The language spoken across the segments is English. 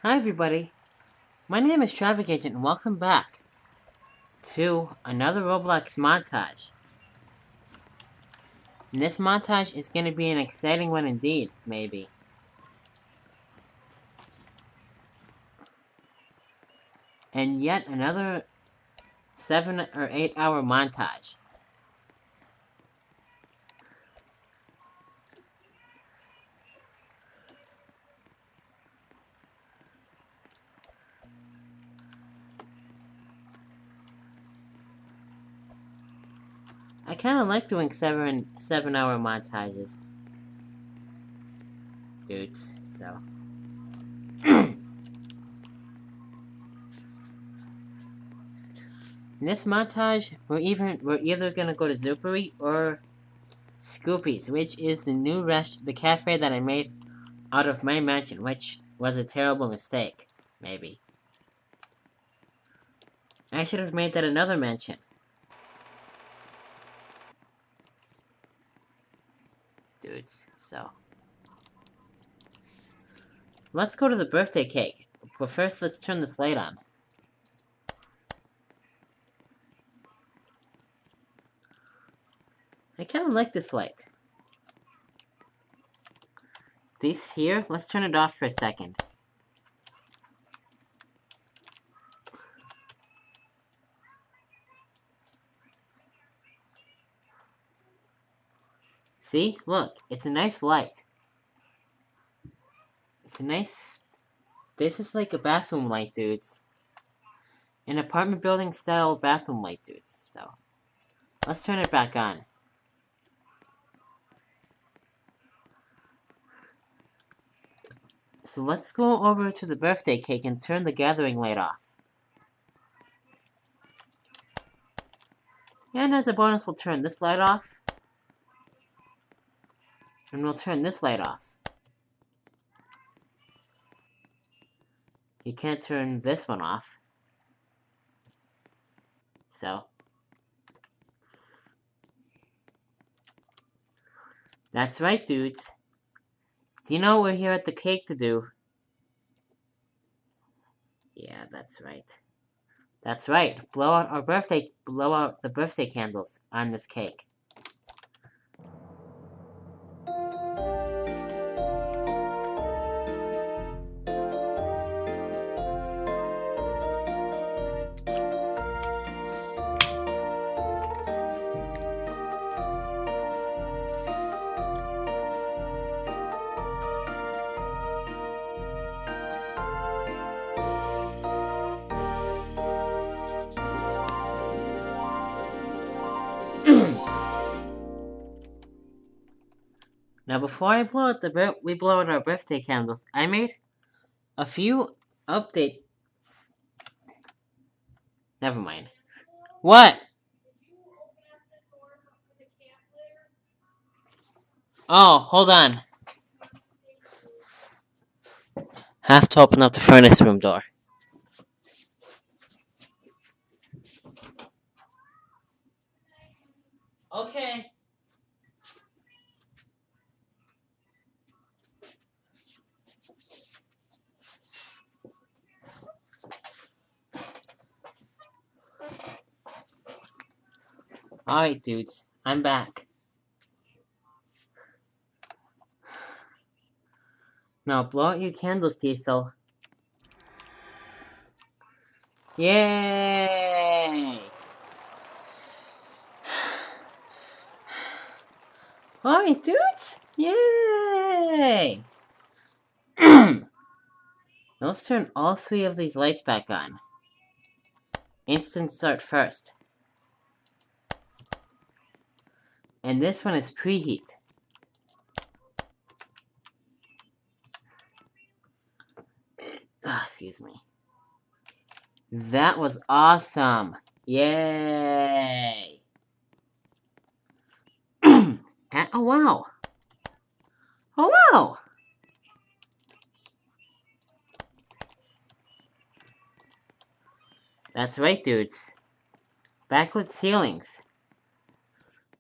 Hi everybody, my name is Traffic Agent and welcome back to another Roblox montage. And this montage is going to be an exciting one indeed, maybe. And yet another 7 or 8 hour montage. I kind of like doing 7 hour montages. Dudes, so. In this montage, we're either gonna go to Zupery or Scoopy's, which is the cafe that I made out of my mansion, which was a terrible mistake, maybe. I should have made that another mansion. Dudes, so. Let's go to the birthday cake. But first, let's turn this light on. I kind of like this light. This here, let's turn it off for a second. See? Look, it's a nice light. It's a nice... This is like a bathroom light, dudes. An apartment building style bathroom light, dudes. So, let's turn it back on. So let's go over to the birthday cake and turn the gathering light off. And as a bonus, we'll turn this light off. And we'll turn this light off. You can't turn this one off. So. That's right, dudes. Do you know what we're here at the cake to do? Yeah, that's right. That's right. Blow out the birthday candles on this cake. Now, before I blow out we blow out our birthday candles, I made a few update. Never mind. What? Oh, hold on. Have to open up the furnace room door. Okay. Alright, dudes. I'm back. Now, blow out your candles, Diesel. Yay! Alright, dudes! Yay! Now let's turn all 3 of these lights back on. Instant start first. And this one is preheat. Excuse me. That was awesome! Yay! Oh wow! Oh wow! That's right, dudes. Backlit ceilings.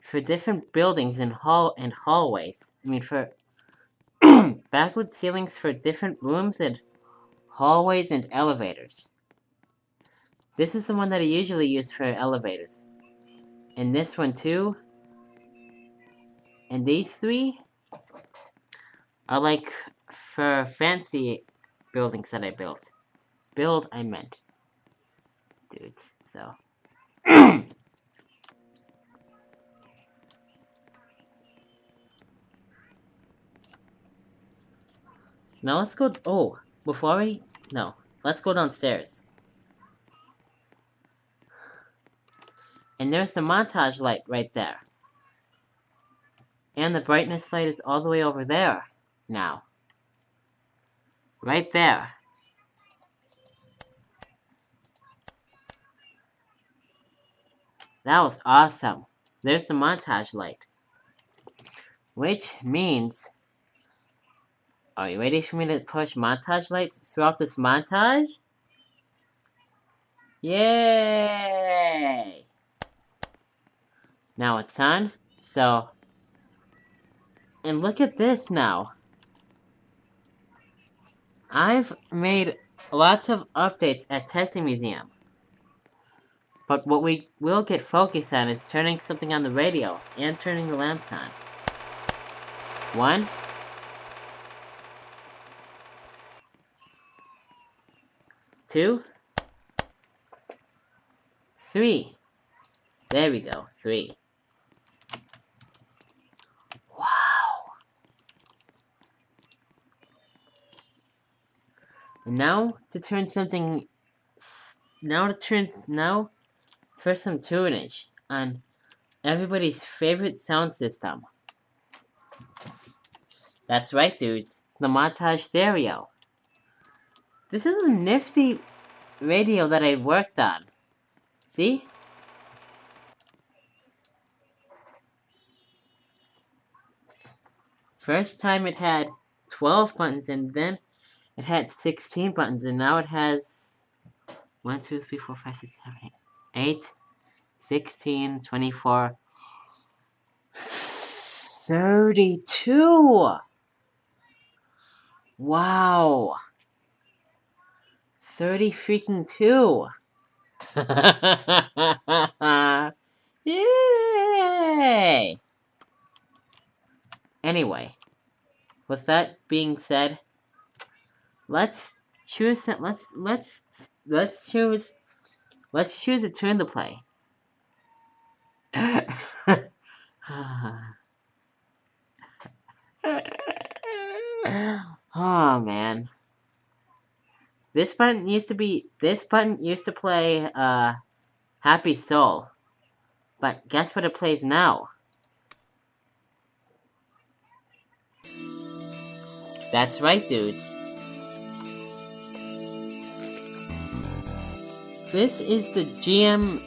For different buildings and hallways. I mean, for backlit ceilings for different rooms and hallways, and elevators. This is the one that I usually use for elevators. And this one too. And these three are like for fancy buildings that I built. Build, I meant. Dudes, so. Now let's go. Oh, before we. No, let's go downstairs. And there's the montage light right there. And the brightness light is all the way over there now. Right there. That was awesome. There's the montage light. Which means... Are you ready for me to push montage lights throughout this montage? Yay! Now it's on, so... And look at this now. I've made lots of updates at Testing Museum. But what we will get focused on is turning something on the radio and turning the lamps on. 1. 2. 3. There we go. 3. Wow. And now to turn something... Now for some tunage on everybody's favorite sound system. That's right, dudes. The montage stereo. This is a nifty radio that I worked on. See? First time it had 12 buttons, and then it had 16 buttons, and now it has 1, 2, 3, 4, 5, 6, 7, 8, 16, 24, 32! Wow! 30 freaking 2! Yay! Anyway, with that being said, let's choose a tune to play. Oh man. This button used to play Happy Soul. But guess what it plays now? That's right, dudes. This is the GM...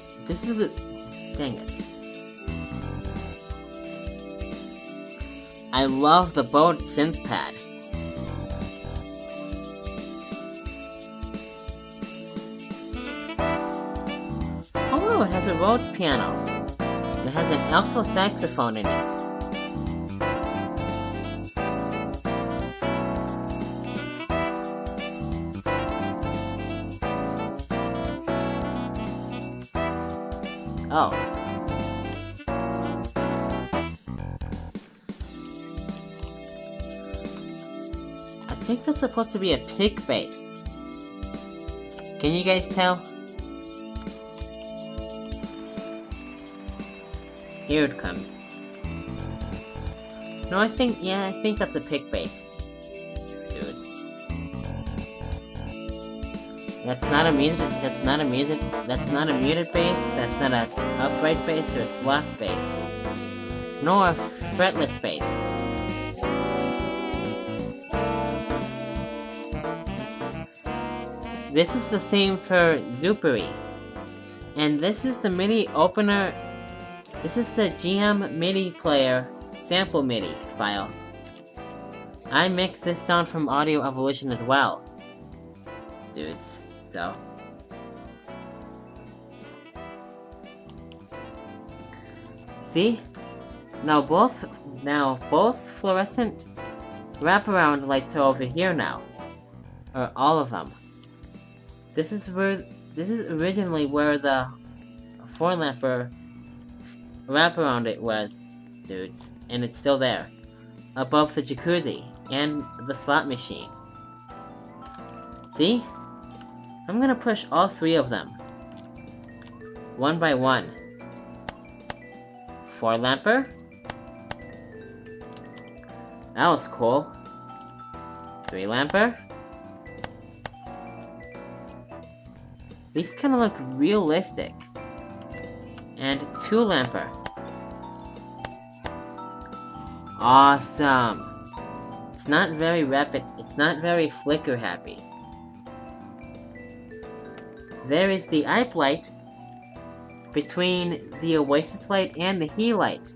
Dang it. I love the Bode synth pad. Oh, it has a Rhodes piano. It has an alto saxophone in it. Oh. I think that's supposed to be a pick bass. Can you guys tell? Here it comes. No, I think that's a pick bass. Dudes. That's not a muted bass, that's not a upright bass or a slot bass. Nor a fretless bass. This is the theme for Zoopery. And this is the MIDI opener. This is the GM MIDI player sample MIDI file. I mixed this down from Audio Evolution as well. Dudes, so. See? Now both fluorescent wraparound lights are over here now. Or all of them. This is originally where the 4-lamper wraparound it was, dudes. And it's still there. Above the jacuzzi and the slot machine. See? I'm gonna push all 3 of them. One by one. 4-lamper. That was cool. 3-lamper. These kind of look realistic. And 2-lamper. Awesome. It's not very rapid. It's not very flicker happy. There is the eye light between the Oasis light and the He light.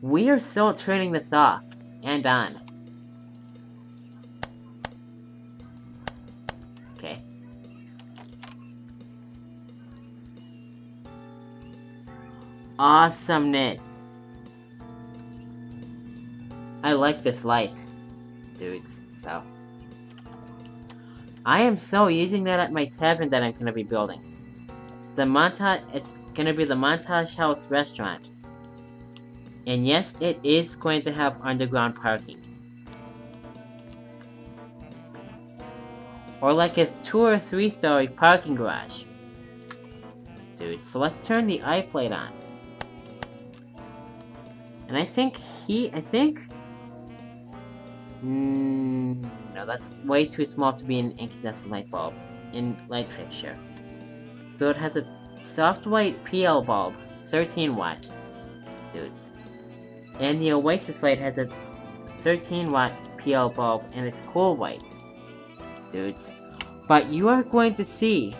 We are still turning this off and on. Okay. Awesomeness. I like this light, dudes, so. I am so using that at my tavern that I'm gonna be building. It's gonna be the Montage House restaurant. And yes, it is going to have underground parking. Or like a 2 or 3 story parking garage. Dude, so let's turn the eye plate on. And I think no, that's way too small to be an incandescent light bulb in light fixture. So it has a soft white PL bulb, 13 watt, dudes. And the Oasis light has a 13 watt PL bulb and it's cool white, dudes. But you are going to see.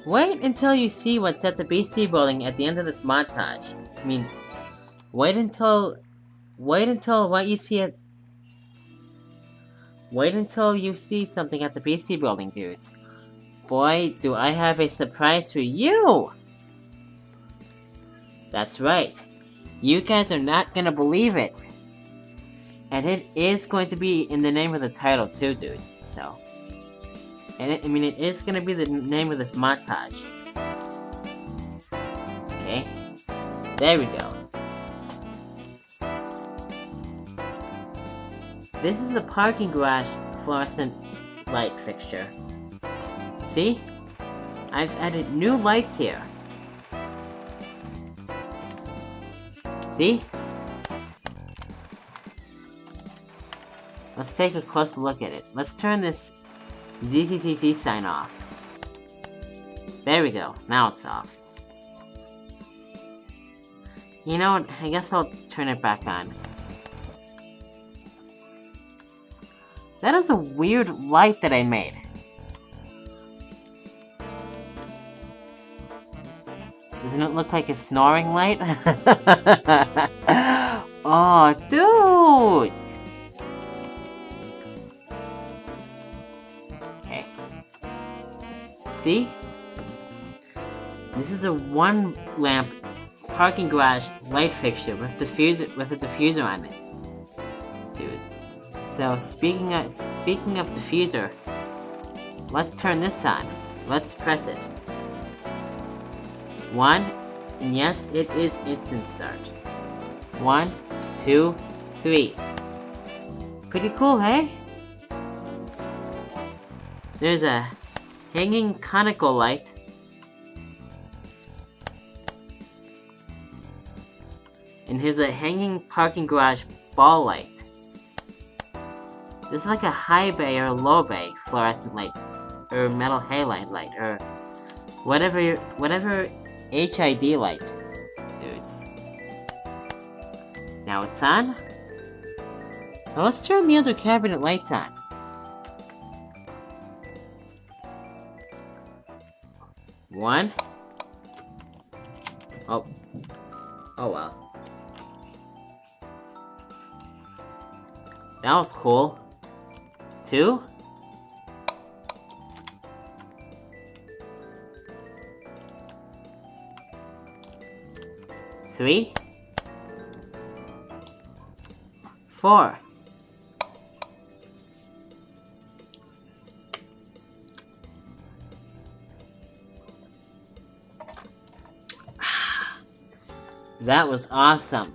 Wait until you see what's at the BC building at the end of this montage. I mean, wait until what you see at. Wait until you see something at the BC building, dudes. Boy, do I have a surprise for you! That's right. You guys are not gonna believe it. And it is going to be in the name of the title too, dudes, so. And it is gonna be the name of this montage. Okay? There we go. This is the parking garage fluorescent light fixture. See? I've added new lights here. See? Let's take a closer look at it. Let's turn this ZZZZ sign off. There we go. Now it's off. You know what? I guess I'll turn it back on. That is a weird light that I made. Doesn't it look like a snoring light? Oh, dudes! Okay. See? This is a 1-lamp parking garage light fixture with a diffuser on it. Dudes. So speaking of diffuser, let's turn this on. Let's press it. 1, and yes, it is instant start. 1, 2, 3. Pretty cool, hey? There's a hanging conical light. And here's a hanging parking garage ball light. This is like a high bay or low bay fluorescent light, or metal halide light, or whatever HID light, dudes. Now it's on. Now let's turn the other cabinet lights on. One. Oh well. That was cool. 2. 3. 4. That was awesome.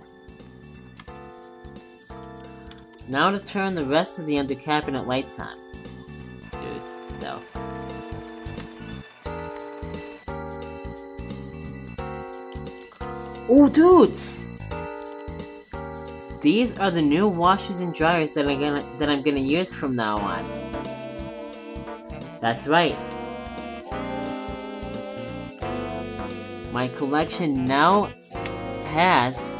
Now to turn the rest of the under cabinet lights on, dudes, so. Oh, dudes! These are the new washers and dryers that I'm gonna use from now on. That's right. My collection now has...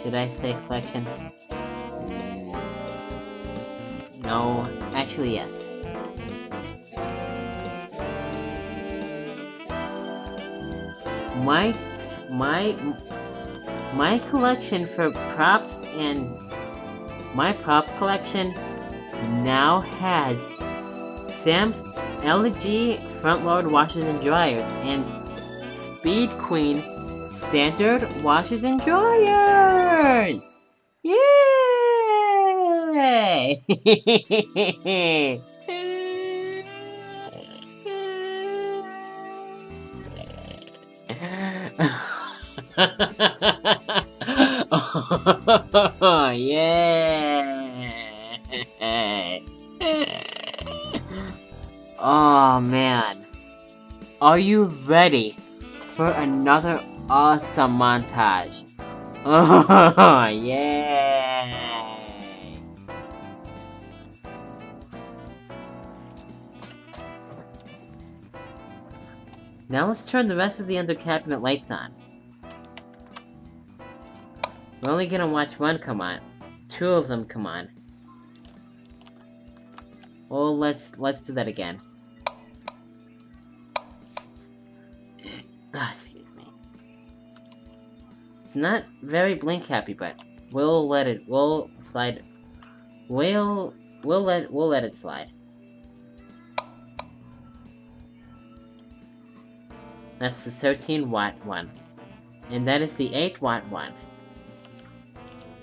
should I say collection? No, actually yes. My collection for props and my prop collection now has Sam's LG front-load washers and dryers and Speed Queen standard washers and dryers! Yay! Oh, yeah! Oh, man. Are you ready for another awesome montage? Oh, yeah! Now let's turn the rest of the under cabinet lights on. We're only gonna watch one come on. Two of them come on. Oh, let's do that again. Excuse me. It's not very blink happy, but we'll let it slide. We'll let it slide. That's the 13-watt one. And that is the 8-watt one.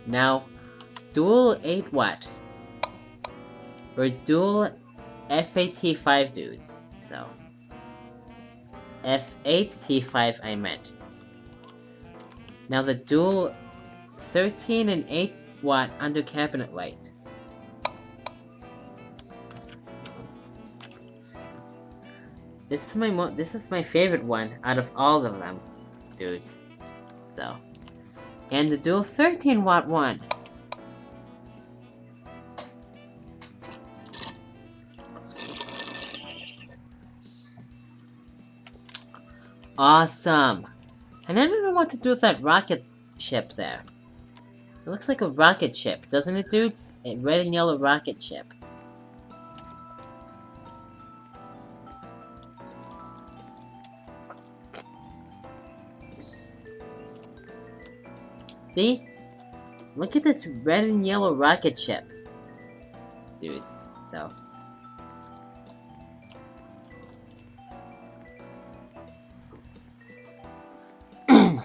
Now, dual 8-watt. Or dual F8T5 dudes. So, F8T5 I meant. Now the dual 13 and 8-watt under cabinet light. This is my favorite one out of all of them, dudes. So, and the dual 13-watt one. Awesome! And I don't know what to do with that rocket ship there. It looks like a rocket ship, doesn't it, dudes? A red and yellow rocket ship. See? Look at this red and yellow rocket ship. Dudes, so.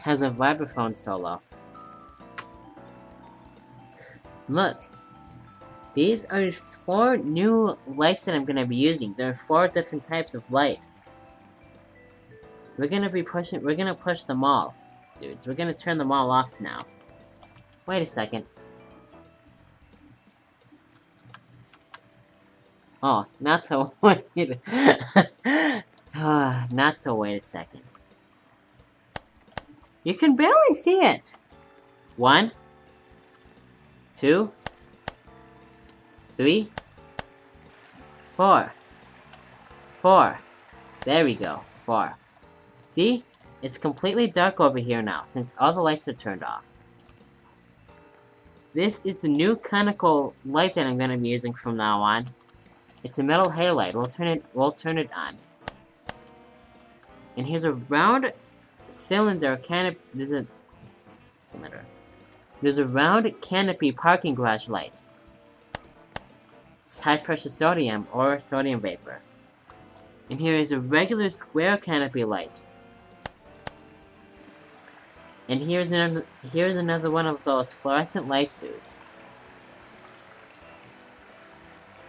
Has a vibraphone solo. Look. These are 4 new lights that I'm gonna be using. There are 4 different types of light. We're gonna push them all. Dudes, we're gonna turn them all off now. Wait a second. Oh, not so wait. Not so wait a second. You can barely see it. 1, 2, 3, 4. 4. There we go. 4. See? It's completely dark over here now, since all the lights are turned off. This is the new conical light that I'm going to be using from now on. It's a metal halide. We'll turn it on. And here's a round cylinder canopy. There's a round canopy parking garage light. It's high pressure sodium or sodium vapor. And here is a regular square canopy light. And here's another one of those fluorescent lights, dudes.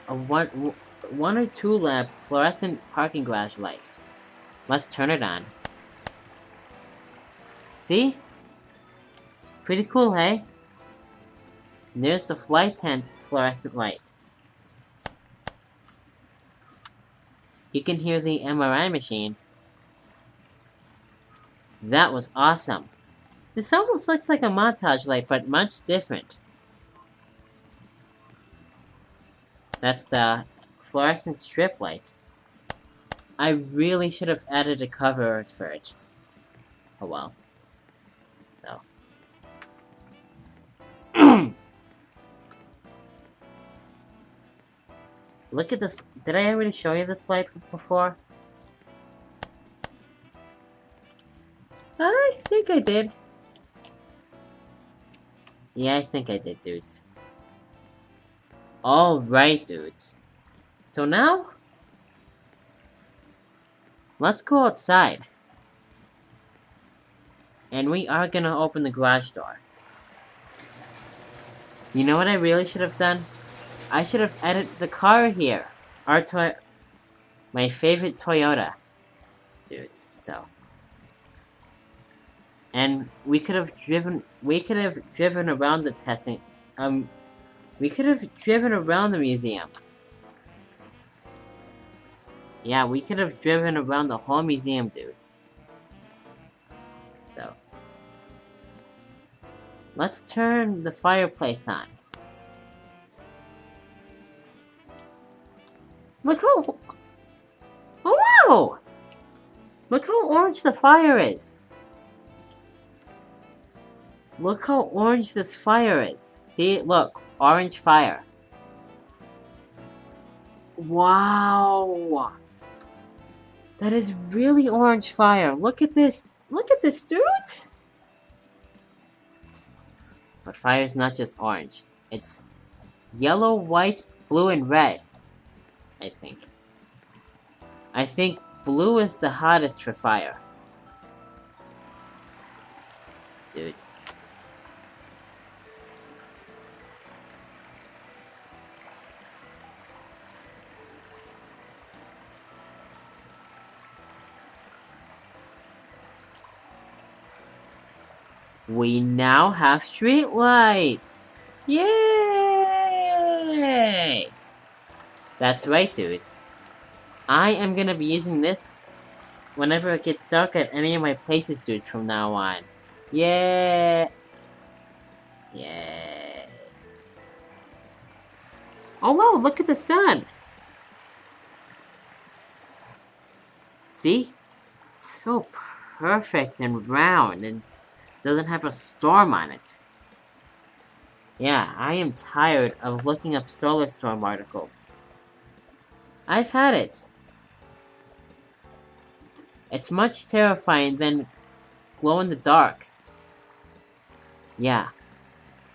A 1 or 2 lamp fluorescent parking garage light. Let's turn it on. See? Pretty cool, hey? And there's the flight tent's fluorescent light. You can hear the MRI machine. That was awesome. This almost looks like a montage light, but much different. That's the fluorescent strip light. I really should have added a cover art for it. Oh well. So. Look at this. Did I already show you this light before? I think I did. Yeah, I think I did, dudes. Alright, dudes. So now, let's go outside. And we are gonna open the garage door. You know what I really should have done? I should have added the car here. My favorite Toyota. Dudes, so. And we could have driven around the testing, we could have driven around the museum. Yeah, we could have driven around the whole museum, dudes. So. Let's turn the fireplace on. Look how... Oh, wow! Look how orange the fire is. Look how orange this fire is. See, look. Orange fire. Wow! That is really orange fire. Look at this. Look at this, dudes! But fire is not just orange. It's yellow, white, blue, and red. I think. I think blue is the hottest for fire. Dudes. We now have streetlights! Yay! That's right, dudes. I am gonna be using this whenever it gets dark at any of my places, dudes, from now on. Yeah. Yeah. Oh wow, look at the sun! See? It's so perfect and round and doesn't have a storm on it. Yeah, I am tired of looking up solar storm articles. I've had it. It's much terrifying than glow in the dark. Yeah,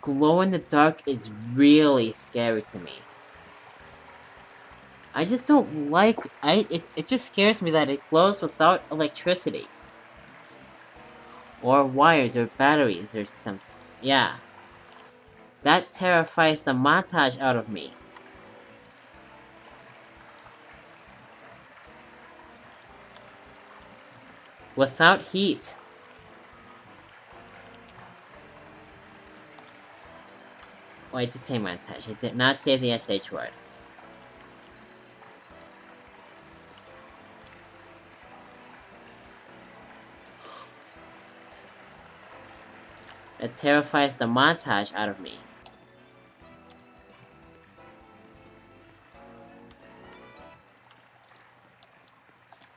glow in the dark is really scary to me. I just don't like... It just scares me that it glows without electricity. Or wires, or batteries, or something. Yeah. That terrifies the montage out of me. Without heat. Oh, I did say montage. I did not say the SH word. It terrifies the montage out of me.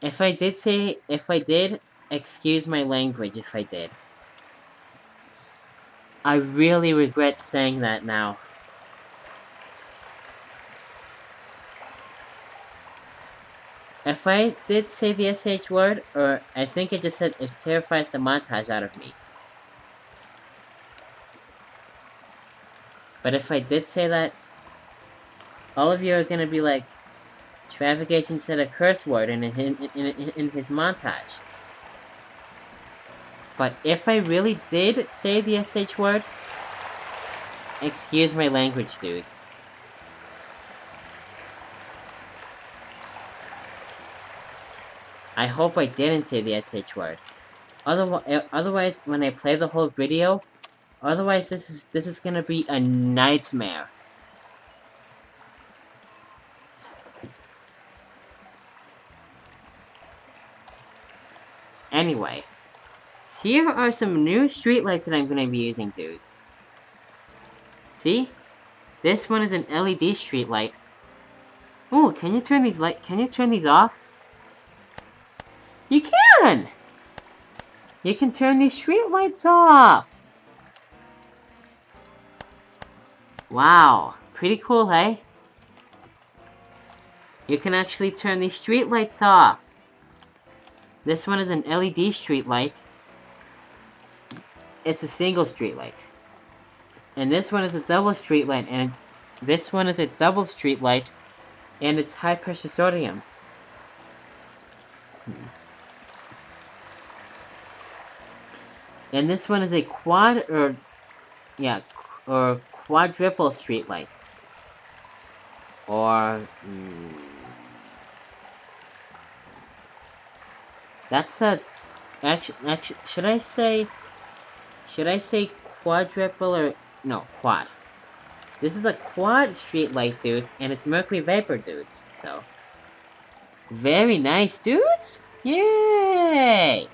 If I did, excuse my language if I did. I really regret saying that now. If I did say the SH word, or I think it just said it terrifies the montage out of me. But if I did say that, all of you are gonna be like, Traffic Agent said a curse word in his montage. But if I really did say the SH word, excuse my language, dudes. I hope I didn't say the SH word. Otherwise, when I play the whole video, otherwise this is gonna be a nightmare. Anyway, here are some new streetlights that I'm gonna be using, dudes. See? This one is an LED streetlight. Oh, can you turn these off? You can! You can turn these streetlights off! Wow, pretty cool, hey? You can actually turn these streetlights off. This one is an LED streetlight. It's a single streetlight. And this one is a double streetlight, and this one is a double streetlight, and it's high pressure sodium. And this one is a quadruple streetlight. Or that's a actually should I say quadruple or no, quad. This is a quad streetlight, dudes, and it's mercury vapor, dudes. So very nice, dudes. Yay!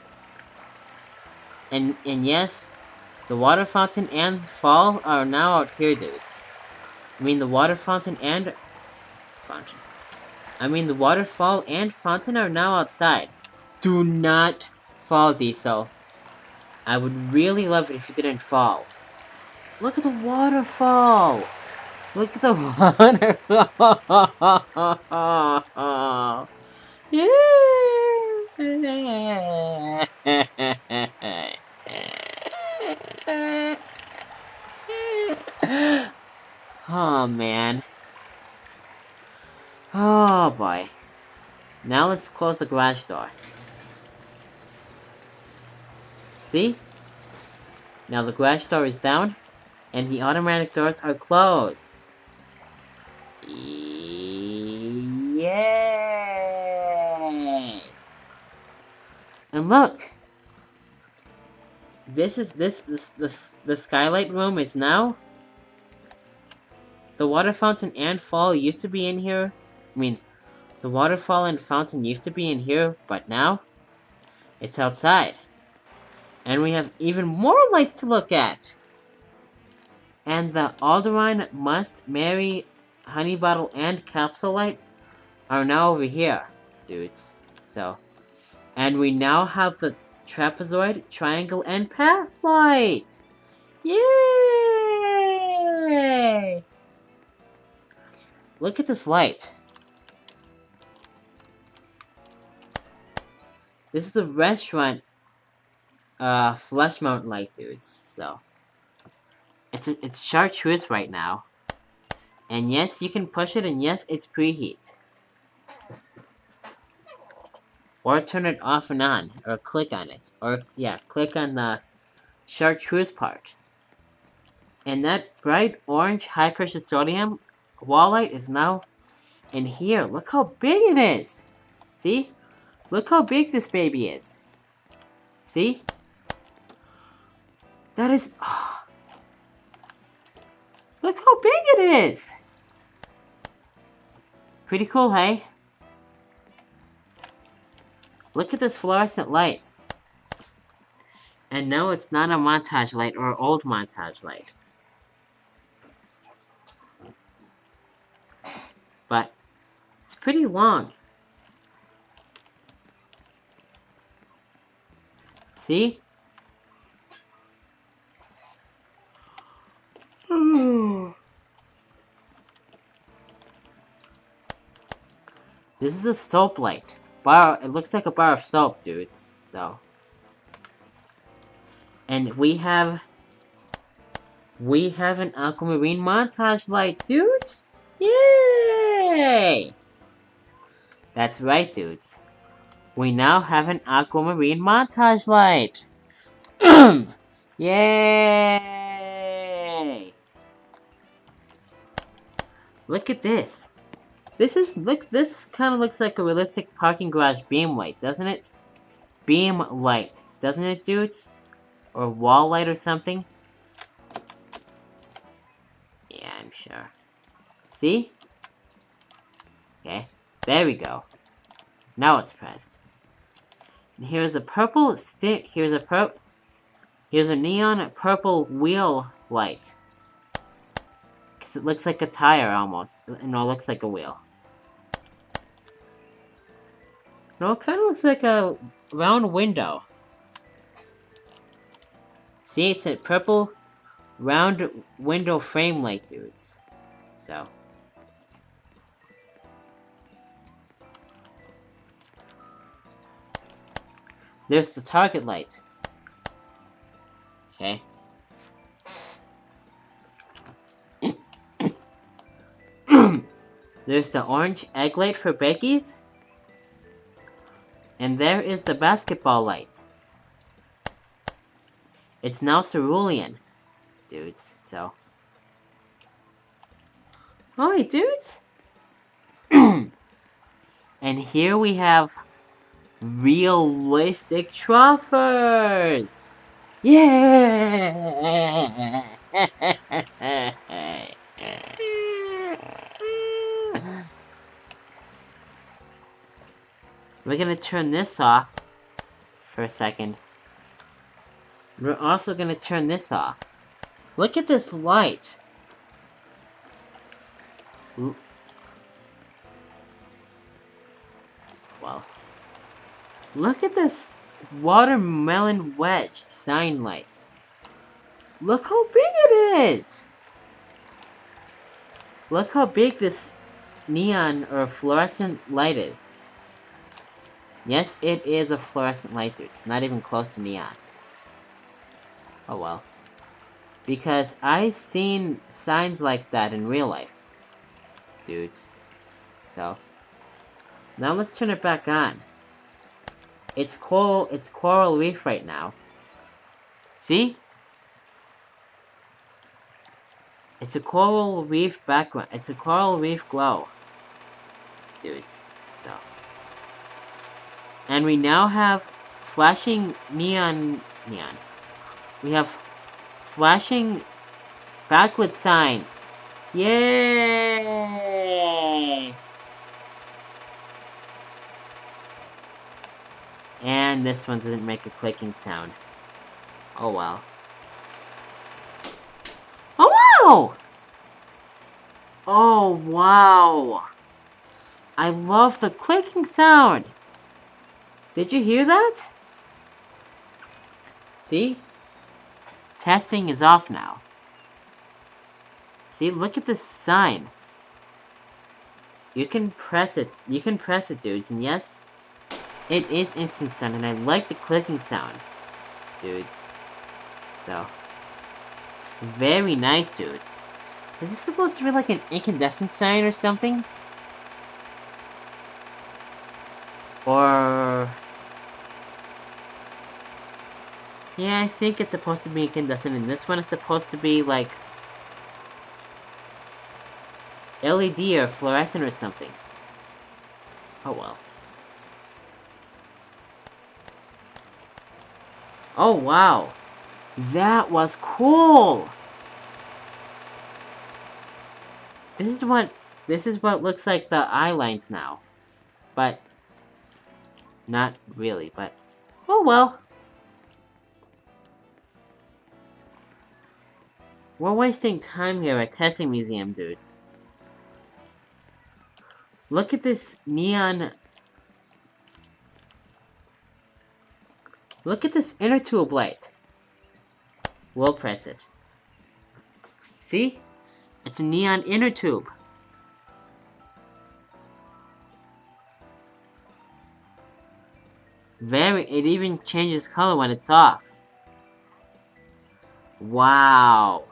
And yes, the water fountain and fall are now out here, dudes. I mean the waterfall and fountain are now outside. Do not fall, Diesel. I would really love it if you didn't fall. Look at the waterfall! Look at the waterfall! Yeah! Oh, man. Oh, boy. Now let's close the garage door. See? Now the garage door is down, and the automatic doors are closed. Yay! And look! The skylight room is now... The water fountain and fall used to be in here. I mean, the waterfall and fountain used to be in here, but now it's outside. And we have even more lights to look at. And the Alderine, Must, Mary, Honey Bottle, and Capsule light are now over here, dudes. So, and we now have the trapezoid, triangle, and path light. Yay! Look at this light. This is a restaurant flush mount light, dudes. So it's chartreuse right now. And yes, you can push it, and yes, it's preheat. Or turn it off and on, or click on it. Or yeah, click on the chartreuse part. And that bright orange high pressure sodium wall light is now in here. Look how big it is. See? Look how big this baby is. See? That is... Oh. Look how big it is. Pretty cool, hey? Look at this fluorescent light. And no, it's not a montage light or old montage light. But it's pretty long. See? This is a soap light. It looks like a bar of soap, dudes. So. And we have an aquamarine montage light, dudes. Yay! That's right, dudes. We now have an aquamarine montage light. Yay! Look at this. This kind of looks like a realistic parking garage beam light, doesn't it? Beam light. doesn't it, dudes? Or wall light or something? Yeah, I'm sure. See? Okay, there we go. Now it's pressed. And here's a purple stick. Here's a neon purple wheel light. Cause it looks like a tire almost. No, it looks like a wheel. No, it kind of looks like a round window. See, it's a purple round window frame light, dudes. So. There's the target light. Okay. There's the orange egg light for bakies. And there is the basketball light. It's now cerulean, dudes, so. Alright, dudes. And here we have realistic Troffers! Yeah! We're gonna turn this off for a second. We're also gonna turn this off. Look at this light. Well, look at this watermelon wedge sign light. Look how big it is! Look how big this neon or fluorescent light is. Yes, it is a fluorescent light, dude. It's not even close to neon. Oh well. Because I've seen signs like that in real life, dudes. So, now let's turn it back on. It's coral reef right now. See? It's a coral reef background. It's a coral reef glow, dudes. So. And we now have flashing neon. We have flashing backlit signs. Yay! And this one doesn't make a clicking sound. Oh well. Oh wow! Oh wow! I love the clicking sound! Did you hear that? See? Testing is off now. See, look at this sign. You can press it. You can press it, dudes. And yes, it is instant sound. And I like the clicking sounds, dudes. So, very nice, dudes. Is this supposed to be like an incandescent sign or something? Or... yeah, I think it's supposed to be incandescent, and this one is supposed to be like LED or fluorescent or something. Oh well. Oh wow. That was cool! This is what looks like the eye lines now. But not really, but oh well. We're wasting time here at Testing Museum, dudes. Look at this neon... look at this inner tube light. We'll press it. See? It's a neon inner tube. It even changes color when it's off. Wow.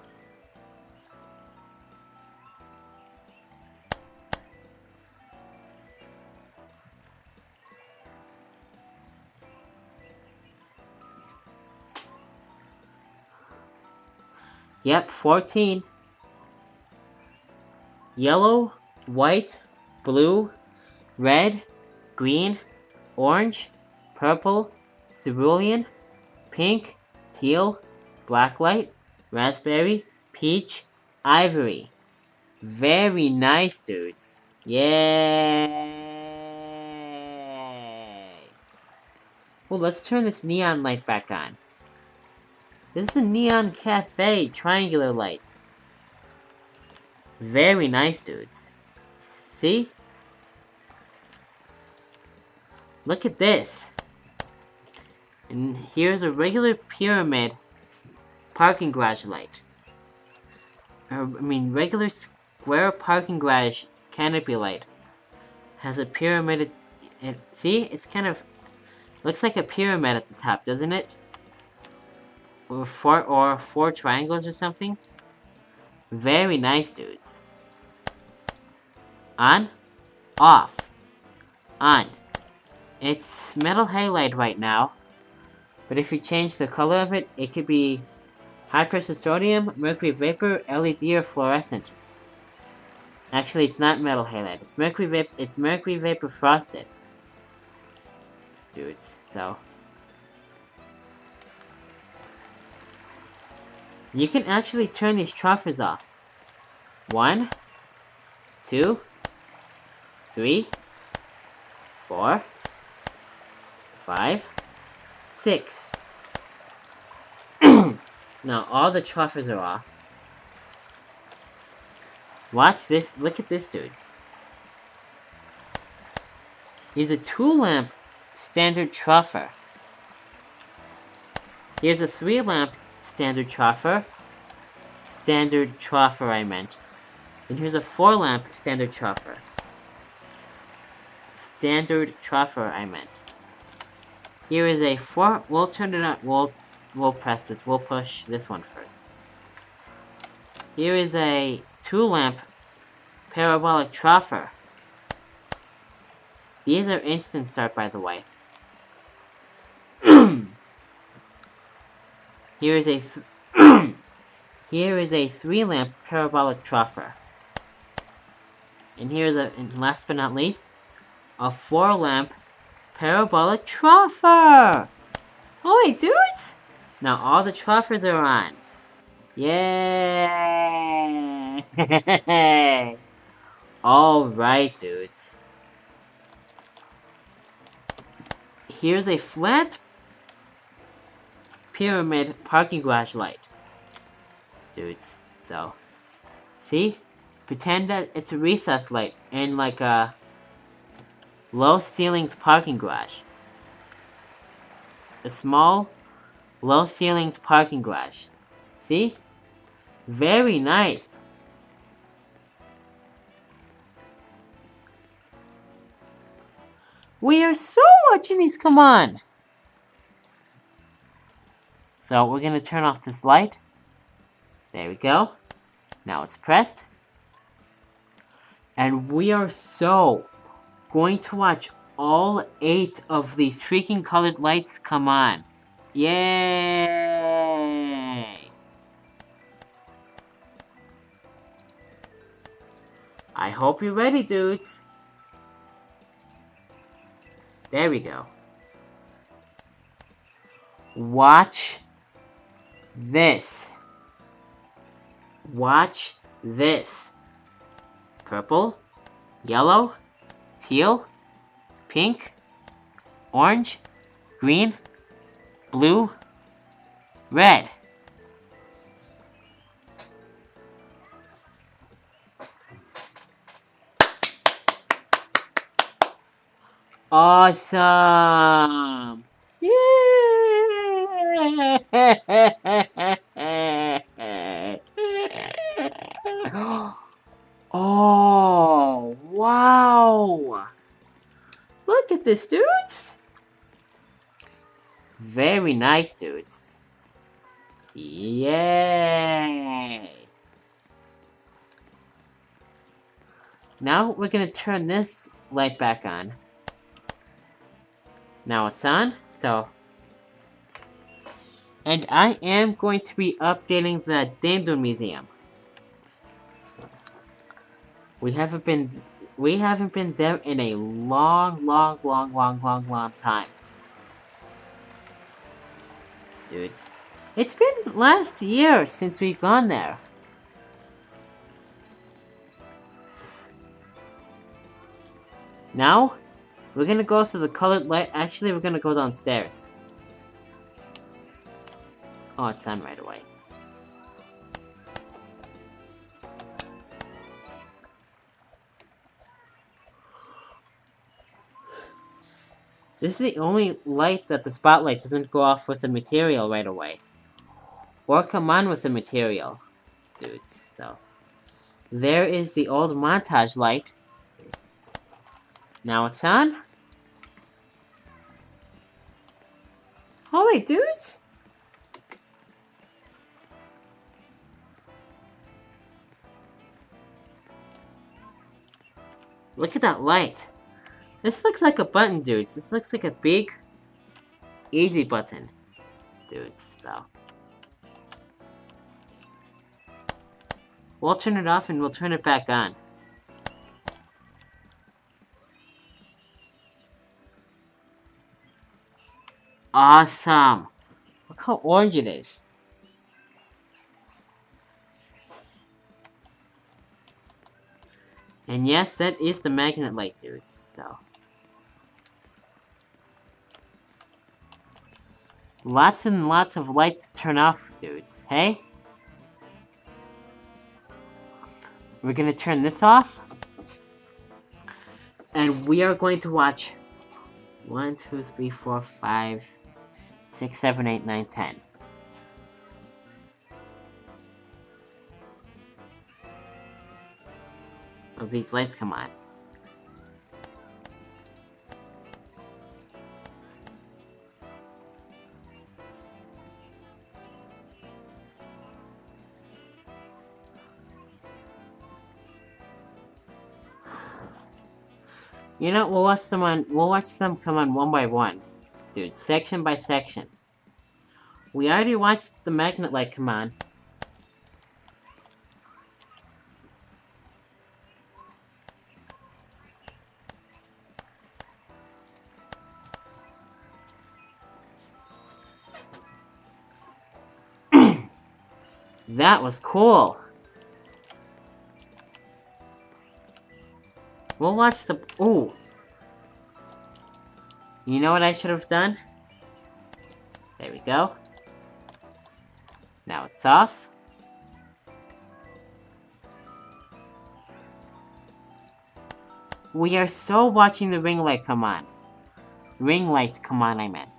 Yep, 14. Yellow, white, blue, red, green, orange, purple, cerulean, pink, teal, blacklight, raspberry, peach, ivory. Very nice, dudes. Yay! Well, let's turn this neon light back on. This is a neon cafe triangular light. Very nice, dudes. See? Look at this. And here's a regular pyramid parking garage light. Regular square parking garage canopy light. Has a pyramid. See? It's kind of looks like a pyramid at the top, doesn't it? Or four triangles or something. Very nice, dudes. On, off, on. It's metal halide right now, but if you change the color of it, it could be high pressure sodium, mercury vapor, LED, or fluorescent. Actually, it's not metal halide. It's mercury vapor frosted, dudes. So you can actually turn these Troffers off. 1, 2, 3, 4, 5, 6. Now all the Troffers are off. Watch this. Look at this, dudes. Here's a 2-lamp standard Troffer. Here's a 3-lamp standard Troffer. Standard Troffer, I meant. And here's a 4-lamp standard Troffer. Standard Troffer, I meant. Here is a 4. We'll turn it on. We'll press this. We'll push this one first. Here is a 2-lamp Parabolic Troffer. These are instant start, by the way. Here is a 3-lamp Parabolic Troffer. And here's and last but not least, a 4-lamp Parabolic Troffer! Oh wait, dudes! Now all the Troffers are on. Yay! Alright, dudes. Here's a flat pyramid parking garage light. Dudes, so see? Pretend that it's a recess light in like a low-ceilinged parking garage. A small, low-ceilinged parking garage. See? Very nice. We are so watching these, come on! So we're gonna turn off this light. There we go. Now it's pressed. And we are so going to watch all 8 of these freaking colored lights come on. Yay! I hope you're ready, dudes. There we go. Watch this. Watch this. Purple, yellow, teal, pink, orange, green, blue, red. Awesome! Yeah! Oh, wow! Look at this, dudes! Very nice, dudes. Yay! Now we're gonna turn this light back on. Now it's on, so... And I am going to be updating the Daindune Museum. We haven't been there in a long time. dudes. It's been last year since we've gone there. Now, we're gonna go through the colored light. Actually, we're gonna go downstairs. Oh, it's on right away. This is the only light that the spotlight doesn't go off with the material right away. Or come on with the material, dudes. So, there is the old montage light. Now it's on. Oh wait, dudes! Look at that light. This looks like a button, dudes. This looks like a big, easy button, dudes. So, we'll turn it off and we'll turn it back on. Awesome! Look how orange it is. And yes, that is the magnet light, dudes. So, lots and lots of lights to turn off, dudes. Hey? We're gonna turn this off. And we are going to watch 1, 2, 3, 4, 5, 6, 7, 8, 9, 10. Of these lights come on. You know, we'll watch them come on one by one. Dude, section by section. We already watched the magnet light come on. That was cool. We'll watch the... Ooh. You know what I should have done? There we go. Now it's off. We are so watching the ring light come on. Ring light come on, I meant.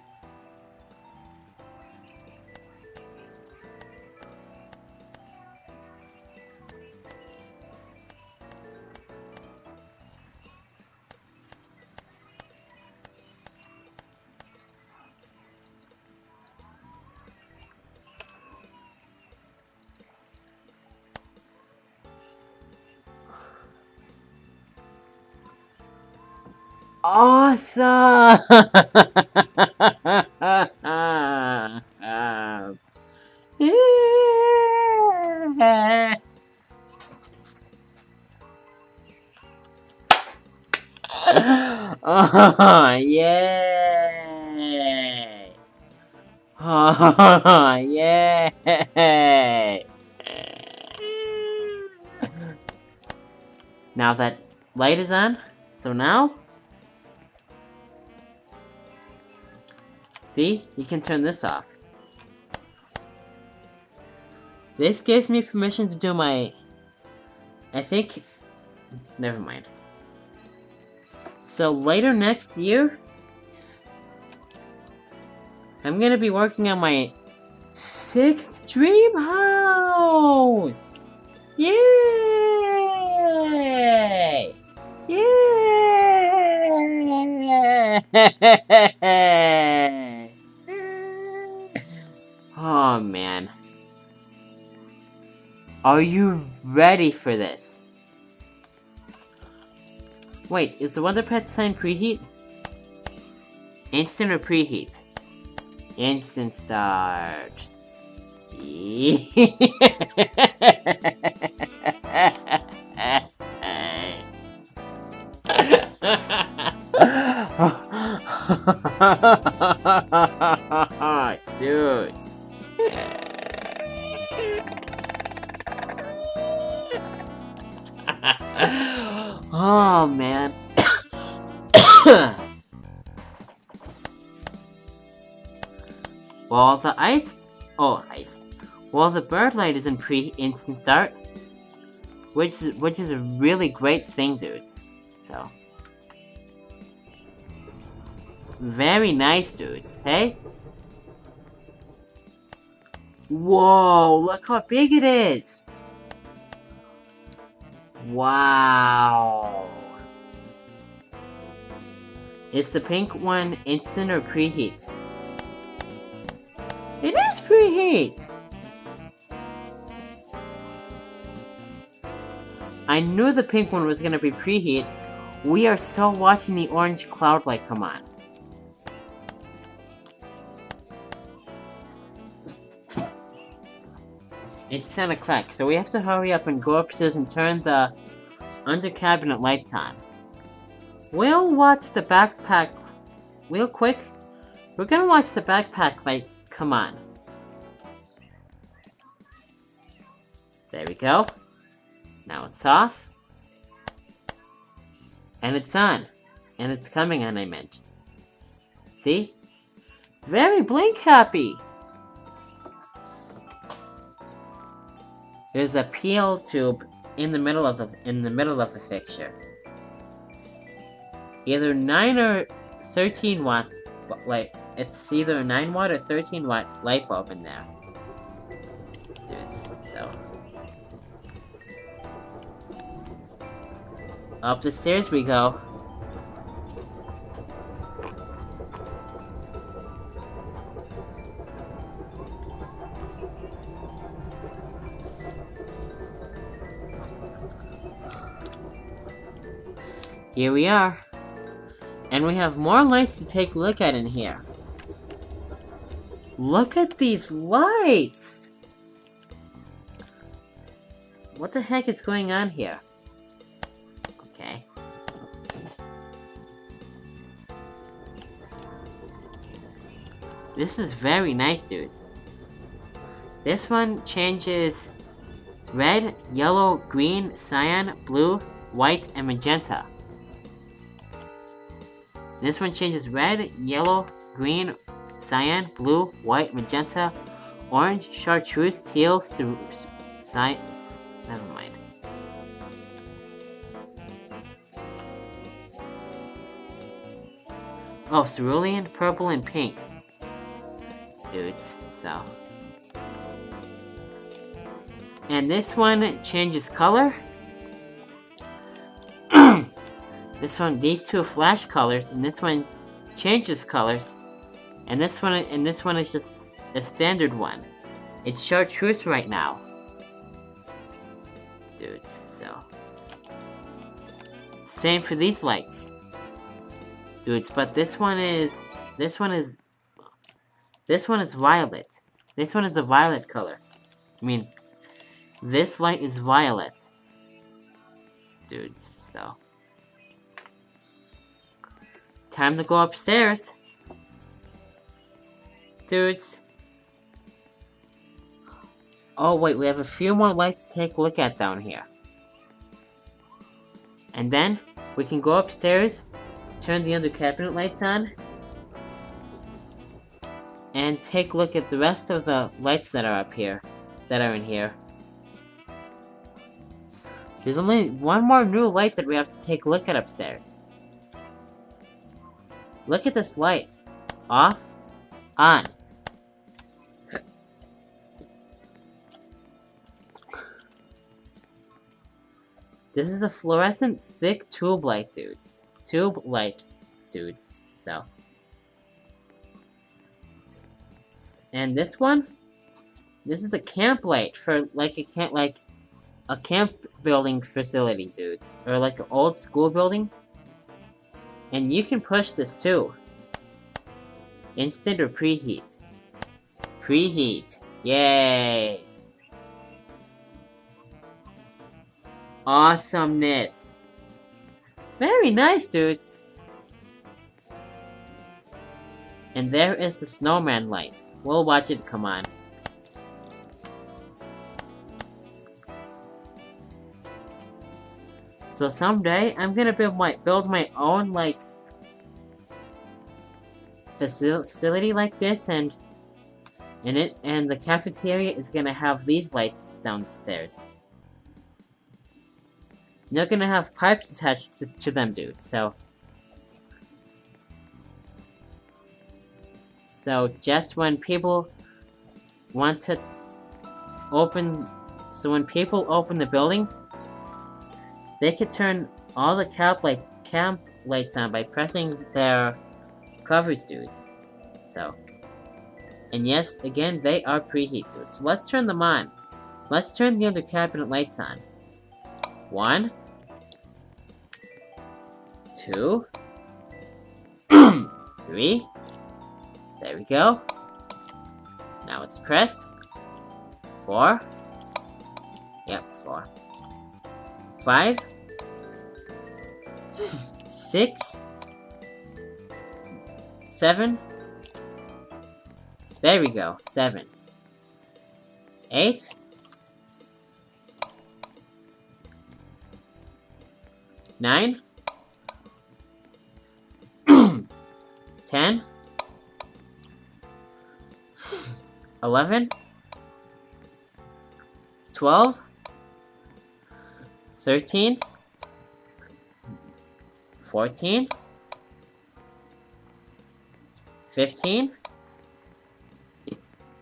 Awesome! Oh, yay! Oh, yay! Now that light is on, so now... See? You can turn this off. This gives me permission to do my... I think... Never mind. So later next year... I'm gonna be working on my 6th dream house! Yay! Yay! Oh man. Are you ready for this? Wait, is the Wonder Pet sign preheat? Instant or preheat? Instant start. Dude. Oh, man. Well, the ice... Oh, ice. Well, the bird light is in pre-instant start. Which is a really great thing, dudes. So... Very nice, dudes. Hey? Whoa, look how big it is! Wow! Is the pink one instant or preheat? It is preheat! I knew the pink one was gonna be preheat. We are so watching the orange cloud light come on. It's 10 o'clock, so we have to hurry up and go upstairs and turn the under cabinet lights on. We'll watch the backpack real quick. We're gonna watch the backpack light come on. There we go. Now it's off. And it's on. And it's coming on, I meant. See? Very blink happy! There's a peel tube in the middle of the fixture. Either 9 or 13 watt light. It's either a 9 watt or 13 watt light bulb in there. Dudes, so. Up the stairs we go. Here we are. And we have more lights to take a look at in here. Look at these lights! What the heck is going on here? Okay. This is very nice, dudes. This one changes red, yellow, green, cyan, blue, white, and magenta. This one changes red, yellow, green, cyan, blue, white, magenta, orange, chartreuse, teal, cyan. Never mind. Oh, cerulean, purple, and pink. Dudes, so. And this one changes color. These two flash colors, and this one changes colors, and this one is just a standard one. It's chartreuse right now, dudes. So, same for these lights, dudes. But this one is violet. This one is a violet color. I mean, this light is violet, dudes. So. Time to go upstairs. Dudes. Oh wait, we have a few more lights to take a look at down here. And then, we can go upstairs, turn the under cabinet lights on, and take a look at the rest of the lights that are up here, that are in here. There's only one more new light that we have to take a look at upstairs. Look at this light. Off. On. This is a fluorescent thick tube light, dudes. Tube light, dudes. So. And this one? This is a camp light for like a camp building facility, dudes. Or like an old school building. And you can push this too. Instant or preheat? Preheat. Yay! Awesomeness. Very nice, dudes. And there is the snowman light. We'll watch it come on. So someday, I'm gonna build my own, like, facility like this, and the cafeteria is gonna have these lights downstairs. They're gonna have pipes attached to them, dude, so just when people want to open... So when people open the building, they could turn all the camp lights on by pressing their covers, dudes. So... And yes, again, they are preheat, dudes. So let's turn them on. Let's turn the under cabinet lights on. 1, 2, 3. There we go. Now it's pressed. 4. Yep, 4. 5. 6. 7. There we go. 7. 8. 9. 10. 11. 12. 13. 14. 15.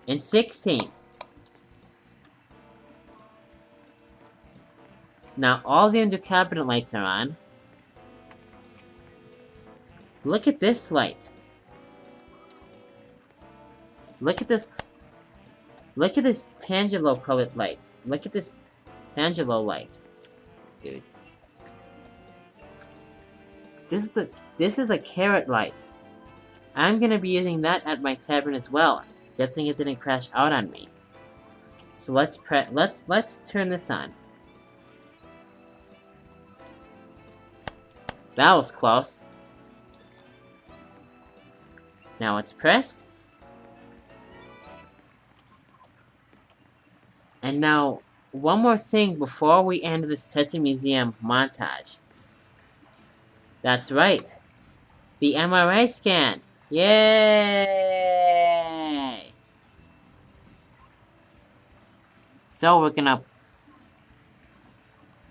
And 16. Now all the under cabinet lights are on. Look at this light. Look at this. Look at this Tangelo colored light. Look at this Tangelo light, dudes. This is a carrot light. I'm gonna be using that at my tavern as well. Good thing it didn't crash out on me. So let's turn this on. That was close. Now it's pressed. And now, one more thing before we end this testing museum montage. That's right. The MRI scan. Yay! So we're gonna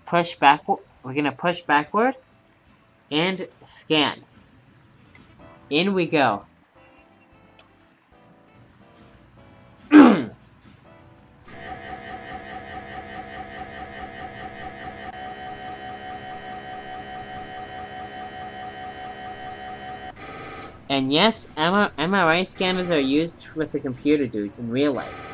push backward. We're gonna push backward and scan. In we go. And yes, MRI scanners are used with the computer, dudes, in real life.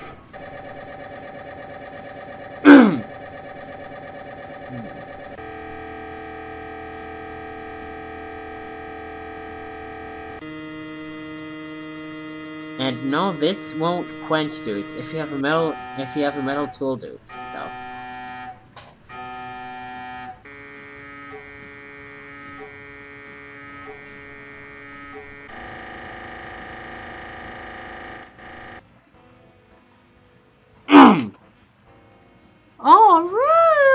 And no, this won't quench, dudes, if you have a metal tool, dudes, so. Alright!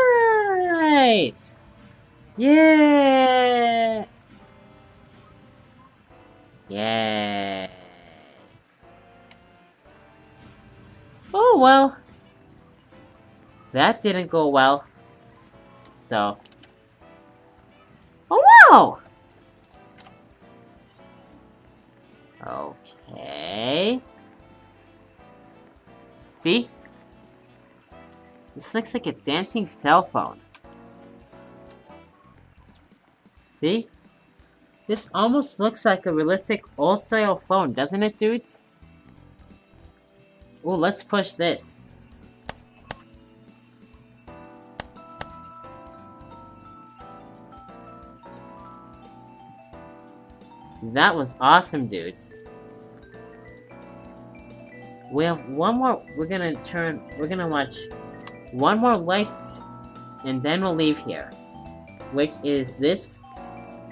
Yeah! Yeah! Oh well. That didn't go well. So. Oh wow! Okay. See? This looks like a dancing cell phone. See? This almost looks like a realistic old-style phone, doesn't it, dudes? Oh, let's push this. That was awesome, dudes. We have one more. We're gonna watch one more light, and then we'll leave here. Which is this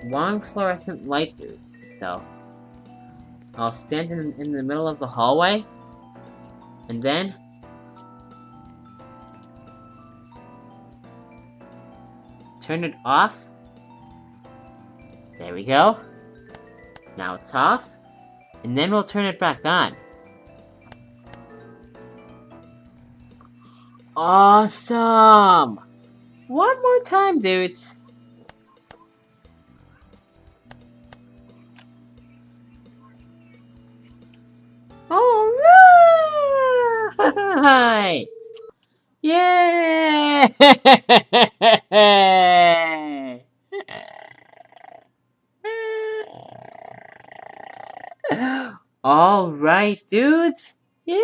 long fluorescent light, dudes. So, I'll stand in the middle of the hallway, and then turn it off. There we go. Now it's off. And then we'll turn it back on. Awesome! One more time, dudes. Alright! Yay! Alright, dudes! Yay!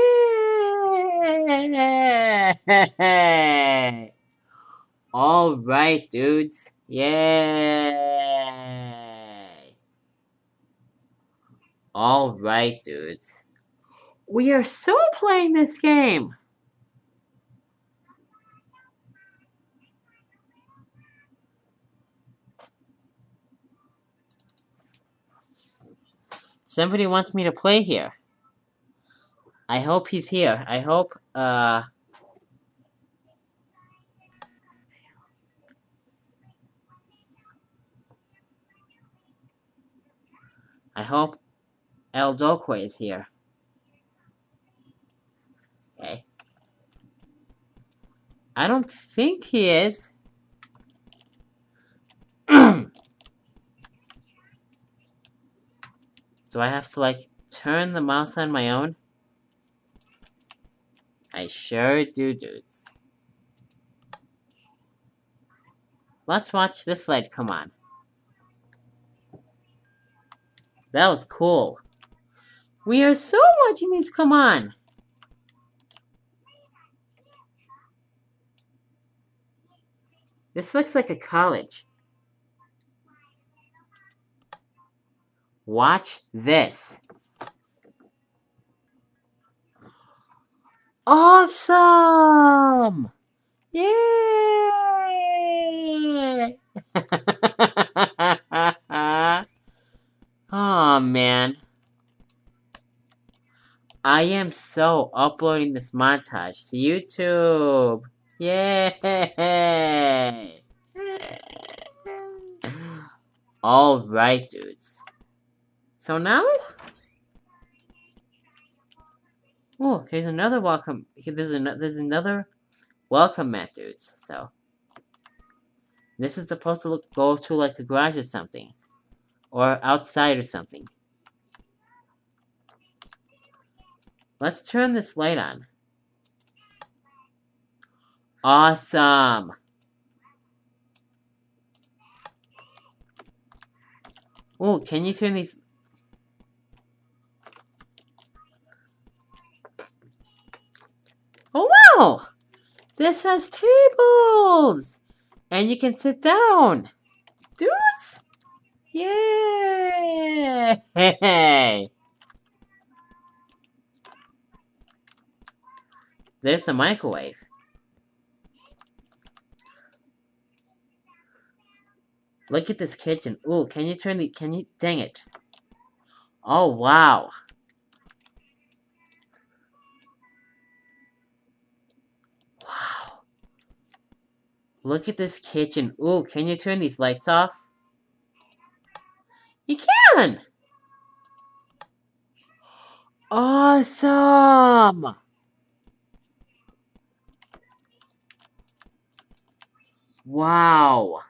Alright, dudes! Yay! Alright, dudes. We are so playing this game! Somebody wants me to play here. I hope he's here. I hope, I hope El Dokwe is here. Okay. I don't think he is. Do I have to, like, turn the mouse on my own? I sure do, dudes. Let's watch this light come on. That was cool. We are so watching these come on. This looks like a college. Watch this. Awesome! Yay! Oh man. I am so uploading this montage to YouTube. Yay! Alright, dudes. So now? Oh, here's another welcome. There's another welcome mat, dudes. So this is supposed to go to like a garage or something, or outside or something. Let's turn this light on. Awesome. Oh, can you turn these? Oh wow! This has tables! And you can sit down! Dudes! Yay! There's the microwave. Look at this kitchen. Ooh, can you dang it. Oh wow. Wow. Look at this kitchen. Ooh, can you turn these lights off? You can! Awesome! Wow.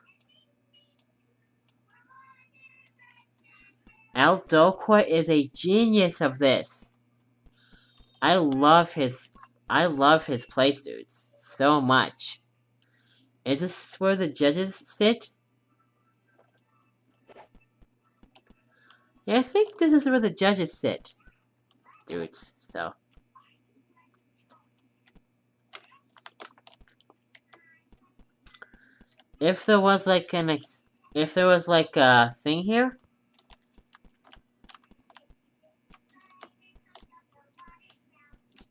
El Dokwa is a genius of this. I love his place, dudes, so much. Is this where the judges sit? Yeah, I think this is where the judges sit, dudes. So if there was like a thing here.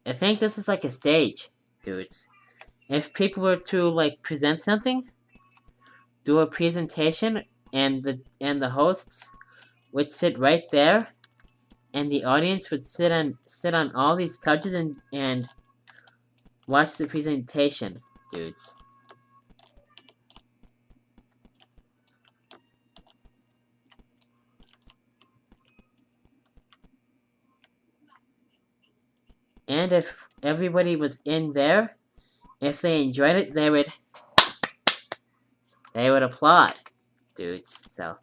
I think this is like a stage, dudes. If people were to like present something, do a presentation, and the hosts would sit right there, and the audience would sit on all these couches and watch the presentation, dudes. And if everybody was in there, if they enjoyed it, they would applaud, dudes. So.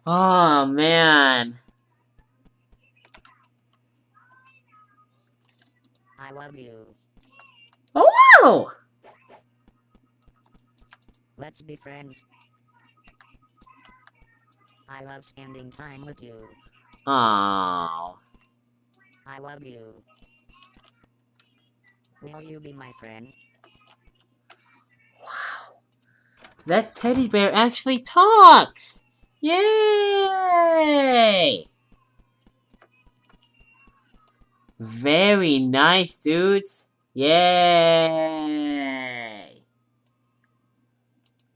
Oh man. I love you. Oh wow! Let's be friends. I love spending time with you. Oh. I love you. Will you be my friend? Wow. That teddy bear actually talks! Yay! Very nice, dudes. Yay!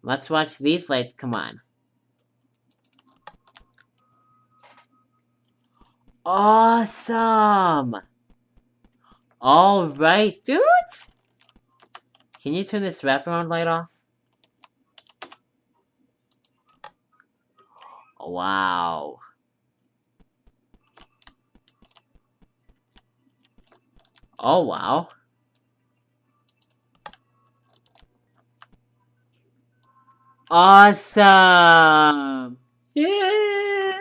Let's watch these lights come on. Awesome! Alright, dudes! Can you turn this wraparound light off? Wow. Oh, wow. Awesome! Yeah!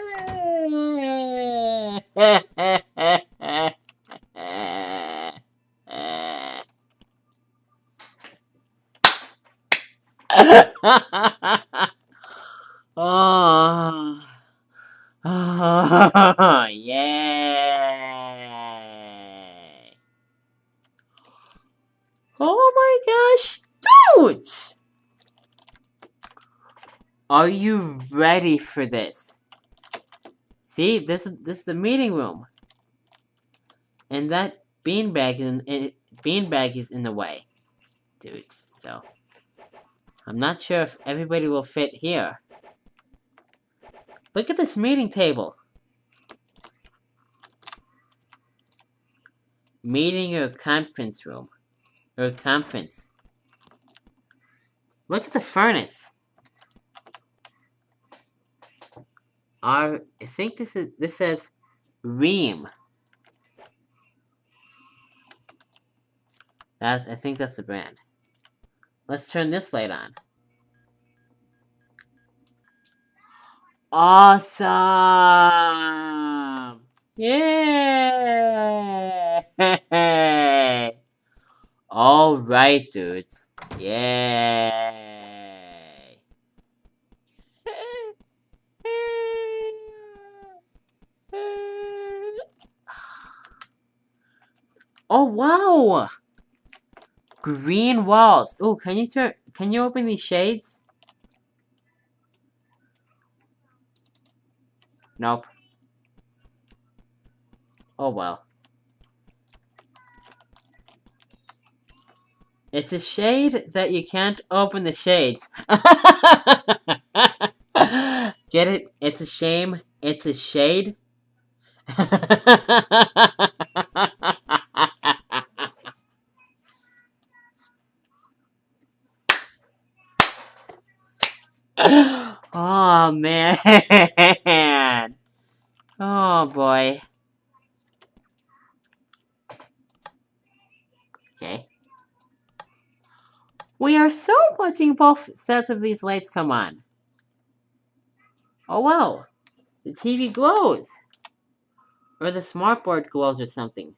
Oh. Oh, yay! Oh my gosh, dudes! Are you ready for this? See, this is the meeting room, and that beanbag is in the way, dudes. So I'm not sure if everybody will fit here. Look at this meeting table. Meeting or conference room. Or conference. Look at the furnace. I think this says Ream. I think that's the brand. Let's turn this light on. Awesome! Yay! All right, dudes. Yay! Oh wow! Green walls. Oh, can you open these shades? Nope. Oh well. It's a shade that you can't open the shades. Get it? It's a shame. It's a shade. Oh man. Oh boy. Okay. We are so watching both sets of these lights come on. Oh wow. The TV glows. Or the smartboard glows or something.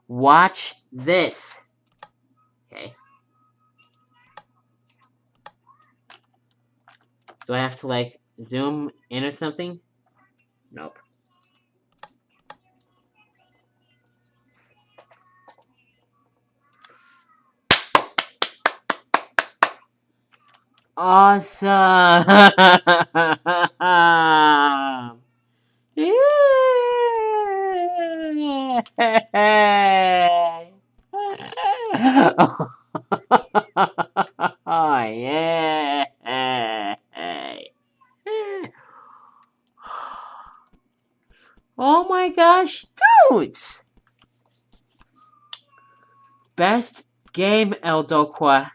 Watch this. Okay. Do I have to like zoom in or something? Nope. Awesome! Yay! Oh, yeah! Oh my gosh, dudes! Best game, Eldokwa.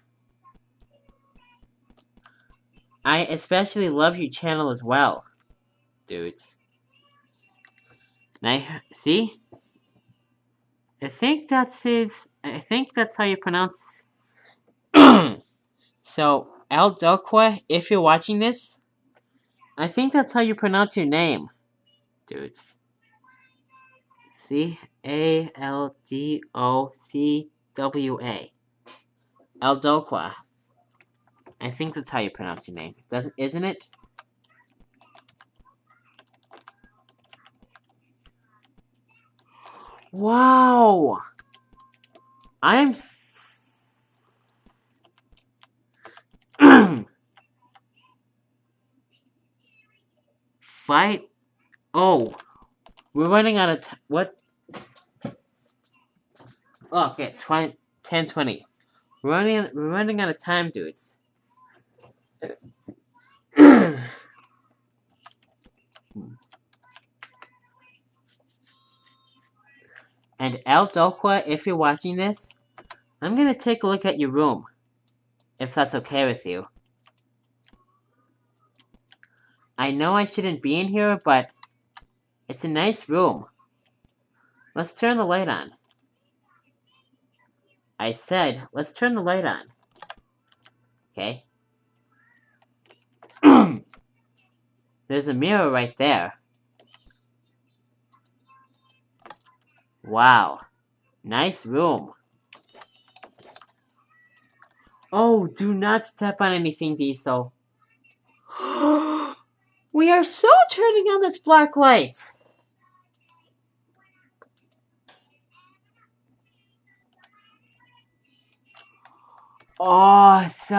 I especially love your channel as well, dudes. See? I think that's how you pronounce. So, Eldokwa, if you're watching this, I think that's how you pronounce your name, dudes. Aldocwa. Eldokwa. I think that's how you pronounce your name. Isn't it? Wow! I'm fight. Oh, we're running out of what? Oh, okay, 10:20. We're running out of time, dudes. And Eldokwa, if you're watching this, I'm gonna take a look at your room, if that's okay with you. I know I shouldn't be in here, but it's a nice room. Let's turn the light on. I said, let's turn the light on. Okay? There's a mirror right there. Wow. Nice room. Oh, do not step on anything, Diesel. We are so turning on this black light. Awesome.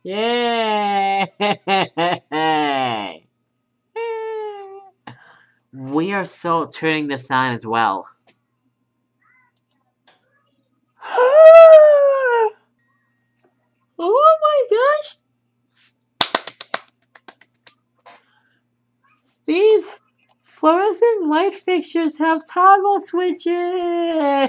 Yay. We are so turning this on as well. Oh my gosh! These fluorescent light fixtures have toggle switches! Yeah!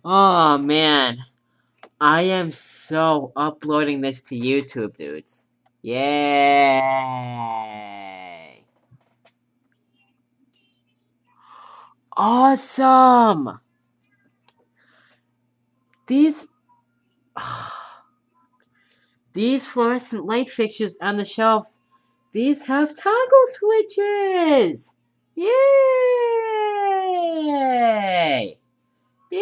Oh man. I am so uploading this to YouTube, dudes. Yay! Awesome! These fluorescent light fixtures on the shelves, these have toggle switches! Yay! Yay!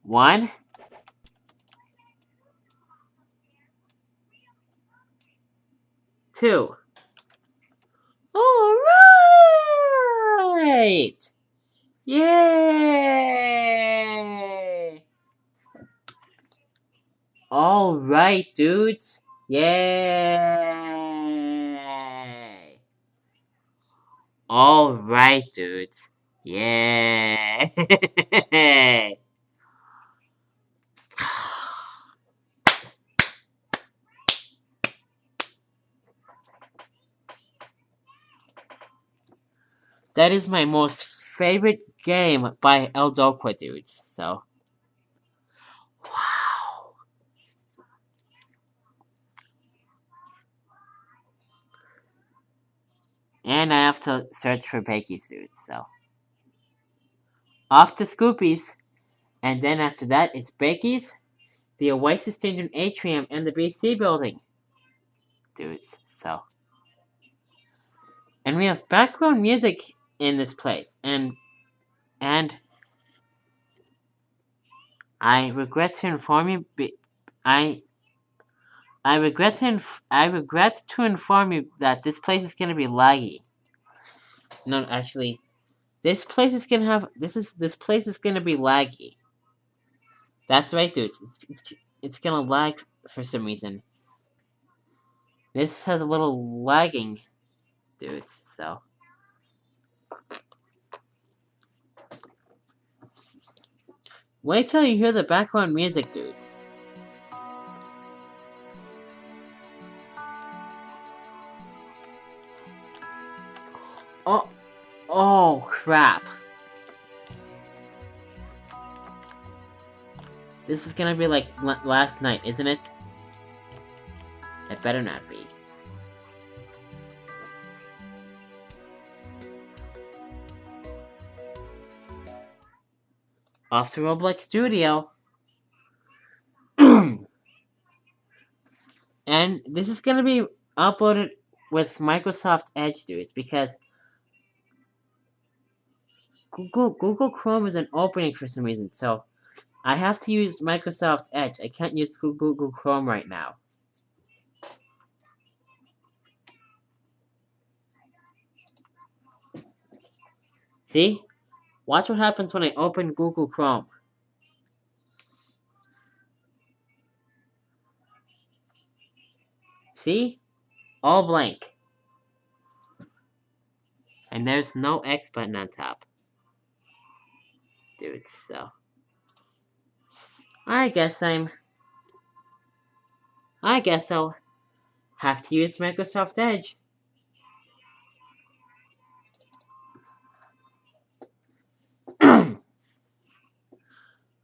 1, 2. All right! Yay! All right, dudes. Yay! All right, dudes. Yay! That is my most favorite game by Eldokwa, dudes. So, wow. And I have to search for Bakey's, dudes. So, off to Scoopies. And then after that, it's Bakey's, the Oasis Daindune Atrium, and the BC building. Dudes. So. And we have background music in this place. And I regret to inform you, I regret to inform you that this place is gonna be laggy. No, actually, this place is gonna be laggy. That's right, dudes. It's gonna lag for some reason. This has a little lagging, dudes, so. Wait till you hear the background music, dudes. Oh crap. This is gonna be like last night, isn't it? It better not be. Off to Roblox Studio. And this is gonna be uploaded with Microsoft Edge, dudes, because Google Chrome isn't opening for some reason, so I have to use Microsoft Edge. I can't use Google Chrome right now. See? Watch what happens when I open Google Chrome. See? All blank. And there's no X button on top. Dude, so. I guess I'll have to use Microsoft Edge.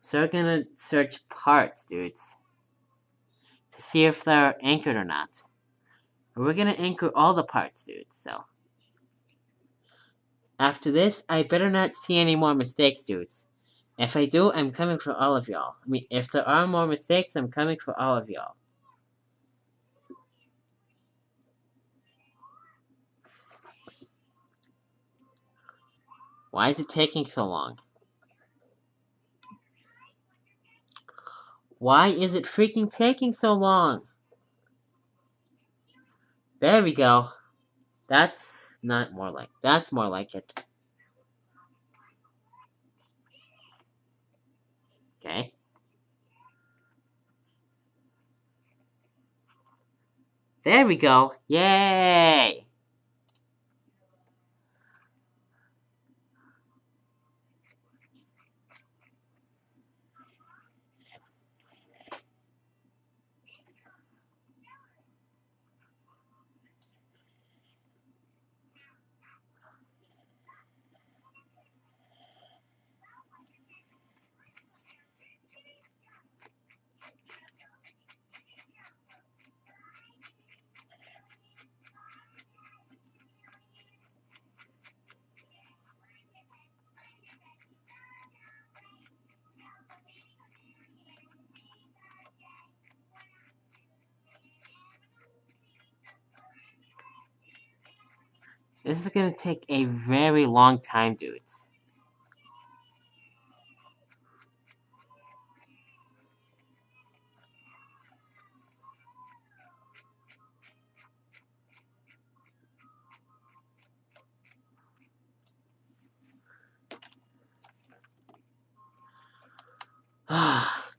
So we're gonna search parts, dudes, to see if they're anchored or not. We're gonna anchor all the parts, dudes, so. After this, I better not see any more mistakes, dudes. If I do, I'm coming for all of y'all. I mean, if there are more mistakes, I'm coming for all of y'all. Why is it taking so long? Why is it freaking taking so long? There we go. That's not more like. That's more like it. Okay. There we go. Yay! This is gonna take a very long time, dudes.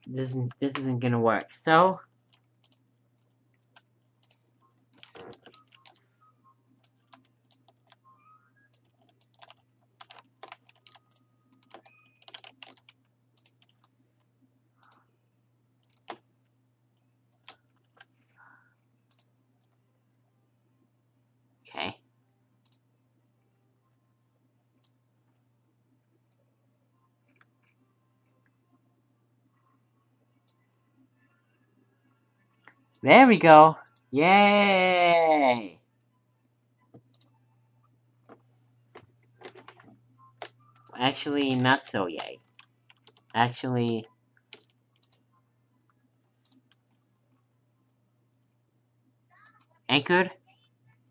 this isn't gonna work. So. Okay. There we go. Yay! Actually, not so yay. Actually. Anchored?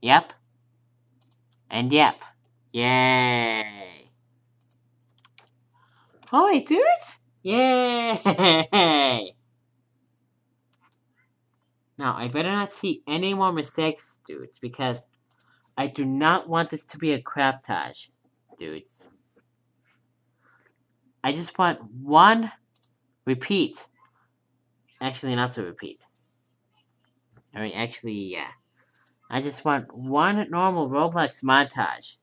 Yep. And yep. Yay! Oh wait, dudes! Yay! Now, I better not see any more mistakes, dudes, because I do not want this to be a craptage, dudes. I just want one repeat. Actually, not so repeat. Alright, actually, yeah. I just want one normal Roblox montage.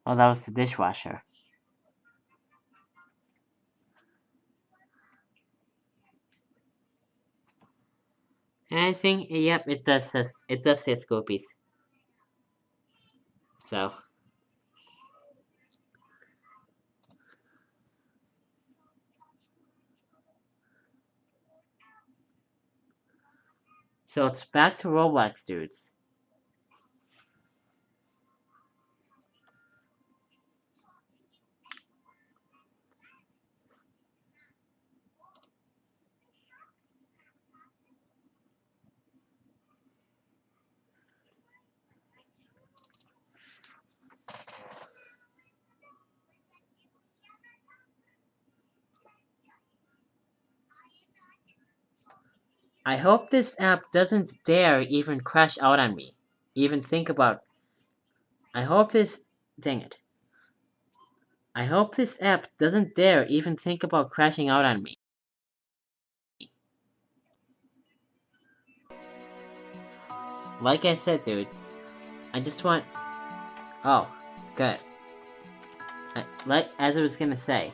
Oh, that was the dishwasher. And I think, yep, it does say Scoopies. So it's back to Roblox, dudes. I hope this app doesn't dare even crash out on me. Even think about. I hope this. Dang it. I hope this app doesn't dare even think about crashing out on me. Like I said, dudes, I just want. Oh, good. As I was gonna say,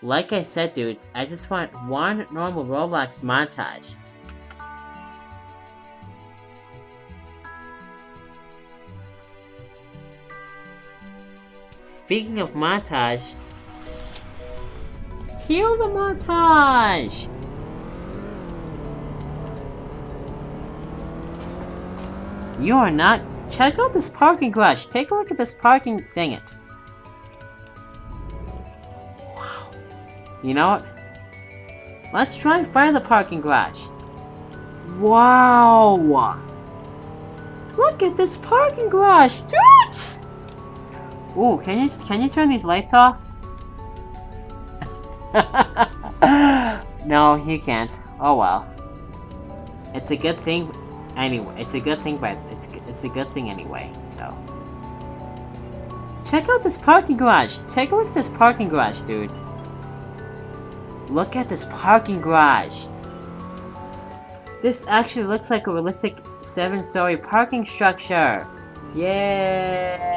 like I said, dudes, I just want one normal Roblox montage. Speaking of montage, cue the montage! You are not. Check out this parking garage. Take a look at this parking. Dang it. Wow. You know what? Let's drive by the parking garage. Wow. Look at this parking garage, dudes! Ooh, can you turn these lights off? No, you can't. Oh well. It's a good thing. Anyway, it's a good thing, but it's a good thing anyway. So, check out this parking garage. Take a look at this parking garage, dudes. Look at this parking garage. This actually looks like a realistic 7-story parking structure. Yeah.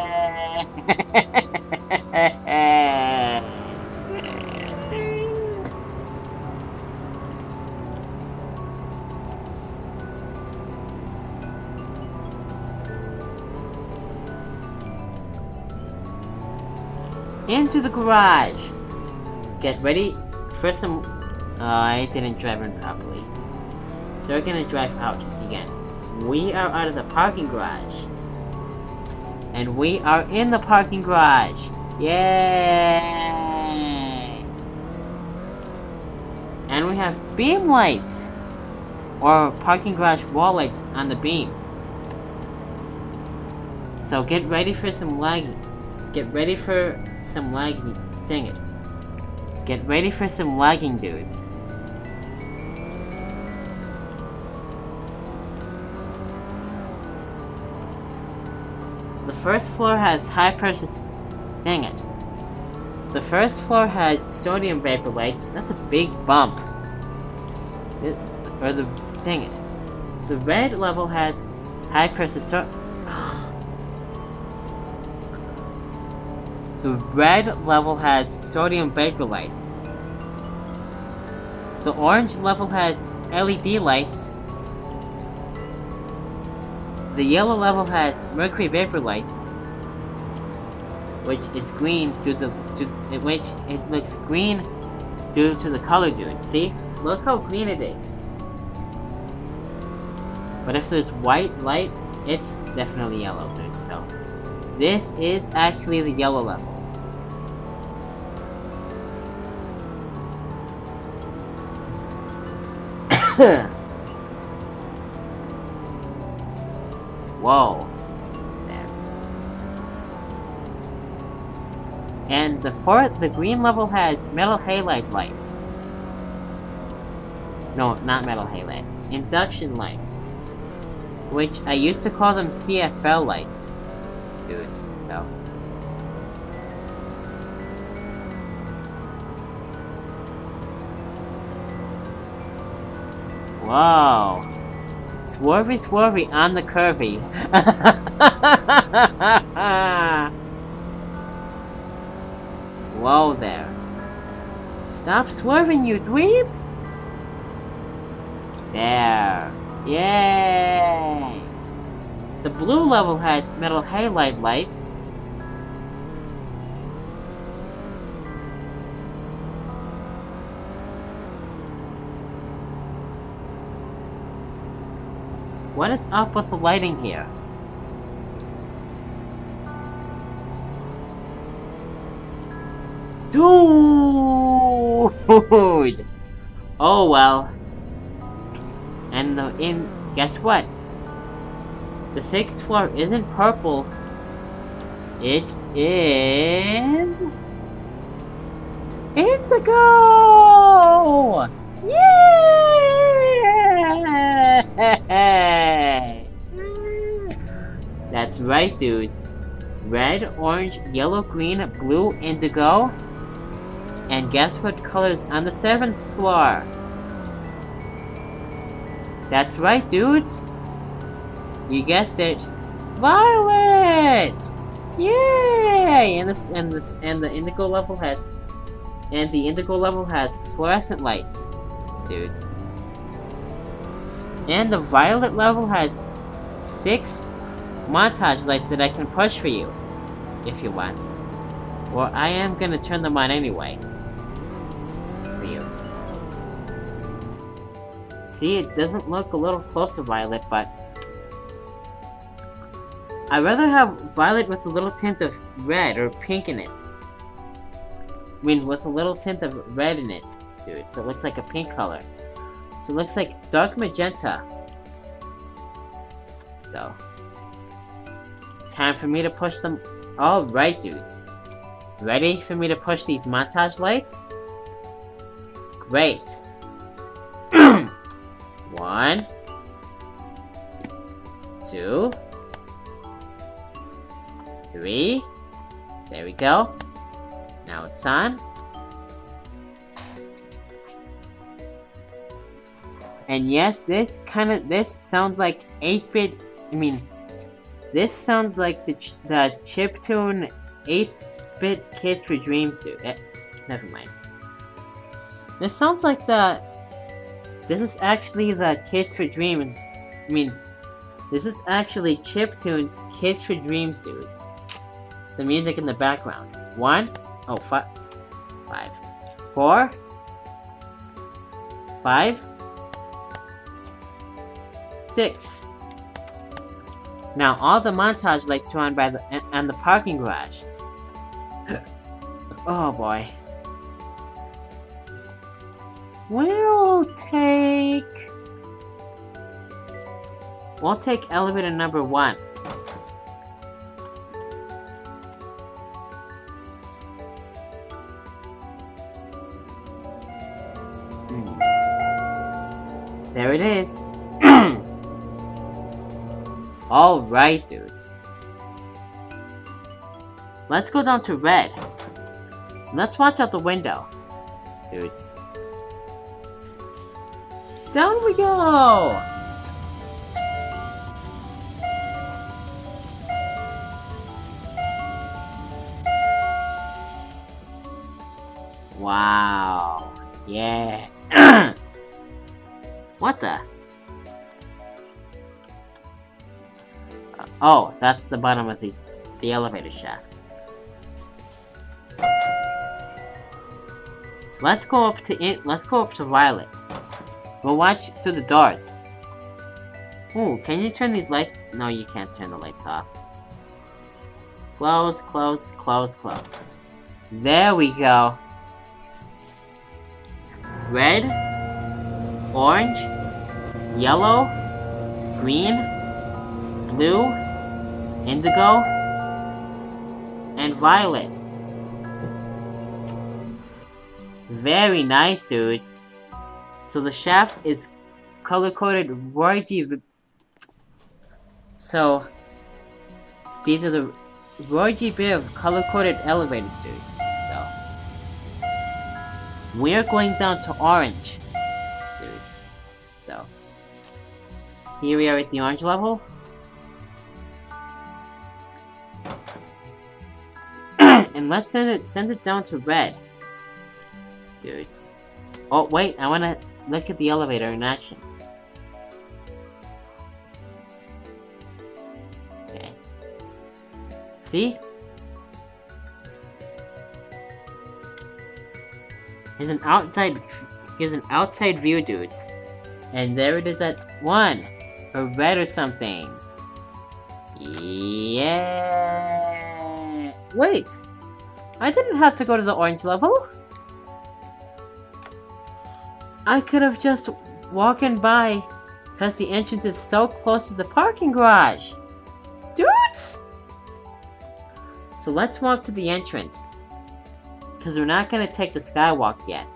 Into the garage. Get ready for some. Oh, I didn't drive in properly. So we're gonna drive out again. We are out of the parking garage. And we are in the parking garage. Yay! And we have beam lights. Or parking garage wall lights on the beams. So get ready for some lagging. Get ready for some lagging. Dang it. Get ready for some lagging, dudes. The first floor has high pressure. Dang it. The first floor has sodium vapor lights. That's a big bump. Dang it. The red level has high pressure. The red level has sodium vapor lights. The orange level has LED lights. The yellow level has mercury vapor lights, which it's green due to which it looks green due to the color, dude. See? Look how green it is. But if there's white light, it's definitely yellow, dude. So this is actually the yellow level. Whoa. There. And the green level has metal halide lights. No, not metal halide. Induction lights. which I used to call them CFL lights, dudes, so. Whoa. Swervy swervy on the curvy. Whoa there. Stop swerving, you dweeb! There. Yay! The blue level has metal halide lights. What is up with the lighting here? Dude! Oh well. And guess what? The 6th floor isn't purple. It is indigo! Yay! That's right, dudes. Red, orange, yellow, green, blue, indigo. And guess what color's on the 7th floor? That's right, dudes. You guessed it. Violet! Yay! And the indigo level has fluorescent lights, dudes. And the violet level has 6 montage lights that I can push for you, if you want. Or I am gonna turn them on anyway. For you. See, it doesn't look a little close to violet, but I'd rather have violet with a little tint of red or pink in it. I mean, with a little tint of red in it, dude. So it looks like a pink color. So it looks like dark magenta. So, time for me to push them. Alright, dudes. Ready for me to push these montage lights? Great. 1, 2, 3. There we go. Now it's on. And yes, this sounds like 8-bit. I mean, this sounds like the chiptune 8-bit Kids for Dreams, dude. Never mind. This sounds like this is actually the Kids for Dreams. I mean, this is actually chiptunes Kids for Dreams, dudes. The music in the background. 5, 4, 5, 6. Now all the montage lights are on on the parking garage. Oh boy. We'll take elevator number 1. There it is. Alright, dudes. Let's go down to red. Let's watch out the window, dudes. Down we go! Wow. Yeah. What the? Oh, that's the bottom of the elevator shaft. Let's go up to Violet. We'll watch through the doors. Ooh, can you turn these lights? No, you can't turn the lights off. Close, close, close, close. There we go. Red, orange, yellow, green, blue, indigo, and violet. Very nice, dudes. So the shaft is color-coded So, these are the Roy G. Biv color-coded elevators, dudes. So, we're going down to orange, dudes. So, here we are at the orange level. And let's send it down to red, dudes. Oh wait, I wanna look at the elevator in action. Okay. See? Here's an outside view, dudes. And there it is at 1. Or red or something. Yeah. Wait! I didn't have to go to the orange level. I could have just walking by because the entrance is so close to the parking garage. Dudes! So let's walk to the entrance. Because we're not going to take the skywalk yet.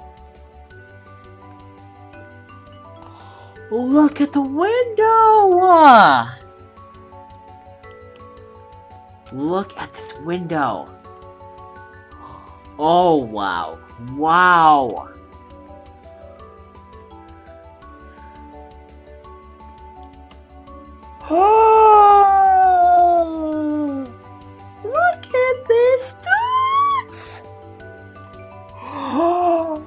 Look at the window! Look at this window. Oh, wow. Wow. Oh, look at this, dudes! Oh,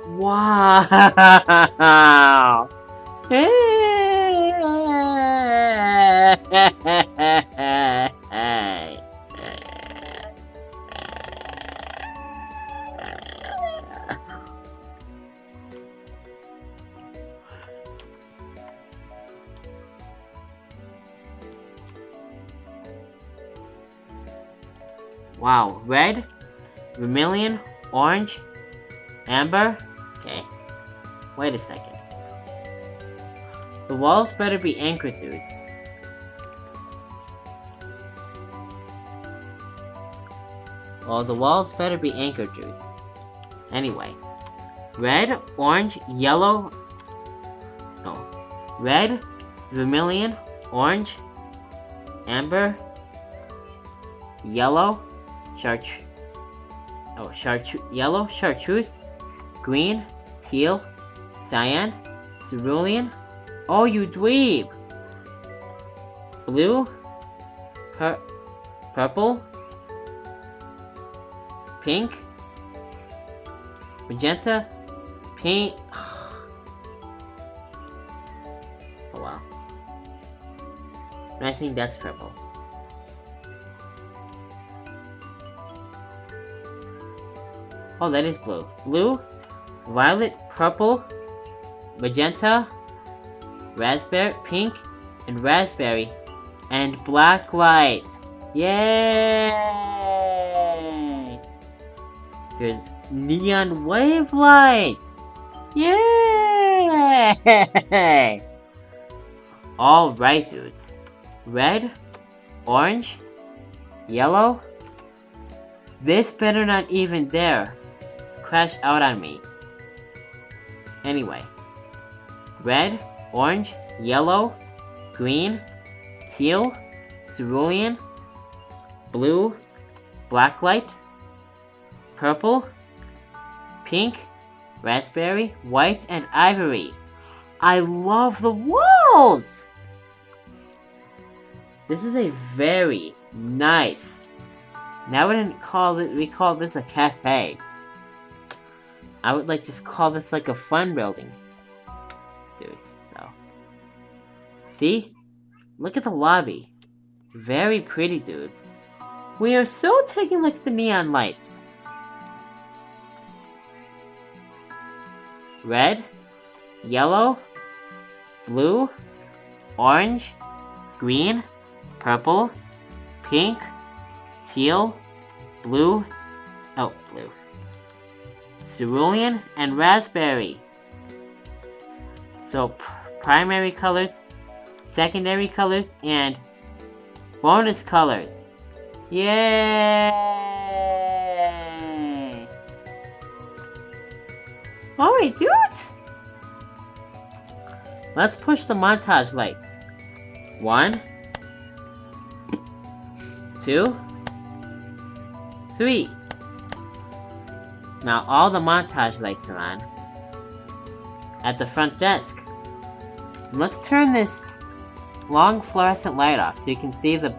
wow! Wow, red, vermilion, orange, amber. Okay, wait a second. The walls better be anchored, dudes. Well, the walls better be anchored, dudes. Anyway, red, orange, yellow. No, red, vermilion, orange, amber, yellow. Yellow, chartreuse, green, teal, cyan, cerulean. Oh, you dweeb! Blue, purple, pink, magenta, pink. Oh wow. I think that's purple. Oh, that is blue. Blue, violet, purple, magenta, raspberry, pink, and raspberry, and black light. Yay! Here's neon wave lights. Yay! All right, dudes. Red, orange, yellow. This better not even dare crash out on me. Anyway, red, orange, yellow, green, teal, cerulean, blue, blacklight, purple, pink, raspberry, white, and ivory. I love the walls! This is a very nice. Now we call this a cafe. I would just call this like a fun building. Dudes, so. See? Look at the lobby. Very pretty, dudes. We are so taking a look at the neon lights. Red, yellow, blue, orange, green, purple, pink, teal, blue, cerulean, and raspberry. So, primary colors, secondary colors, and bonus colors. Yay! Alright, dudes! Let's push the montage lights. 1, 2, 3. Now all the montage lights are on at the front desk. And let's turn this long fluorescent light off so we can see the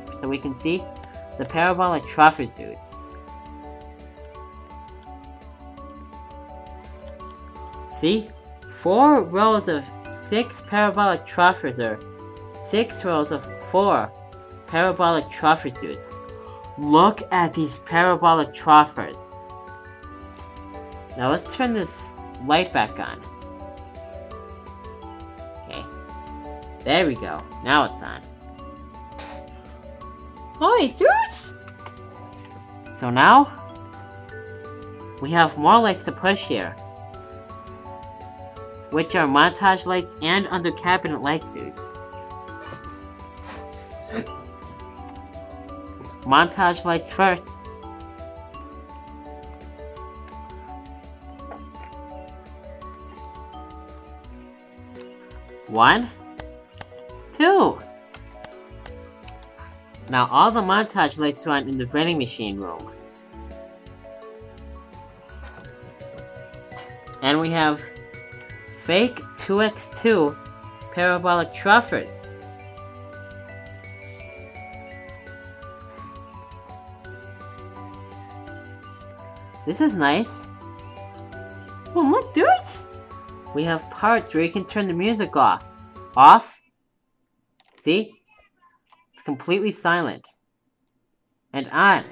parabolic Troffer dudes. See? 4 rows of 6 parabolic Troffers or 6 rows of 4 parabolic Troffer dudes. Look at these parabolic Troffers. Now let's turn this light back on. Okay. There we go. Now it's on. Oi, dudes! So now, we have more lights to push here, which are montage lights and under cabinet lights, dudes. Montage lights first. One, 2. Now all the montage lights are on in the vending machine room. And we have fake 2x2 parabolic Troffers. This is nice. Oh, look, dudes! We have parts where you can turn the music off. Off? See? It's completely silent. And on.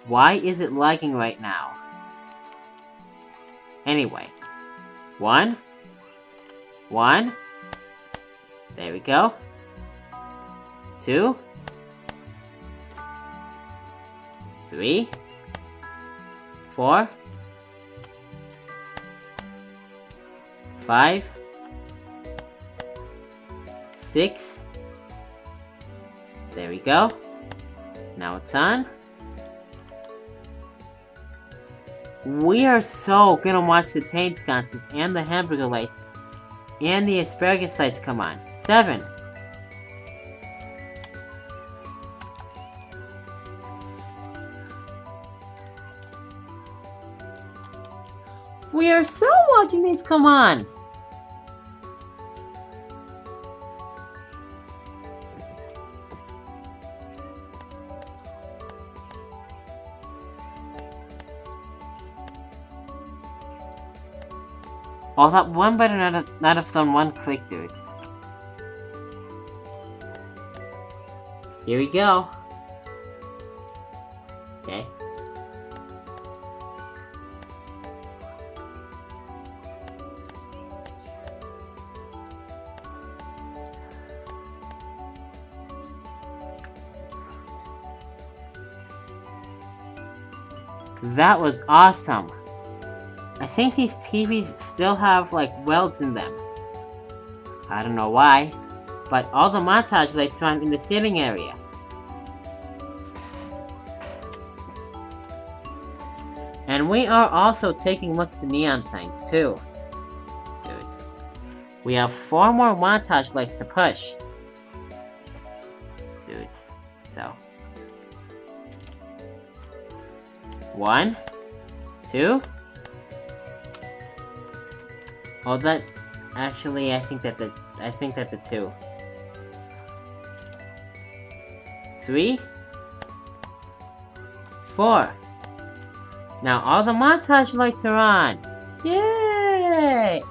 Why is it lagging right now? Anyway. 1. There we go. 2. 3. 4. 5. 6. There we go. Now it's on. We are so gonna watch the taint sconces and the hamburger lights and the asparagus lights come on. 7. We are so watching these come on. Oh, that one better not have done one click, dudes. Here we go. Okay. That was awesome. I think these TVs still have, like, welds in them. I don't know why, but all the montage lights are on in the sitting area. And we are also taking a look at the neon signs, too. Dudes. We have 4 more montage lights to push. Dudes. So. 1, 2. Oh, that actually, I think that the 2. 3, 4. Now all the montage lights are on. Yay!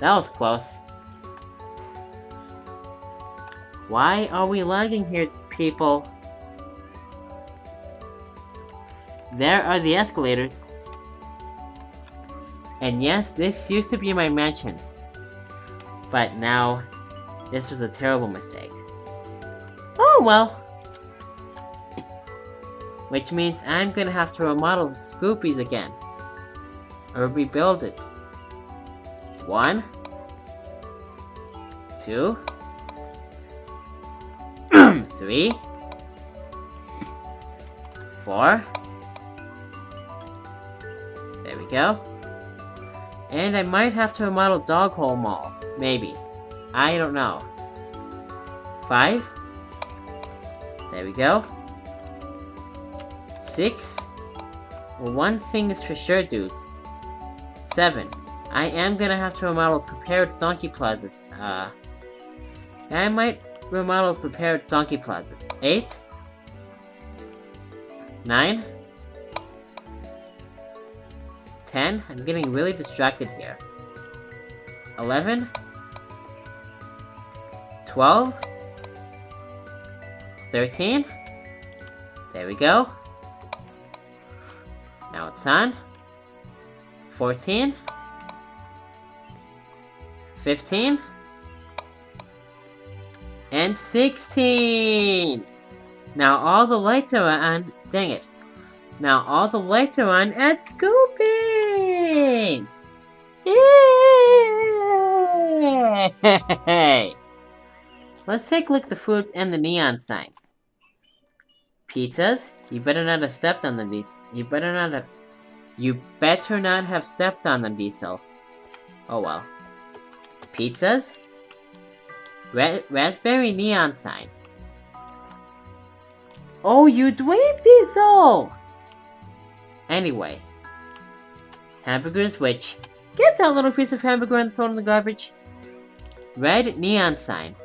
That was close. Why are we lagging here, people? There are the escalators. And yes, this used to be my mansion. But now, this was a terrible mistake. Oh well. Which means I'm gonna have to remodel the Scoopies again. Or rebuild it. 1, 2, 3, 4. There we go. And I might have to remodel Dog Hole Mall. Maybe. I don't know. 5. There we go. 6. Well, one thing is for sure, dudes. 7. I am gonna have to remodel prepared donkey plazas. I might remodel prepared donkey plazas. 8. 9. 10. I'm getting really distracted here. 11. 12. 13. There we go. Now it's on. 14. 15. And 16! Now all the lights are on. Dang it. Now all the lights are on at Scoopies! Yay! Let's take a look at the foods and the neon signs. Pizzas? You better not have stepped on them, You better not have stepped on them, Diesel. Oh well. Pizzas? Raspberry neon sign. Oh, you dweeb, Diesel! Anyway. Hamburgers, which... Get that little piece of hamburger and throw it in the garbage. Red neon sign.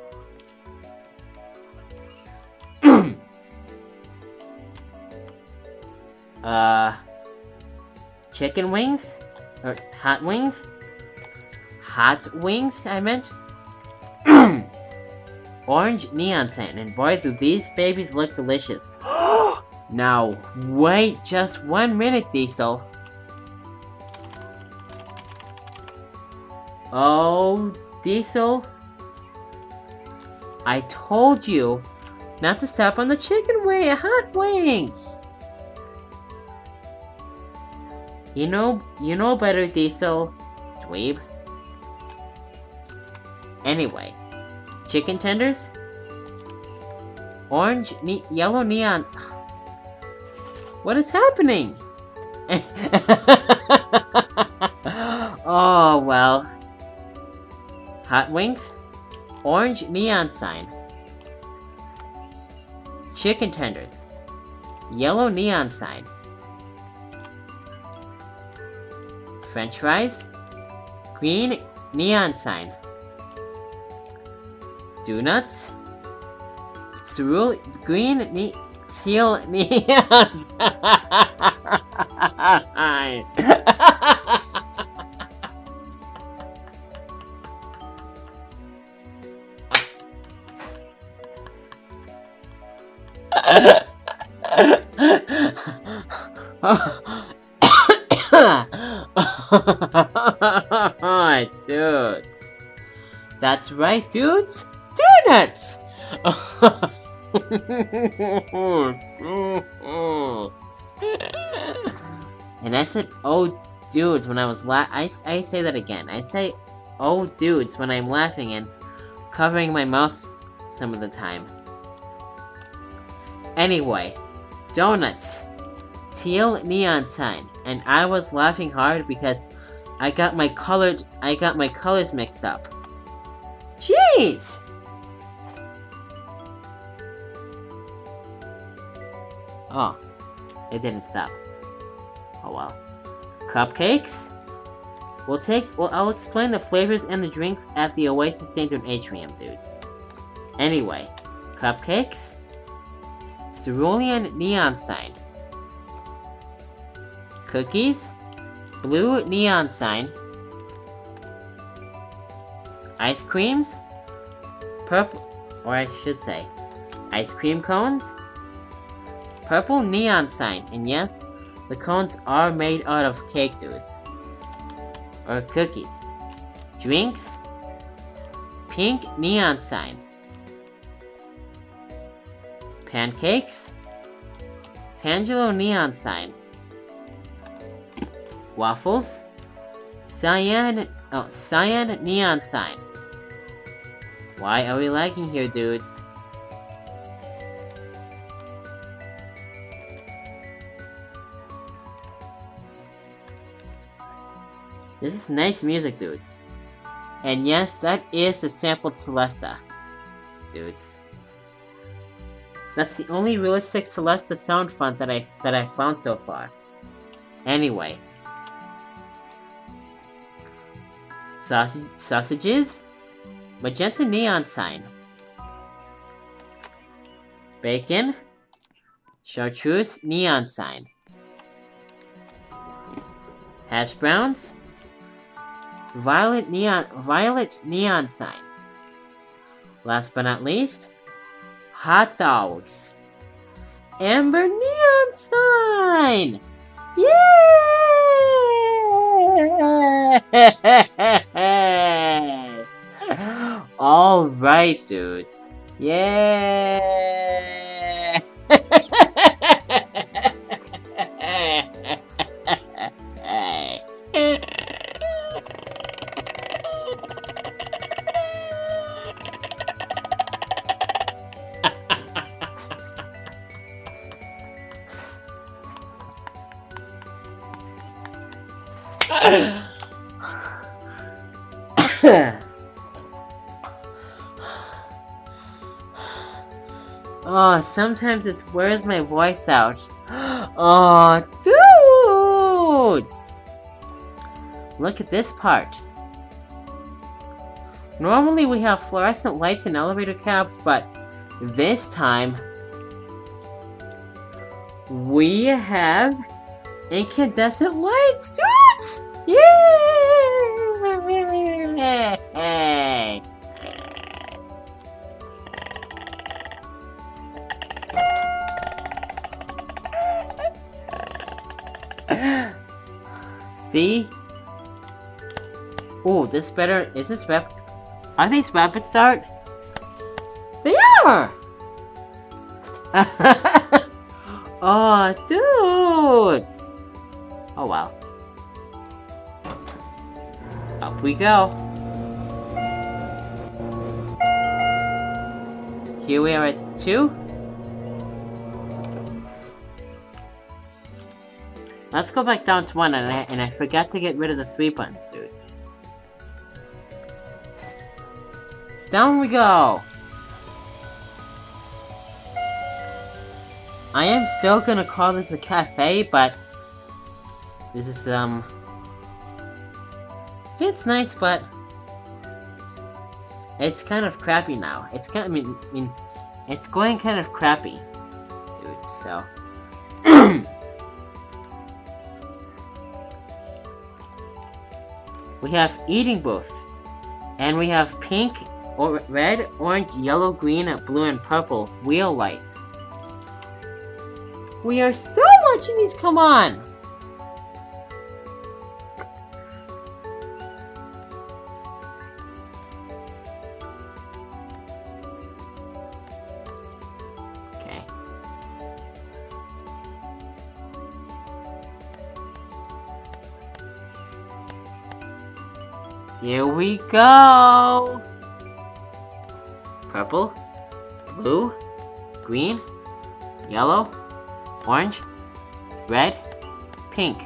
Chicken wings? Or hot wings? Hot wings, I meant? Orange neon sign, and boy do these babies look delicious. Now, wait just 1 minute, Diesel. Oh, Diesel. I told you not to step on the hot wings. You know better, Diesel. Dweeb. Anyway. Chicken tenders? Orange, yellow neon. What is happening? Oh, well. Hot wings? Orange neon sign. Chicken tenders. Yellow neon sign. French fries? Green neon sign. Donuts? Green teal neon sign. Dudes. That's right, dudes. Donuts! And I said, oh, dudes, when I was I say that again. I say, oh, dudes, when I'm laughing and covering my mouth some of the time. Anyway, donuts. Teal neon sign. And I was laughing hard because I got my colors mixed up. Jeez! Oh, it didn't stop. Oh well. Cupcakes? I'll explain the flavors and the drinks at the Oasis Daindune Atrium, dudes. Anyway, cupcakes? Cerulean neon sign. Cookies? Blue neon sign. Ice creams? Purple, or I should say, ice cream cones? Purple neon sign, and yes, the cones are made out of cake, dudes. Or cookies. Drinks? Pink neon sign. Pancakes? Tangelo neon sign. Waffles? Cyan neon sign. Why are we lagging here, dudes? This is nice music, dudes. And yes, that is the sampled Celesta, dudes. That's the only realistic Celesta sound font that I found so far. Anyway. Sausages? Magenta neon sign. Bacon? Chartreuse neon sign. Hash browns? Violet neon sign. Last but not least, hot dogs. Amber neon sign! Yay! Alright, dudes. Yay! Oh, sometimes it wears my voice out. Oh, dudes! Look at this part. Normally we have fluorescent lights in elevator cabs, but this time we have incandescent lights, dudes! Yay! See? Oh, this better. Is this Are these rapid start? They are! Oh, dudes! Oh, wow. Up we go. Here we are at 2. Let's go back down to 1, and I forgot to get rid of the 3 buttons, dudes. Down we go! I am still gonna call this a cafe, but this is, it's nice, but it's kind of crappy now. It's kind of, I mean, it's going kind of crappy, dudes, so. We have eating booths, and we have pink, or red, orange, yellow, green, blue, and purple wheel lights. We are so watching these come on! Okay. Here we go! Purple, blue, green, yellow, orange, red, pink.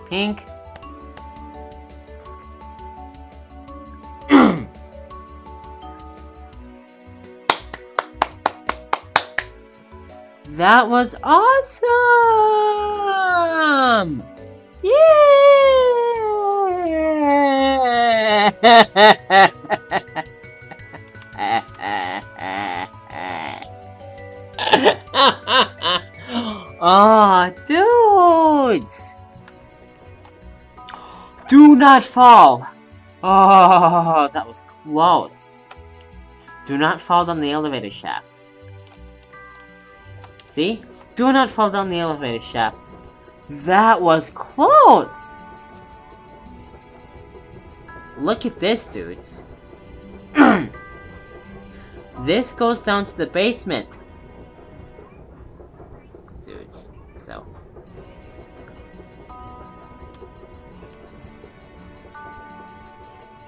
Pink. That was awesome! Yeah! Oh, dudes! Do not fall! Oh, that was close. Do not fall down the elevator shaft. See? Do not fall down the elevator shaft. That was close! Look at this, dudes. This goes down to the basement. Dudes, so.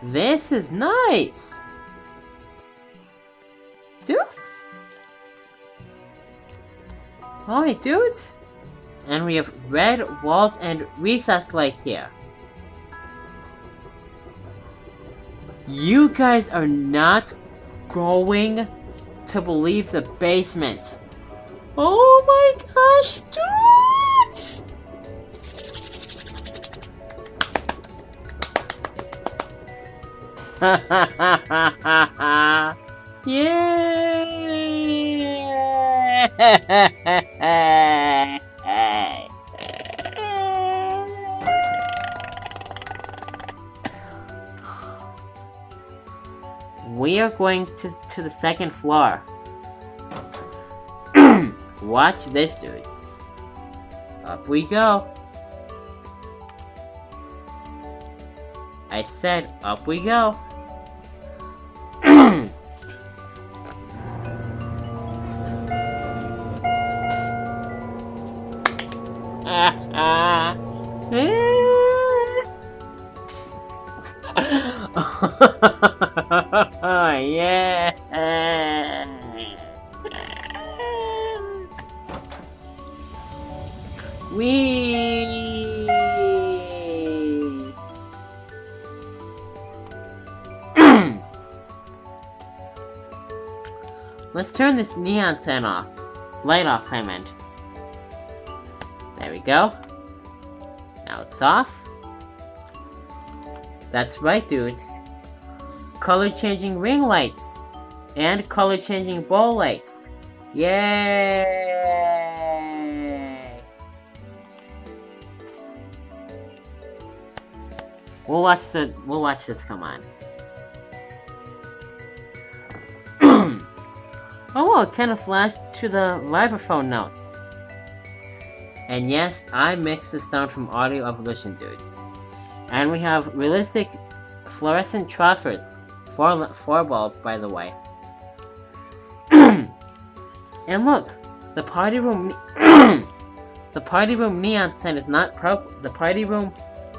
This is nice! Dudes? Alright, dudes. And we have red walls and recessed lights here. You guys are not going to believe the basement. Oh my gosh, dudes! Ha ha ha ha ha ha! Yay! We are going to the second floor. Watch this, dudes. Up we go. I said, up we go. Yeah. Wee. Let's turn this neon sign off. Light off, I meant. There we go. Now it's off. That's right, dudes. Color changing ring lights. And color changing bowl lights. Yay! We'll watch this come on. Oh, it kind of flashed to the vibraphone notes. And yes, I mixed the sound from Audio Evolution, dudes. And we have realistic fluorescent troffers. 4 bulbs, by the way. And look, the party room neon sign is not purple. The party room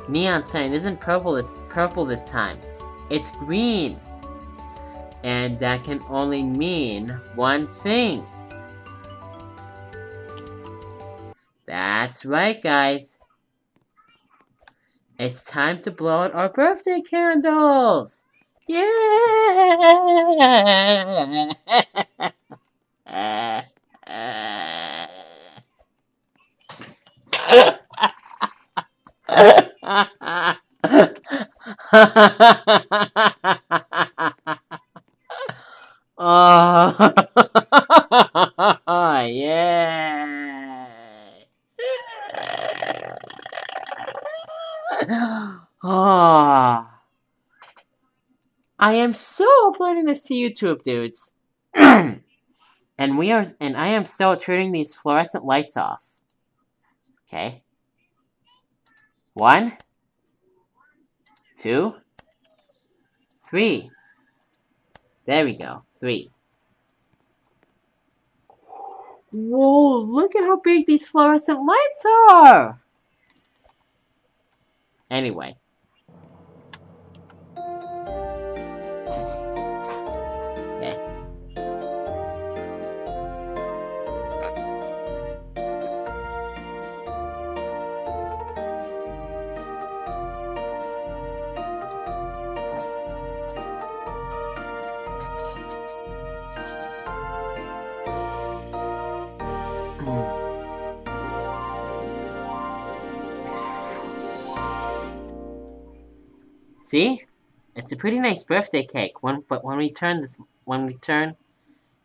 neon sign isn't purple. It's purple this time. It's green. And that can only mean one thing. That's right, guys. It's time to blow out our birthday candles! Yeah! Oh, yeah! Oh, I am so uploading this to YouTube, dudes. and I am so turning these fluorescent lights off. Okay. 1, 2, 3. There we go. 3. Whoa, look at how big these fluorescent lights are! Anyway. Okay. See? It's a pretty nice birthday cake. But when we turn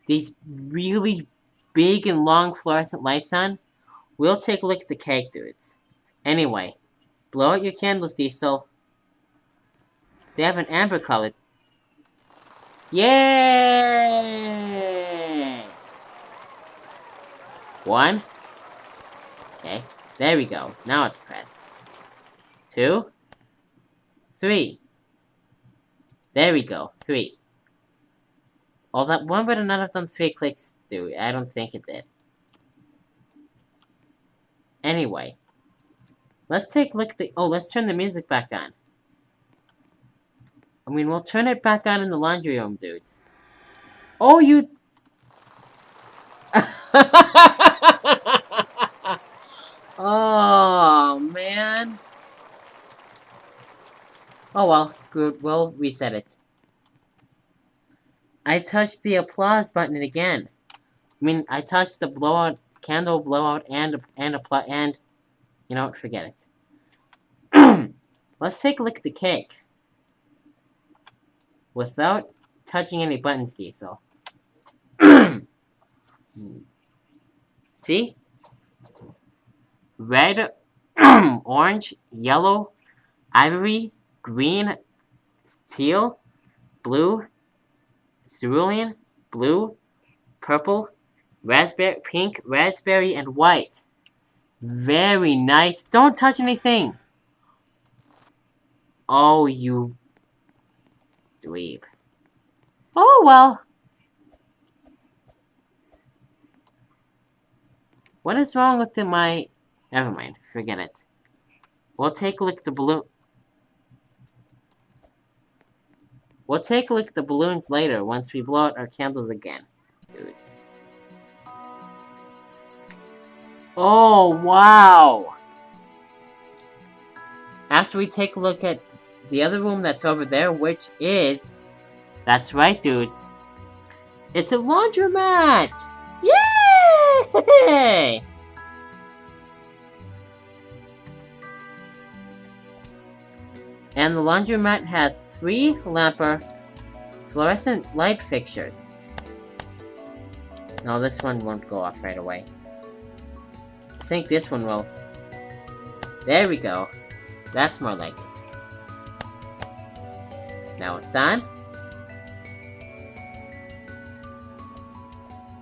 these really big and long fluorescent lights on, we'll take a look at the cake, dudes. Anyway, blow out your candles, Diesel. They have an amber color. Yay! 1. Okay, there we go. Now it's pressed. 2. 3. There we go. 3. Oh, that one would have not have done 3 clicks, dude. I don't think it did. Anyway. Let's take a look at the... Oh, let's turn the music back on. I mean, we'll turn it back on in the laundry room, dudes. Oh, you... Oh, man. Oh well, screwed. We'll reset it. I touched the applause button again. I mean, I touched the blowout, candle blowout, and apply, and you know what? Forget it. Let's take a look at the cake without touching any buttons, Diesel. See? Red, orange, yellow, ivory, green, teal, blue, cerulean, blue, purple, raspberry, pink, raspberry, and white. Very nice. Don't touch anything. Oh, you dweeb. Oh, well. What is wrong with my... Never mind. Forget it. We'll take a look at the balloon. We'll take a look at the balloons later once we blow out our candles again, dudes. Oh, wow! After we take a look at the other room that's over there, which is... That's right, dudes. It's a laundromat! Yay! And the laundromat has 3 lamper fluorescent light fixtures. No, this one won't go off right away. I think this one will. There we go. That's more like it. Now it's on.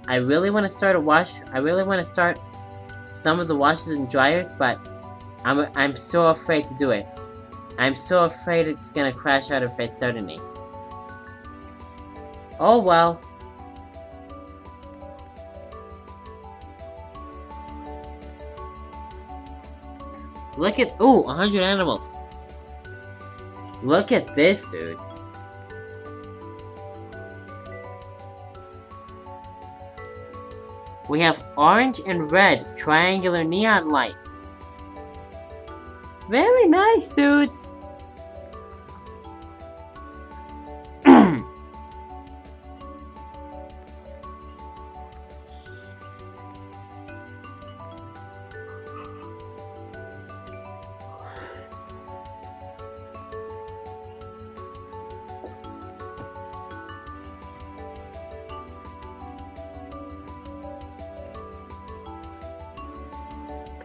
I really want to start a wash. I really want to start some of the washers and dryers, but I'm so afraid to do it. I'm so afraid it's gonna crash out if I start any. Oh well. Look at, ooh, 100 animals. Look at this, dudes. We have orange and red triangular neon lights. Very nice, dudes.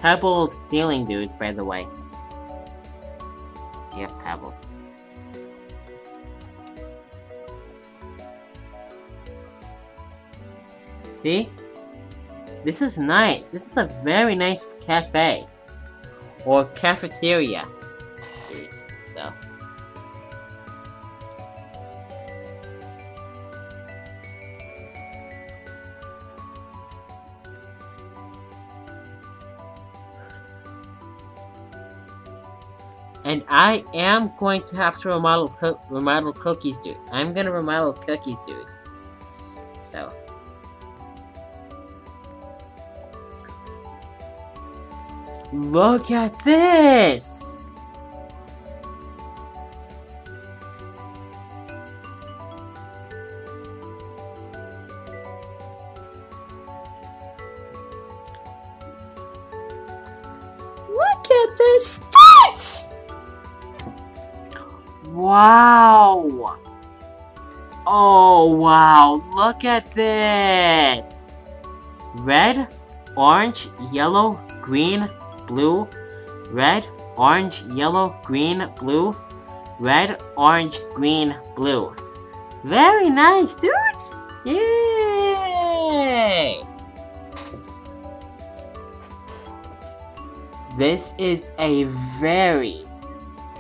Pebbled ceiling, dudes, by the way. Yep, pebbles. See? This is nice. This is a very nice cafe. Or cafeteria, dudes, so. And I am going to have to remodel cookies, dude. I'm gonna remodel cookies, dudes. So. Look at this! Look at this stats! Wow! Oh, wow. Look at this! Red, orange, yellow, green, blue, red, orange, yellow, green, blue, red, orange, green, blue. Very nice, dudes! Yay! This is a very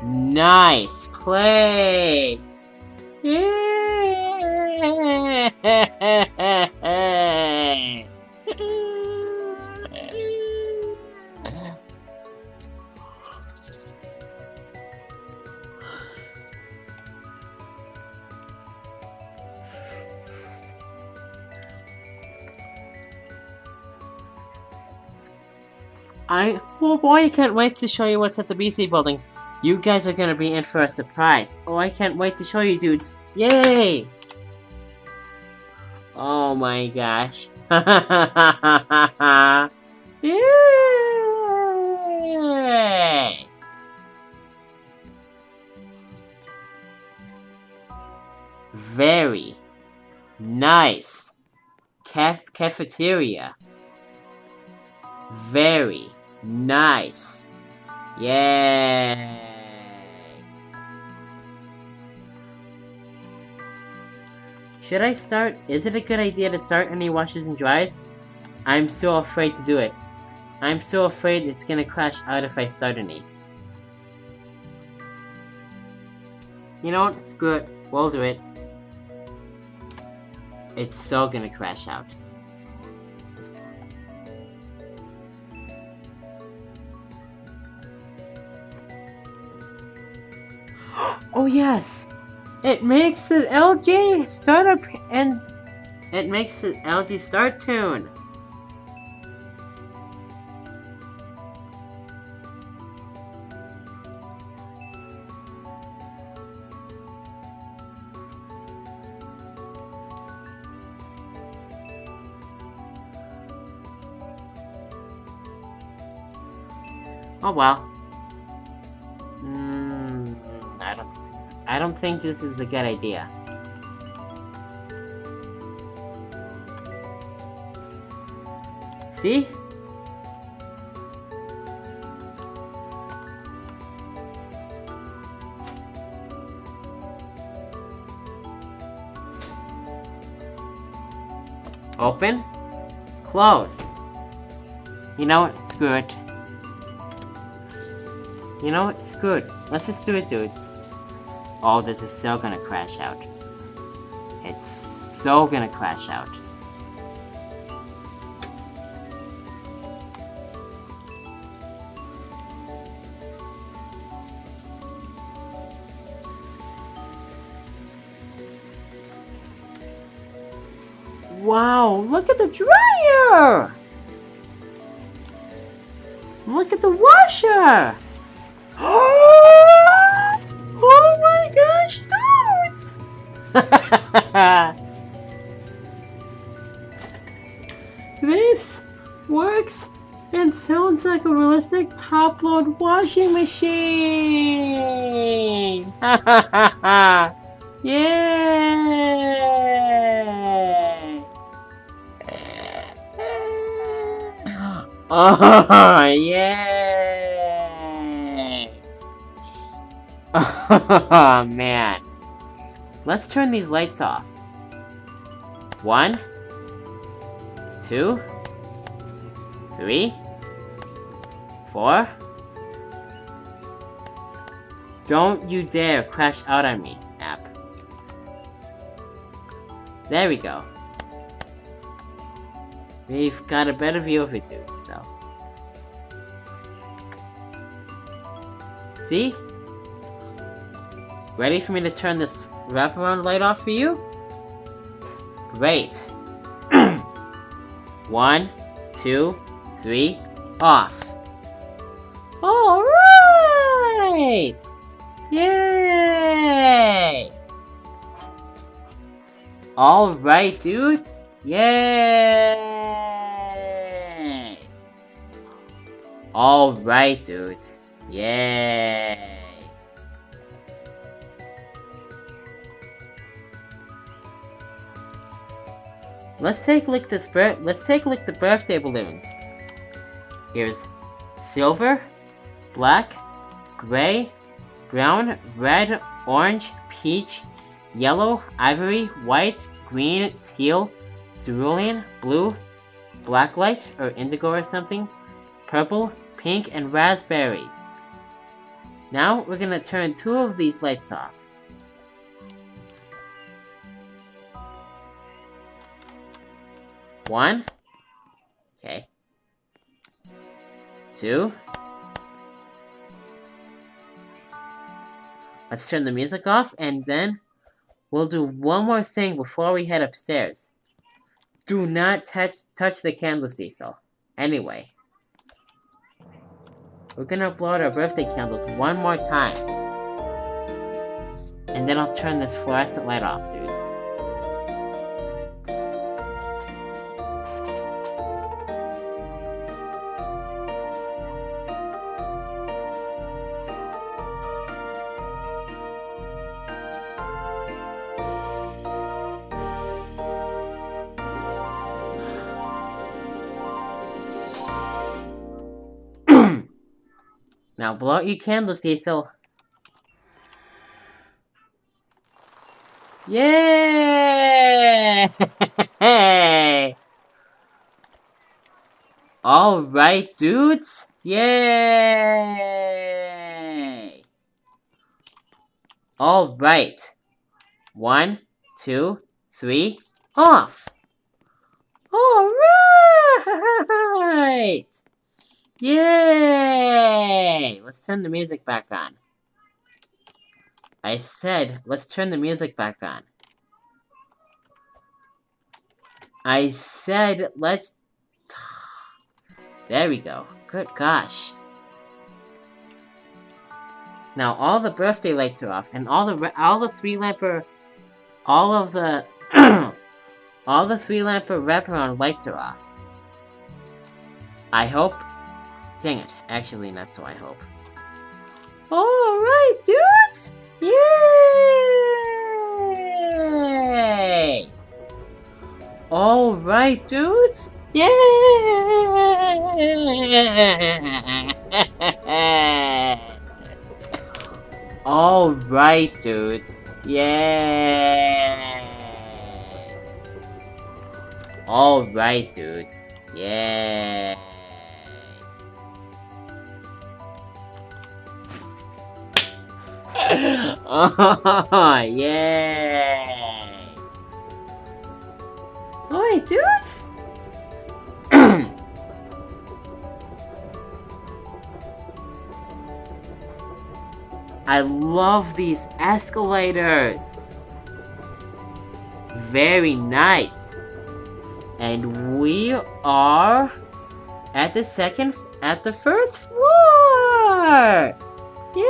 nice place. Yay! Oh boy, I can't wait to show you what's at the BC building. You guys are gonna be in for a surprise. Oh, I can't wait to show you, dudes. Yay! Oh my gosh. Yay! Very nice cafeteria. Very nice. Yay! Should I start? Is it a good idea to start any washers and dryers? I'm so afraid to do it. I'm so afraid it's gonna crash out if I start any. You know what? Screw it. We'll do it. It's so gonna crash out. Oh yes! It makes the LG startup and it makes the LG start tune. Oh well. I don't think this is a good idea. See? Open, close. You know what? Screw it. You know what? Screw it. Let's just do it, dudes. Oh, this is so gonna crash out. It's so gonna crash out. Wow, look at the dryer! Look at the washer! Oh my gosh, dudes! This works and sounds like a realistic top-load washing machine! Yay! Oh, yay! Oh, man. Let's turn these lights off. 1, 2, 3, 4. Don't you dare crash out on me, app. There we go. We've got a better view of it, dude, so. See? Ready for me to turn this wraparound light off for you? Great. 1, 2, 3, off. Alright! Yay! Alright, dudes. Yay! Alright, dudes. Yay! Let's take a look at the birthday balloons. Here's silver, black, gray, brown, red, orange, peach, yellow, ivory, white, green, teal, cerulean, blue, blacklight or indigo or something, purple, pink, and raspberry. Now we're gonna turn 2 of these lights off. 1. Okay. 2. Let's turn the music off, and then we'll do one more thing before we head upstairs. Do not touch the candles, Diesel. Anyway, we're gonna blow out our birthday candles one more time. And then I'll turn this fluorescent light off, dudes. Now blow out your candles, Cecil. Yay! Alright, dudes! Yay! Alright. 1, 2, 3, off! Alright! Yay! Let's turn the music back on. I said, let's turn the music back on. I said, let's... There we go. Good gosh. Now all the birthday lights are off, and all the 3-lamper, all of the all the 3-lamper wraparound lights are off. I hope. Dang it! Actually, not so. I hope. All right, dudes! Yay! All right, dudes! Yay! Alright, dudes. Yay! Alright, dudes. Yay! Oh, yay! Alright, dudes! I love these escalators. Very nice. And we are at the first floor. Yay!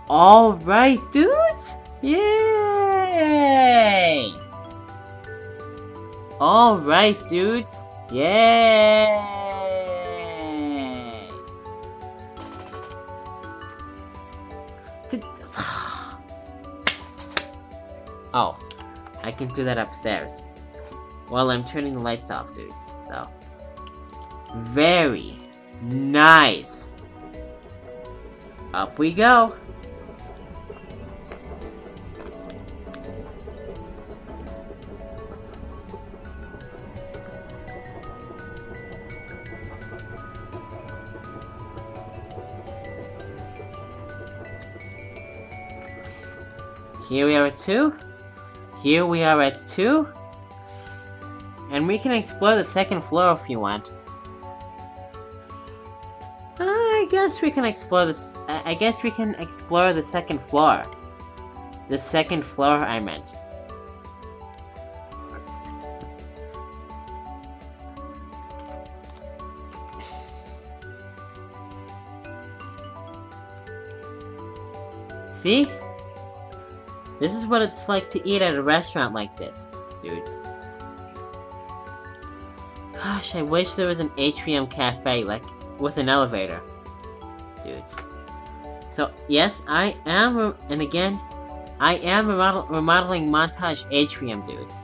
All right, dudes. Yay! Alright, dudes! Yay! Oh, I can do that upstairs. While I'm turning the lights off, dudes. So, very nice! Up we go! Here we are at 2. Here we are at 2. And we can explore the second floor if you want. I guess we can explore this. I guess we can explore the second floor. The second floor, I meant. See? This is what it's like to eat at a restaurant like this, dudes. Gosh, I wish there was an Atrium cafe, like, with an elevator. Dudes. So, yes, I am, and again, I am remodeling Montage Atrium, dudes.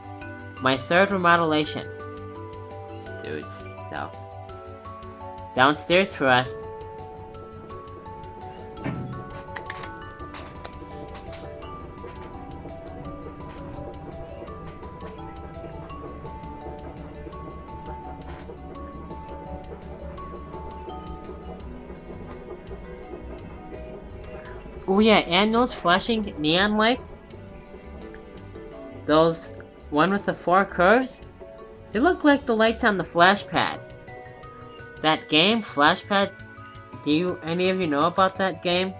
My third remodelation. Dudes, so. Downstairs for us. Oh yeah, and those flashing neon lights, those one with the 4 curves, they look like the lights on the Flashpad. That game, Flashpad, any of you know about that game?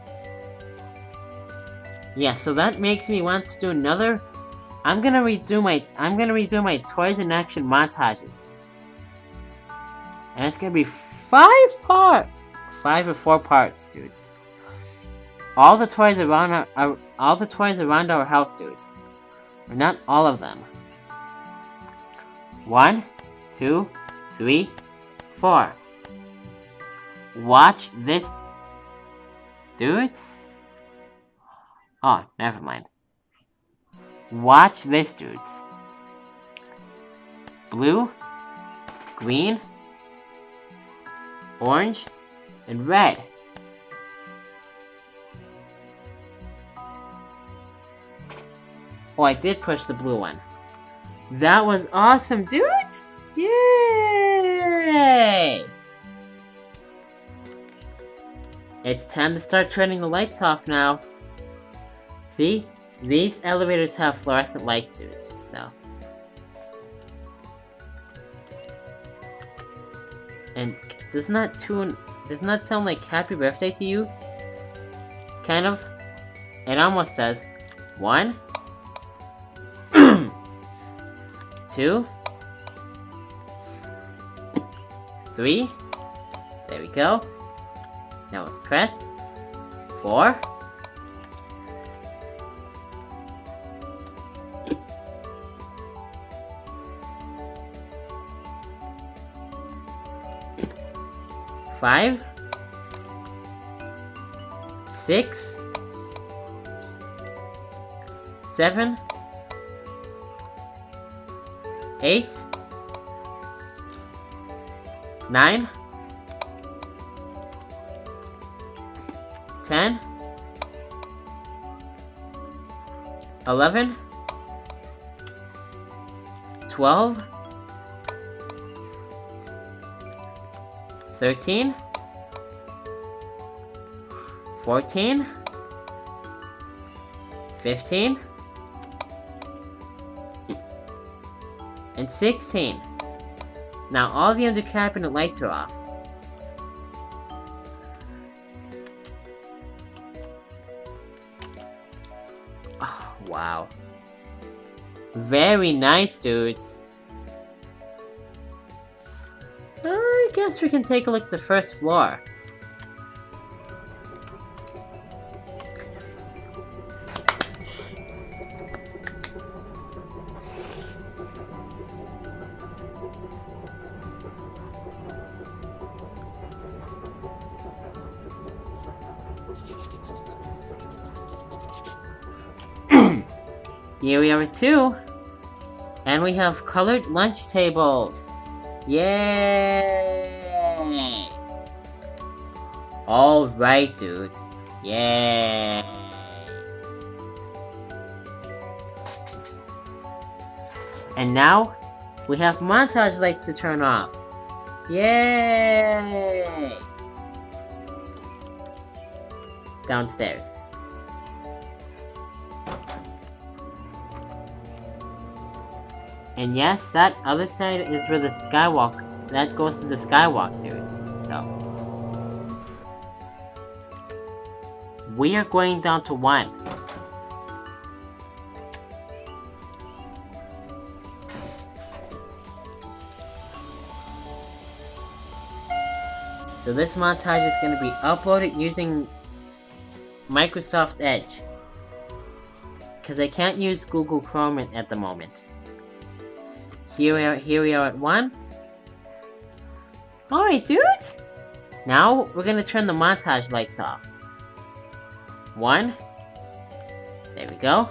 Yeah, so that makes me want to do another. I'm gonna redo my Toys in Action montages. And it's gonna be 5 or 4 parts, dudes. All the toys around our house, dudes. Or not all of them. 1, 2, 3, 4. Watch this, dudes. Oh, never mind. Watch this, dudes. Blue, green, orange, and red. Oh, I did push the blue one. That was awesome, dudes! Yay! It's time to start turning the lights off now. See? These elevators have fluorescent lights, dudes, so. And doesn't that sound like happy birthday to you? Kind of? It almost does. 1, 2, 3. There we go. Now it's pressed. 4. 5, 6, 7, 8, 9, 10, 11, 12, 13, 14, 15, and 16. Now all the under cabinet lights are off. Oh, wow. Very nice, dudes. I guess we can take a look at the first floor. Here we are at 2. And we have colored lunch tables. Yay! Alright, dudes. Yay! And now, we have montage lights to turn off. Yay! Downstairs. And yes, that other side is where the skywalk, that goes to the skywalk, dudes, so. We are going down to 1. So this montage is going to be uploaded using Microsoft Edge. Because I can't use Google Chrome at the moment. Here we are at 1. Alright, dudes! Now, we're gonna turn the montage lights off. 1. There we go.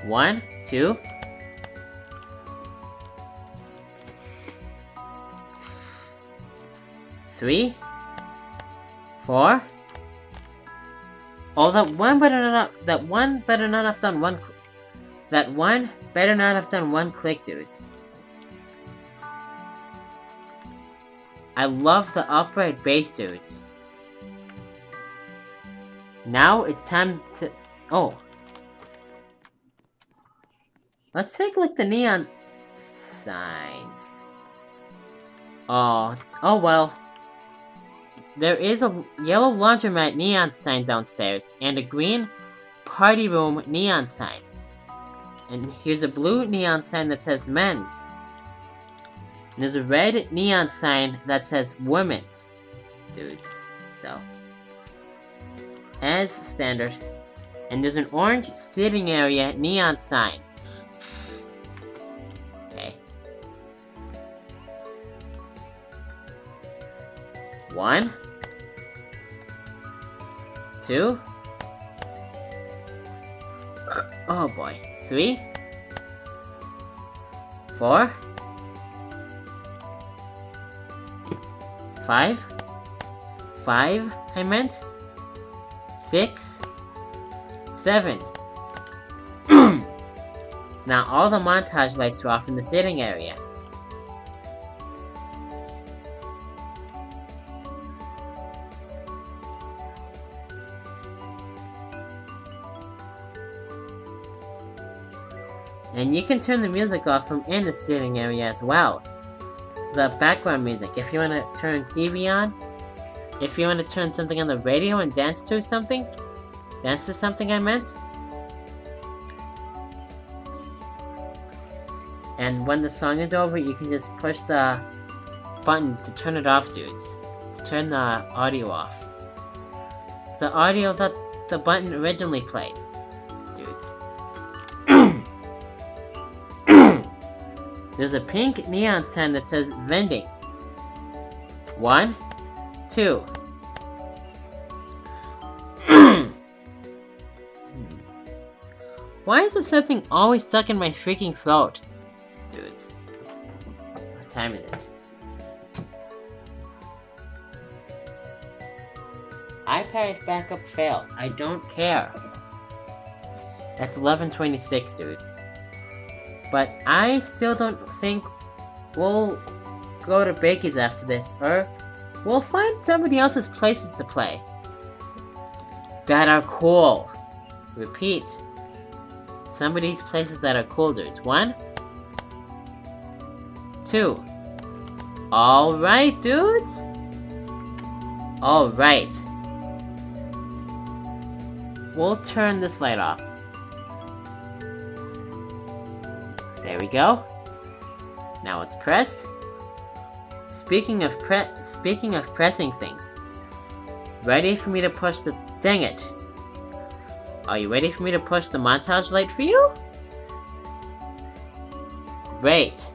1, 2. 3. 4. Oh, that one better not have done one click, dudes. I love the upright bass, dudes. Now it's time to... Oh. Let's take a look at the neon signs. Oh well. There is a yellow laundromat neon sign downstairs, and a green party room neon sign. And here's a blue neon sign that says men's. And there's a red neon sign that says women's, dudes, so. As standard. And there's an orange sitting area neon sign. Okay. 1. 2. Oh boy. 3. 4, 5, I meant 6, 7. Now all the montage lights are off in the sitting area. And you can turn the music off from in the sitting area as well. The background music, if you want to turn TV on, if you want to turn something on the radio and dance to something I meant. And when the song is over, you can just push the button to turn it off, dudes. To turn the audio off. The audio that the button originally plays, dudes. There's a pink neon sign that says vending. 1, 2. Why is there something always stuck in my freaking throat? Dudes. What time is it? iPad backup failed. I don't care. That's 11:26, dudes. But I still don't think we'll go to Bakey's after this, or we'll find somebody else's places to play that are cool. Repeat. Somebody's places that are cool, dudes. 1, 2. Alright, dudes? Alright. We'll turn this light off. There we go. Now it's pressed. Speaking of pressing things. Ready for me to push the... Dang it. Are you ready for me to push the montage light for you? Great.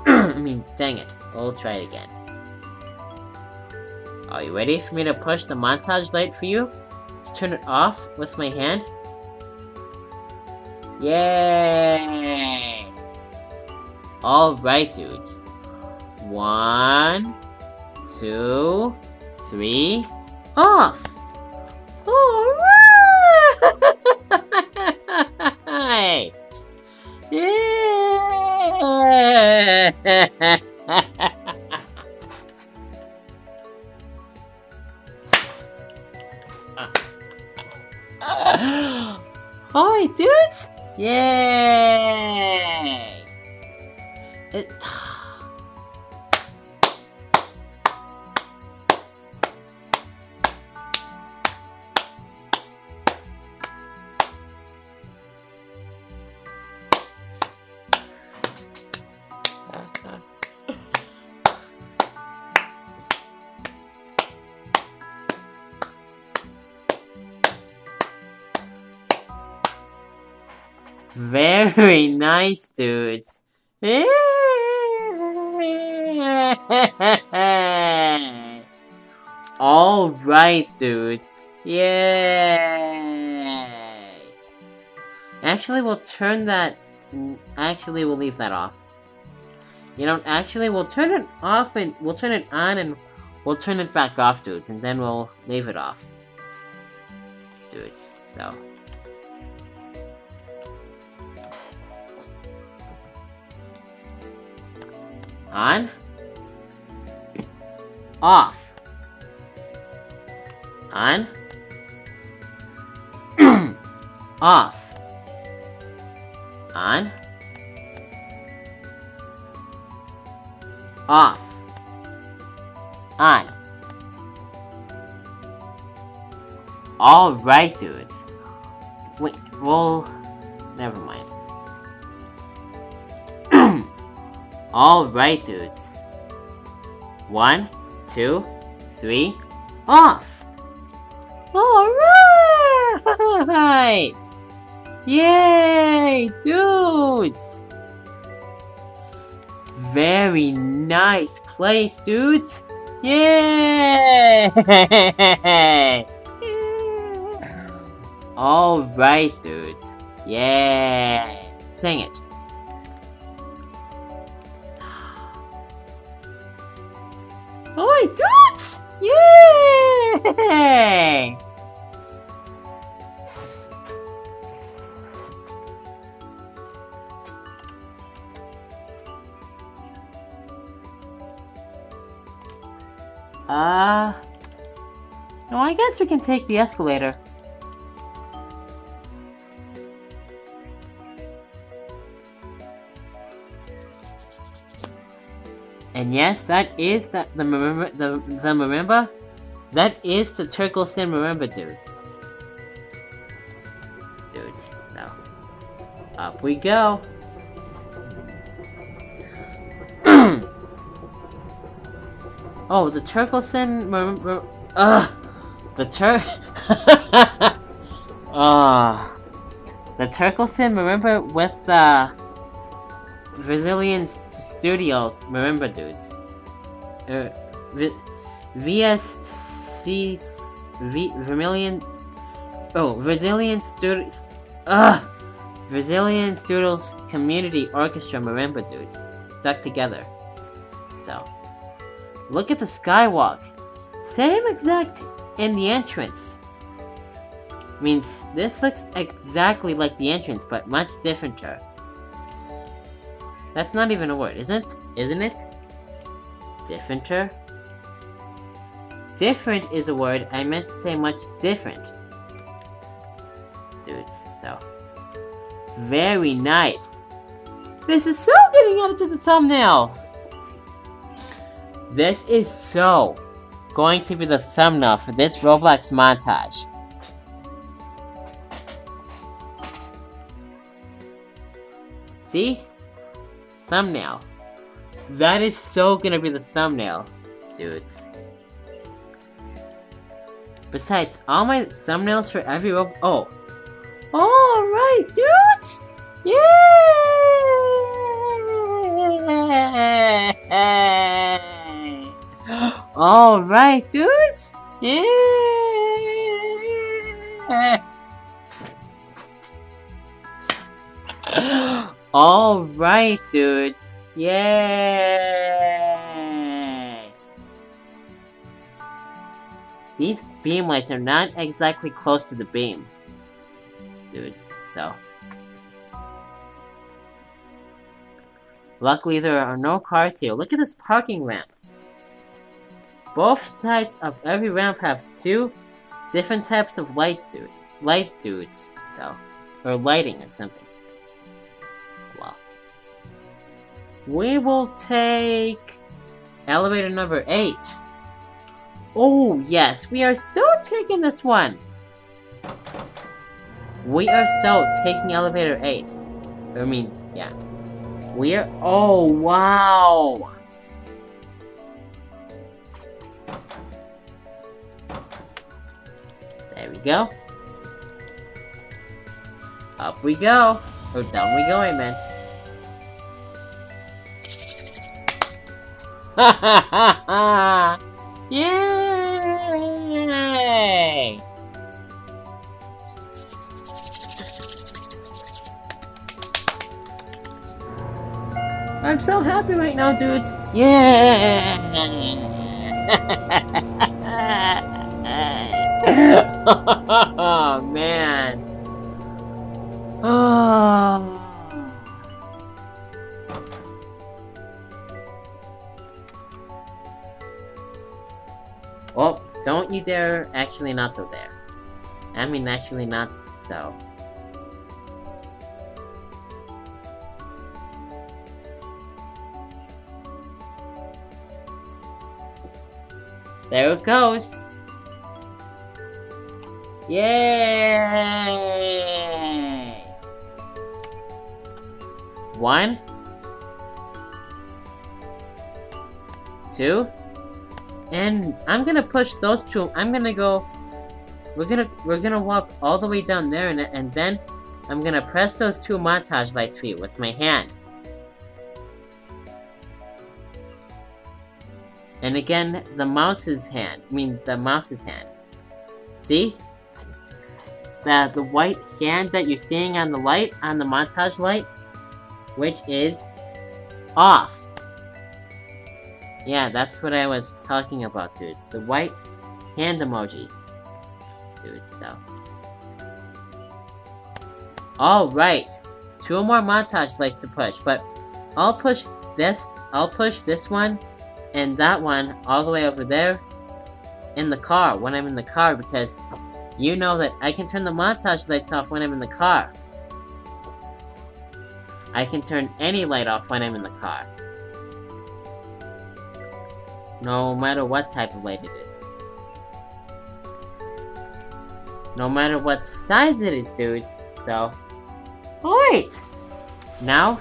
Dang it. We'll try it again. Are you ready for me to push the montage light for you? To turn it off with my hand? Yay! Alright, dudes. 1, 2, 3, off! Alright! Yeah! Alright, dudes! Yay! Very nice, dudes. Alright, dudes. Yay! Actually, we'll turn that... Actually, we'll leave that off. You know, actually, we'll turn it off and... We'll turn it on and we'll turn it back off, dudes. And then we'll leave it off. Dudes, so... On. Off. On. Off. On. Off. On. Alright, dudes. Wait, well... Never mind. Alright, dudes. 1, 2, 3, off! Alright! Yay, dudes! Very nice place, dudes! Yay! Alright, dudes. Yay! Dang it. Oh wait, dudes! Yay! No, I guess we can take the escalator. And yes, that is the marimba. That is the Turkleson marimba, dudes. So up we go. Oh, the Turkleson marimba. The Turkleson marimba with the Brazilian Studios marimba dudes. Vermilion. Oh, Brazilian Studios Community Orchestra marimba dudes stuck together. So, look at the skywalk. Same exact in the entrance. Means this looks exactly like the entrance, but much differenter. That's not even a word, isn't it? Differenter? Different is a word. I meant to say much different. Dudes, so. Very nice. This is so getting added to the thumbnail. This is so going to be the thumbnail for this Roblox montage. See? Thumbnail. That is so gonna be the thumbnail, dudes. Besides, all my thumbnails for every oh. Alright, dudes! Yay! Alright, dudes! Yay! Alright, dudes. Yay! These beam lights are not exactly close to the beam, dudes, so. Luckily, there are no cars here. Look at this parking ramp. Both sides of every ramp have two different types of lights, light dudes, so. Or lighting or something. Well. We will take elevator number 8. Oh, yes, we are so taking this one. We are so taking elevator 8. I mean, yeah. We are. Oh, wow. There we go. Up we go. Or down we go, I meant. Ha ha ha ha! Yay! I'm so happy right now, dudes! Yeah! Oh, man. Oh. Well, don't you dare actually not so there. I mean, actually not so. There it goes. Yay! 1, 2, and I'm gonna push those two. I'm gonna go. We're gonna walk all the way down there, and then I'm gonna press those two montage lights for you with my hand. And again, the mouse's hand. See? The white hand that you're seeing on the light, on the montage light, which is off. Yeah, that's what I was talking about, dudes. The white hand emoji. Dudes, so. Alright. 2 more montage lights to push, but I'll push this one and that one all the way over there in the car, when I'm in the car, because you know that I can turn the montage lights off when I'm in the car. I can turn any light off when I'm in the car. No matter what type of light it is. No matter what size it is, dudes, so. Alright! Now,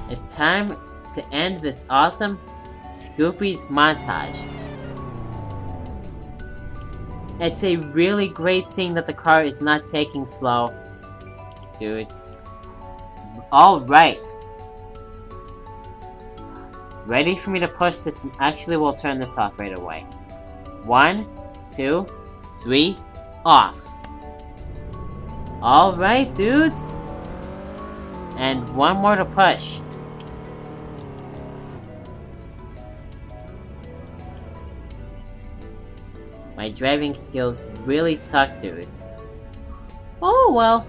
it's time to end this awesome Scoopies montage. It's a really great thing that the car is not taking slow, dudes. Alright. Ready for me to push this? Actually, we'll turn this off right away. 1, 2, 3, off. Alright, dudes. And one more to push. My driving skills really suck, dudes. Oh well.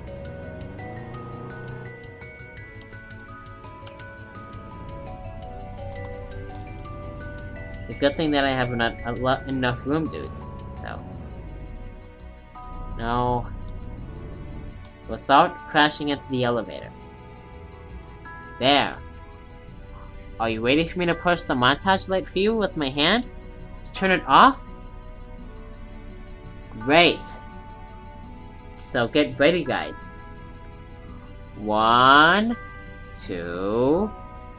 It's a good thing that I have not enough room, dudes. So. No. Without crashing into the elevator. There. Are you ready for me to push the montage light for you with my hand? To turn it off? Great. So get ready, guys. 1, 2,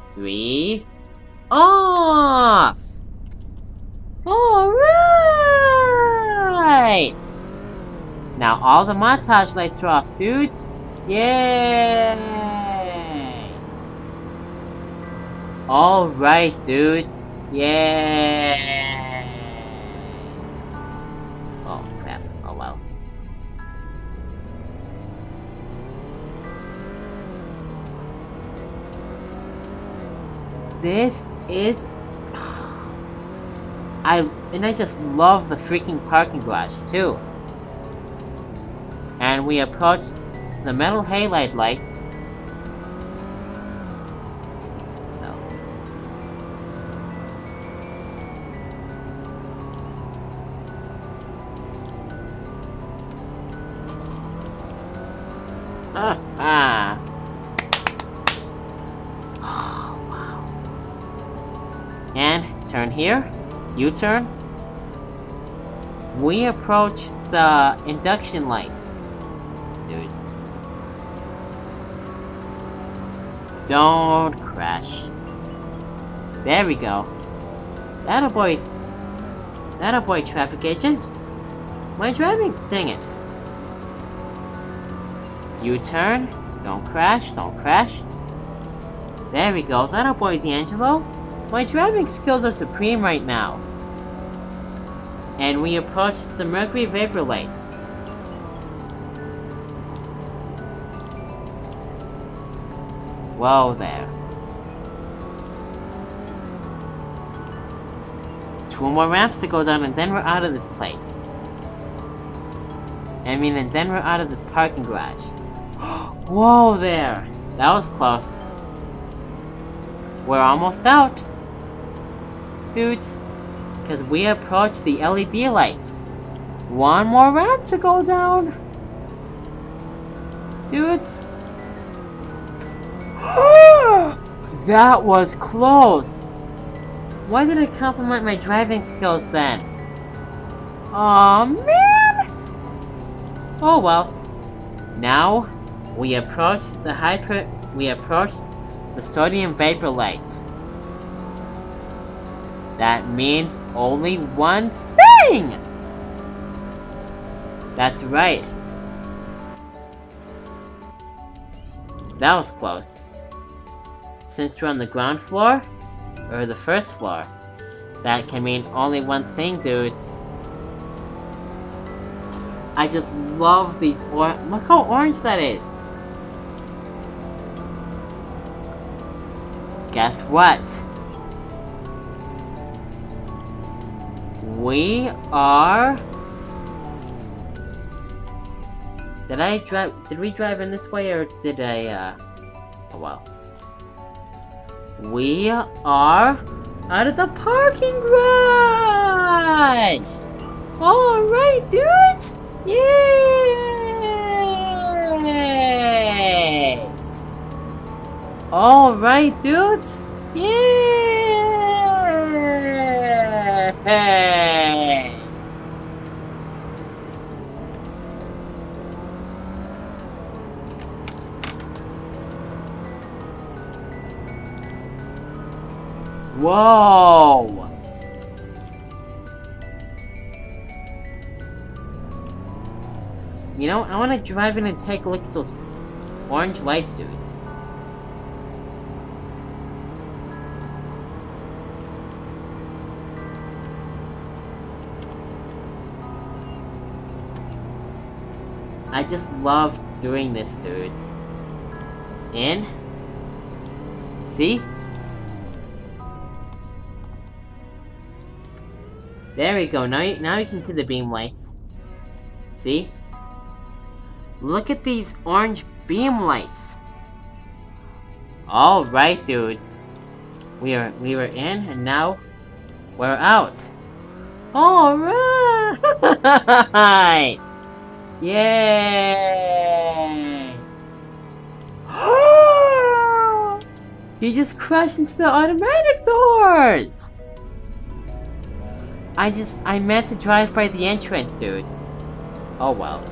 3, off! Alright! Now all the montage lights are off, dudes. Yay! Alright, dudes. Yay! Oh, crap. Oh, well. This is... I just love the freaking parking garage, too. And we approach the metal halide lights. So. Ah. Oh, wow. And turn here. U-turn. We approach the induction lights. Dudes. Don't crash. There we go. Attaboy, traffic agent. My driving, dang it. U-turn. Don't crash, don't crash. There we go. Attaboy, D'Angelo. My driving skills are supreme right now. And we approach the mercury vapor lights. Whoa there. 2 more ramps to go down and then we're out of this place. And then we're out of this parking garage. Whoa there! That was close. We're almost out. Dudes. Because we approached the LED lights. 1 more ramp to go down. Dudes. That was close! Why did I compliment my driving skills then? Aw, man! Oh well. Now, we approached the sodium vapor lights. That means only one thing! That's right. That was close. Since we're on the ground floor, or the first floor, that can mean only one thing, dudes. I just love these look how orange that is! Guess what? We are... Did we drive in this way, or did I, oh well. We are out of the parking garage! Alright, dudes! Yay! Alright, dudes! Yay! Whoa! You know, I want to drive in and take a look at those orange lights, dudes. I just love doing this, dudes. In. See? There we go. Now you can see the beam lights. See? Look at these orange beam lights. All right, dudes. We were in, and now we're out. All right. Yay! You just crashed into the automatic doors. I meant to drive by the entrance, dudes. Oh well.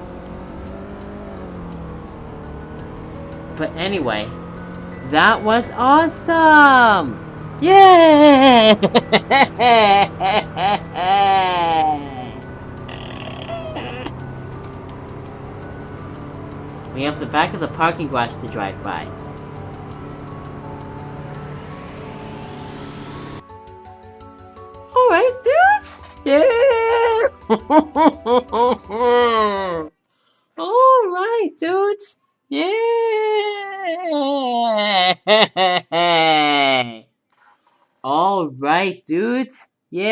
But anyway, that was awesome! Yay! We have the back of the parking garage to drive by. Alright, dudes! Yeah! Alright, dudes! Yeah! Alright, dudes! Yay!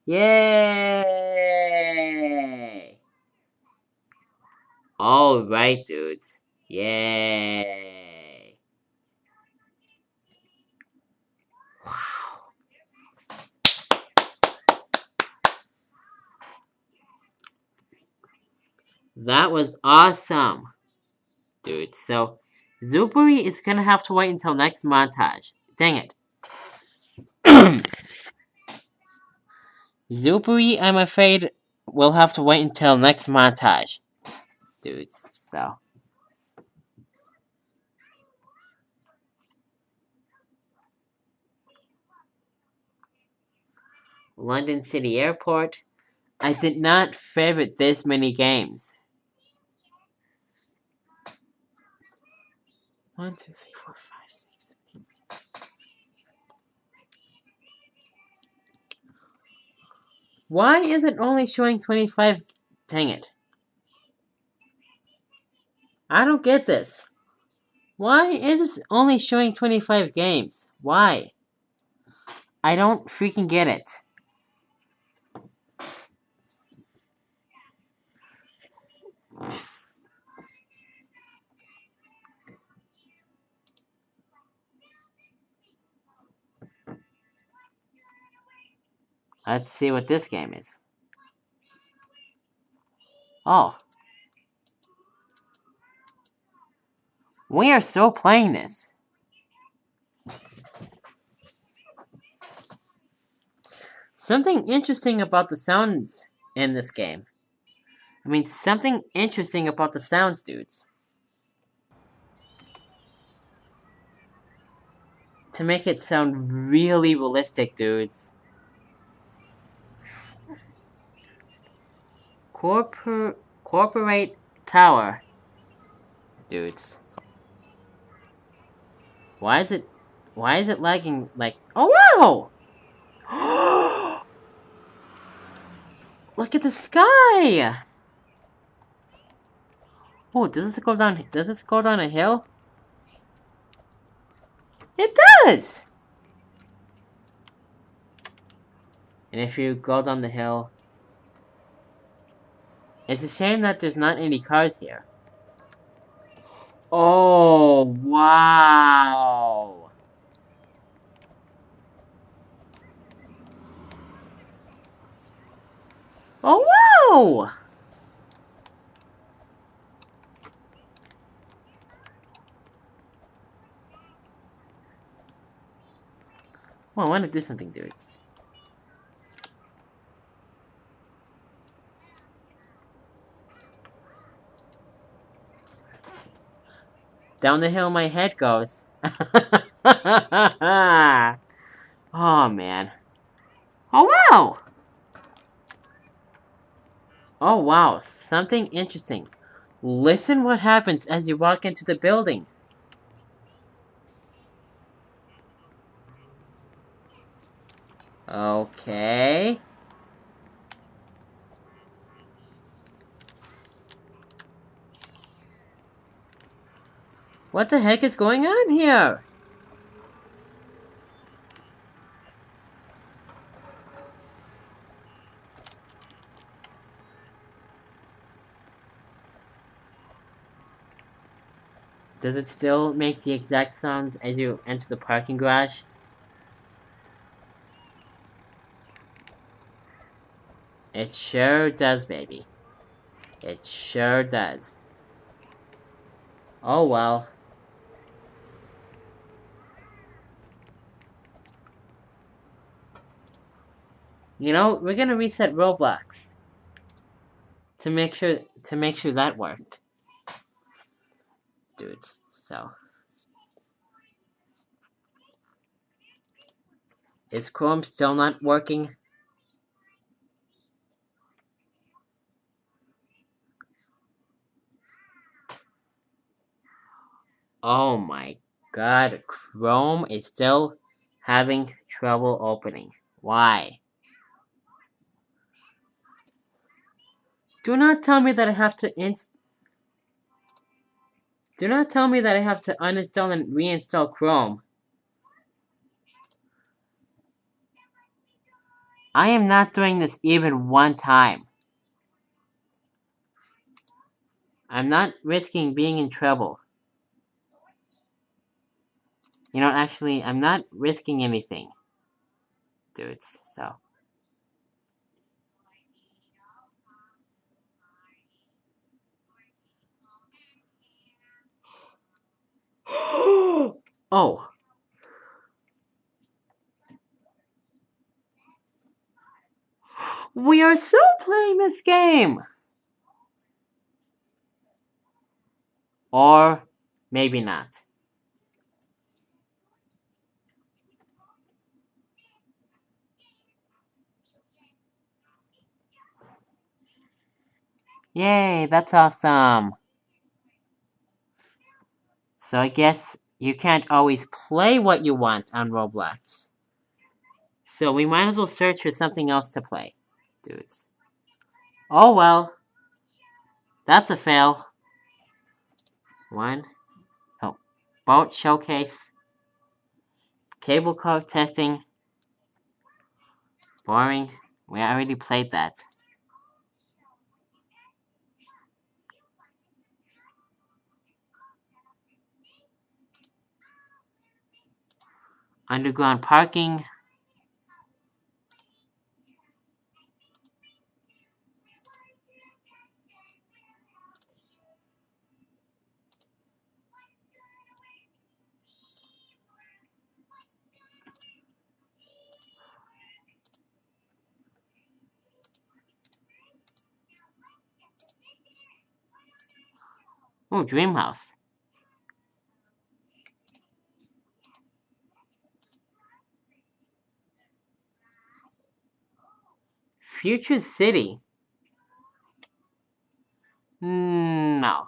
Yay! Alright, dudes. Yay! Wow. That was awesome, dude. So, Zuburi is gonna have to wait until next montage. Dang it. Zuburi, I'm afraid, will have to wait until next montage, dudes. So. London City Airport. I did not favorite this many games. 1, 2, 3, 4, 5, 6, 7. Why is it only showing 25? Dang it. I don't get this. Why is this only showing 25 games? Why? I don't freaking get it. Let's see what this game is. Oh. We are still playing this. Something interesting about the sounds in this game. I mean, something interesting about the sounds, dudes. To make it sound really realistic, dudes. Corporate Tower. Dudes. Why is it lagging like... Oh, wow! Look at the sky! Oh, does this go down a hill? It does! And if you go down the hill... It's a shame that there's not any cars here. Oh, wow! Oh, wow! Well, I want to do something, dudes. Down the hill my head goes. Oh, man. Oh, wow! Oh, wow. Something interesting. Listen what happens as you walk into the building. Okay. What the heck is going on here? Does it still make the exact sounds as you enter the parking garage? It sure does, baby. It sure does. Oh well. You know, we're gonna reset ROBLOX to make sure that worked. Dudes, so. Is Chrome still not working? Oh my god, Chrome is still having trouble opening. Why? Do not tell me that I have to Do not tell me that I have to uninstall and reinstall Chrome. I am not doing this even one time. I'm not risking being in trouble. You know, actually, I'm not risking anything. Dudes, so. Oh. We are still playing this game! Or maybe not. Yay, that's awesome. So I guess you can't always play what you want on Roblox. So we might as well search for something else to play, dudes. Oh well. That's a fail. One. Oh. Boat showcase. Cable car testing. Boring. We already played that. Underground parking. Oh, Dream House. Future City. No.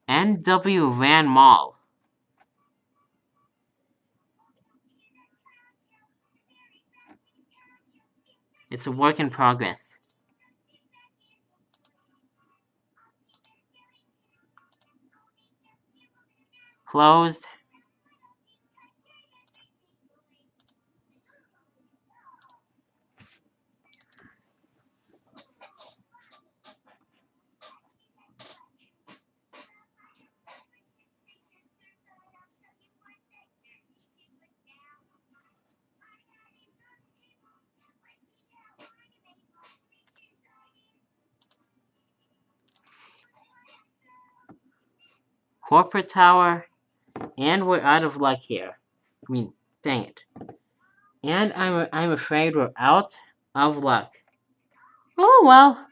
NW Van Mall. It's a work in progress. Closed. Corporate tower. And we're out of luck here. I mean, dang it. And I'm afraid we're out of luck. Oh well.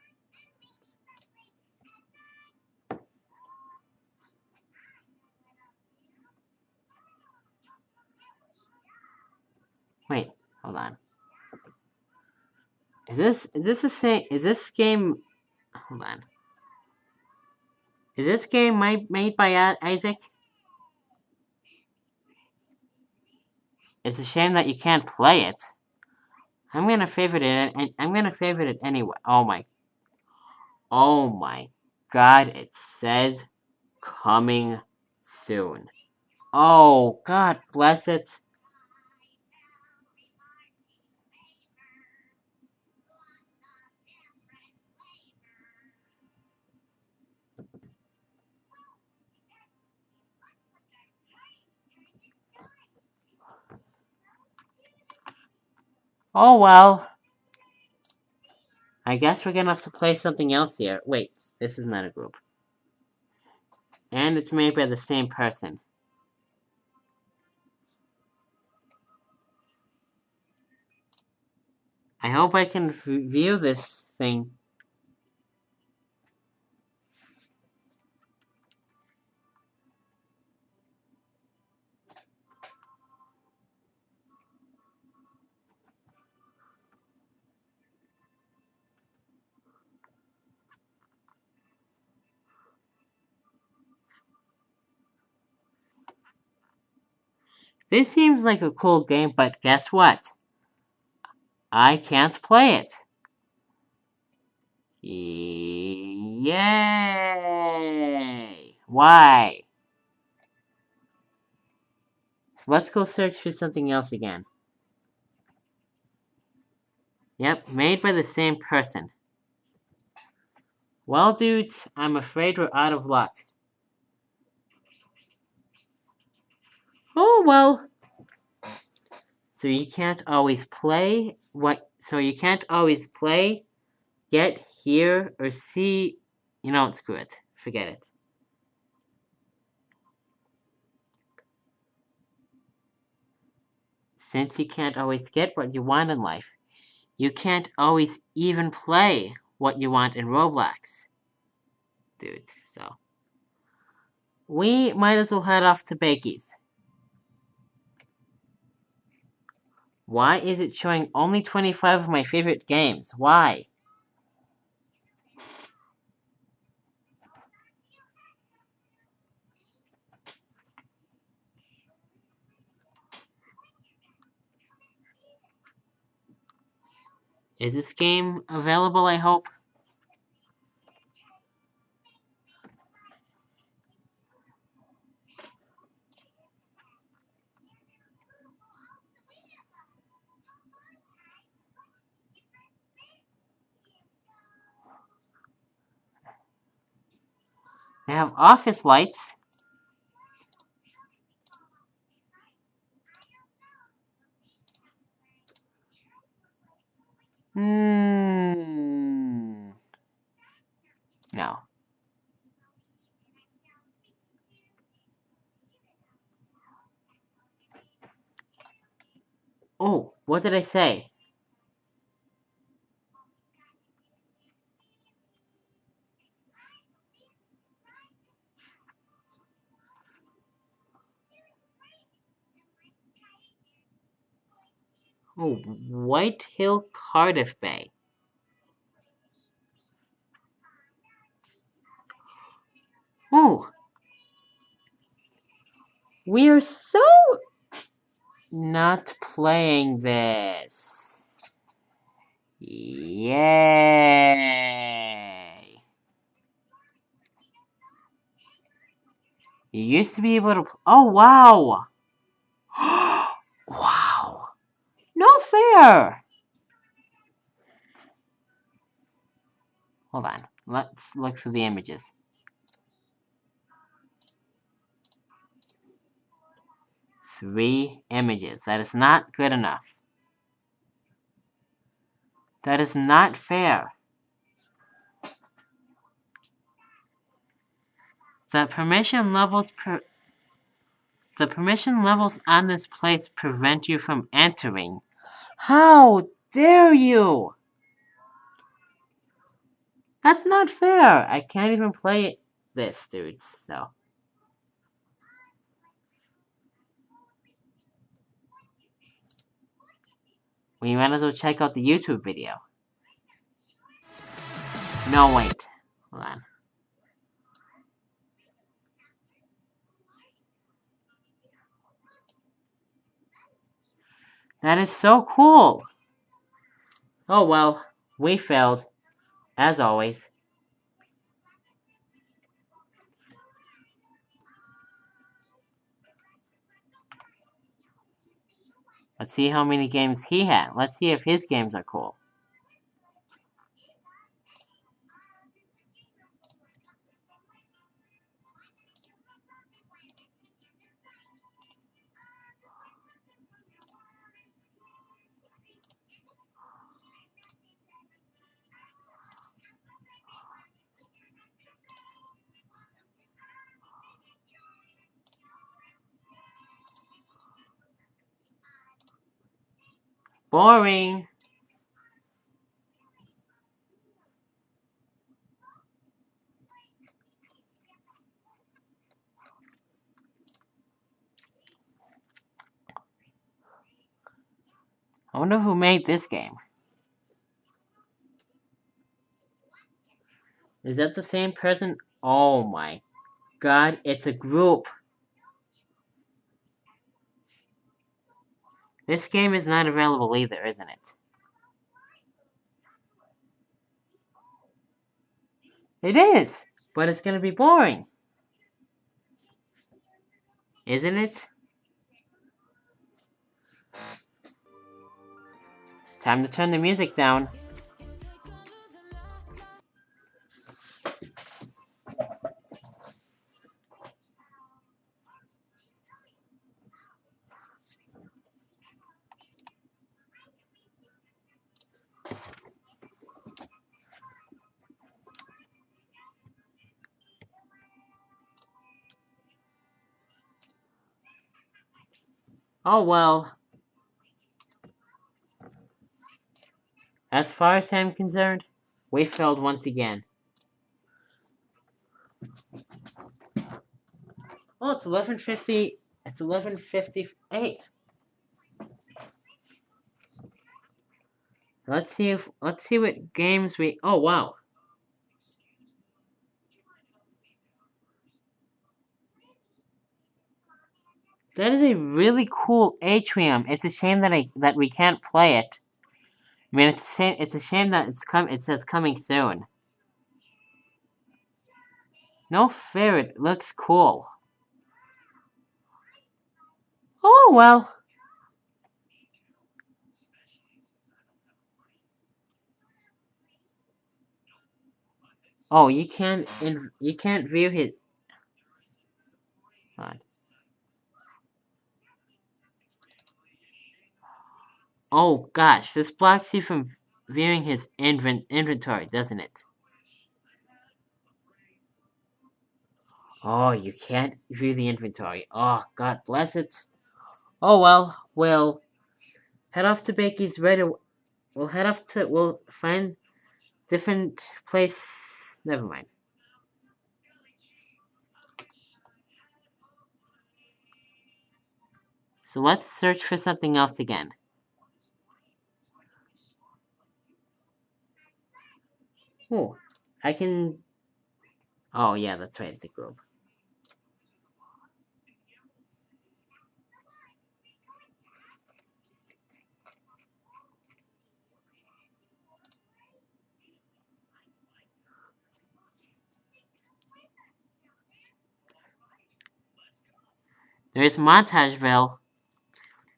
Wait, hold on. Is this game? Hold on. Is this game made by Isaac? It's a shame that you can't play it. I'm gonna favorite it, and I'm gonna favorite it anyway. Oh my God! It says coming soon. Oh God, bless it. Oh well. I guess we're gonna have to play something else here. Wait, this is not a group. And it's made by the same person. I hope I can view this thing. This seems like a cool game, but guess what? I can't play it. Yay! Why? So let's go search for something else again. Yep, made by the same person. Well, dudes, I'm afraid we're out of luck. Oh well. So you can't always play get, hear, or see. Screw it. Forget it. Since you can't always get what you want in life, you can't always even play what you want in ROBLOX. Dudes, so. We might as well head off to Bakey's. Why is it showing only 25 of my favorite games? Why? Is this game available, I hope? They have office lights. No. Oh, what did I say? Oh, White Hill Cardiff Bay. Oh, we are so not playing this. Yay! used to be able to... Oh, wow! Wow! No fair! Hold on. Let's look through the images. Three images. That is not good enough. That is not fair. The permission levels on this place prevent you from entering. How dare you! That's not fair. I can't even play this, dudes. So we might as well check out the YouTube video. No, wait. Hold on. That is so cool. Oh well, we failed. As always. Let's see how many games he had. Let's see if his games are cool. Boring. I wonder who made this game. Is that the same person? Oh my god, it's a group. This game is not available either, isn't it? It is, but it's gonna be boring. Isn't it? Time to turn the music down. Oh well. As far as I'm concerned, we failed once again. Oh, it's 11:50. It's 11:58. Let's see what games we... Oh, wow. That is a really cool Atrium. It's a shame that we can't play it. I mean, it's a shame that it says coming soon. No fair, it looks cool. Oh, well. Oh, you can't view his... Hold on. Oh gosh, this blocks you from viewing his inventory, doesn't it? Oh, you can't view the inventory. Oh, God bless it. Oh well, we'll head off to Bakey's right away. We'll find different place. Never mind. So let's search for something else again. Oh, I can... Oh yeah, that's right, it's a group. There's Montageville,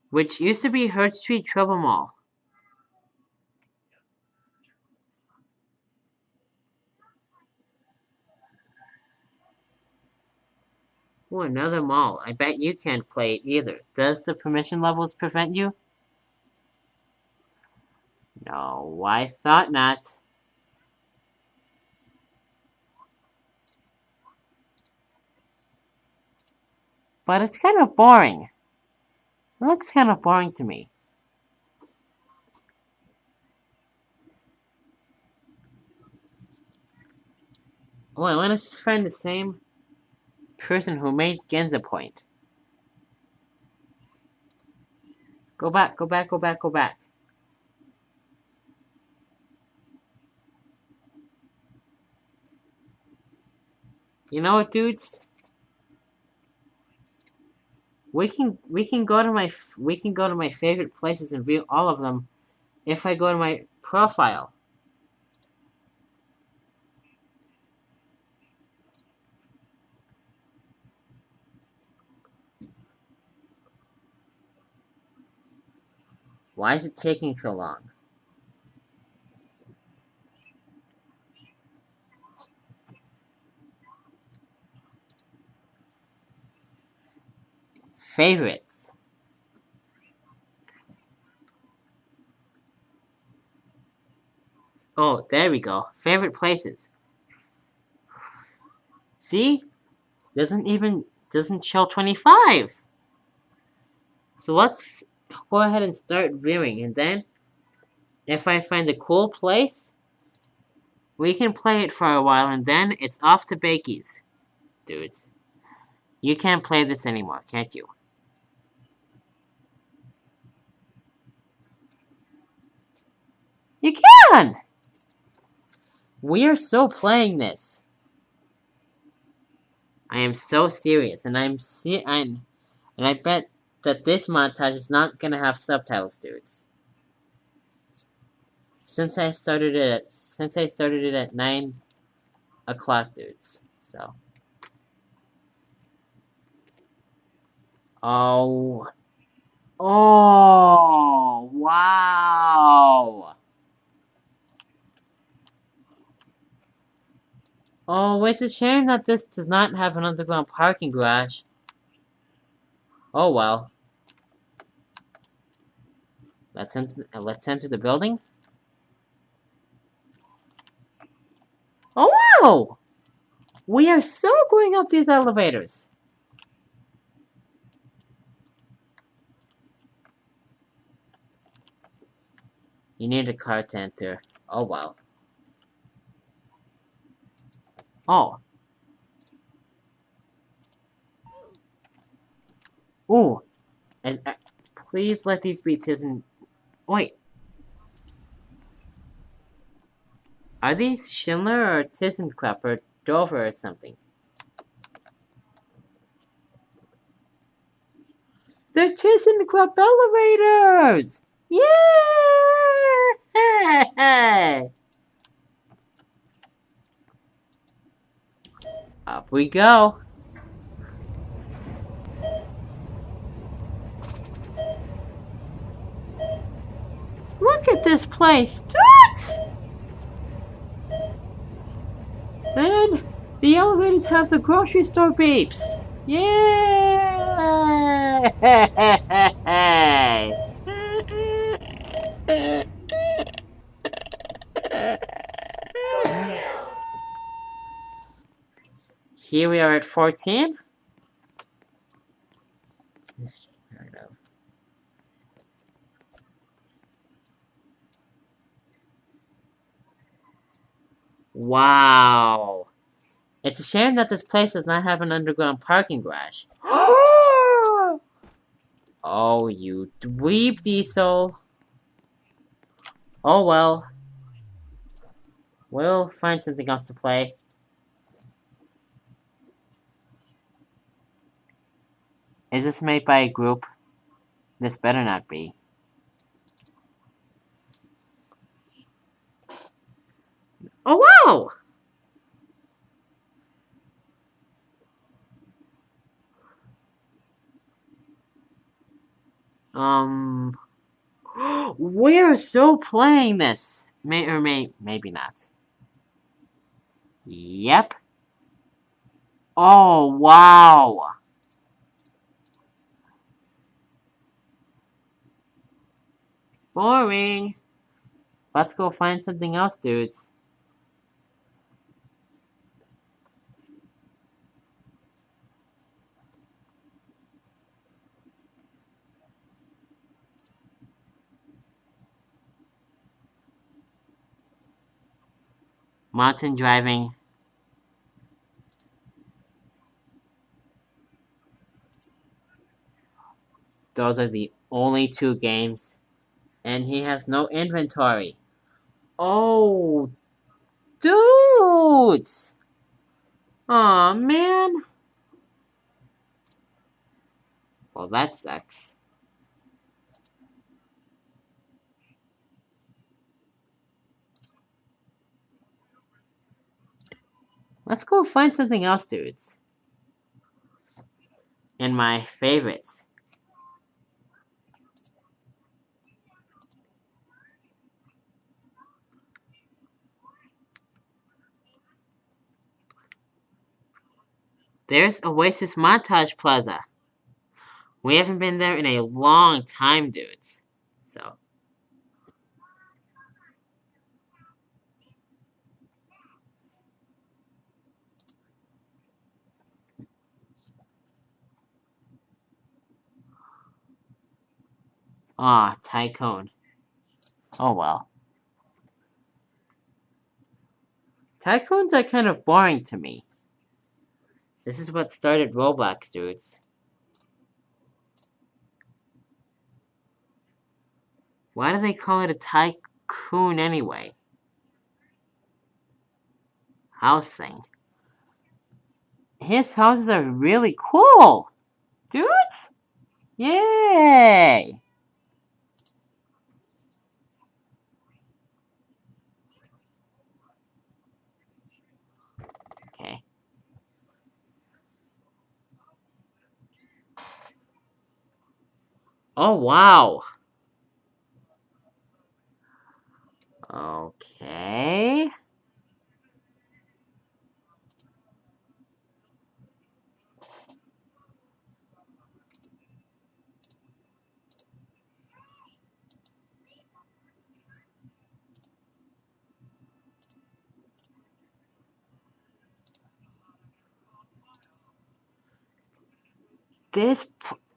which used to be Hurt Street Trouble Mall. Oh, another mall. I bet you can't play it either. Does the permission levels prevent you? No, I thought not. But it's kind of boring. It looks kind of boring to me. Oh, I want to find the same person who made Genza Point. Go back, go back, go back, go back. You know what, dudes? We can go to my favorite places and view all of them if I go to my profile. Why is it taking so long? Favorites. Oh, there we go. Favorite places. See? Doesn't show 25. So let's go ahead and start viewing, and then if I find a cool place, we can play it for a while, and then it's off to Bakey's. Dudes. You can't play this anymore, can't you? You can! We are so playing this. I am so serious, and and I bet that this montage is not gonna have subtitles, dudes. Since I started it at 9 o'clock, dudes. So. Oh. Oh, wow. Oh, it's a shame that this does not have an underground parking garage. Oh well. Let's enter the building. Oh wow! We are so going up these elevators. You need a car to enter. Oh wow. Oh. Ooh. Please let these be Tizen. Wait. Are these Schindler or ThyssenKrupp or Dover or something? They're ThyssenKrupp elevators! Yeah! Up we go. Look at this place, dudes! Man, the elevators have the grocery store beeps. Yeah! Here we are at 14. Wow. It's a shame that this place does not have an underground parking garage. Oh, you dweeb, Diesel. Oh well. We'll find something else to play. Is this made by a group? This better not be. Oh wow! Um, we're still playing this. Maybe not. Yep. Oh, wow. Boring. Let's go find something else, dudes. Mountain driving. Those are the only two games. And he has no inventory. Oh, dudes! Aw, man. Well, that sucks. Let's go find something else, dudes. And my favorites. There's Oasis Montage Plaza. We haven't been there in a long time, dudes. So, Tycoon. Oh well. Tycoons are kind of boring to me. This is what started ROBLOX, dudes. Why do they call it a tycoon anyway? Housing. His houses are really cool! Dudes? Yay! Okay. Oh, wow. Okay.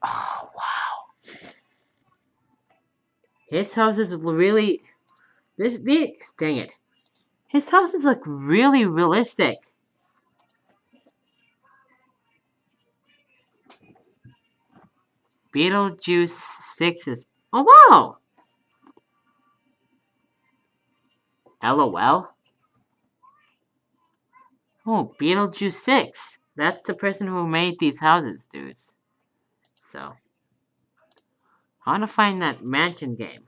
Oh, wow. His house is really... Dang it. His houses look really realistic. Beetlejuice 6 is... Oh, wow! LOL? Oh, Beetlejuice 6. That's the person who made these houses, dudes. So, I want to find that mansion game.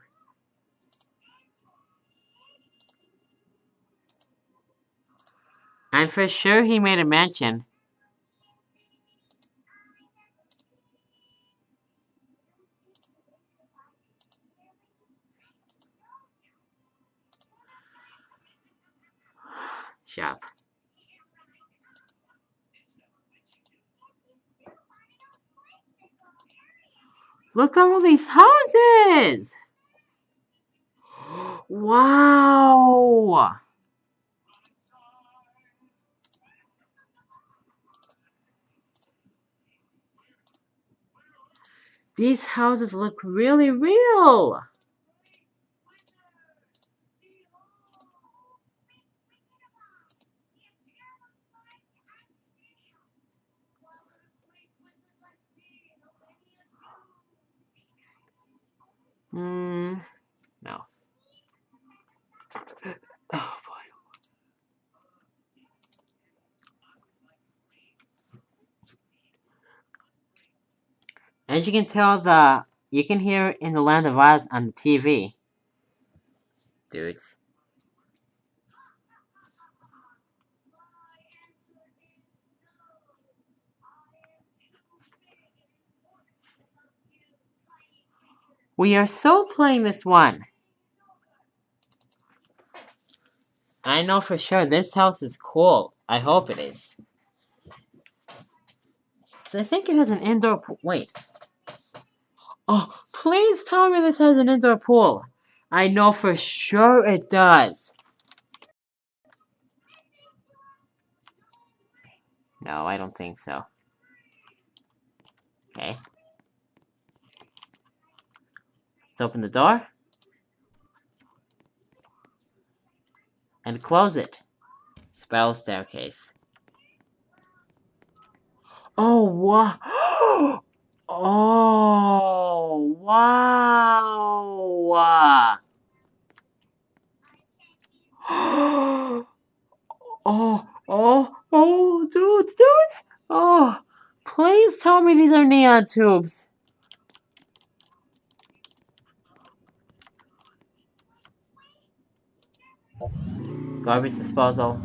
I'm for sure he made a mansion. Shop. Look at all these houses! Wow! These houses look really real! No. Oh boy. As you can tell, you can hear in the Land of Oz on the TV. Dudes. We are so playing this one. I know for sure this house is cool. I hope it is. Because I think it has an indoor pool. Wait. Oh, please tell me this has an indoor pool. I know for sure it does. No, I don't think so. Okay. Let's open the door. And close it. Spiral staircase. Oh, wow. Oh, wow. Oh, dudes. Oh, please tell me these are neon tubes. Garbage disposal.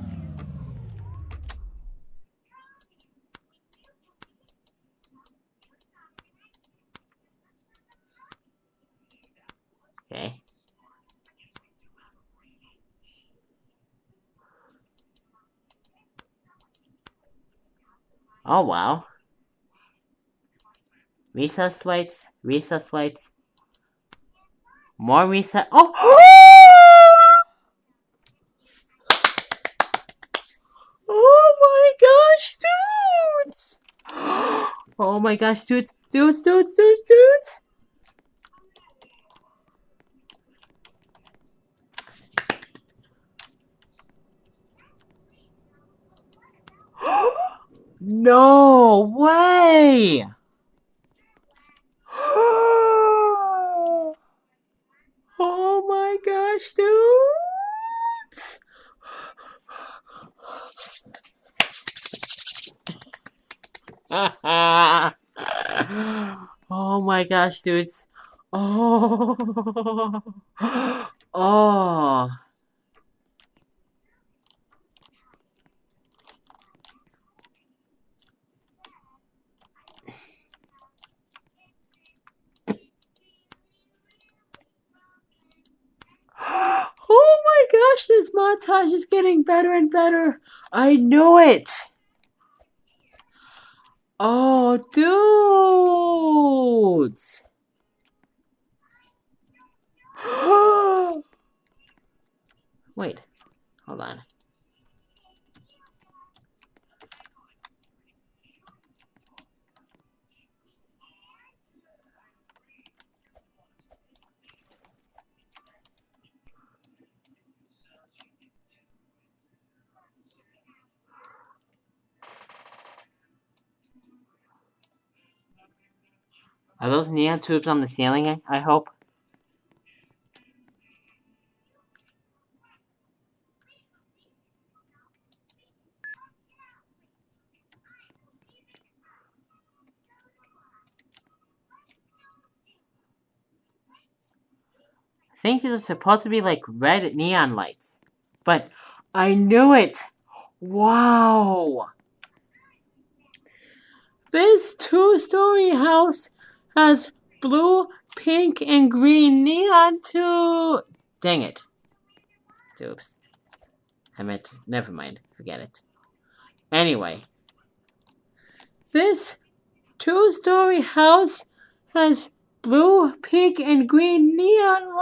Okay. Oh, wow. Recess lights. More recess. Oh! Oh my gosh, dudes! Oh my gosh, dudes! No way! Oh my gosh, dudes! Oh my gosh, dudes! Oh, oh! Oh my gosh, this montage is getting better and better. I knew it. Oh, dudes. Wait, hold on. Are those neon tubes on the ceiling, I hope? I think these are supposed to be like red neon lights. But I knew it! Wow! This two-story house has blue, pink, and green neon too. Dang it. Oops. I meant, never mind. Forget it. Anyway. This two-story house has blue, pink, and green neon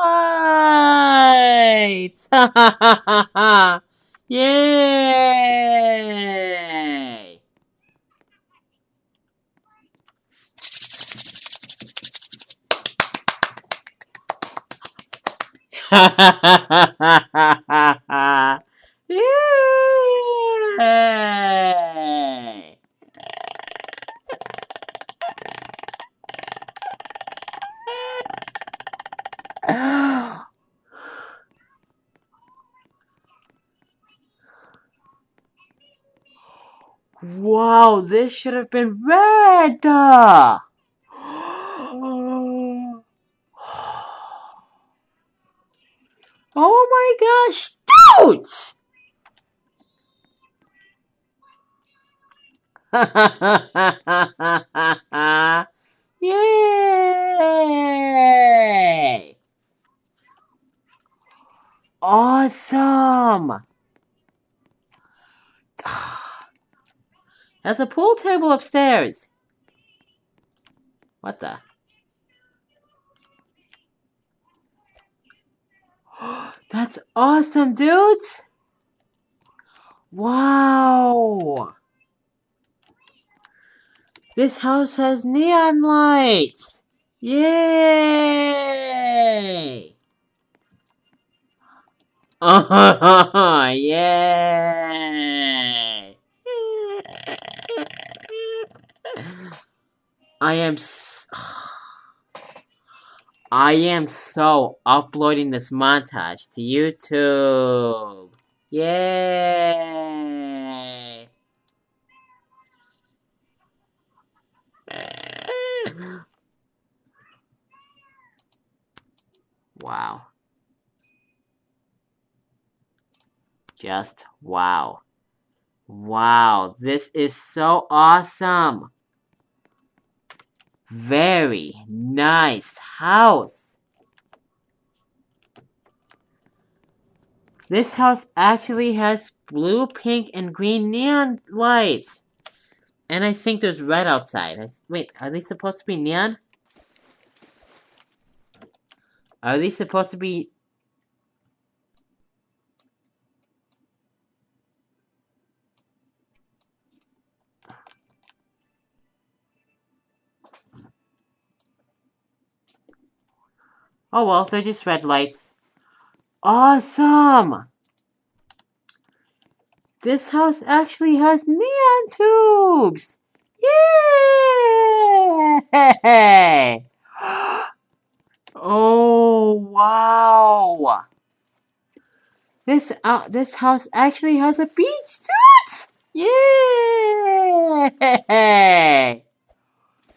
lights! Ha ha ha ha ha! Yay! Ha ha ha ha ha ha! Yay! Wow, this should have been red! Oh my gosh, dudes! Yay! Awesome! There's a pool table upstairs. What the? That's awesome, dudes! Wow! This house has neon lights! Yay! Yay! I am so uploading this montage to YouTube. Yay! Wow. Just wow. Wow, this is so awesome. Very nice house. This house actually has blue, pink, and green neon lights. And I think there's red outside. Wait, are these supposed to be neon? Are these supposed to be... Oh well, they're just red lights. Awesome! This house actually has neon tubes! Yay! Oh, wow! This house actually has a beach too! Yay!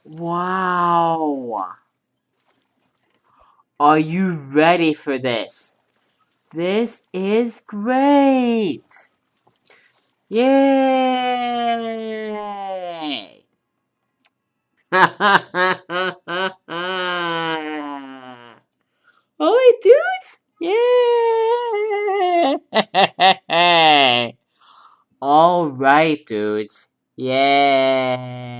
Wow! Are you ready for this? This is great! Yay! Alright, dudes! Yay! Alright, dudes. Yay!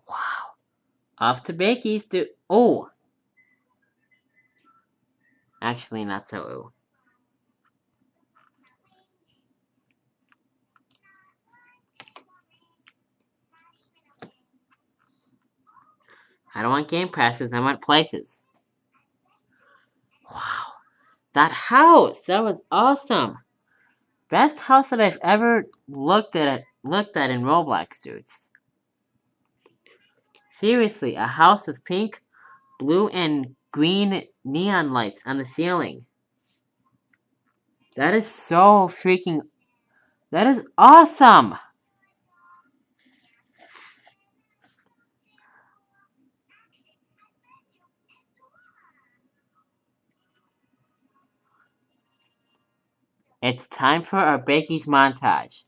Wow. Off to Bakey's to... Oh! Actually, not so ooh. I don't want game passes, I want places. Wow. That house! That was awesome! Best house that I've ever looked at in Roblox, dudes. Seriously, a house with pink, blue, and green neon lights on the ceiling. That is so freaking... That is awesome! It's time for our Bakey's montage.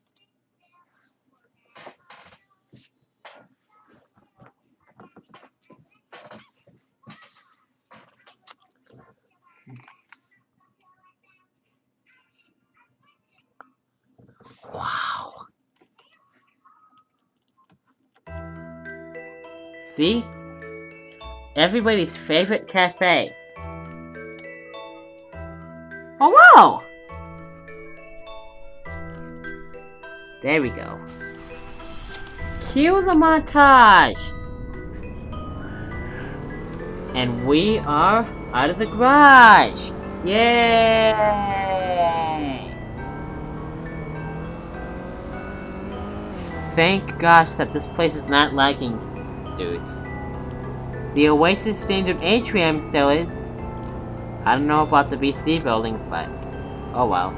Wow. See? Everybody's favorite cafe. Oh wow! There we go. Cue the montage! And we are out of the garage! Yay! Thank gosh that this place is not lagging, dudes. The Oasis standard Atrium still is. I don't know about the BC building, but oh well.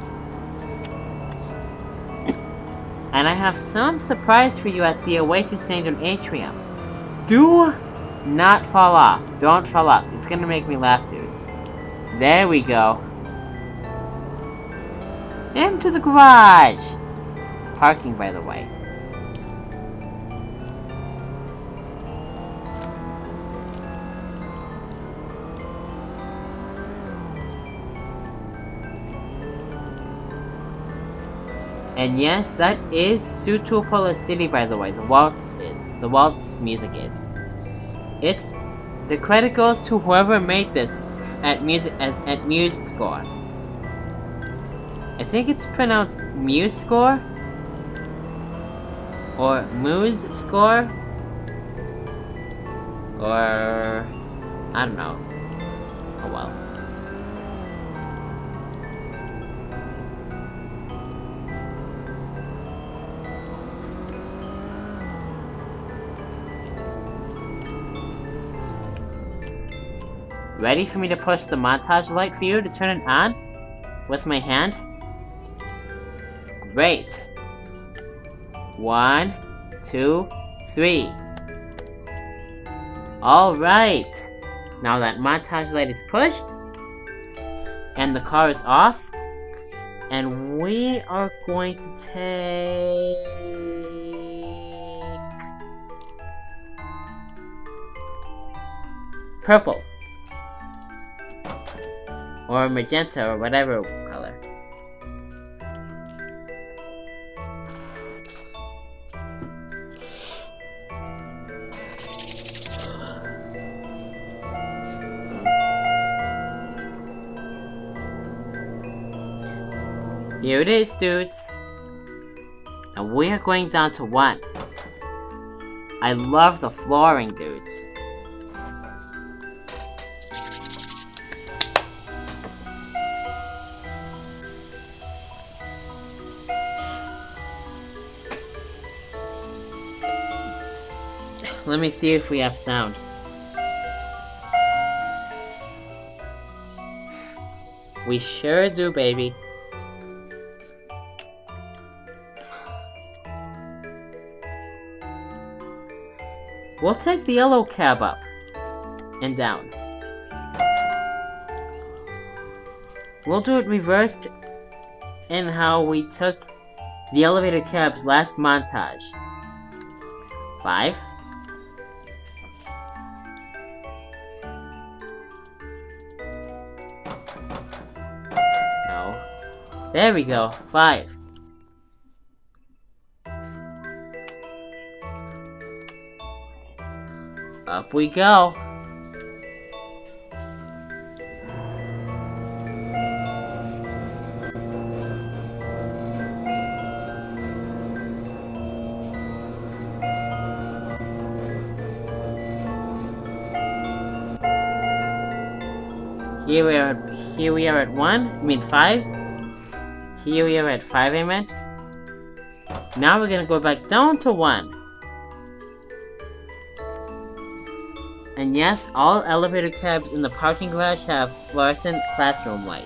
And I have some surprise for you at the Oasis Daindune Atrium. Do not fall off. Don't fall off. It's gonna make me laugh, dudes. There we go. Into the garage! Parking, by the way. And yes, that is Sutupola City, by the way. The waltz music is. The credit goes to whoever made this at Muse Score. I think it's pronounced Muse Score? Or Muse Score? Or I don't know. Oh well. Ready for me to push the montage light for you to turn it on? With my hand? Great! 1, 2, 3. Alright! Now that montage light is pushed, and the car is off, and we are going to take... purple. Or magenta, or whatever color. Here it is, dudes. And we are going down to 1. I love the flooring, dudes. Let me see if we have sound. We sure do, baby. We'll take the yellow cab up and down. We'll do it reversed in how we took the elevator cab's last montage. 5. No. There we go. 5. Up we go. Here we are at 1, I mean 5. Here we are at 5, I meant. Now we're gonna go back down to 1. And yes, all elevator cabs in the parking garage have fluorescent classroom lights.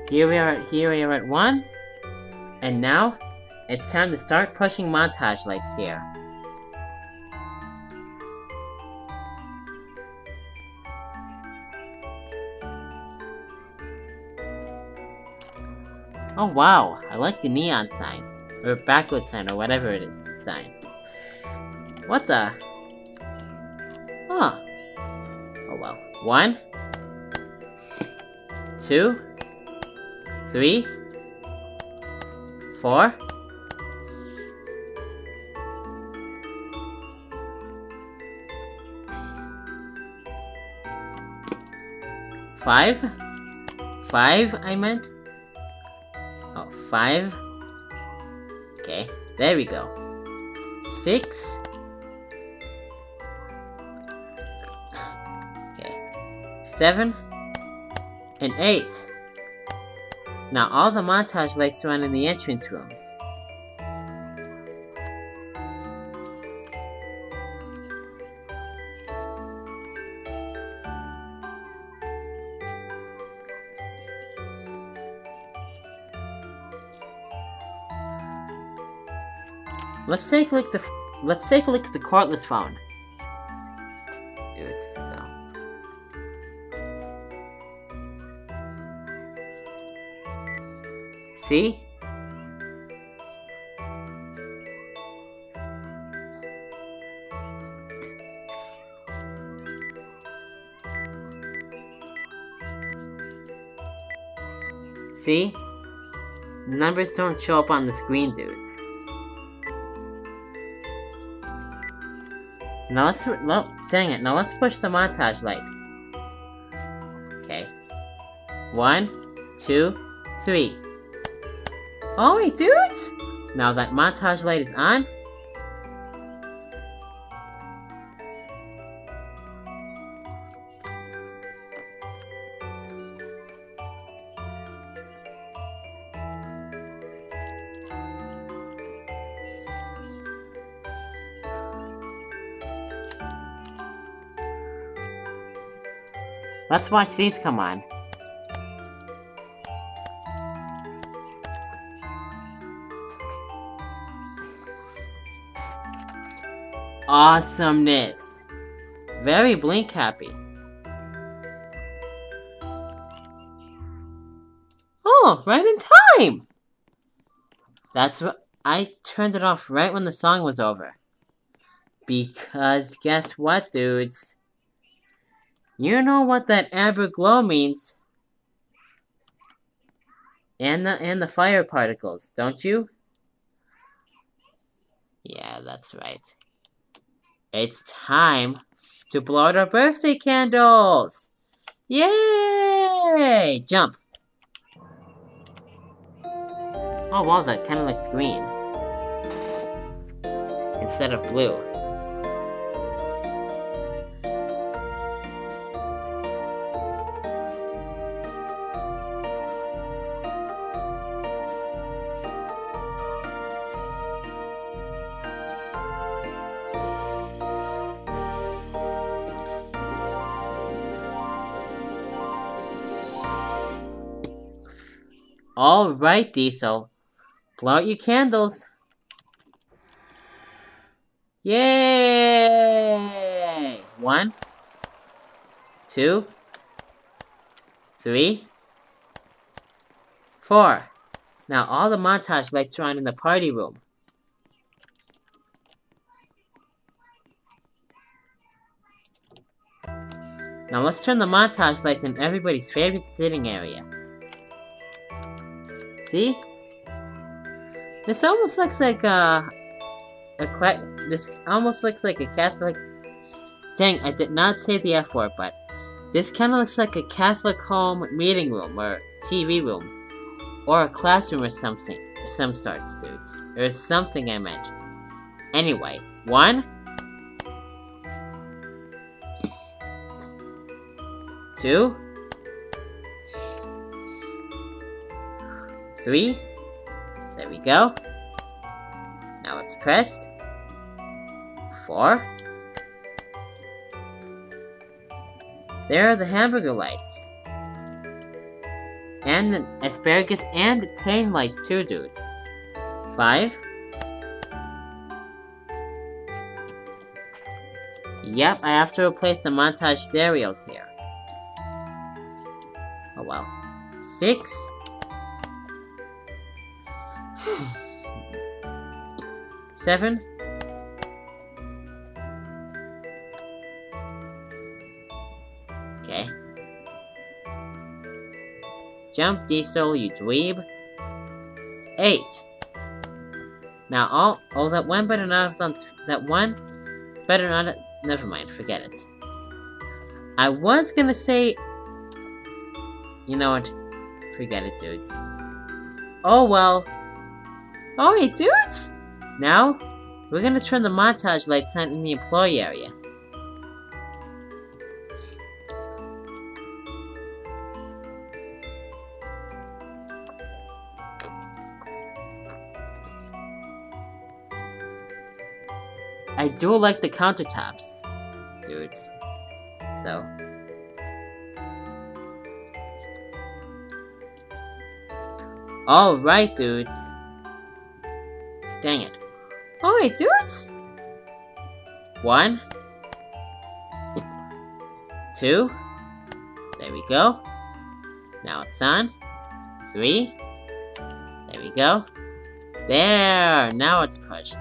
Here we are at 1, and now it's time to start pushing montage lights here. Oh wow, I like the neon sign, or backlit sign, or whatever it is sign. What the? Huh. Oh well. 1, 2, 3, 4. 5. 5, I meant. Oh, 5. Okay, there we go. 6. Okay, 7 and 8. Now all the montage lights are on in the entrance rooms. Let's take a look at the cordless phone. Dudes, so. See? See? Numbers don't show up on the screen, dudes. Now dang it, now let's push the montage light. Okay. 1, 2, 3. Oh wait, dudes! Now that montage light is on. Let's watch these come on. Awesomeness. Very blink happy. Oh, right in time! That's what I turned it off right when the song was over. Because guess what, dudes? You know what that amber glow means. And the fire particles, don't you? Yeah, that's right. It's time to blow out our birthday candles! Yay! Jump! Oh wow, that kind of looks green. Instead of blue. Alright, Diesel. Blow out your candles. Yay! 1, 2, 3, 4. Now all the montage lights are on in the party room. Now let's turn the montage lights in everybody's favorite sitting area. See? This almost looks like this almost looks like a Catholic. Dang, I did not say the F word, but this kind of looks like a Catholic home meeting room or TV room, or a classroom or something, or some sorts, dudes. There's something I meant. Anyway, 1, 2, 3. There we go. Now it's pressed. 4. There are the hamburger lights. And the asparagus and tang lights too, dudes. 5. Yep, I have to replace the montage stereos here. Oh well. 6. 7. Okay. Jump, Diesel, you dweeb. 8. Now, that one better not have done. That one better not. Never mind, forget it. I was gonna say. You know what? Forget it, dudes. Oh well. Alright, dudes! Now, we're gonna turn the montage lights on in the employee area. I do like the countertops, dudes. So. Alright, dudes. Dang it. Alright, dudes! 1, 2, there we go. Now it's on. 3, there we go. There! Now it's pushed.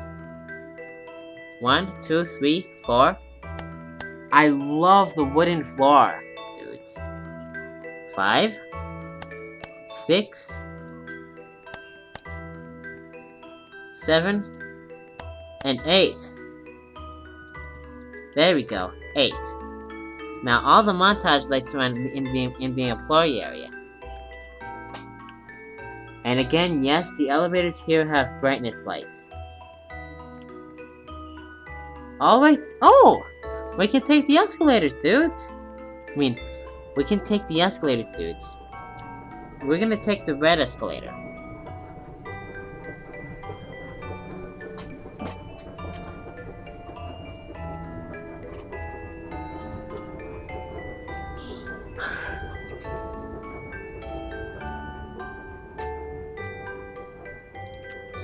1, 2, 3, 4. I love the wooden floor, dudes. 5, 6, 7, and 8. There we go, 8. Now all the montage lights are in the employee area. And again, yes, the elevators here have brightness lights. Alright, oh! We can take the escalators, dudes! We can take the escalators, dudes. We're gonna take the red escalator.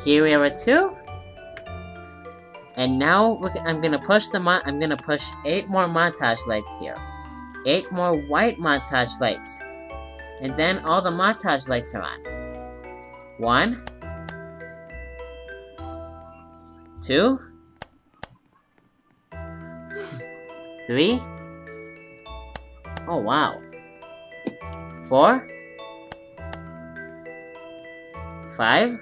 Here we are at 2. And now I'm gonna push 8 more montage lights here. 8 more white montage lights. And then all the montage lights are on. 1, 2, 3. Oh wow. 4, 5,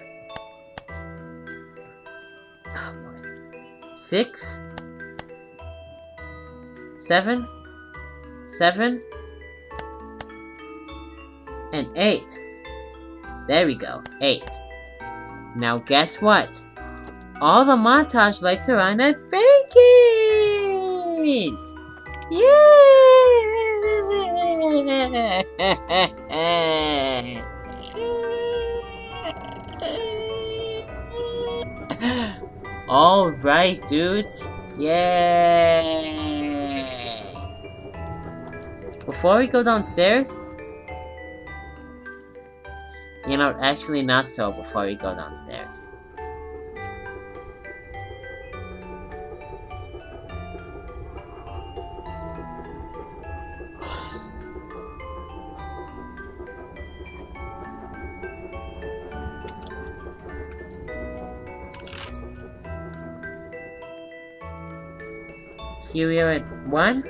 6, 7, and 8. There we go, 8. Now guess what? All the montage lights are on at Bakey's! Yay! Alright, dudes. Yay! Before we go downstairs... You know, actually not so before we go downstairs. Here we are at 1.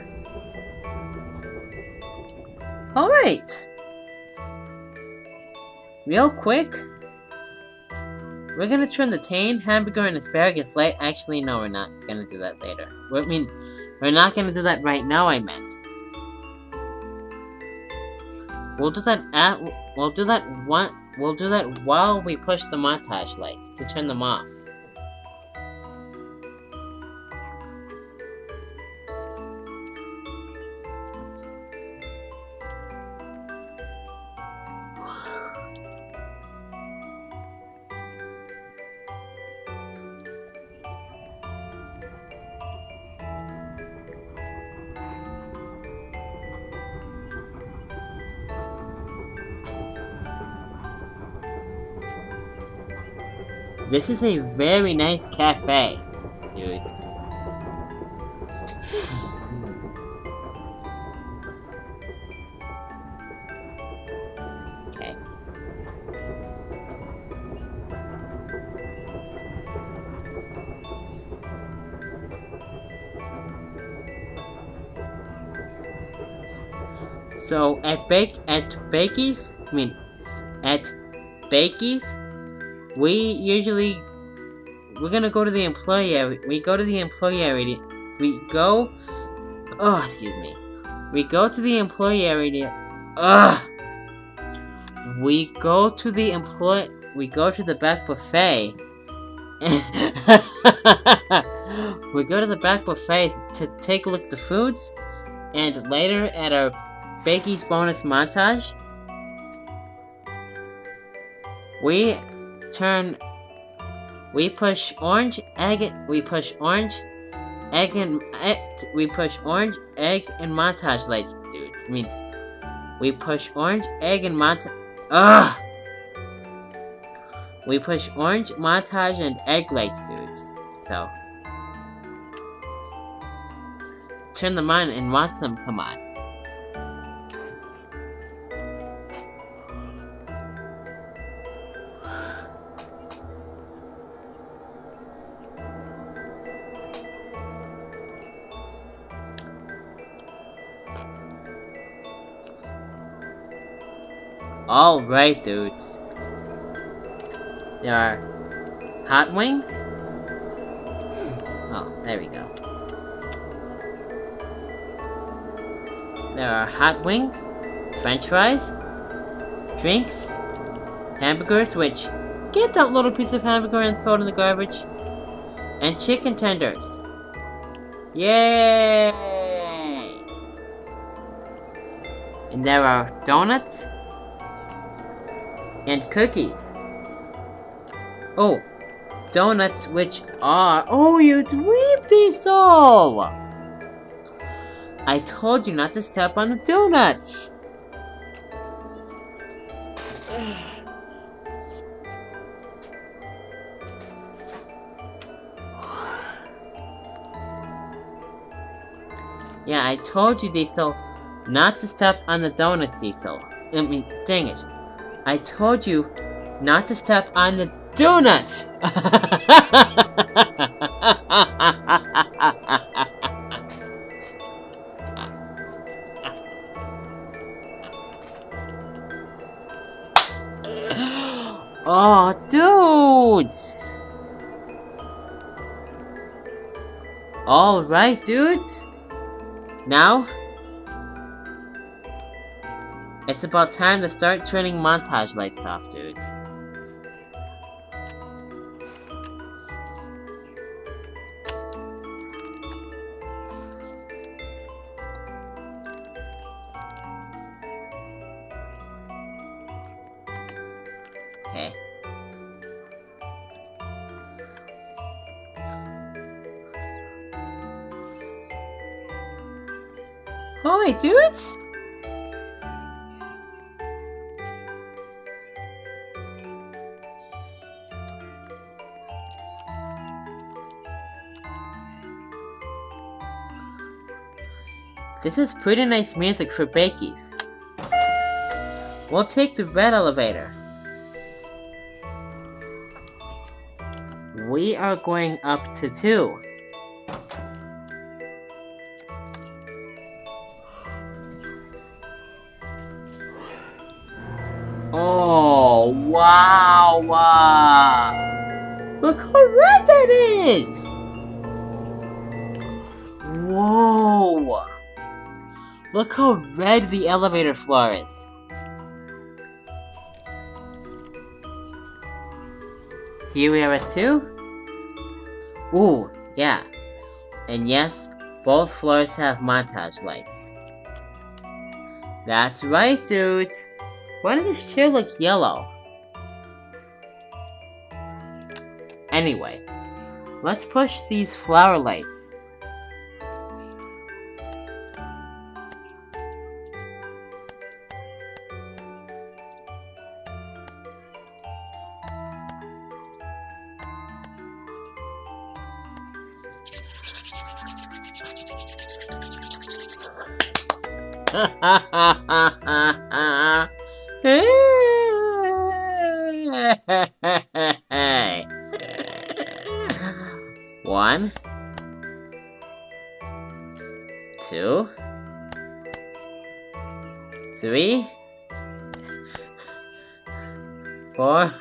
Alright! Real quick, we're gonna turn the Tane, Hamburger, and Asparagus light. Actually, no, we're not gonna do that later. We're not gonna do that right now, I meant. We'll do that while we push the montage lights to turn them off. This is a very nice cafe, dudes. Okay. So at Bakey's, we're gonna go to the employee area. We go to the employee area. We go to the employee area. We go to the back buffet. We go to the back buffet to take a look at the foods, and later at our Bakey's bonus montage, we push orange, egg, and montage lights, dudes. We push orange, egg, and We push orange, montage, and egg lights, dudes. so turn them on and watch them come on. Alright, dudes. There are hot wings. Oh, there we go. There are hot wings, french fries, drinks, hamburgers, which get that little piece of hamburger and throw it in the garbage, and chicken tenders. Yay! And there are donuts and cookies. Oh, donuts which are... Oh, you dweeb diesel! I told you not to step on the donuts! Yeah, I told you, Diesel, not to step on the donuts, Diesel. I mean, dang it. I told you not to step on the donuts! Oh, dudes! Alright, dudes. Now, it's about time to start turning montage lights off, dudes. Okay. Alright, dudes! This is pretty nice music for bakies. We'll take the red elevator. We are going up to 2. Oh, wow! Look how red that is! Whoa! Look how red the elevator floor is. Here we are at 2. Ooh, yeah. And yes, both floors have montage lights. That's right, dudes. Why does this chair look yellow? Anyway, let's push these flower lights. One, 2, 3, 4.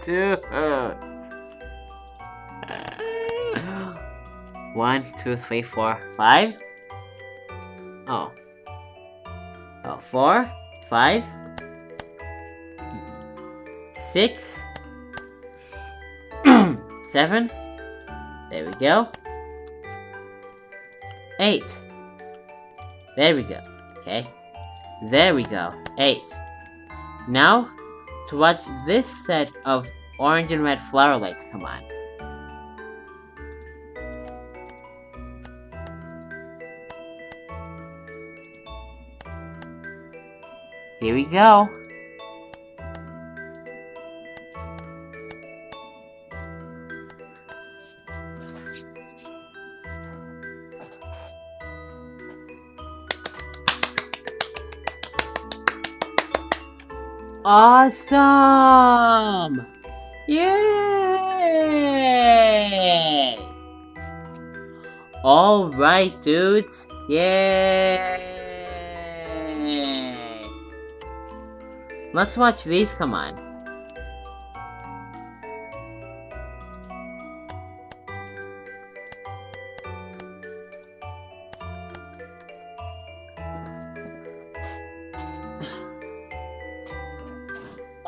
Dude. 1, 2, 3, 4, 5. Oh, 4, 5, 6, 7. There we go. 8. There we go. Okay. There we go. 8. Now, to watch this set of orange and red flower lights come on. Here we go. Awesome! Yay! Alright, dudes. Yay! Let's watch these come on.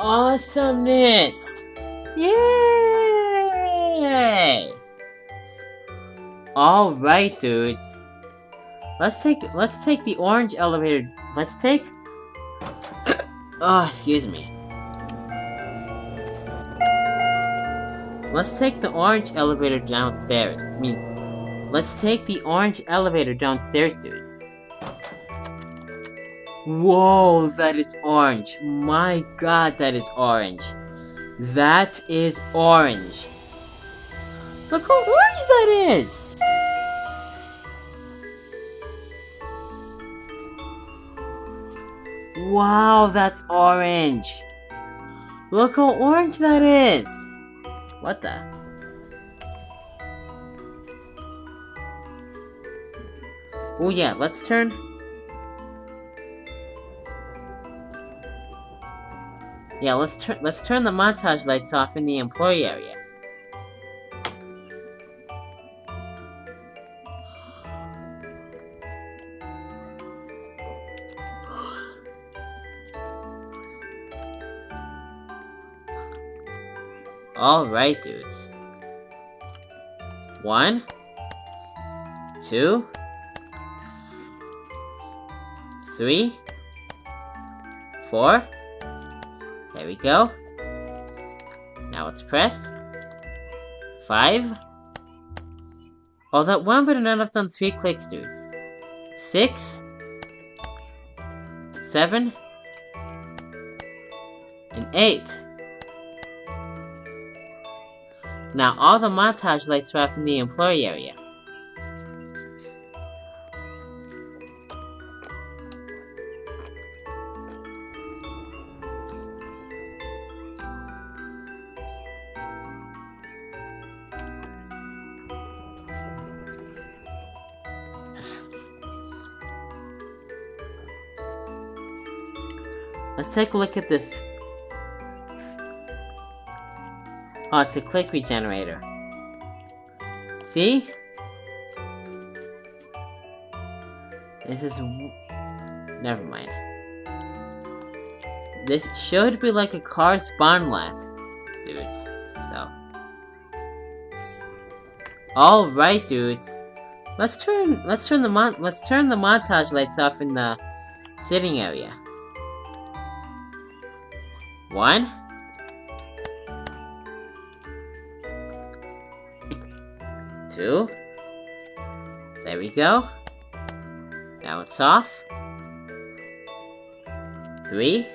Awesomeness! Yay! Alright, dudes. Let's take the orange elevator. Oh, excuse me. Let's take the orange elevator downstairs. Let's take the orange elevator downstairs, dudes. Whoa, that is orange. My god, that is orange. That is orange. Look how orange that is! Wow, that's orange. Look how orange that is. What the? Oh yeah, let's turn the montage lights off in the employee area. Alright, dudes. 1, 2, 3, 4. There we go. Now it's pressed. 5. Oh, that one would not have done 3 clicks, dudes. 6, 7, and 8. Now all the montage lights are off in the employee area. Let's take a look at this. Oh, it's a click regenerator. See? This is... Never mind. This should be like a car spawn lat, dudes. So... Alright, dudes. Let's turn the montage lights off in the sitting area. 1, 2. There we go. Now it's off. 3.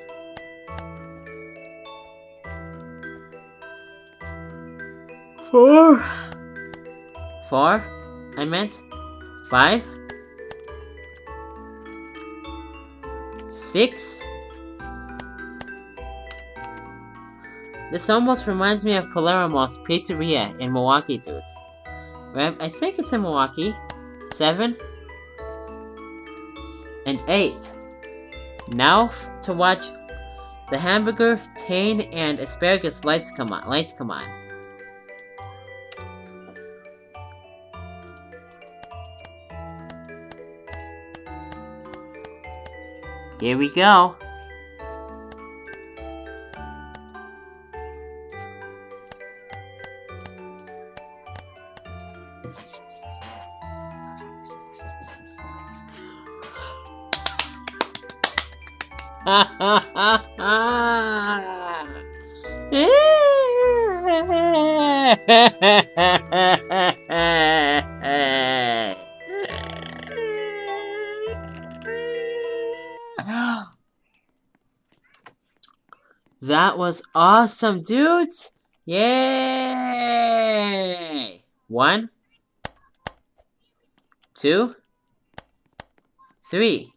4. 4. I meant 5. 6. This almost reminds me of Palermo's Pizzeria in Milwaukee, dudes. I think it's in Milwaukee. 7. And 8. Now to watch the hamburger, tane, and asparagus lights come on. Here we go. That was awesome, dudes! Yay! 1, 2, 3.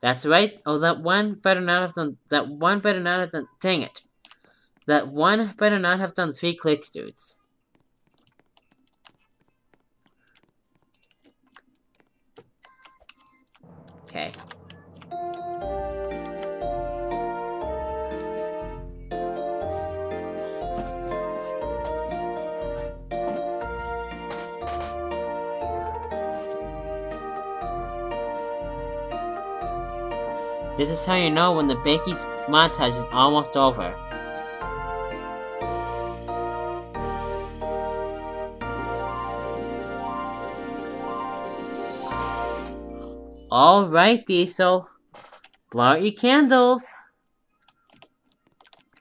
That's right. Oh, that one better not have done. Dang it! That one better not have done 3 clicks, dudes. Okay. This is how you know when the Bakey's montage is almost over. Alright, Diesel. Blow out your candles.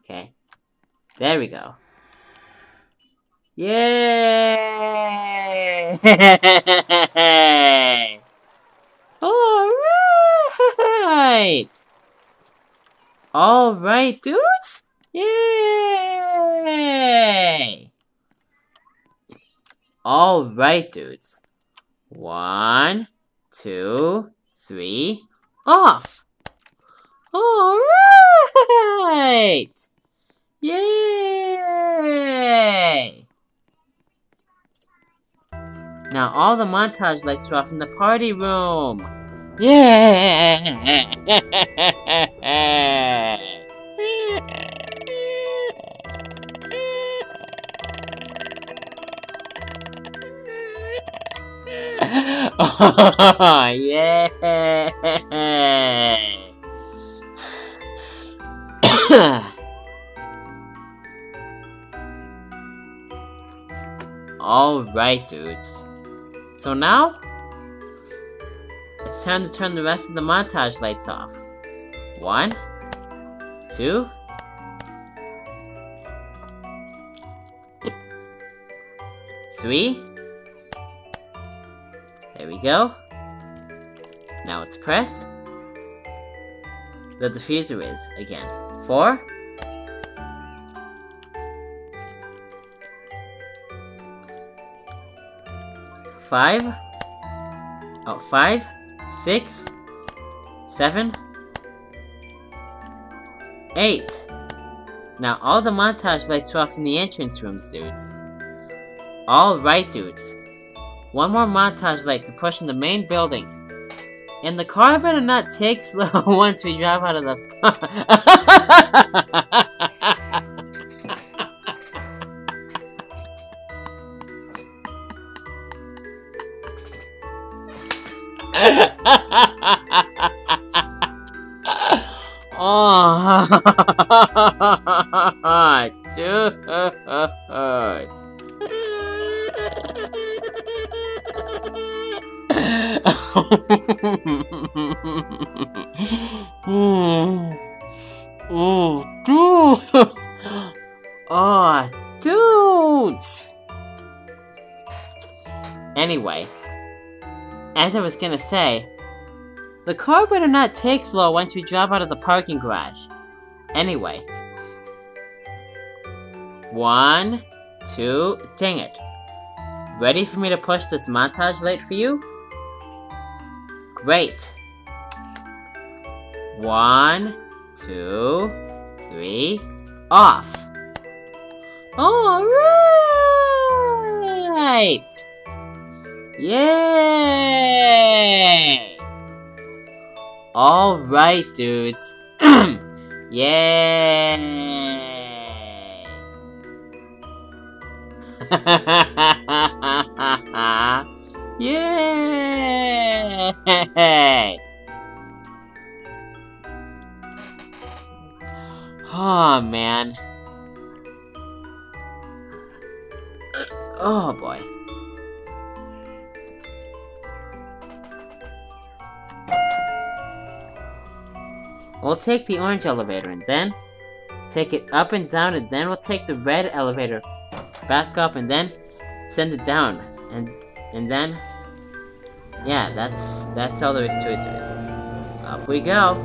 Okay. There we go. Yay! Alright! Alright, dudes! Yay! Alright, dudes. 1, 2, 3, off! Alright! Yay! Now all the montage lights are off in the party room. Yay! Oh, yay! Alright, dudes. So now, it's time to turn the rest of the montage lights off. 1, 2, 3. There we go. Now it's pressed. The diffuser is, again. 4. 5. 5, 6, 7, 8. Now all the montage lights are off in the entrance rooms, dudes. Alright, dudes. One more montage light to push in the main building. And the car better not take slow once we drive out of the... Oh, dude. Oh, dude. Oh, dudes. Anyway, as I was gonna say, the car better not take slow once we drop out of the parking garage. Anyway. 1, 2, dang it. Ready for me to push this montage light for you? Great. 1, 2, 3, off. Alright! Yay! Alright, dudes. Yay! Yay! Oh, man. Oh, boy. we'll take the orange elevator and then take it up and down, and then we'll take the red elevator back up and then send it down. And then, yeah, that's all there is to it, dudes. Up we go.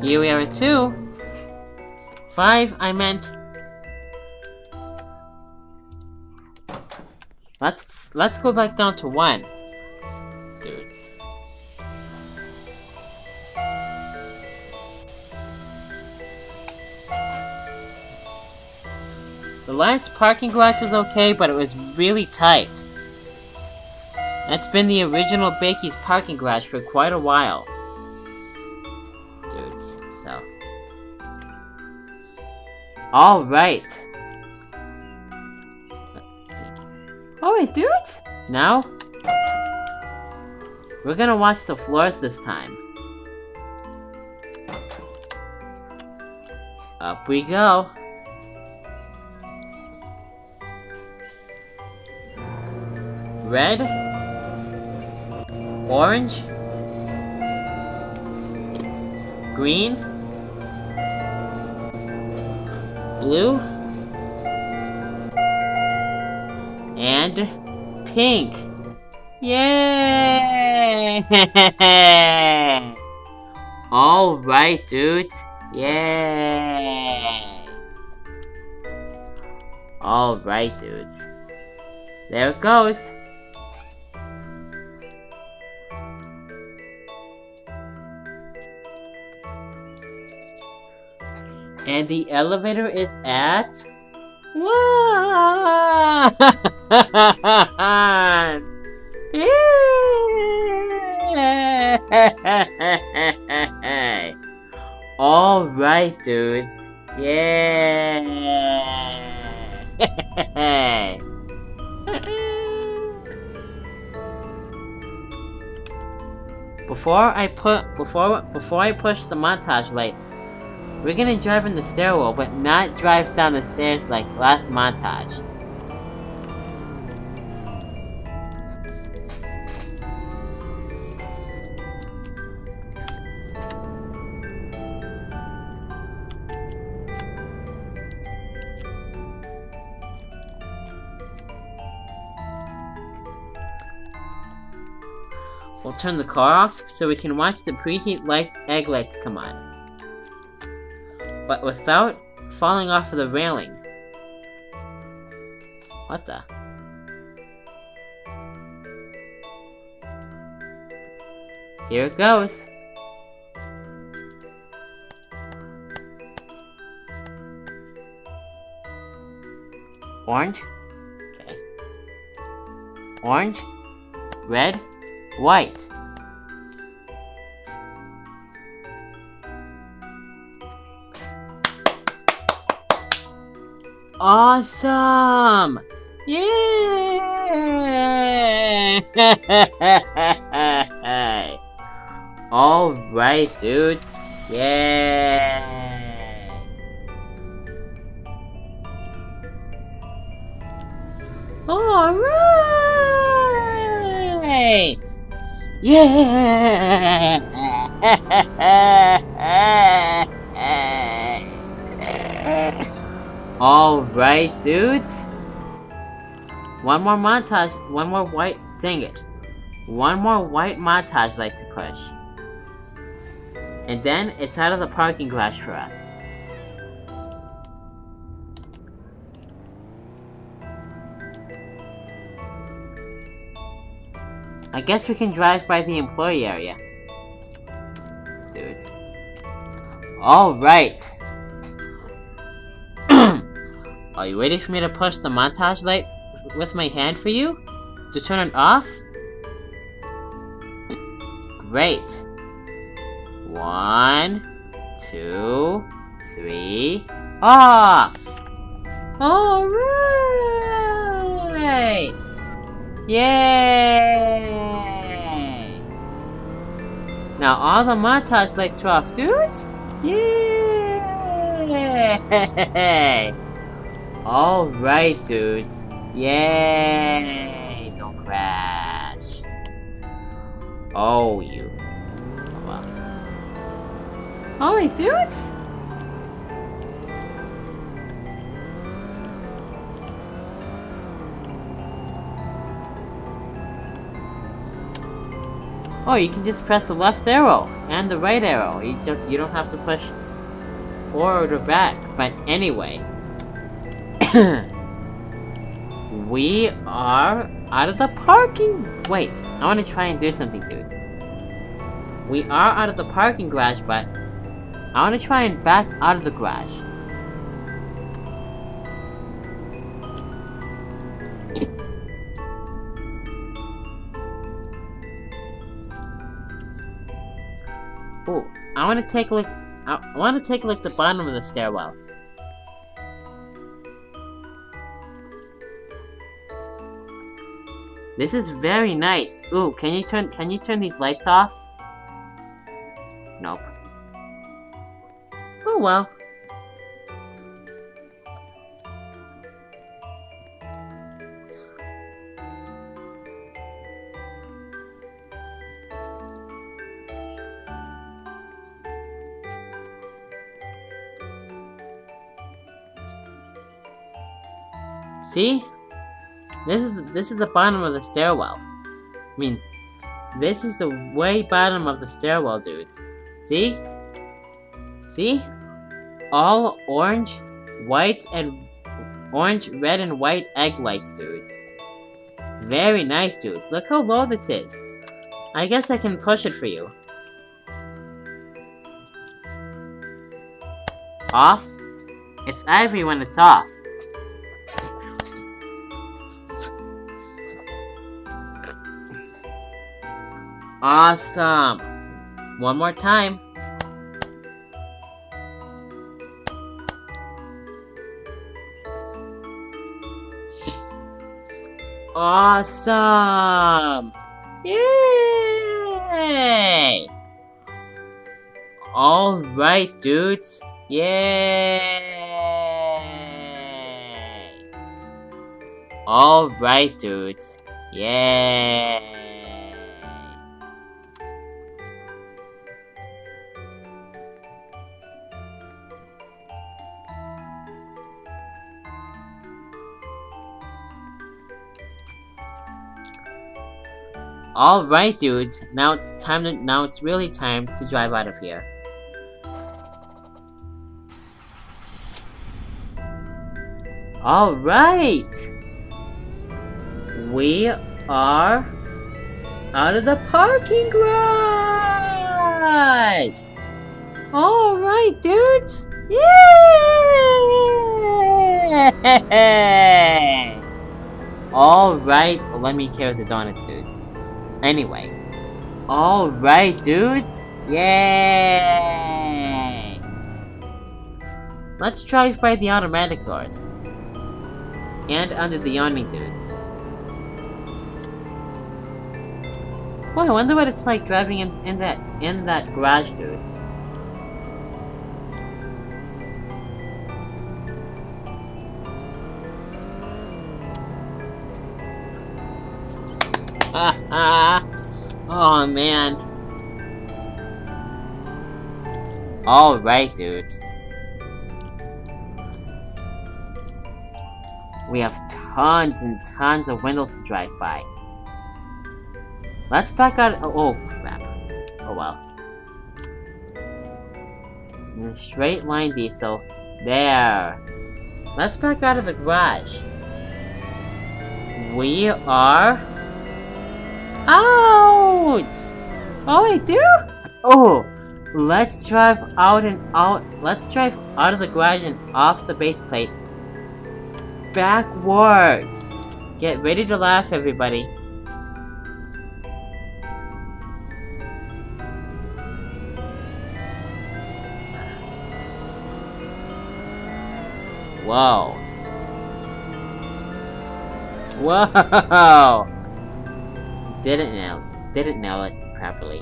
Here we are at 2. 5, I meant. Let's go back down to 1. Dudes. The last parking garage was okay, but it was really tight. That's been the original Bakey's parking garage for quite a while. Dudes, so. Alright. Alright, dudes! Now, we're gonna watch the floors this time. Up we go. Red, orange, green, blue, and pink. Yay! Alright, dudes. Yay! Alright, dudes. There it goes. And the elevator is at 1. Yay! Alright, dudes. Yay! Before I push the montage light, we're gonna drive in the stairwell, but not drive down the stairs like last montage. We'll turn the car off so we can watch the preheat lights, egg lights come on. But without falling off of the railing. What the? Here it goes. Orange. Okay. Orange. Red. White. Awesome! Yay! Alright, dudes. Yay! Alright! Yeah! Alright, dudes. One more montage, one more white montage light to push. And then it's out of the parking garage for us. I guess we can drive by the employee area. Dudes. Alright. Are you ready for me to push the montage light with my hand for you? To turn it off? Great. 1, 2, 3, off! Alright! Yay! Now all the montage lights are off, dudes! Yay! Yay! Alright, dudes. Yay! Don't crash. Oh, you. Oh, well. Alright, dudes! Oh, you can just press the left arrow and the right arrow. You don't have to push forward or back. But anyway, we are out of the parking. Wait, I want to try and do something, dudes. We are out of the parking garage, but I want to try and back out of the garage. Oh, I want to take a look. I want to take a look at the bottom of the stairwell. This is very nice. Ooh, can you turn these lights off? Nope. Oh well. See? This is the bottom of the stairwell. I mean, this is the way bottom of the stairwell, dudes. See? See? All orange, white, and orange, red, and white egg lights, dudes. Very nice, dudes. Look how low this is. I guess I can push it for you. Off? It's ivory when it's off. Awesome! One more time. Awesome! Yay! Alright, dudes. Yay! Alright, dudes. Yay! Alright, dudes. Now it's really time to drive out of here. Alright! We are out of the parking garage! Alright, dudes! Yay! Alright, well, let me carry the donuts, dudes. Anyway. Alright, dudes! Yay! Let's drive by the automatic doors. And under the yawning dudes. Well, I wonder what it's like driving in that garage, dudes. Oh man. Alright, dudes. We have tons and tons of windows to drive by. Let's back out. Oh crap. Oh well. In a straight line, Diesel. There. Let's back out of the garage. We are out! Oh, I do? Oh, let's drive out and out. Let's drive out of the garage and off the base plate. Backwards. Get ready to laugh, everybody. Whoa. Whoa! Didn't nail it properly.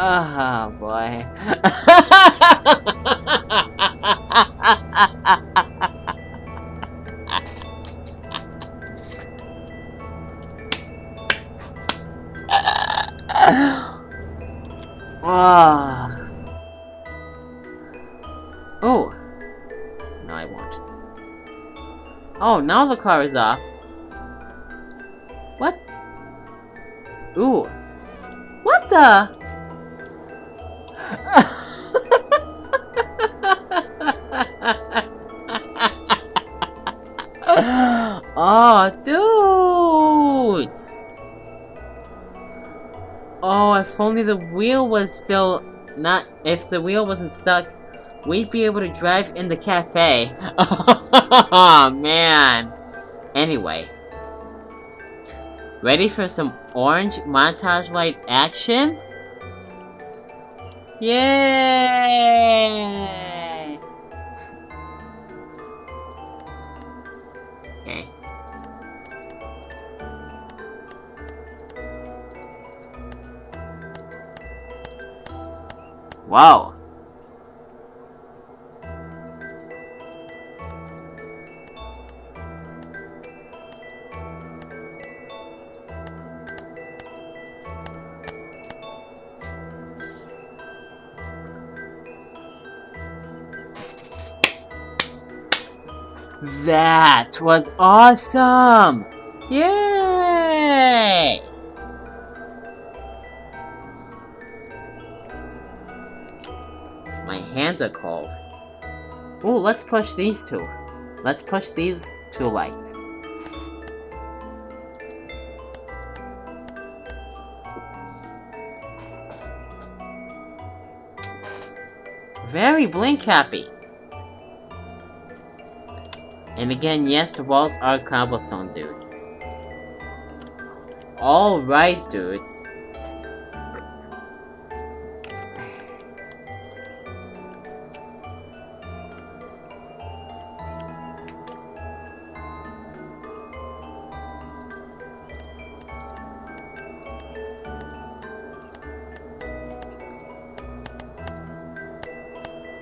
Oh boy. Oh. Oh. No, I won't. Oh, now the car is off. What? Ooh. What the? Oh, dudes! Oh, if only the wheel was still not. If the wheel wasn't stuck, we'd be able to drive in the cafe. Oh, man. Anyway. Ready for some orange montage light action? Yay! Okay. Wow. That was awesome! Yay! My hands are cold. Ooh, let's push these two. Let's push these two lights. Very blink happy. And again, yes, the walls are cobblestone, dudes. Alright, dudes.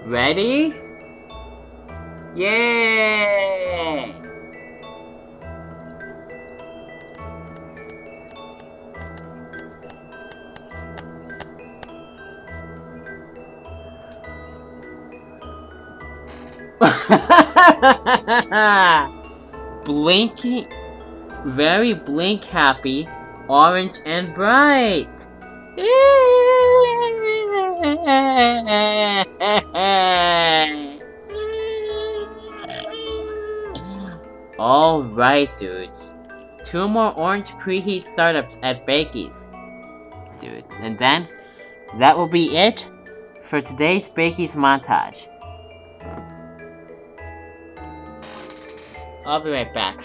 Ready? Yay! Blinky, very blink happy, orange and bright. Alright, dudes. 2 more orange preheat startups at Bakey's. Dudes. And then, that will be it for today's Bakey's montage. I'll be right back.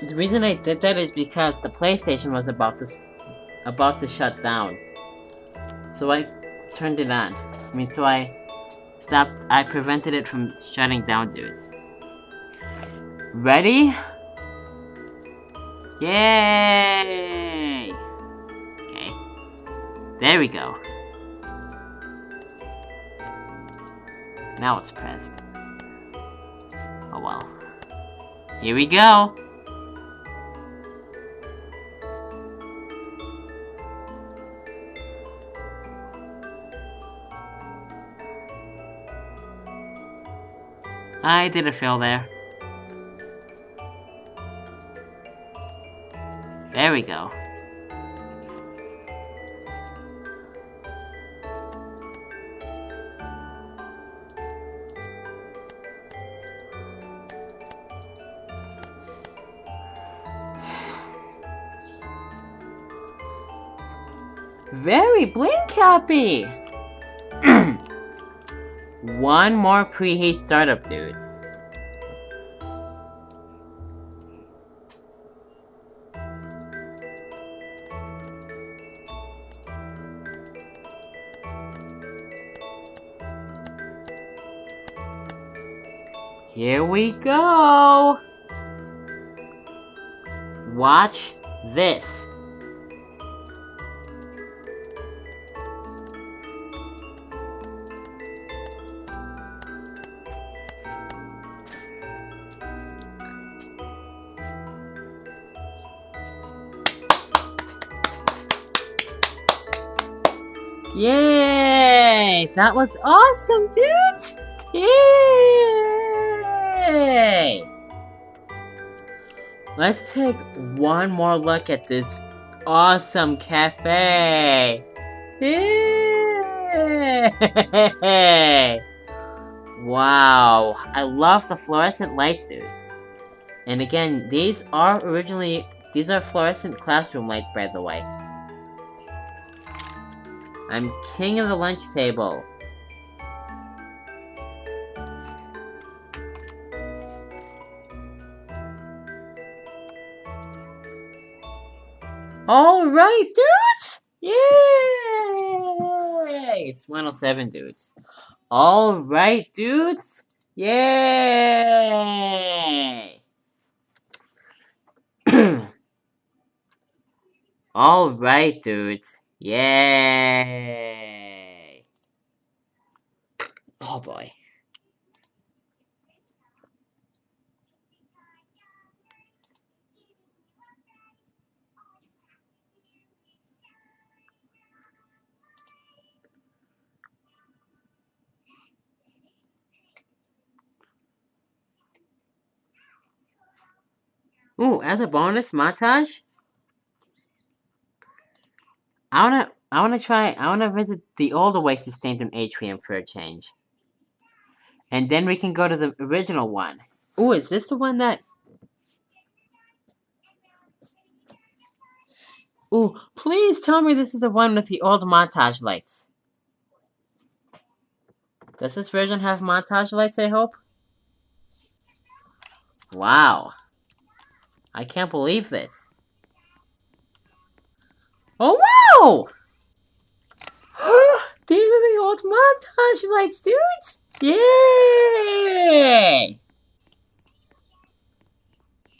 The reason I did that is because the PlayStation was about to shut down. So I turned it on. So I prevented it from shutting down, dudes. Ready? Yay! Okay. There we go. Now it's pressed. Oh well. Here we go! I did a fail there. There we go. Very blink happy! One more preheat startup, dudes. Here we go! Watch this. Yay! That was awesome, dudes! Yay! Let's take one more look at this awesome cafe. Yay! Wow, I love the fluorescent lights, dudes. And again, these are fluorescent classroom lights, by the way. I'm king of the lunch table. Alright, dudes! Yay! It's 107, dudes. Alright, dudes! Yay! Alright, dudes. Yay! Oh boy. Ooh, as a bonus montage, I wanna visit the old Oasis Daindune Atrium for a change. And then we can go to the original one. Ooh, is this the one that... Ooh, please tell me this is the one with the old montage lights. Does this version have montage lights, I hope? Wow. I can't believe this. Oh, wow! These are the old montage lights, dudes! Yay!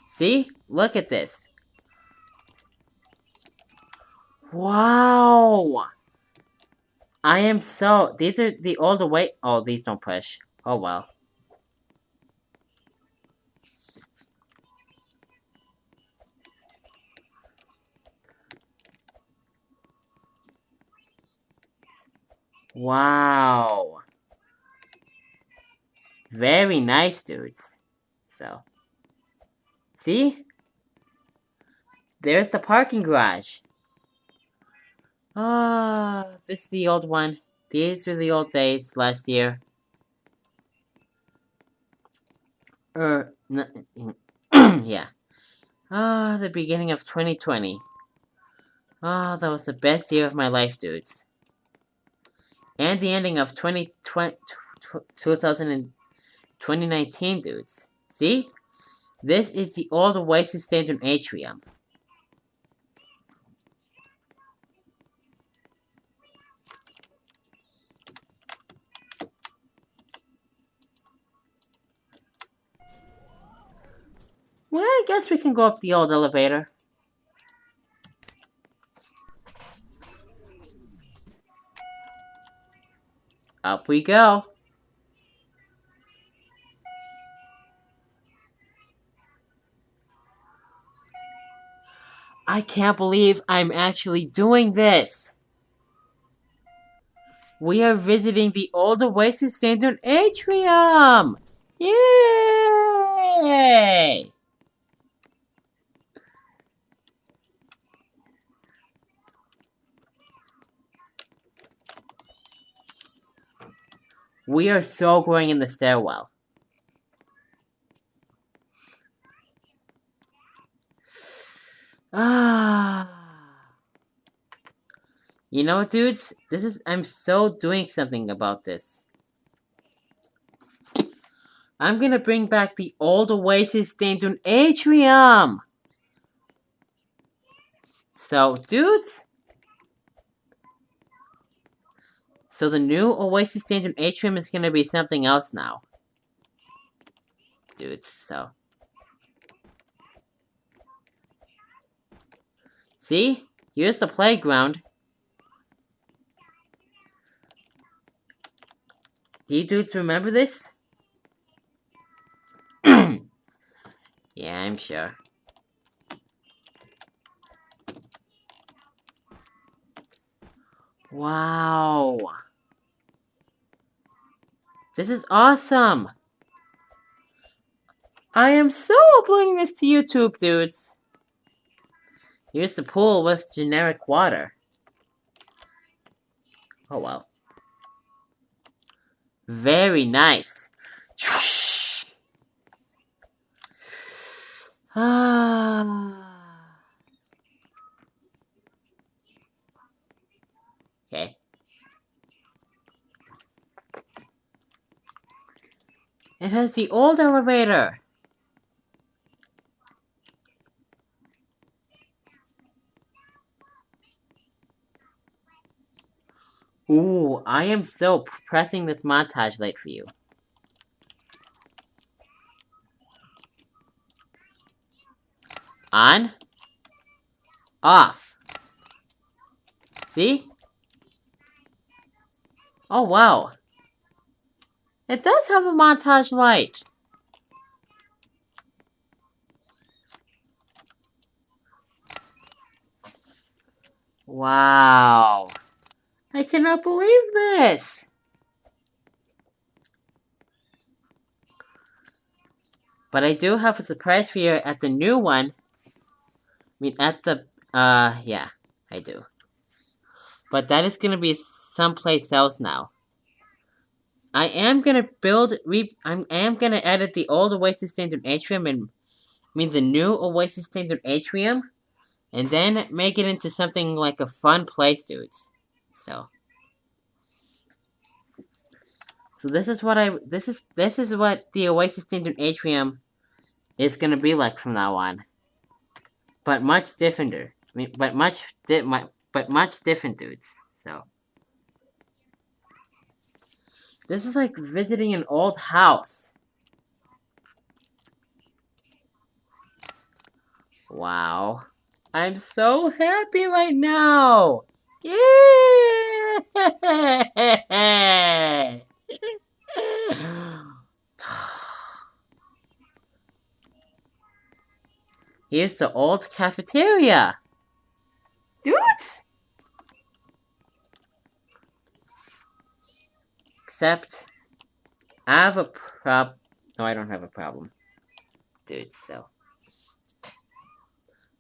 See? Look at this. Wow! I am so... These are the older way... Oh, these don't push. Oh, well. Wow. Very nice, dudes. So. See? There's the parking garage. Ah, this is the old one. These were the old days last year. Yeah. Ah, the beginning of 2020. Ah, that was the best year of my life, dudes. And the ending of 2019, dudes. See? This is the old Oasis Daindune Atrium. Well, I guess we can go up the old elevator. Up we go. I can't believe I'm actually doing this. We are visiting the old Oasis Daindune Atrium. Yay! We are so going in the stairwell. Ah. You know, dudes, I'm so doing something about this. I'm gonna bring back the old Oasis Daindune Atrium! So, dudes, so the new Oasis Daindune Atrium is gonna be something else now. Dudes, so. See? Here's the playground. Do you dudes remember this? Yeah, I'm sure. Wow. This is awesome. I am so uploading this to YouTube, dudes. Here's the pool with generic water. Oh well. Very nice. Okay. It has the old elevator. Ooh, I am so pressing this montage light for you. On. Off. See? Oh, wow. It does have a montage light. Wow. I cannot believe this. But I do have a surprise for you at the new one. I mean, at the, yeah, I do. But that is gonna be someplace else now. I am gonna edit the old Oasis Standard Atrium and, the new Oasis Standard Atrium, and then make it into something like a fun place, dudes. So this is what this is what the Oasis Standard Atrium is gonna be like from now on. But much different. But much different, dudes. So this is like visiting an old house. Wow. I'm so happy right now. Yeah! Here's the old cafeteria. Dudes! Except, I have a no, I don't have a problem. Dude, so.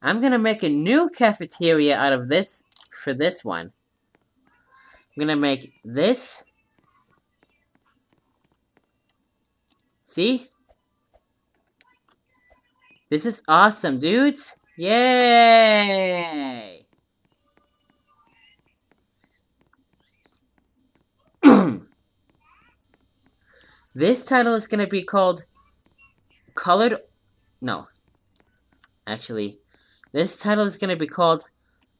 I'm gonna make a new cafeteria out of this, for this one. I'm gonna make this. See? This is awesome, dudes! Yay! This title is gonna be called Colored... No. Actually, this title is gonna be called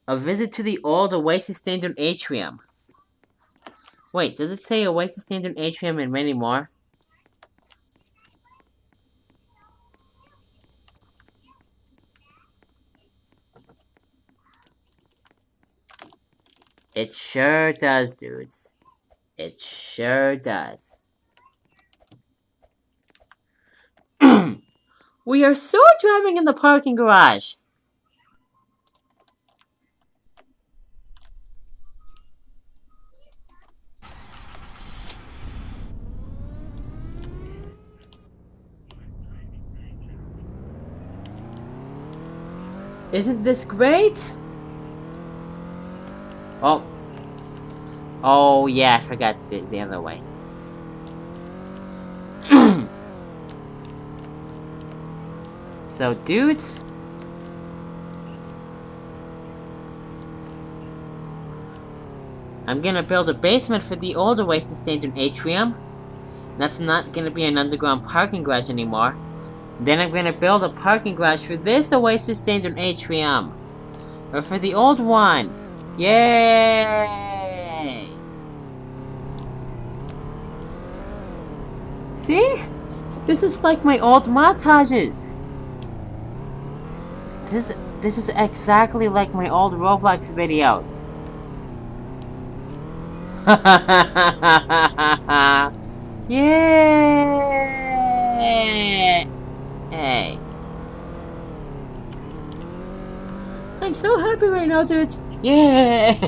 A Visit to the Old Oasis Standard Atrium. Wait, does it say Oasis Standard Atrium and many more? It sure does, dudes. It sure does. We are so driving in the parking garage. Isn't this great? Oh. Oh, yeah, I forgot the other way. So, dudes, I'm gonna build a basement for the old Oasis Daindune Atrium. That's not gonna be an underground parking garage anymore. Then I'm gonna build a parking garage for this Oasis Daindune Atrium. Or for the old one. Yay! See? This is like my old montages. This is exactly like my old Roblox videos. Yay! Hey. I'm so happy right now, dudes. Yay!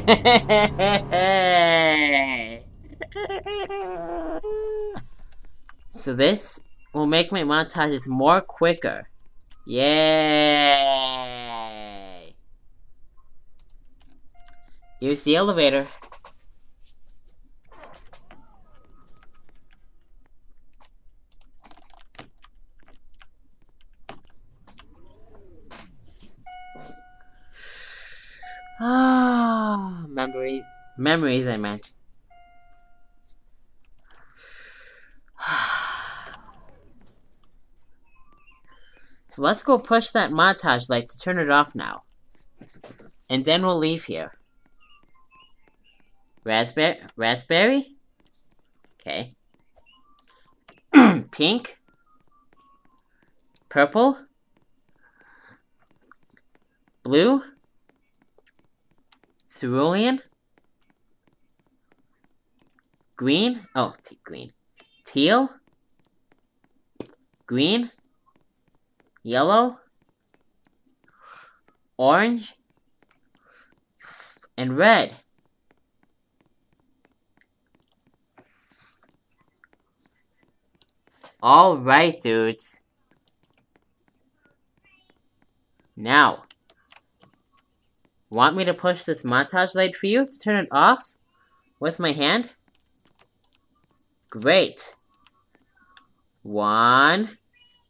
So this will make my montages more quicker. Yay! Here's the elevator. Ah, memories I meant. So let's go push that montage light to turn it off now. And then we'll leave here. Raspberry? Okay. Pink? Purple? Blue? Cerulean? Green? Oh, green. Teal? Green? Yellow? Orange? And red. Alright, dudes. Now, want me to push this montage light for you to turn it off with my hand? Great. 1,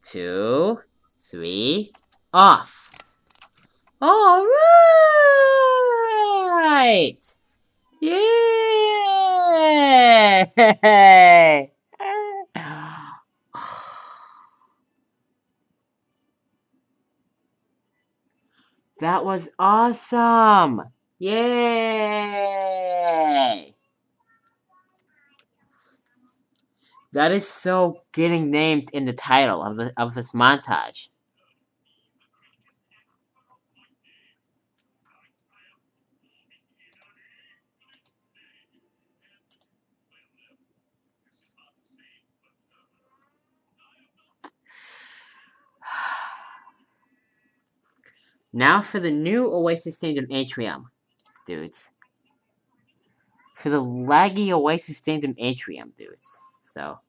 2, 3, off. Alright! Yay! That was awesome! Yay! That is so getting named in the title of this montage. Now for the new Oasis Daindune Atrium, dudes. For the laggy Oasis Daindune Atrium, dudes. So.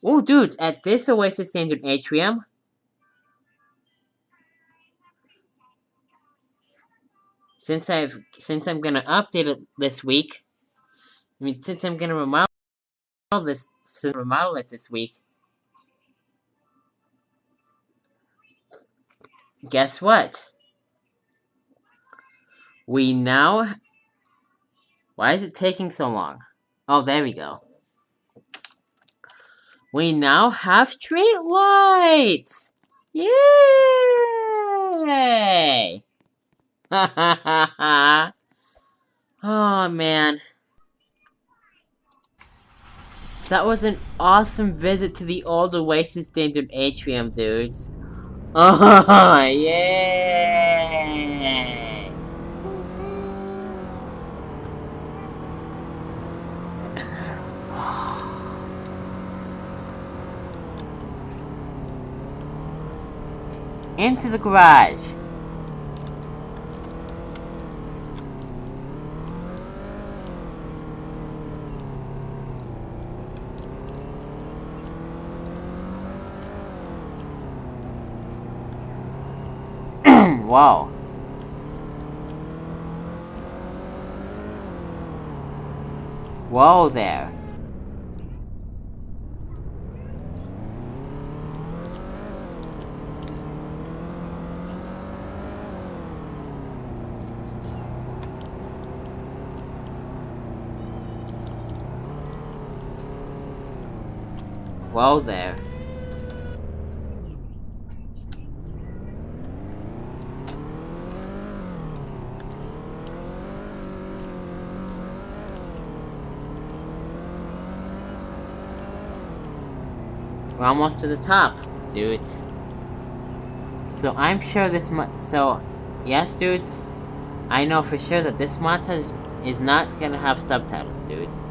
Oh, dudes, at this Oasis Daindune Atrium, since I'm gonna update it this week, since I'm gonna remodel it this week, guess what? We now... Why is it taking so long? Oh, there we go. We now have street lights! Yay! Oh, man. That was an awesome visit to the old Oasis Daindune Atrium, dudes. Oh, yay! Into the garage. Wow. Whoa there. Whoa there. We're almost to the top, dudes. So I'm sure yes, dudes, I know for sure that this montage is not gonna have subtitles, dudes.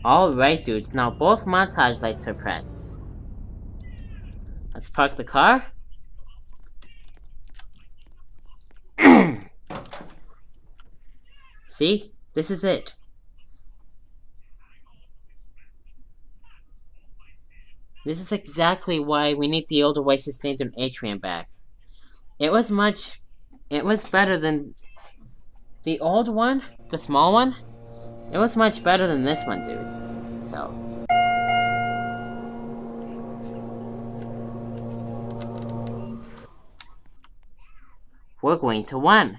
Alright, dudes, now both montage lights are pressed. Let's park the car. See? This is it. This is exactly why we need the old Oasis Daindune Atrium back. It was better than the old one, the small one. It was much better than this one, dudes. So. We're going to 1.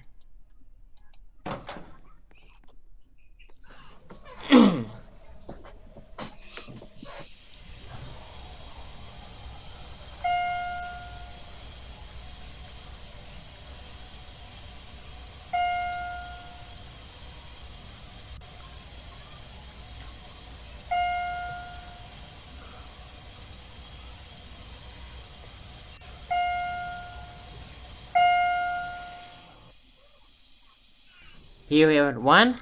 Here we are at 1.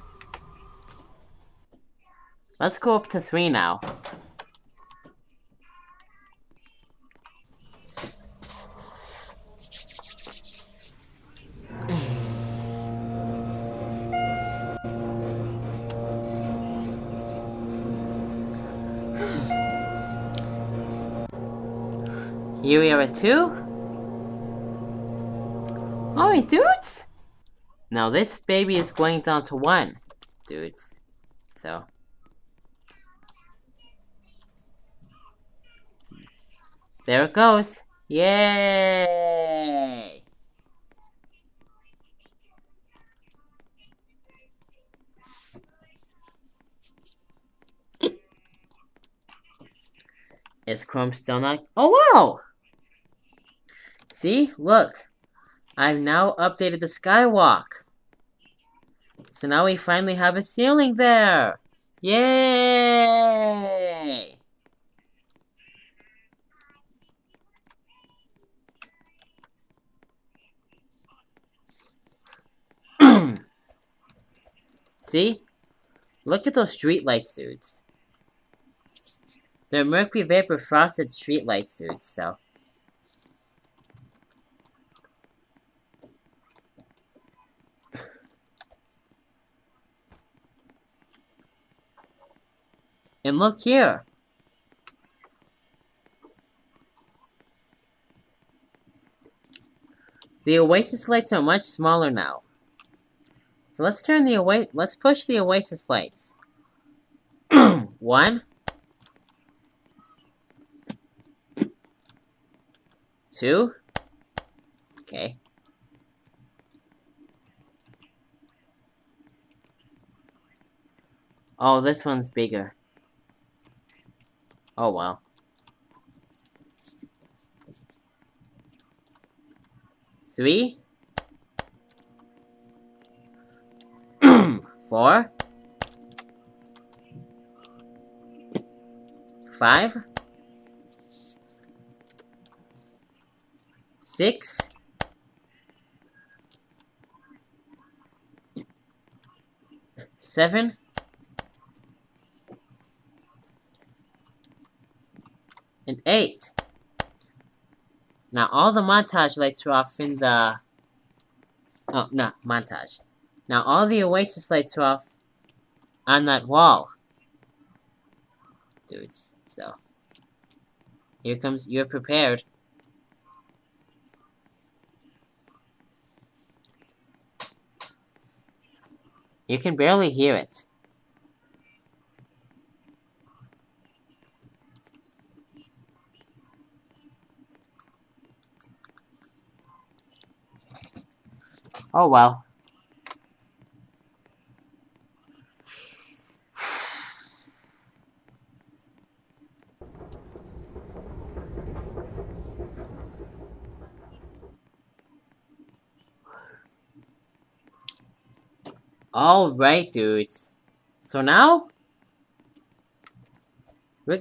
Let's go up to 3 now. Here we are at 2. Alright, dudes! Now this baby is going down to 1, dudes. So. There it goes. Yay! Is Chrome still not? Oh wow! See? Look. I've now updated the skywalk. So now we finally have a ceiling there! Yay! See? Look at those street lights, dudes. They're mercury vapor frosted street lights, dudes, so. And look here. The Oasis lights are much smaller now. So let's push the Oasis lights. 1. 2. Okay. Oh, this one's bigger. Oh well. 3. 4. 5. 6. 7, and 8. Now all the montage lights are off in the... Oh, no, montage. Now all the Oasis lights are off on that wall. Dudes, so... Here comes... You're prepared. You can barely hear it. Oh well. Alright, dudes. So now...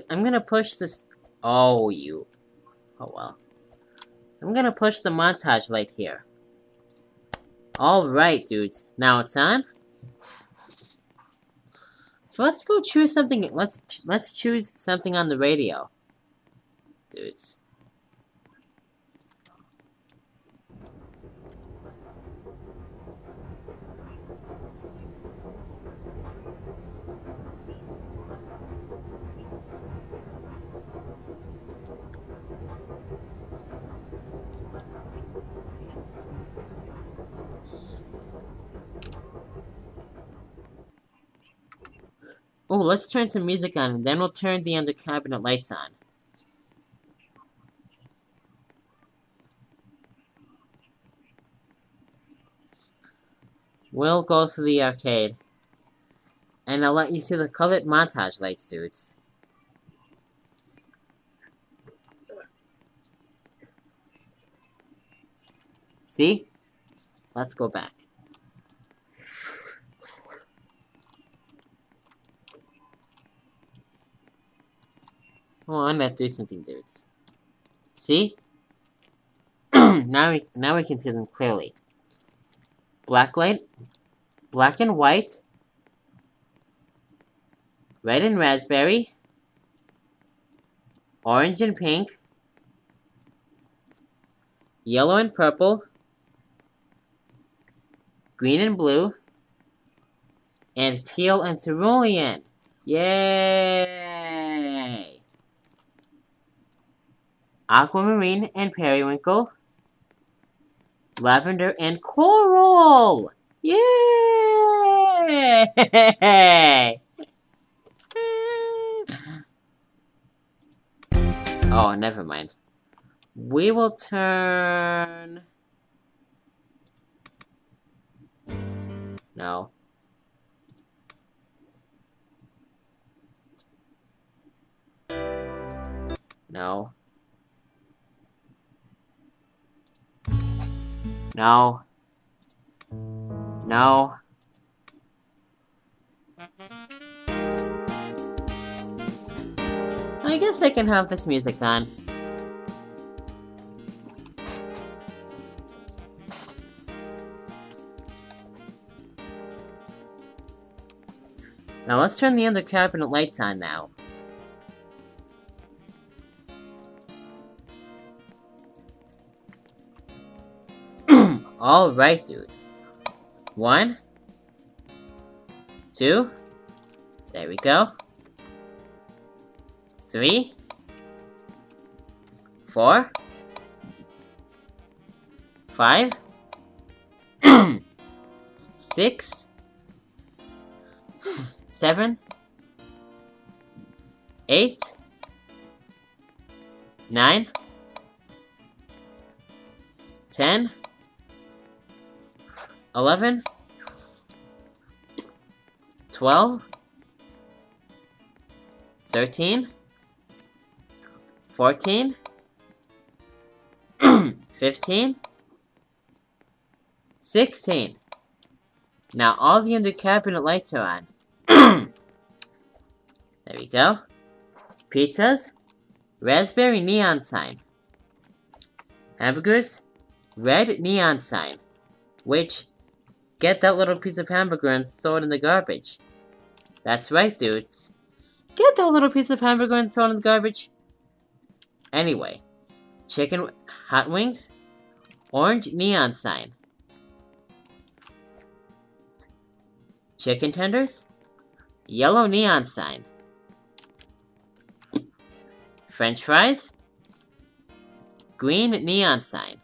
I'm gonna push this... Oh, you... Oh, well. I'm gonna push the montage light here. Alright, dudes. Now it's on. So let's go choose something... Let's choose something on the radio. Dudes. Oh, let's turn some music on, and then we'll turn the under cabinet lights on. We'll go to the arcade. And I'll let you see the colored montage lights, dudes. See? Let's go back. Oh, I'm gonna do something, dudes. See? now we can see them clearly. Black light, black and white, red and raspberry, orange and pink, yellow and purple, green and blue, and teal and cerulean. Yay! Aquamarine and periwinkle, lavender and coral! Yay! Oh, never mind. We will turn... No. No. No. No. I guess I can have this music on. Now let's turn the under cabinet lights on now. Alright, dudes. 1, 2, there we go. 3, 4, 5, 6, 7, 8, 9, 10, 11, 12, 13, 14, 15, 16. Now all the under cabinet lights are on. There we go. Pizzas, raspberry neon sign. Hamburgers, red neon sign. Which Get that little piece of hamburger and throw it in the garbage. That's right, dudes. Get that little piece of hamburger and throw it in the garbage. Anyway, chicken hot wings, orange neon sign. Chicken tenders, yellow neon sign. French fries, green neon sign.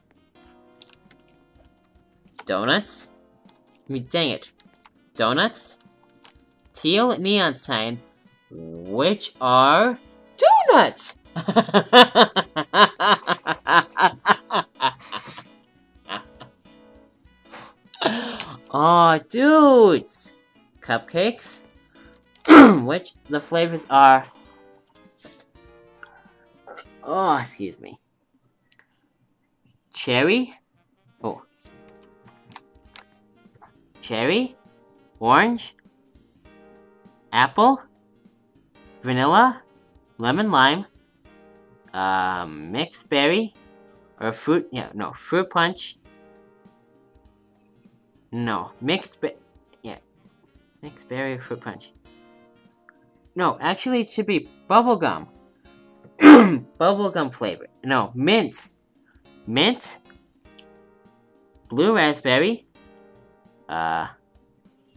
Donuts, dang it. Donuts, teal neon sign, which are donuts! Aw, dudes! Cupcakes, which the flavors are... Oh, excuse me. Cherry, orange, apple, vanilla, lemon lime, mixed berry, or fruit punch. No, mixed berry or fruit punch. No, actually it should be bubblegum. Bubblegum flavor. No, mint. Mint, blue raspberry,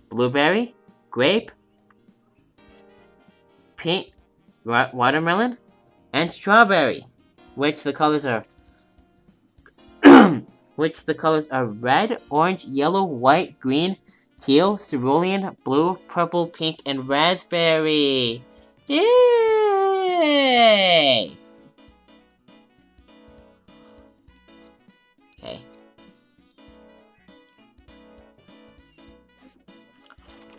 blueberry, grape, pink, watermelon, and strawberry, which the colors are red, orange, yellow, white, green, teal, cerulean, blue, purple, pink, and raspberry. Yay! Okay.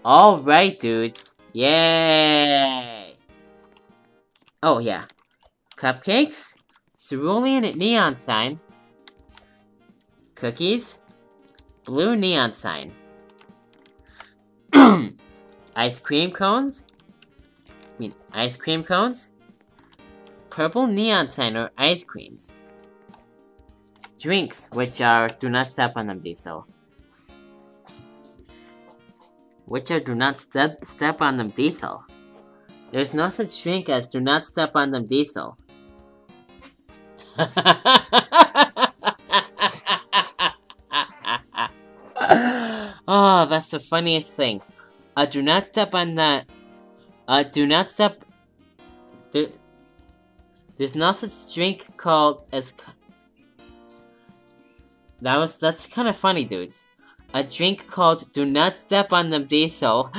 Alright, dudes. Yay! Oh, yeah. Cupcakes, cerulean neon sign, cookies, blue neon sign, ice cream cones, purple neon sign or ice creams, drinks, which are do not step on them, diesel. Do not step on them, diesel. There's no such drink as do not step on them, diesel. Oh, that's the funniest thing. Do not step on that. Do not step. There's no such drink called as. That's kind of funny, dudes. A drink called "Do Not Step on Them, Diesel."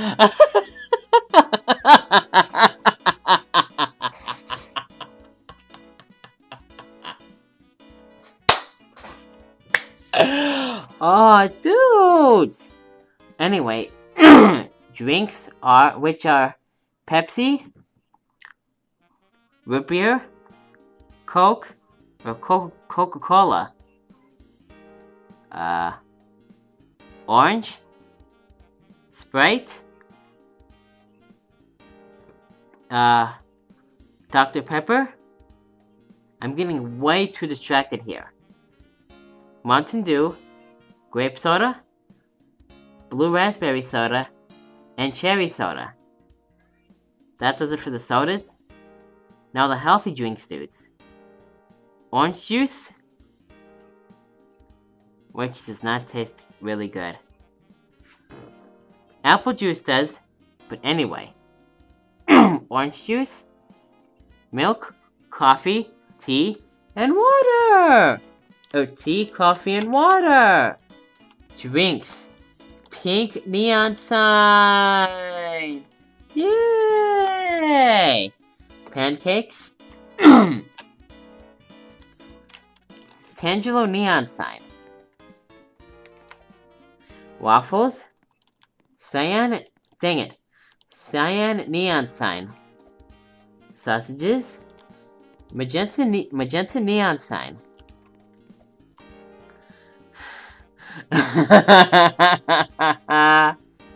Oh, dudes! Anyway, drinks which are Pepsi, root beer, Coke, or Coca-Cola, orange, Sprite, Dr. Pepper. I'm getting way too distracted here. Mountain Dew, grape soda, blue raspberry soda, and cherry soda. That does it for the sodas. Now the healthy drinks, dudes. Orange juice, which does not taste really good. Apple juice does, but anyway. Orange juice, milk, coffee, tea, and water! Oh, tea, coffee, and water! Drinks. Pink neon sign! Yay! Pancakes. Tangelo neon sign. Waffles. Cyan neon sign. Sausages. Magenta neon sign.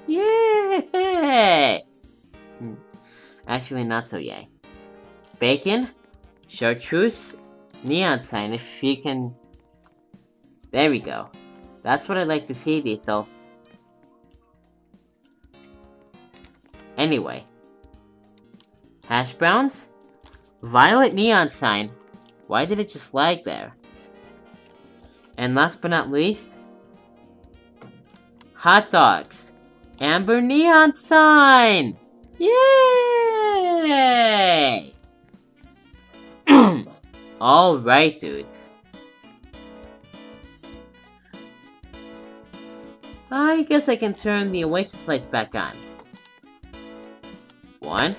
Yay! Actually, not so yay. Bacon, chartreuse, neon sign. If you can, there we go. That's what I'd like to see, Diesel. Anyway. Hash browns? Violet neon sign. Why did it just lag there? And last but not least, hot dogs. Amber neon sign! Yay! Alright, dudes. I guess I can turn the Oasis lights back on. 1,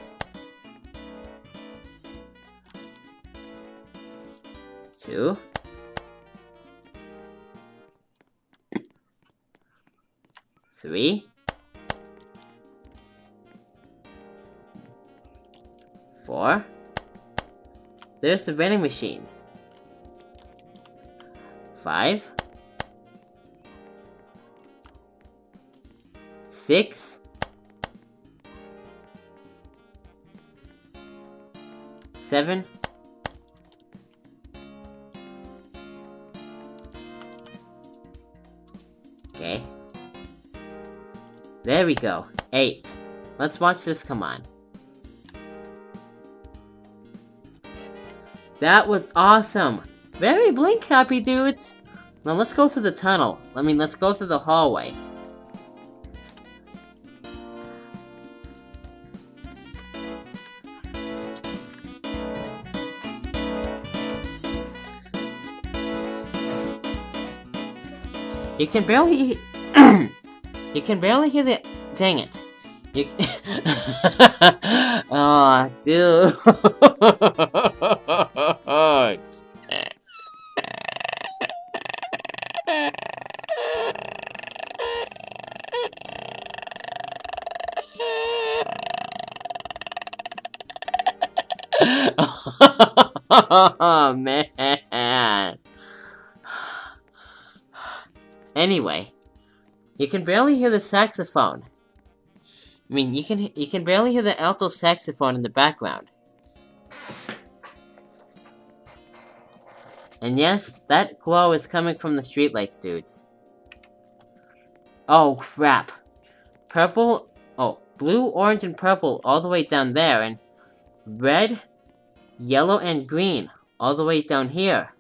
2, 3, 4. There's the vending machines. 5, 6, 7, 'kay. There we go. 8. Let's watch this come on. That was awesome! Very blink happy, dudes! Now let's go through the tunnel. Let's go through the hallway. You can barely you can barely hear the... Dang it. You... Aw, dude. Oh, man. Anyway, you can barely hear the saxophone. You can barely hear the alto saxophone in the background. And yes, that glow is coming from the streetlights, dudes. Oh, crap. Blue, orange, and purple all the way down there, and red, yellow, and green all the way down here.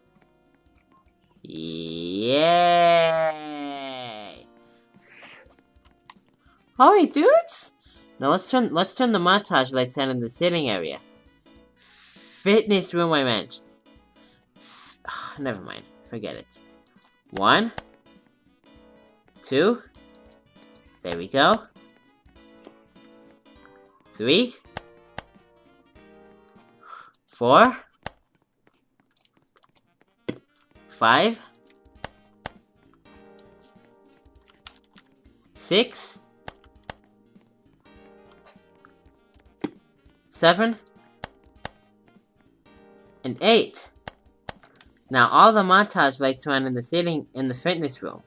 Yay! Alright, dudes! Now let's turn the montage lights on in the sitting area. Fitness room, I meant. Never mind. Forget it. 1, 2. There we go. 3, 4, 5, 6, 7, and 8. Now all the montage lights are on in the fitness room.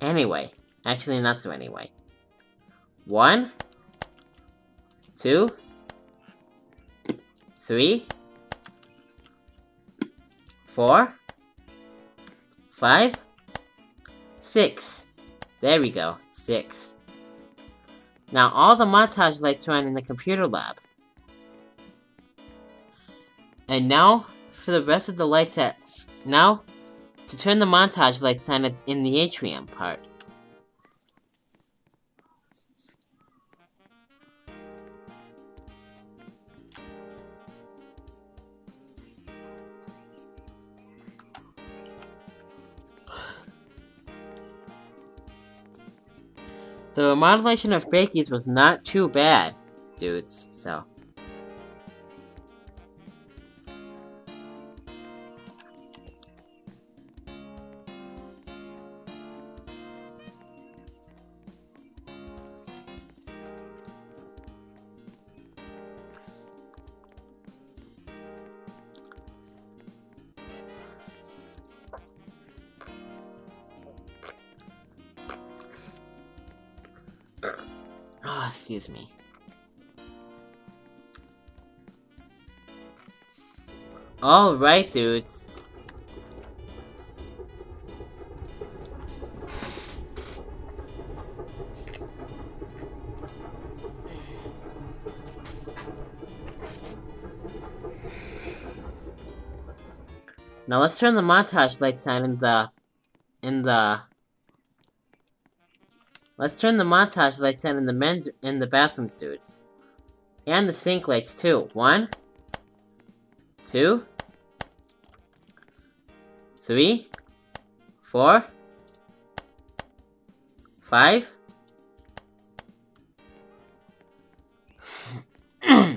Anyway, actually not so anyway. 1, 2, 3, 4, 5, 6. There we go, 6. Now all the montage lights are on in the computer lab. And now for the rest of the lights to turn the montage lights on in the Atrium part. The remodelation of Bakey's was not too bad, dudes, so... Oh, excuse me. Alright, dudes. Now let's turn the montage lights on Let's turn the montage lights on in the bathrooms, dudes. And the sink lights too. 1, 2, 3, 4, 5,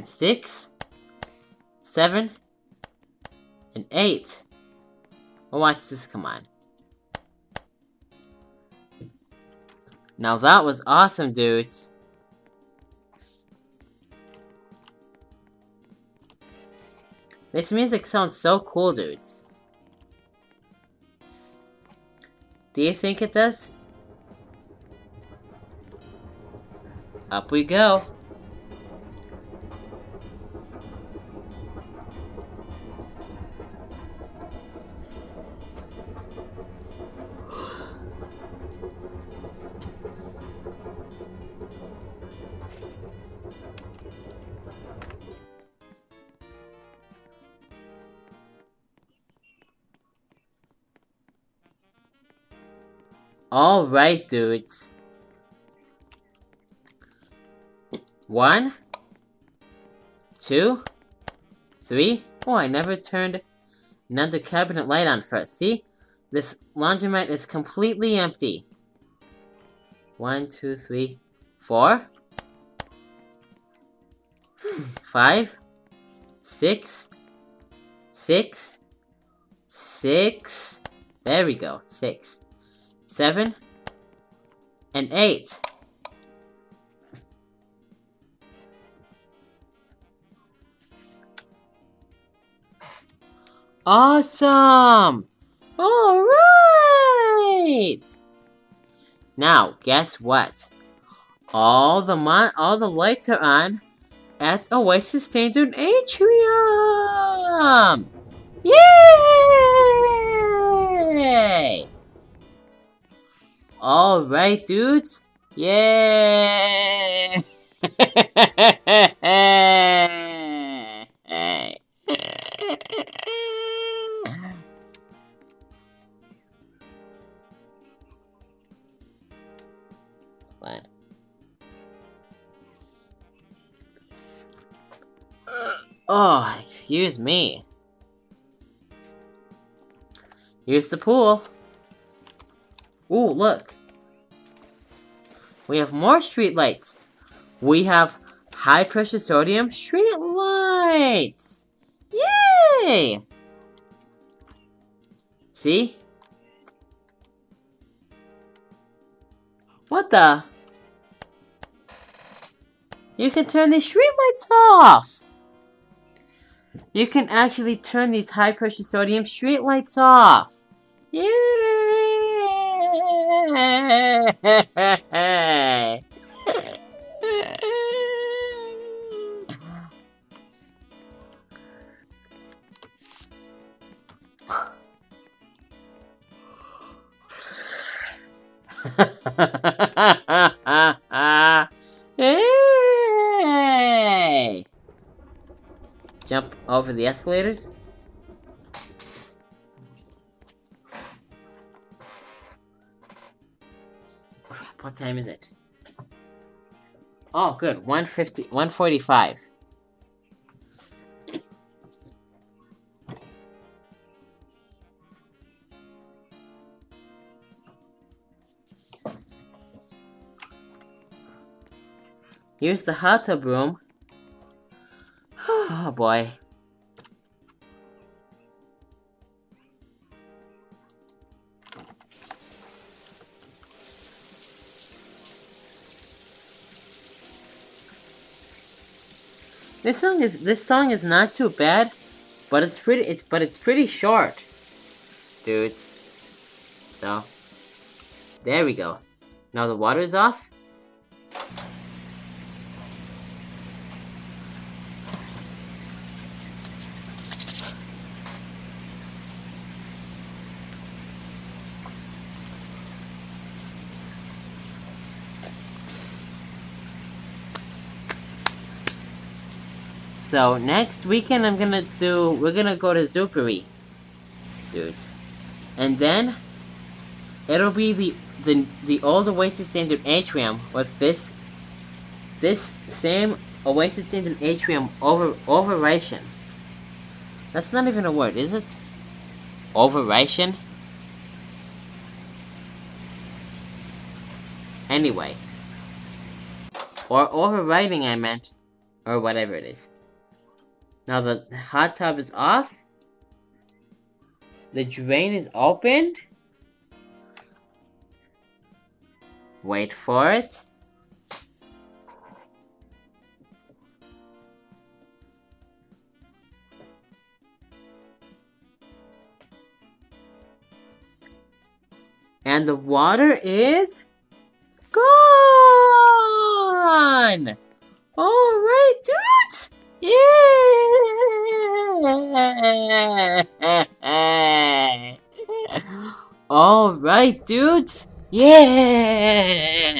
6, 7, and 8. Well, watch this come on. Now that was awesome, dudes. This music sounds so cool, dudes. Do you think it does? Up we go. Alright, dudes. 1, 2, 3. Oh, I never turned another cabinet light on first. See? This laundromat is completely empty. 1, 2, 3, 4, 5, 6, 6, 6. There we go. 6, 7, and 8. Awesome! Alright! Now, guess what? All the lights are on at Oasis Daindune Atrium! Yay! Alright, dudes. Yay! What? Oh, excuse me. Here's the pool. Ooh, look. We have more street lights. We have high pressure sodium street lights. Yay! See? What the? You can turn these street lights off. You can actually turn these high pressure sodium street lights off. Yay! Hey! Jump over the escalators. Crap, what time is it? Oh, good. 1:45. Here's the hot tub room. Oh boy. This song is not too bad, but it's pretty short, dudes. So there we go. Now the water is off. So next weekend we're gonna go to Zuperi, dudes. And then it'll be the old Oasis Daindune Atrium with this same Oasis Daindune Atrium overration. That's not even a word, is it? Overration? Anyway. Or overwriting, I meant. Or whatever it is. Now the hot tub is off. The drain is opened. Wait for it. And the water is gone! Alright, dudes! Yeah! Alright, dudes! Yeah!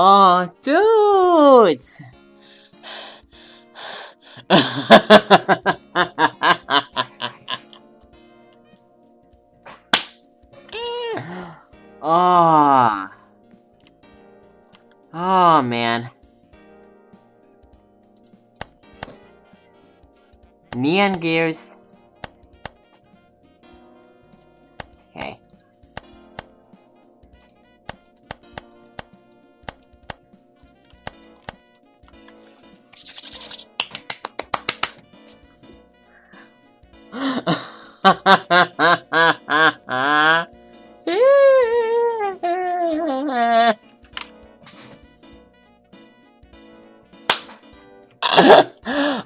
Oh, dudes! Oh. Oh, man. Neon gears. Okay.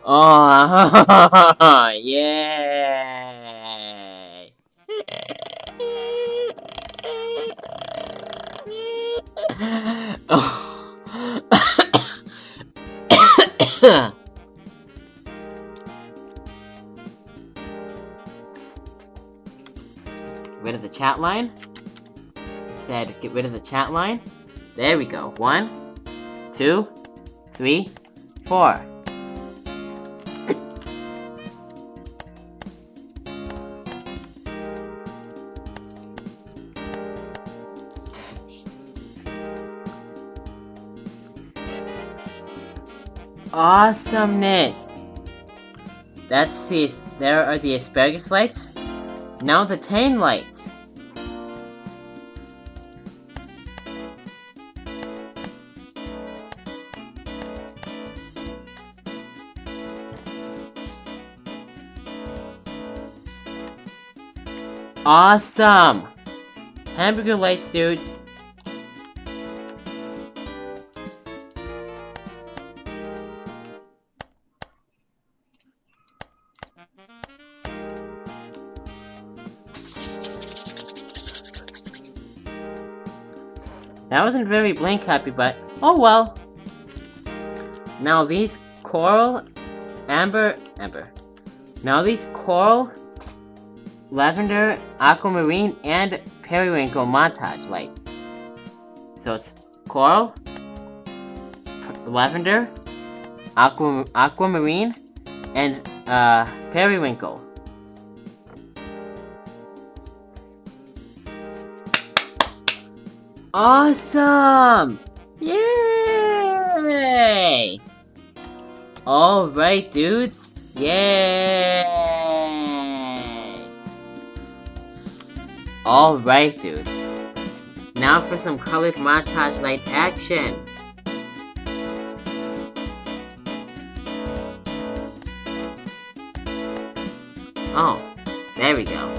Oh, yay! Rid of the chat line. I said get rid of the chat line. There we go. 1, 2, 3, 4. Awesomeness! There are the asparagus lights. Now the tame lights. Awesome! Hamburger lights, dudes. That wasn't very blink happy, but oh well. Now these coral, amber. Now these coral, lavender, aquamarine, and periwinkle montage lights. So it's coral, lavender, aquamarine, and periwinkle. Awesome! Yay! Alright, dudes. Yay! Alright, dudes. Now for some colored montage light action. Oh, there we go.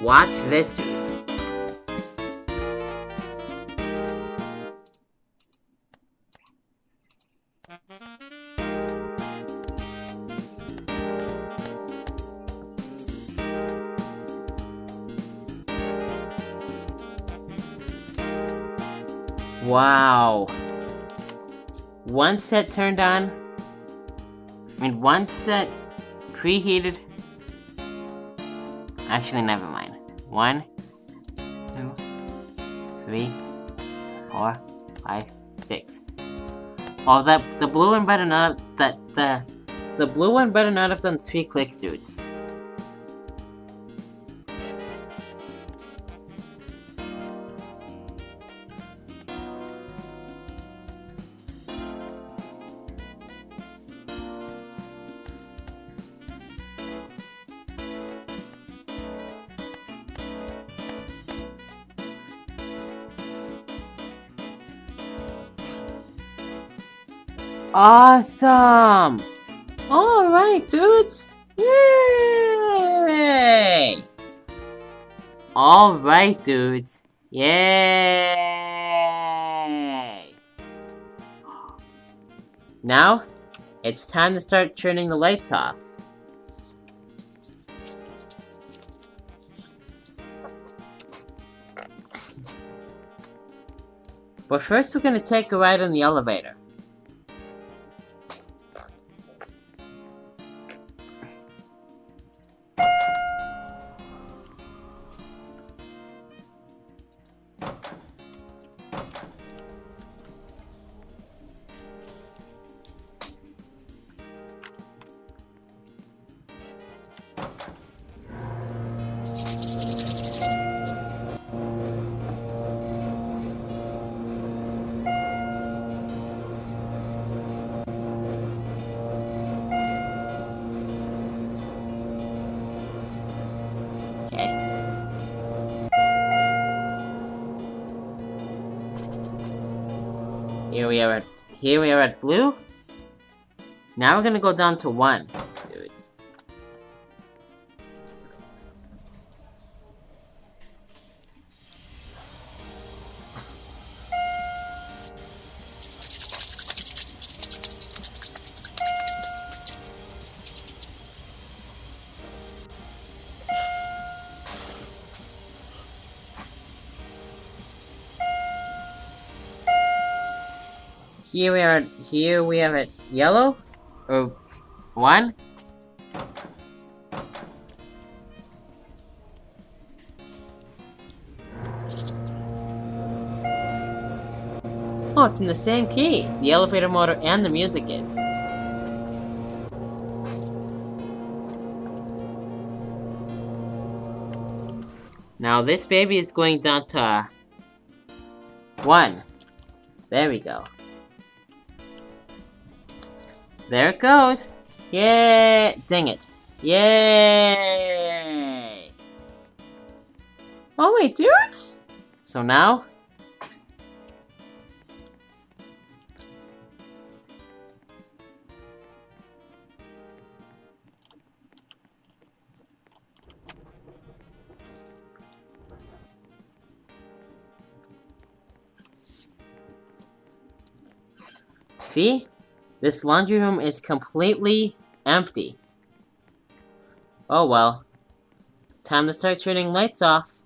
Watch this, dudes. Wow. one set turned on, and one set preheated. Actually, never mind. 1, 2, 3, 4, 5, 6. Oh, the blue one better not the blue one better not have done 3 clicks, dudes. Awesome! Alright, dudes! Yay! Alright, dudes! Yay! Now, it's time to start turning the lights off. But first, we're gonna take a ride on the elevator. Here we are at blue. Now we're gonna go down to 1, dudes. Here we are at yellow, or 1. Oh, it's in the same key. The elevator motor and the music is. Now this baby is going down to 1. There we go. There it goes! Yay! Dang it. Yay! Oh wait, dudes! So now... See? This laundry room is completely empty. Oh well. Time to start turning lights off.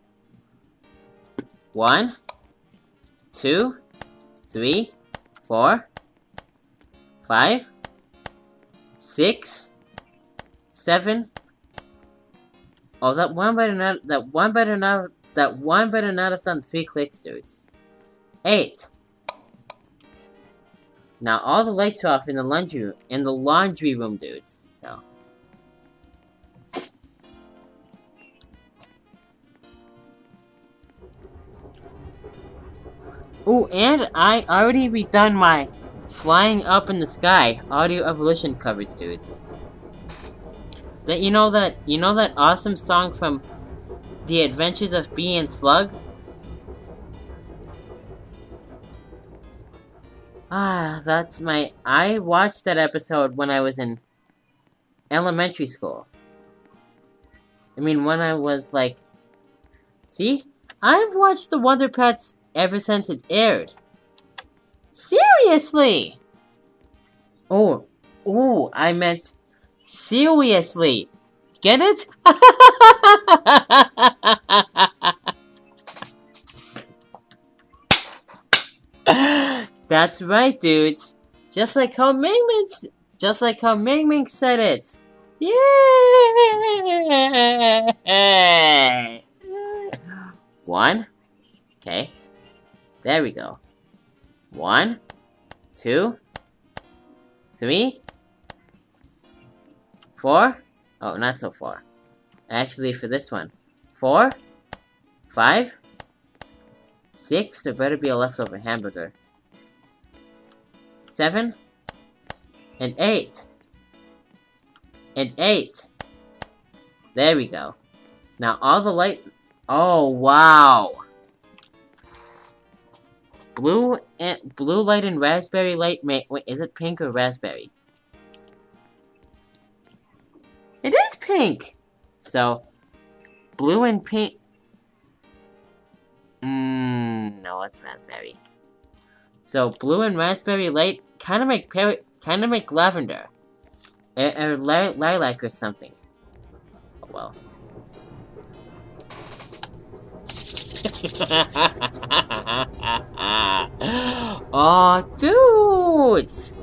1, 2, 3, 4, 5, 6, 7. Oh, that one better not have done 3 clicks, dudes. 8. Now all the lights are off in the laundry room, dudes. So. Ooh, and I already redone my Flying Up in the Sky audio evolution covers, dudes. You know that awesome song from The Adventures of Bee and Slug? That's my... I watched that episode when I was in elementary school. I mean, when I was like... See? I've watched the Wonder Pets ever since it aired. Seriously! Oh, I meant... seriously! Get it? That's right, dudes. Just like how Ming Ming said it. Yay! One. Okay. There we go. 1, 2, 3, 4. Oh, not so far. Actually, for this one. 4, 5, 6. There better be a leftover hamburger. 7, and 8. And 8. There we go. Now all the light... Oh, wow. Blue light and raspberry light wait, is it pink or raspberry? It is pink! So, blue and pink... no, it's raspberry. So, blue and raspberry light kind of make lavender. Or lilac or something. Oh, well. Oh, dudes!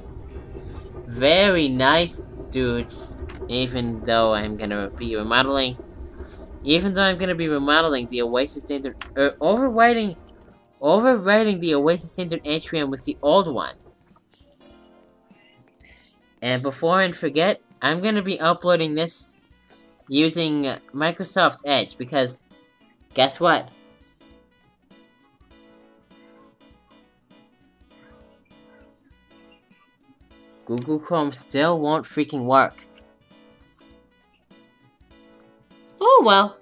Very nice, dudes. Even though I'm gonna be remodeling the Oasis standard, or overwriting the Oasis standard Atrium with the old one. And before I forget, I'm gonna be uploading this using Microsoft Edge, because guess what? Google Chrome still won't freaking work. Oh well.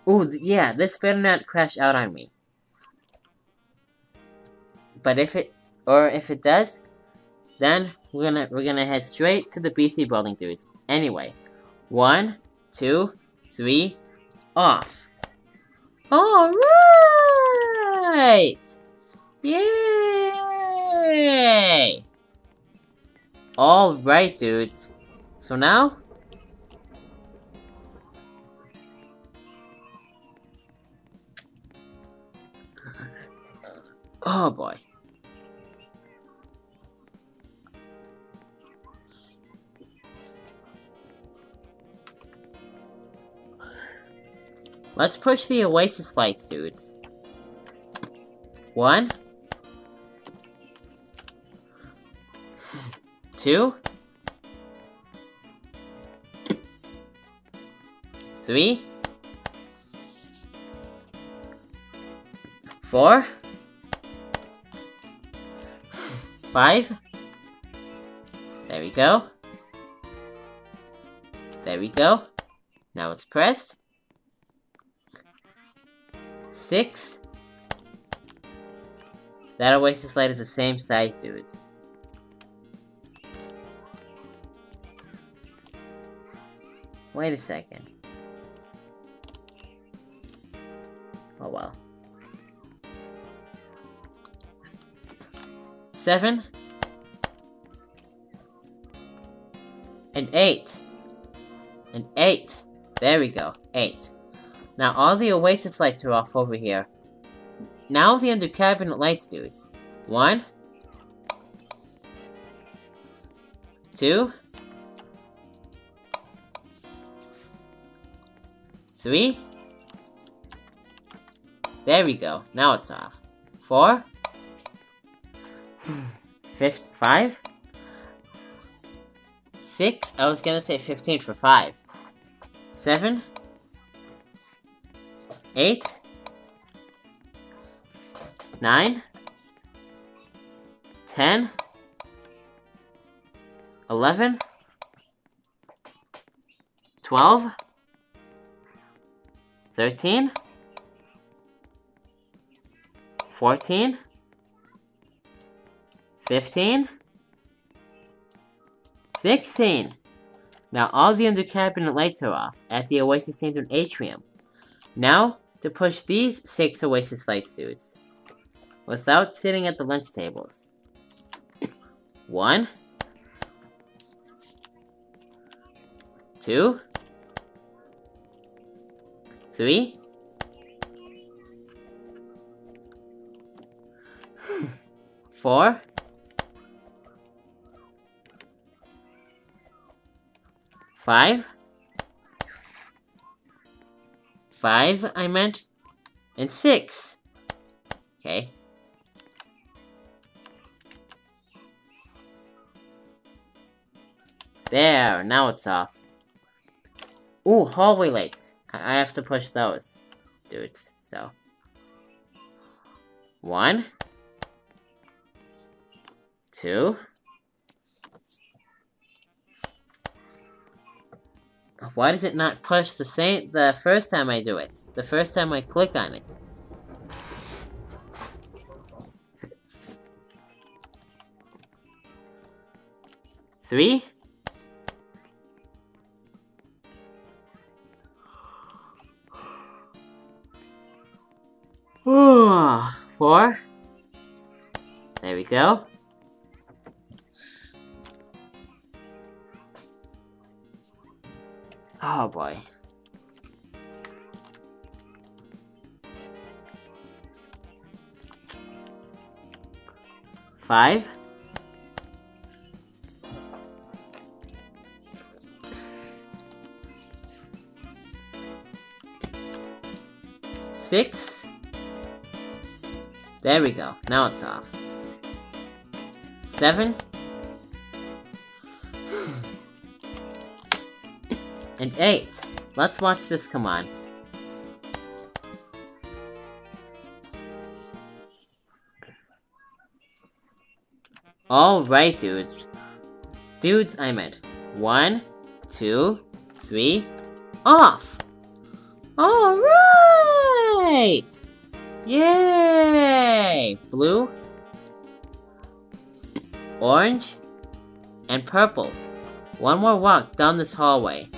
Ooh, yeah, this better not crash out on me. But if it does, then we're gonna head straight to the BC building, dudes. Anyway, 1, 2, 3, off. All right! Yay! All right, dudes. So now, oh boy. Let's push the Oasis lights, dudes. 1, 2, 3, 4, 5. There we go. There we go. Now it's pressed. 6. That Oasis light is the same size, dudes. Wait a second. Oh well. 7. And 8. And 8. There we go. 8. Now all the Oasis lights are off over here. Now the under cabinet lights, dudes. 1, 2, 3. There we go. Now it's off. 4, 5, 6. I was gonna say 15 for 5. 7, 8, 9, 10, 11, 12, 13, 14, 15, 16. Now all the under cabinet lights are off at the Oasis standard Atrium. Now to push these 6 Oasis lights, dudes, without sitting at the lunch tables. 1, 2, 3, 4, 4, 5, 5 I meant, and 6. Okay. There, now it's off. Ooh, hallway lights. I have to push those, dudes, so. 1, 2. Why does it not push the first time I do it? The first time I click on it. Three. 4. There we go. Oh boy. 5. 6. There we go. Now it's off. 7. And 8. Let's watch this come on. Alright, dudes. Dudes, I meant 1, 2, 3, off! Alright! Yay! Blue, orange, and purple. One more walk down this hallway.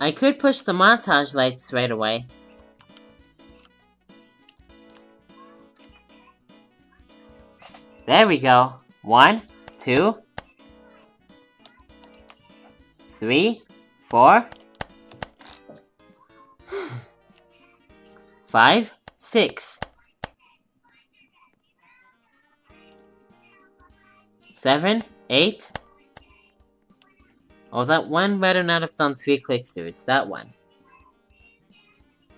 I could push the montage lights right away. There we go. 1, 2, 3, 4, 5, 6, 7, 8. Oh, that one better not have done 3 clicks, dudes. That one.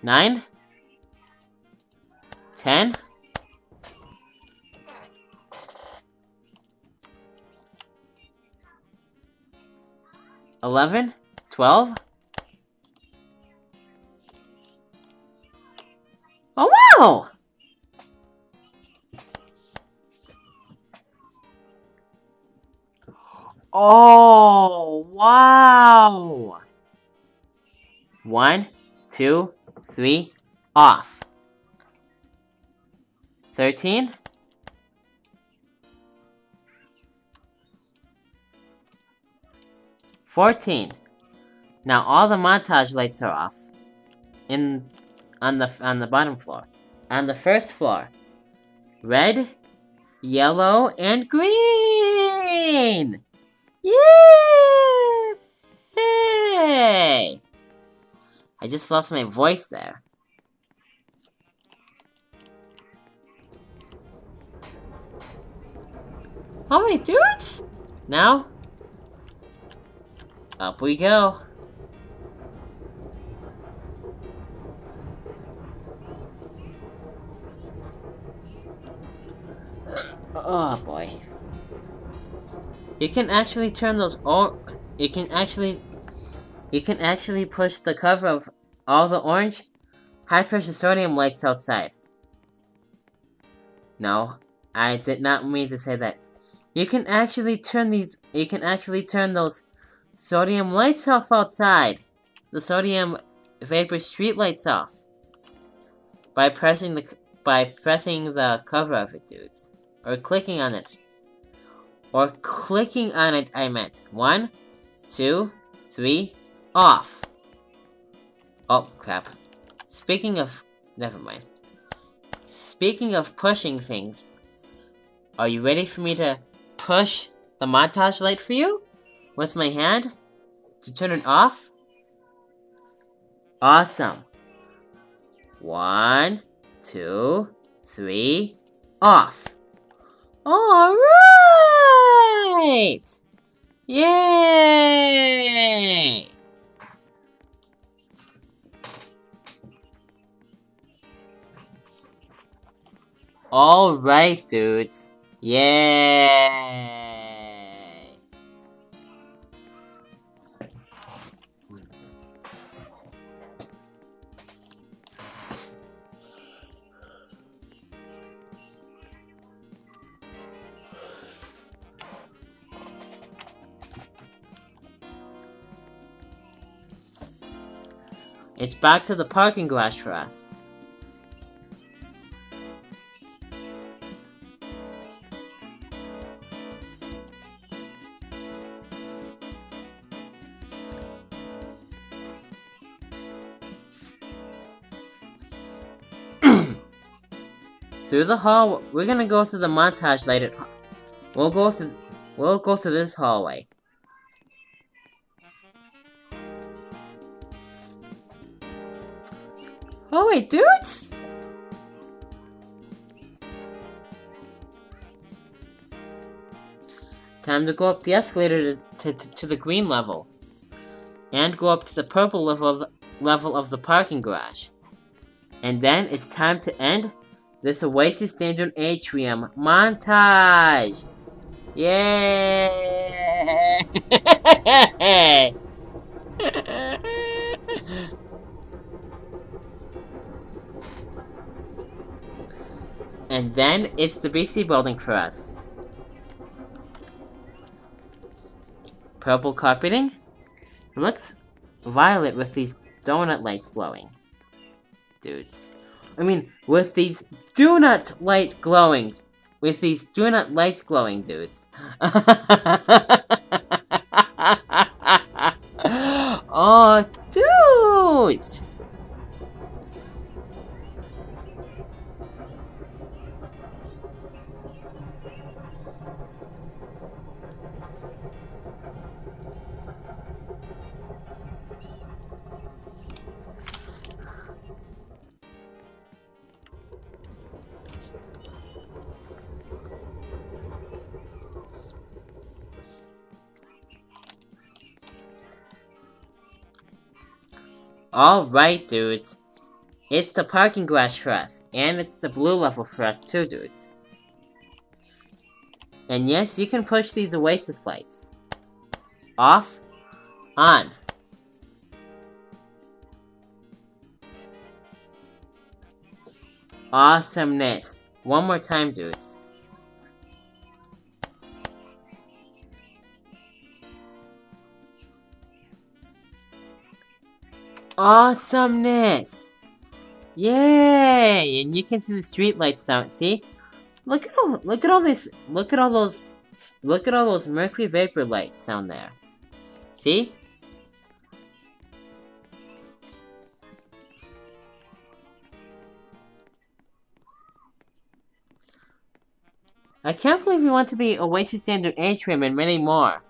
9. 10. 11. 12. Oh, wow! Oh, wow! 1, 2, 3, off. 13. 14. Now all the montage lights are off. On the bottom floor. On the first floor. Red, yellow, and green! Yay! I just lost my voice there. Alright, dudes! Now, up we go. Oh boy. You can actually turn those you can actually push the cover of all the orange high pressure sodium lights outside. No, I did not mean to say that. You can actually turn those sodium lights off outside. The sodium vapor street lights off. By pressing the cover of it, dudes. Or clicking on it. Or clicking on it, I meant. 1, 2, 3, off. Oh, crap. Never mind. Speaking of pushing things, are you ready for me to push the montage light for you? With my hand? To turn it off? Awesome. 1, 2, 3, off. Alright! Yay! Alright, dudes. Yay! It's back to the parking garage for us. Through the hall, we're gonna go through the montage lighted. We'll go through this hallway. Oh wait, dudes! Time to go up the escalator to the green level. And go up to the purple level of the parking garage. And then it's time to end this Oasis Daindune Atrium montage! Yay! And then it's the BC building for us. Purple carpeting? It looks violet with these donut lights glowing. Dudes. I mean, with these donut lights glowing, dudes. Oh, dudes! Alright, dudes. It's the parking garage for us, and it's the blue level for us too, dudes. And yes, you can push these Oasis lights. Off, on. Awesomeness. One more time, dudes. Awesomeness! Yay! And you can see the street lights down. See? Look at all those mercury vapor lights down there. See? I can't believe we went to the Oasis Daindune Atrium and many more.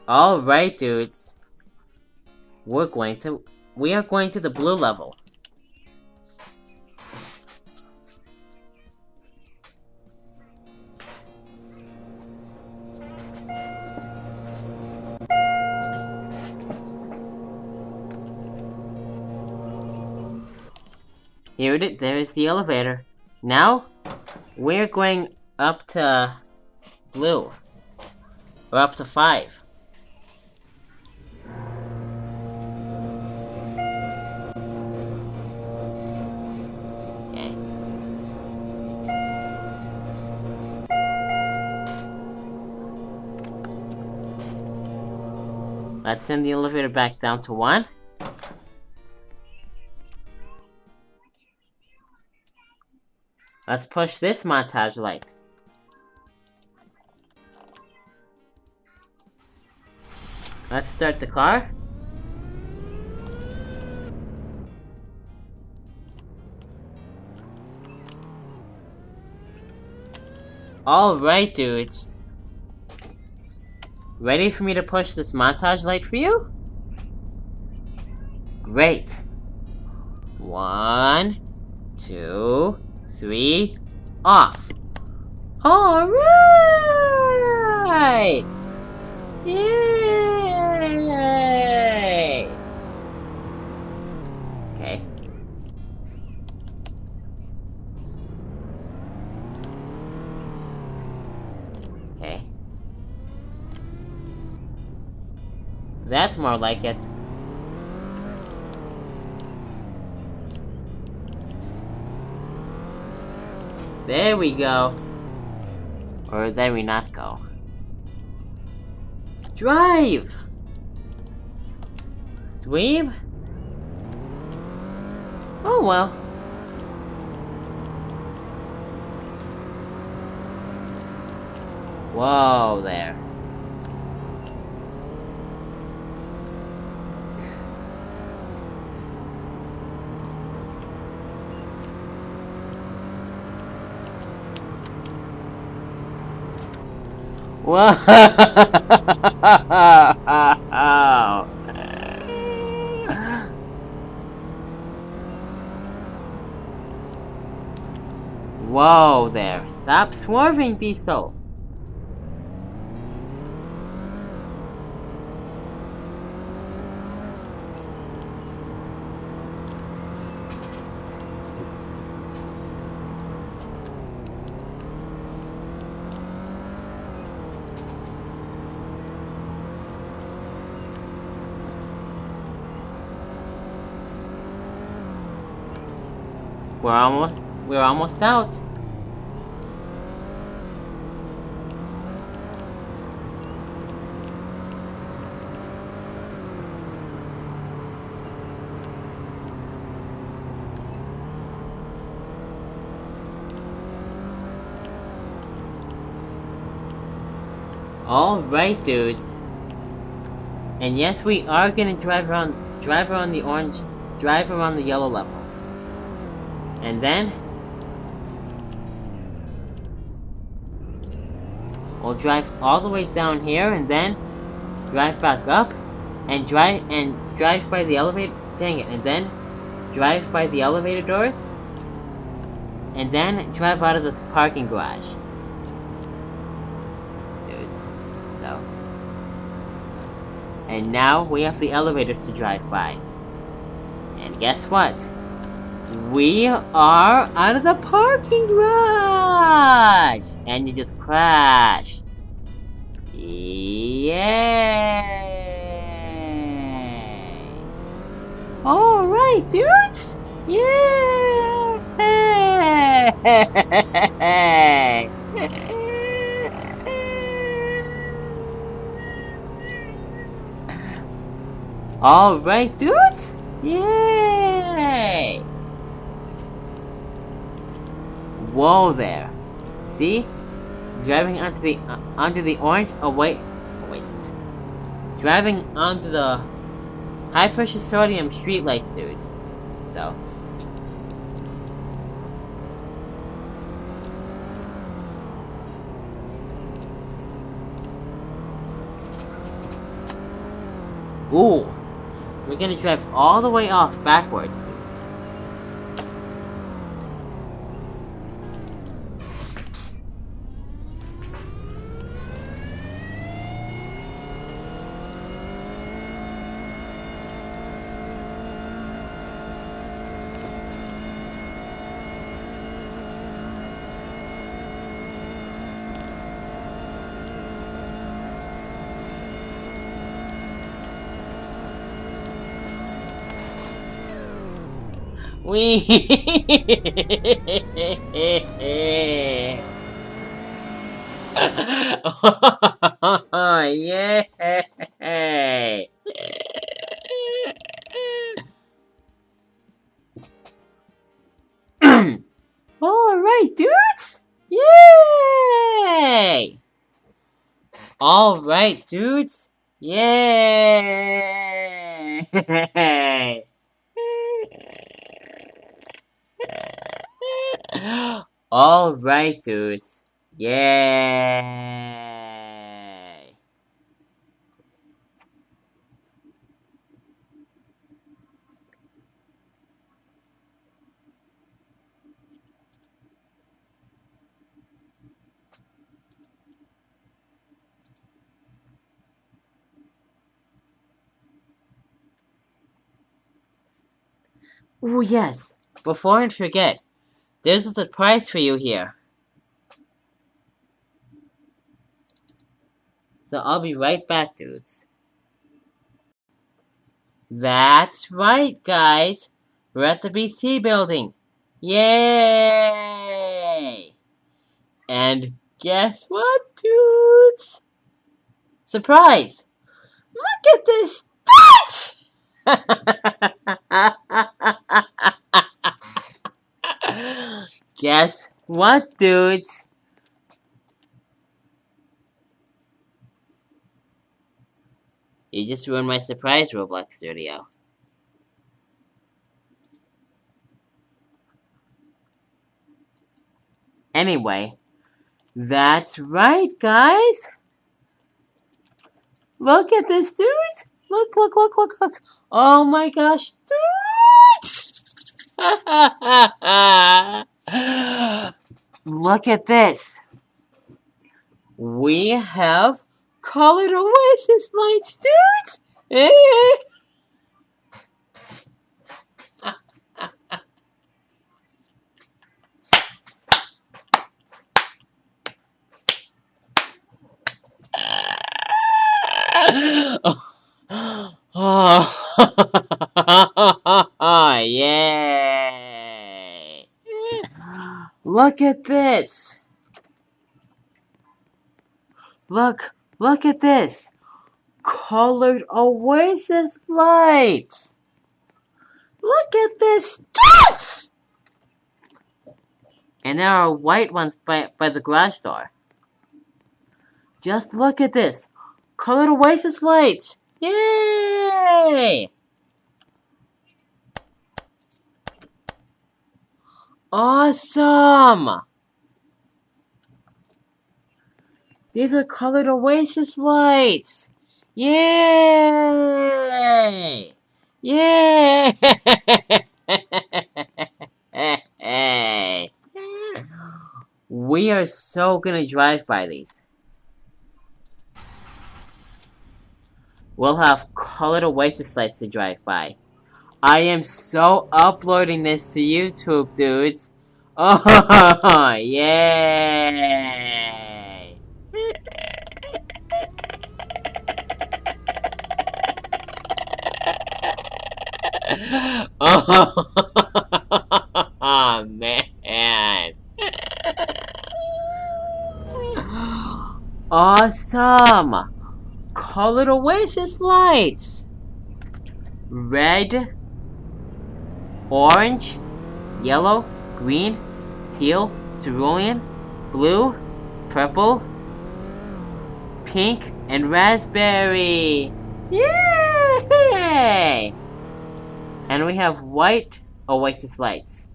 Alright, dudes. We are going to the blue level. There is the elevator. Now, we're going up to blue. Or up to 5. Let's send the elevator back down to 1. Let's push this montage light. Let's start the car. Alright, dudes. Ready for me to push this montage light for you? Great. 1, 2, 3, off. Alright! Yay! Okay. Okay. That's more like it. There we go. Or there we not go. Drive! Dweeb? Oh well. Whoa there. Whoa! Whoa there. Stop swerving, Diesel. We're almost out. Alright, dudes. And yes, we are gonna drive around the orange, drive around the yellow level. And then we'll drive all the way down here and then drive back up and drive by the elevator, dang it, and then drive by the elevator doors and then drive out of this parking garage. Dudes, so. And now we have the elevators to drive by. And guess what? We are out of the parking garage! And you just crashed. Yay! Alright, dudes! Yay! Alright, dudes! Yay! Whoa there. See? Driving onto the orange Oasis. Driving onto the high pressure sodium streetlights, dudes. So. Ooh. We're gonna drive all the way off backwards, dudes. Wee! Oh, yay! Alright, dudes. Yay! Alright, dudes. Yay! Oh, yes. Before I forget, there's a surprise for you here. So I'll be right back, dudes. That's right, guys. We're at the BC building. Yay! And guess what, dudes? Surprise! Look at this stats! Guess what, dudes? You just ruined my surprise, Roblox Studio. Anyway, that's right, guys. Look at this, dudes. Look, look, look, look, look. Oh my gosh, dudes! Look at this. We have colored Oasis lights, dudes! Oh, yay! Look at this! Look at this! Colored Oasis lights! Look at this! And there are white ones by the garage door. Just look at this! Colored Oasis lights! Yay! Awesome! These are colored Oasis lights! Yay! Yay! We are so gonna drive by these. We'll have colored Oasis lights to drive by. I am so uploading this to YouTube, dudes. Oh, yay! Oh, man. Awesome! Colored Oasis lights! Red, orange, yellow, green, teal, cerulean, blue, purple, pink, and raspberry! Yay! And we have white Oasis lights.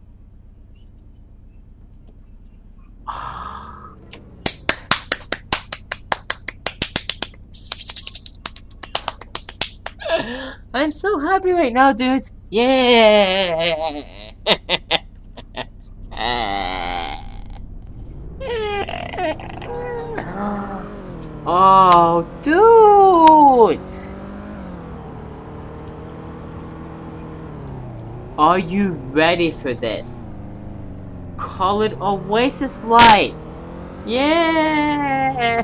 I'm so happy right now, dudes. Yay! Oh, dudes! Are you ready for this? Colored Oasis lights! Yay!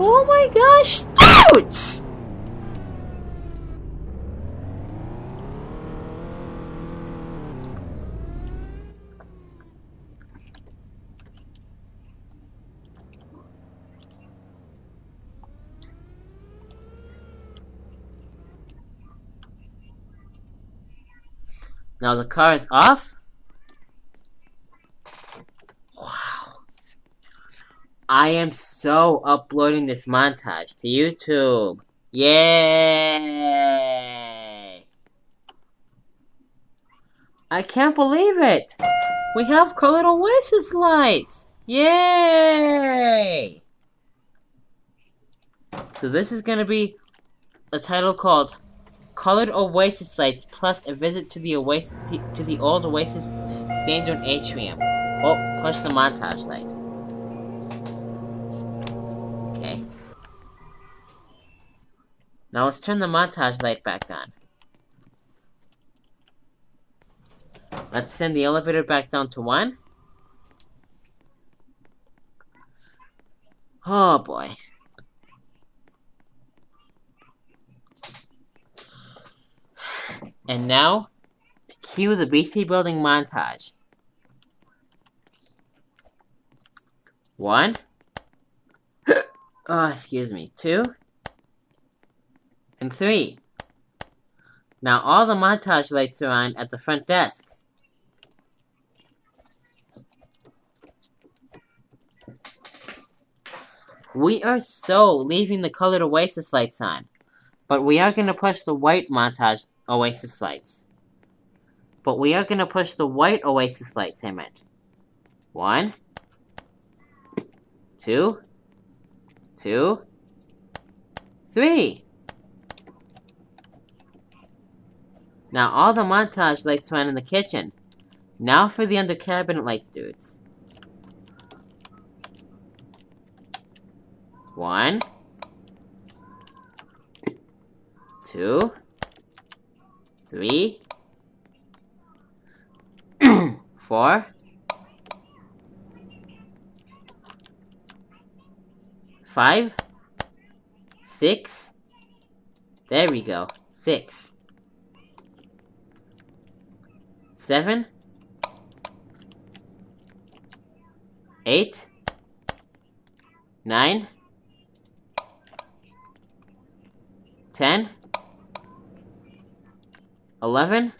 Oh my gosh, dudes! Now the car is off. I am so uploading this montage to YouTube. Yay! I can't believe it! We have colored Oasis lights! Yay! So this is gonna be a title called Colored Oasis Lights plus a visit to the old Oasis Daindune Atrium. Oh, push the montage light. Okay. Now let's turn the montage light back on. Let's send the elevator back down to 1. Oh boy. And now, to cue the BC building montage. 1. Oh, excuse me. 2. And 3. Now all the montage lights are on at the front desk. We are so leaving the colored Oasis lights on, but we are going to push the white montage Oasis lights. But we are going to push the white Oasis lights, I meant. 1, 2, 2, 3. Now all the montage lights are on in the kitchen. Now for the under cabinet lights, dudes. 1, 2, 3, 4, 5, 6. There we go. 6. 7, 8, 9, 10, 11,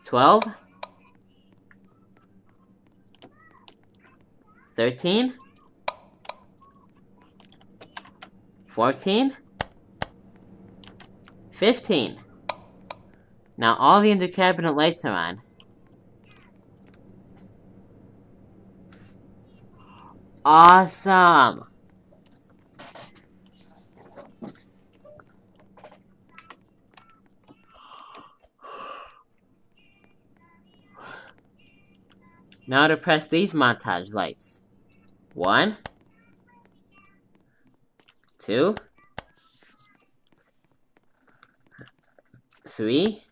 12, 13, 14, 15. Now all the under cabinet lights are on. Awesome! Now to press these montage lights. 1, 2, 3,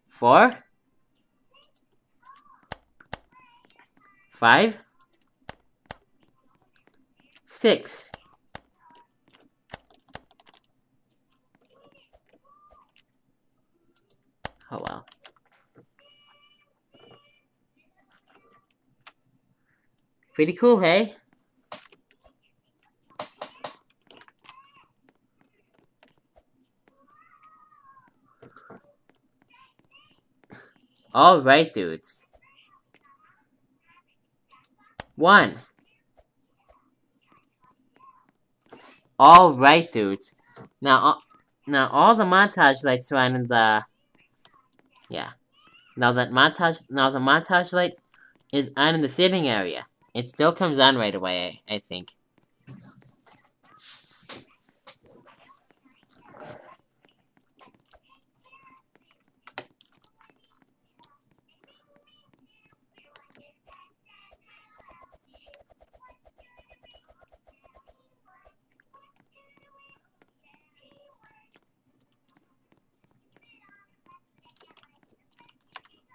4, 5, 6. Oh well. Pretty cool, hey? Alright, dudes. 1. Alright, dudes. Now all the montage lights are on in the... Yeah. Now the montage light is on in the sitting area. It still comes on right away, I think.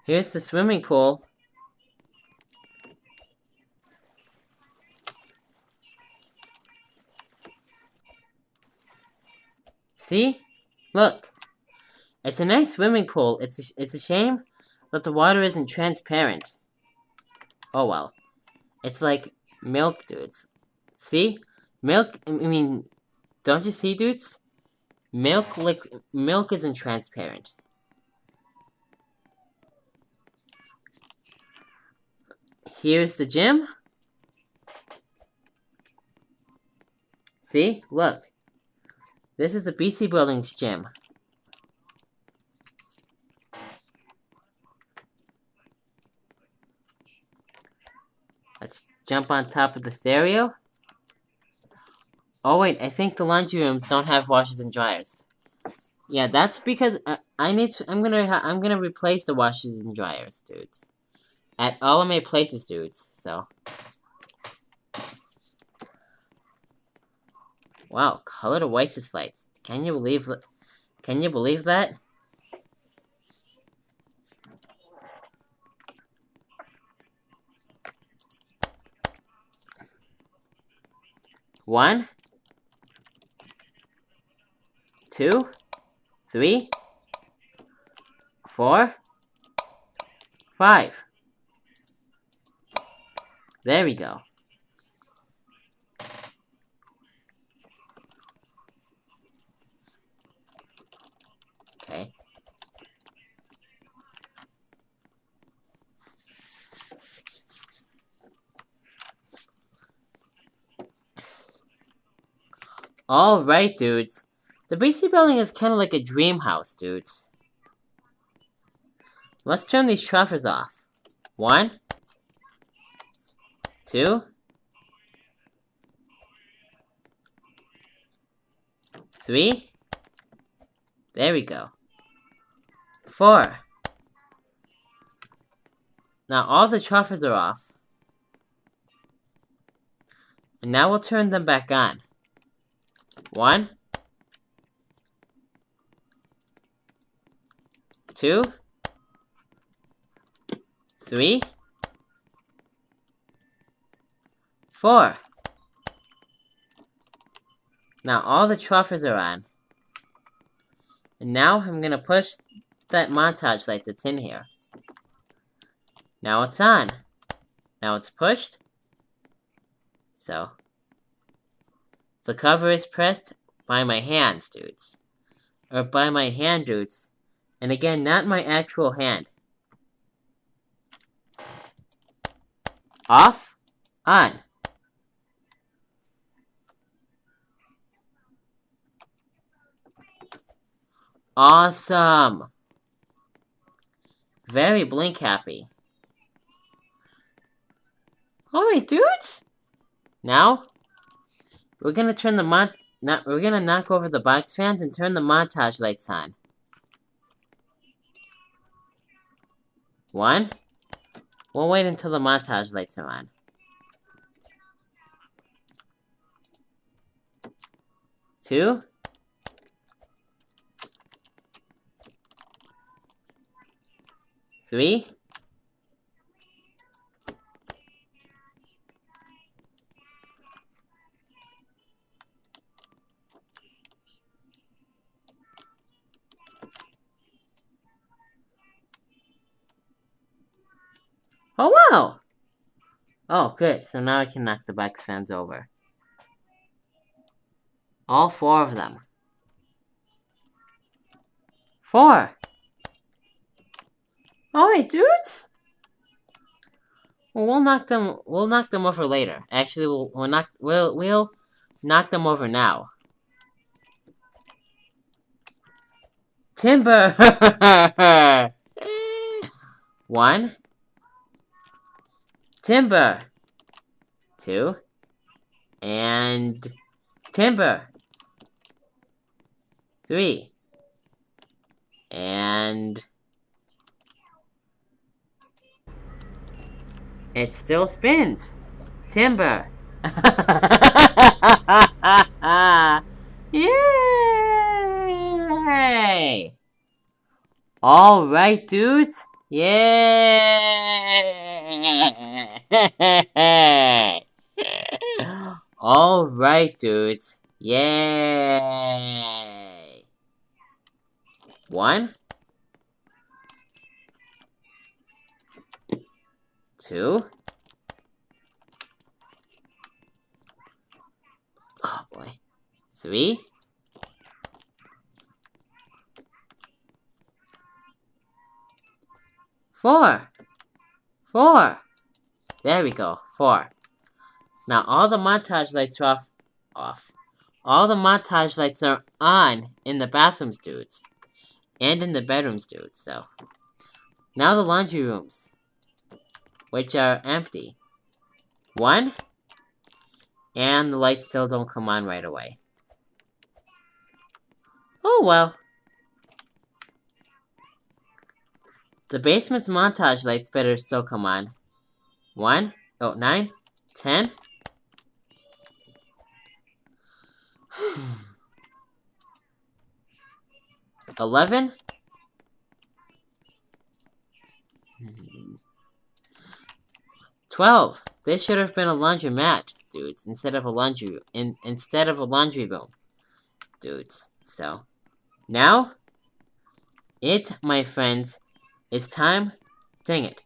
Here's the swimming pool. See? Look. It's a nice swimming pool. It's a shame that the water isn't transparent. Oh well. It's like milk, dudes. See? Milk, I mean, don't you see, dudes? Milk isn't transparent. Here's the gym. See? Look. This is the BC Building's gym. Let's jump on top of the stereo. Oh wait, I think the laundry rooms don't have washers and dryers. Yeah, that's because I'm gonna replace the washers and dryers, dudes. At all of my places, dudes. So. Wow, colored Oasis lights. Can you believe that? One, 2, 3, 4, 5. There we go. Okay. Alright, dudes. The BC building is kind of like a dream house, dudes. Let's turn these Troffers off. 1, 2, 3. There we go. 4. Now all the Troffers are off. And now we'll turn them back on. 1, 2, 3, 4. Now all the Troffers are on. And now I'm gonna push that montage light that's in here. Now it's on. Now it's pushed. So. The cover is pressed by my hands, dudes. Or by my hand, dudes. And again, not my actual hand. Off. On. Awesome. Very blink happy. Alright, dudes. Now, we're gonna turn the we're gonna knock over the box fans and turn the montage lights on. 1. We'll wait until the montage lights are on. 2. 3. 'Oh, wow! Oh, good. So now I can knock the box fans over. All 4 of them. 4! Alright, dudes! Well, we'll knock them over later. Actually, we'll knock them over now. Timber! 1. Timber. 2. And timber. 3. And it still spins. Timber. Yay! All right, dudes. Yay! All right, dudes. Yay! 1, 2. Oh boy. 3. 4. 4. There we go. 4. Now all the montage lights are off. All the montage lights are on in the bathrooms, dudes. And in the bedrooms, dudes, so. Now the laundry rooms, which are empty. 1. And the lights still don't come on right away. Oh well. The basement's montage lights better still come on. 1. Oh, 9. 10. 11. 12. This should have been a laundromat, dudes, instead of a laundry room, dudes. So now my friends, is time. Dang it.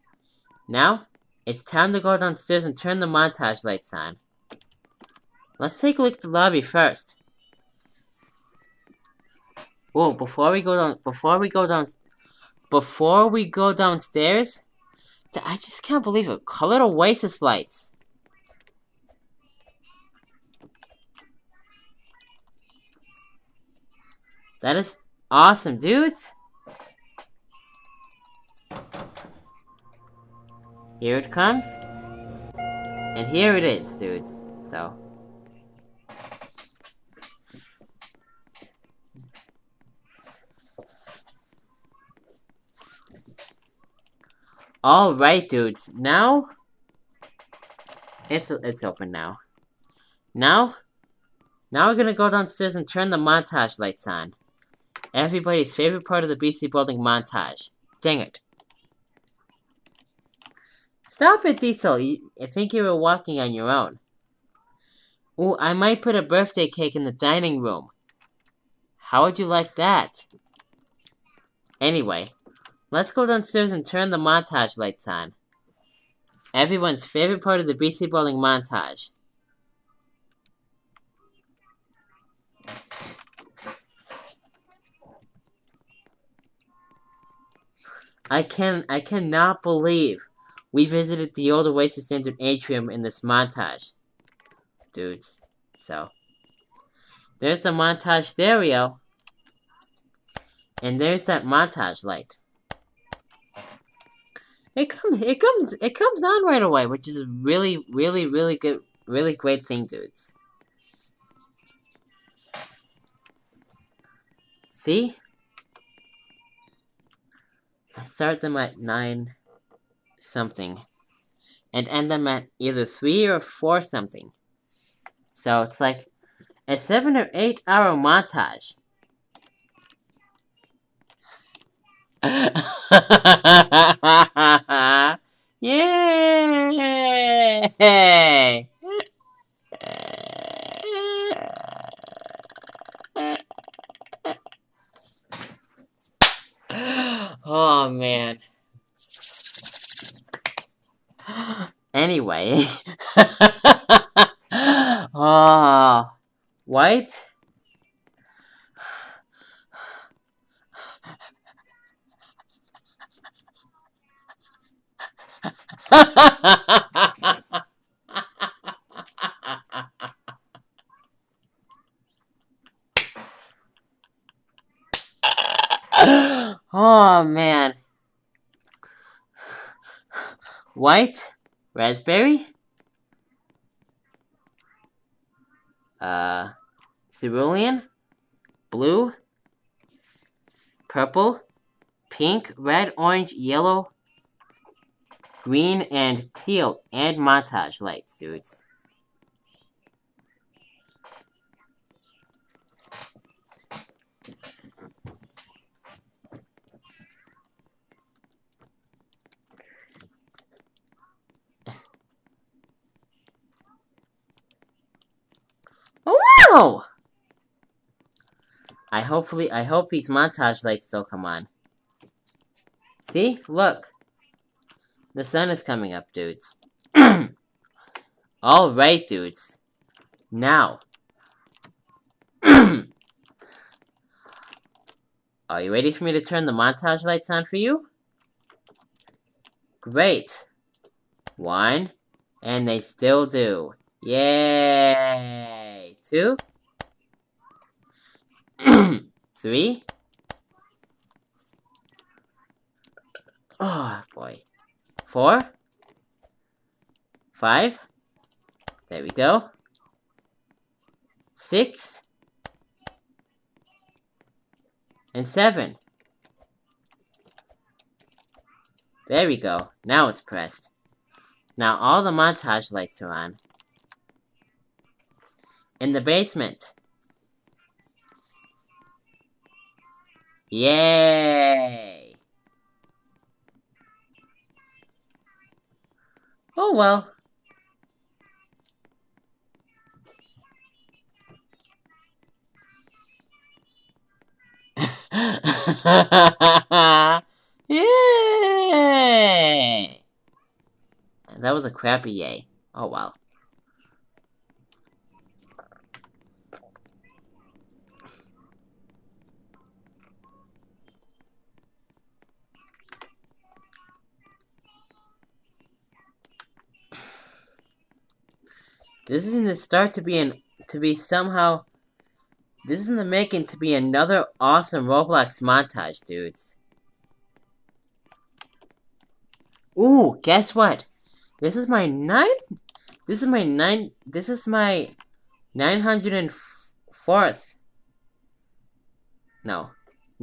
Now it's time to go downstairs and turn the montage lights on. Let's take a look at the lobby first. Whoa, before we go downstairs, I just can't believe it. Colored Oasis lights. That is awesome, dudes. Here it comes. And here it is, dudes. So. Alright, dudes. Now it's open now. Now we're gonna go downstairs and turn the montage lights on. Everybody's favorite part of the BC building montage. Dang it. Stop it, Diesel. I think you were walking on your own. Ooh, I might put a birthday cake in the dining room. How would you like that? Anyway, let's go downstairs and turn the montage lights on. Everyone's favorite part of the BC building montage. I cannot believe we visited the old Oasis Daindune Atrium in this montage. Dudes. So. There's the montage stereo. And there's that montage light. It comes on right away, which is a really good, really great thing, dudes. See? I start them at 9 something. And end them at either 3 or 4 something. So it's like a 7 or 8 hour montage. Yay! Oh man. Anyway. Oh, what? Oh man. White, raspberry, cerulean, blue, purple, pink, red, orange, yellow, green, and teal, and montage lights, dudes. Oh wow! I hope these montage lights still come on. See? Look. The sun is coming up, dudes. Alright, dudes. Now. Are you ready for me to turn the montage lights on for you? Great. 1, And they still do. Yay! 2. 3. Oh, boy. 4. 5. There we go. 6. And 7. There we go. Now it's pressed. Now all the montage lights are on. In the basement. Yay! Oh well. Yay! That was a crappy yay. Oh wow. This is in the start to be somehow. This is in the making to be another awesome Roblox montage, dudes. Ooh, guess what? This is my 904th. No.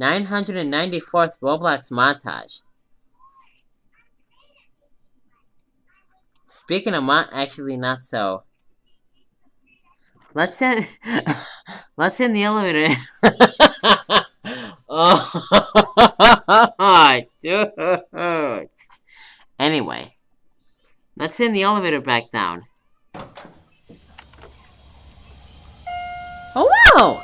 994th Roblox montage. Speaking of actually not so. Let's end the elevator. Oh, dude. Anyway, let's send the elevator back down. Oh wow!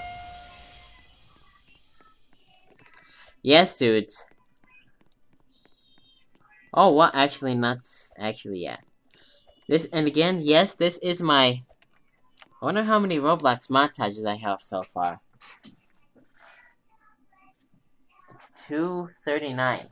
Yes, dudes. Oh, what? Actually, not. Actually, yeah. This, and again, yes, this is my. I wonder how many Roblox montages I have so far. It's 239.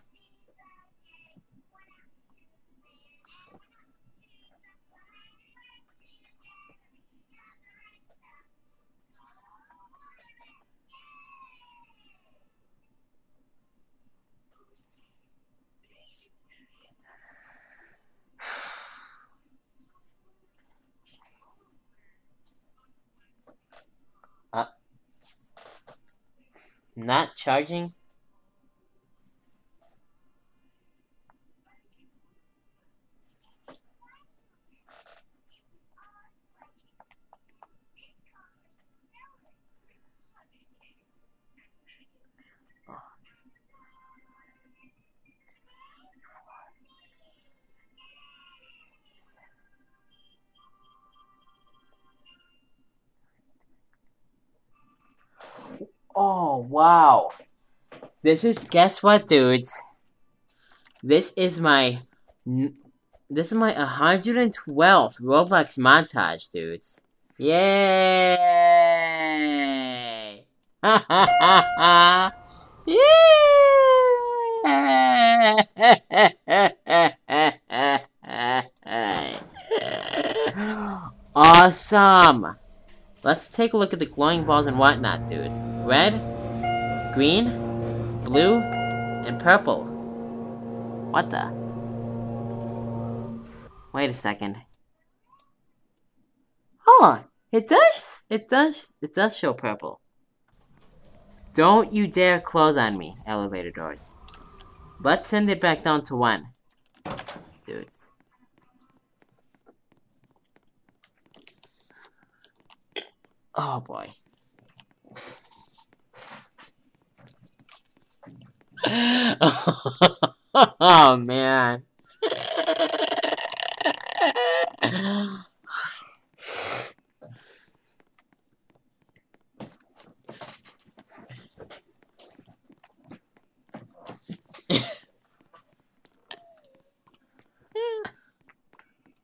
Not charging? Oh, wow. Guess what, dudes? This is my 112th Roblox montage, dudes. Yay! Ha ha ha ha! Yay! Awesome! Let's take a look at the glowing balls and whatnot, dudes. Red, green, blue, and purple. What the? Wait a second. Oh, it does show purple. Don't you dare close on me, elevator doors. Let's send it back down to 1. Dudes. Oh boy. Oh man.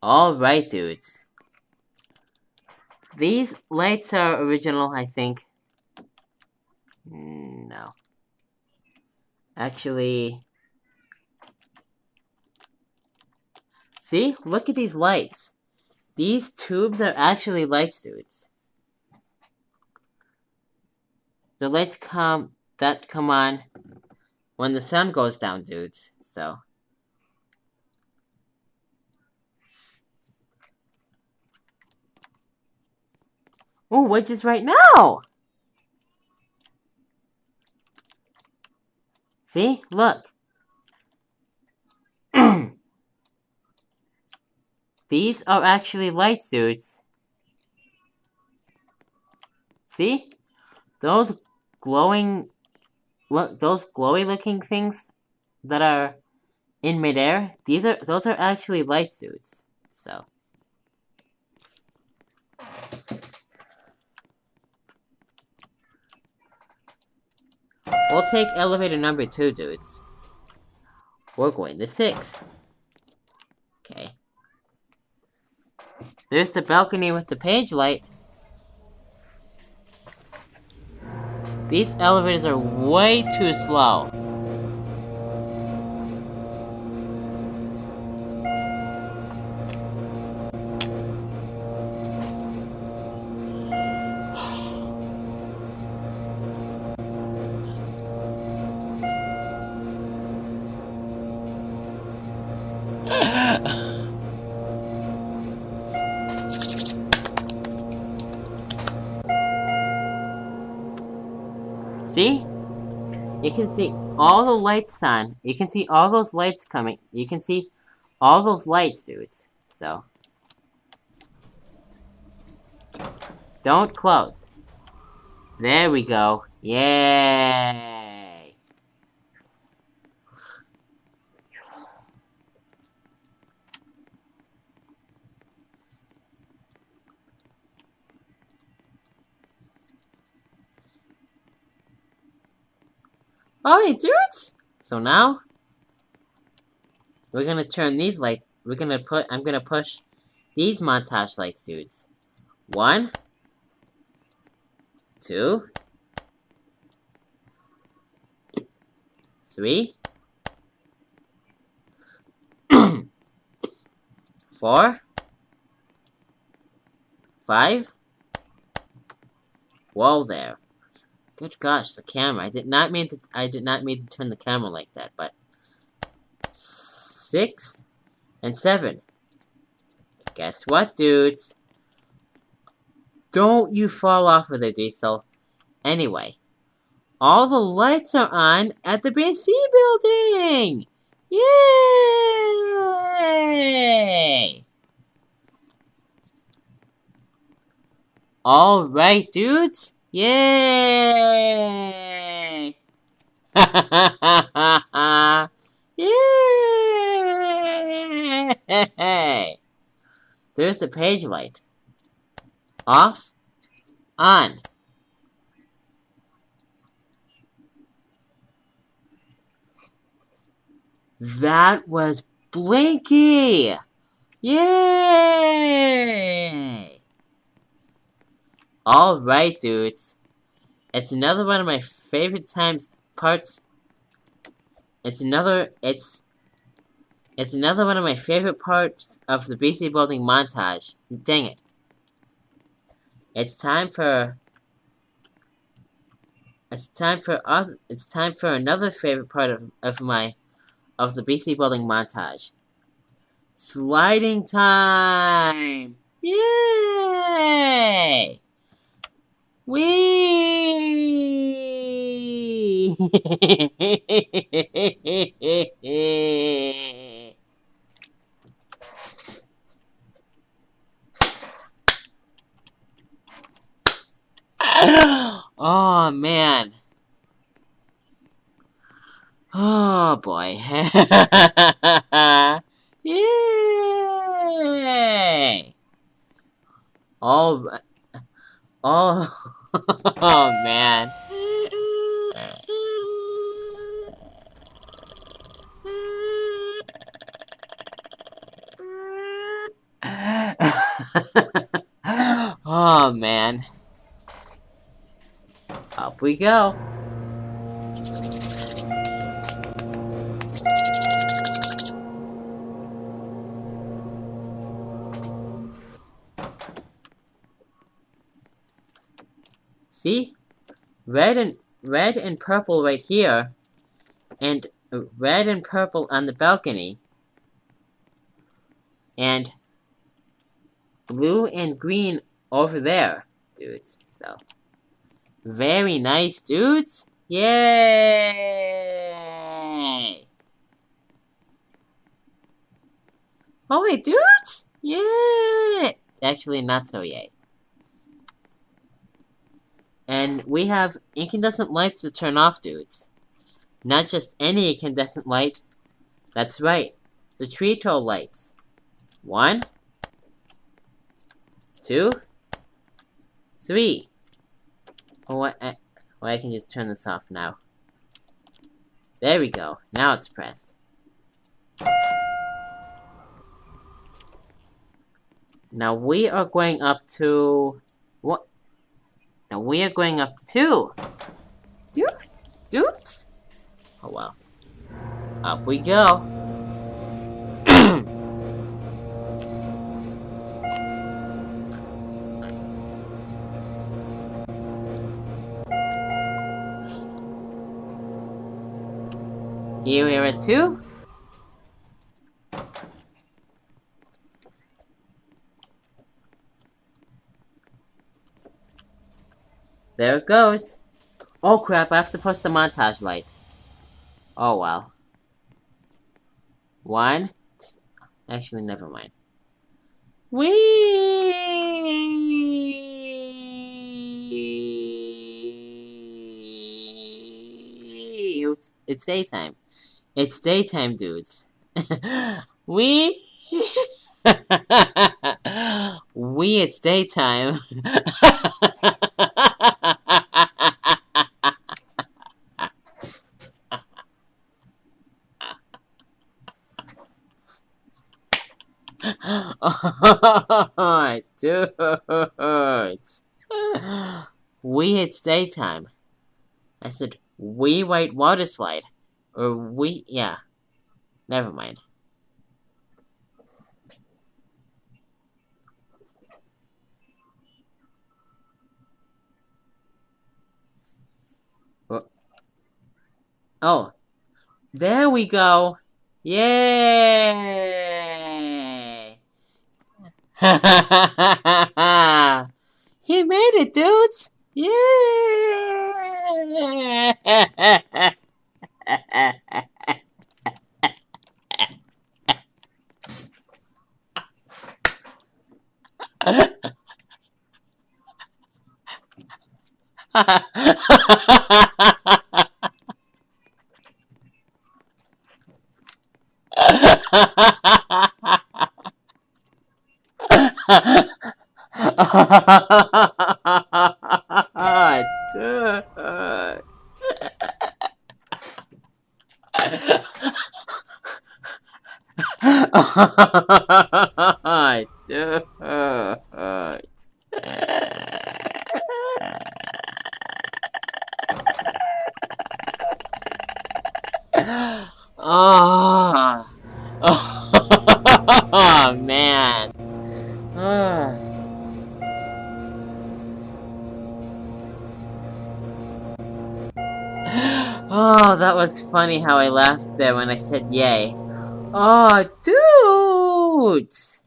Alright, dudes. These lights are original, I think. No. Actually... See? Look at these lights. These tubes are actually light suits. The lights come on when the sun goes down, dudes. So. Oh, which is right now? See? Look. These are actually lights, dudes. See? Those glowy looking things that are in midair, those are actually light suits. So. We'll take elevator number 2, dudes. We're going to 6. Okay. There's the balcony with the page light. These elevators are way too slow. See? You can see all the lights on. You can see all those lights coming. You can see all those lights, dudes. So. Don't close. There we go. Yay! Alright, dudes! So now, we're gonna turn these lights, I'm gonna push these montage lights, dudes. 1, 2, 3, 4, 5. Whoa there. Good gosh, the camera. I did not mean to turn the camera like that, but 6 and 7. Guess what, dudes? Don't you fall off with it, Diesel. Anyway, all the lights are on at the BC building! Yay! Alright, dudes. Yay! Yay! There's the page light. Off. On. That was Blinky! Yay! Alright, dudes. It's another one of my favorite parts. It's another one of my favorite parts of the BC building montage. Dang it. It's time for another favorite part of the BC building montage. Sliding time! Yay! Whee! Oh, man. Oh, boy. Yay! Oh, oh, man. Oh, man. Up we go. See? Red and purple right here. And red and purple on the balcony. And blue and green over there, dudes. So, very nice, dudes. Yay! Oh wait, dudes! Yay! Actually, not so yay. And we have incandescent lights to turn off, dudes. Not just any incandescent light. That's right. The Trito lights. 1, 2, 3. I can just turn this off now. There we go. Now it's pressed. Now we are going up to... What? Now we are going up to... Dudes? Oh well. Up we go. Here we are at 2. There it goes. Oh crap, I have to push the montage light. Oh well. 1. Actually, never mind. It's daytime. It's daytime, dudes. It's daytime. Oh, dudes. It's daytime. I said, white water slide. Or yeah. Never mind. Oh. There we go. Yay! He made it, dudes! Yay! Dude. Oh, oh man. Oh, that was funny how I laughed there when I said yay. Oh, dudes!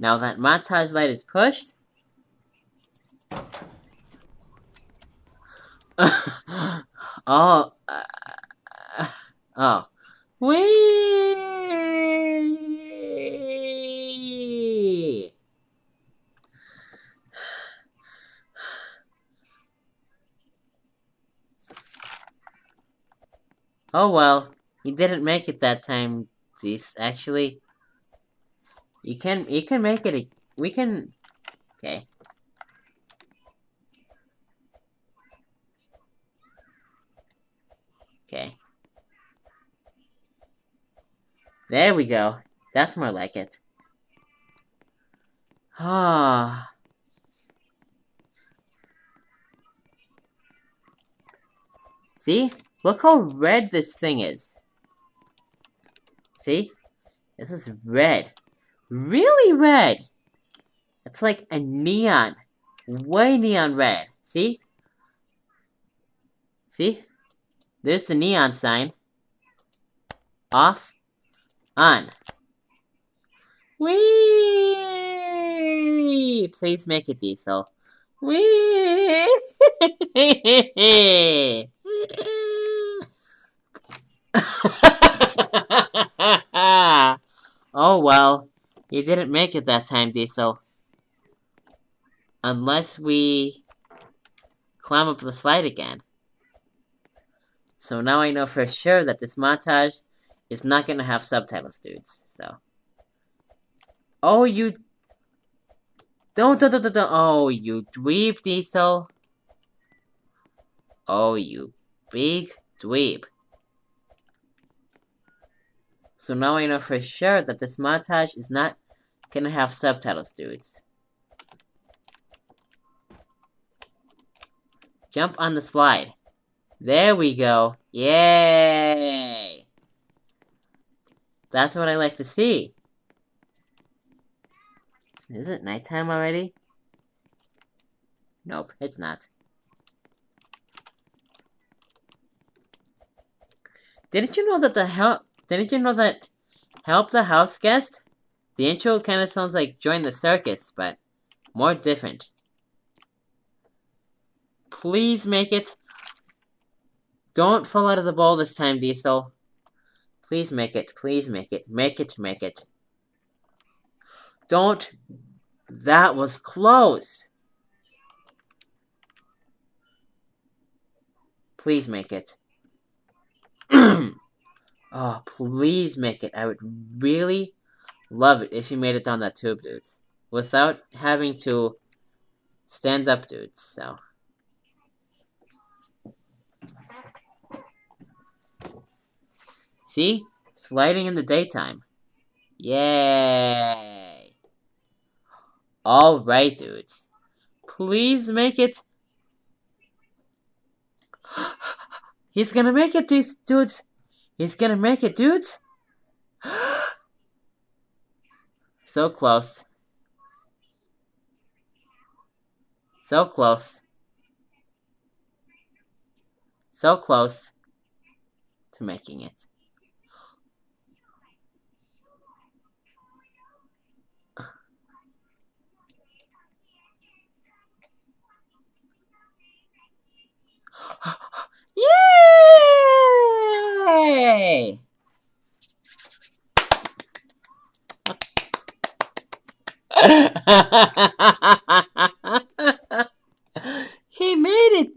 Now that montage light is pushed. Oh. Oh. Whee! Oh well, you didn't make it that time. This actually, you can make it. We can. Okay. Okay. There we go. That's more like it. Ah. See? Look how red this thing is. See? This is red. Really red! It's like a neon. Way neon red. See? See? There's the neon sign. Off. On. Whee! Please make it diesel. Whee! Oh well, you didn't make it that time, Diesel. Unless we climb up the slide again. So now I know for sure that this montage is not gonna have subtitles, dudes. So. Oh, you. Don't. Oh, you dweeb, Diesel. Oh, you big dweeb. So now I know for sure that this montage is not gonna have subtitles, dudes. Jump on the slide. There we go. Yay! That's what I like to see. Is it nighttime already? Nope, it's not. Didn't you know that Help the House Guest? The intro kind of sounds like Join the Circus, but more different. Please make it. Don't fall out of the bowl this time, Diesel. Please make it. Please make it. Make it. Don't. That was close. Please make it. Oh, please make it. I would really love it if you made it down that tube, dudes. Without having to stand up, dudes. So. See? Sliding in the daytime. Yay! Alright, dudes. Please make it. He's gonna make it, dudes. He's gonna make it, dudes. So close. So close. So close to making it. Yay! He made it!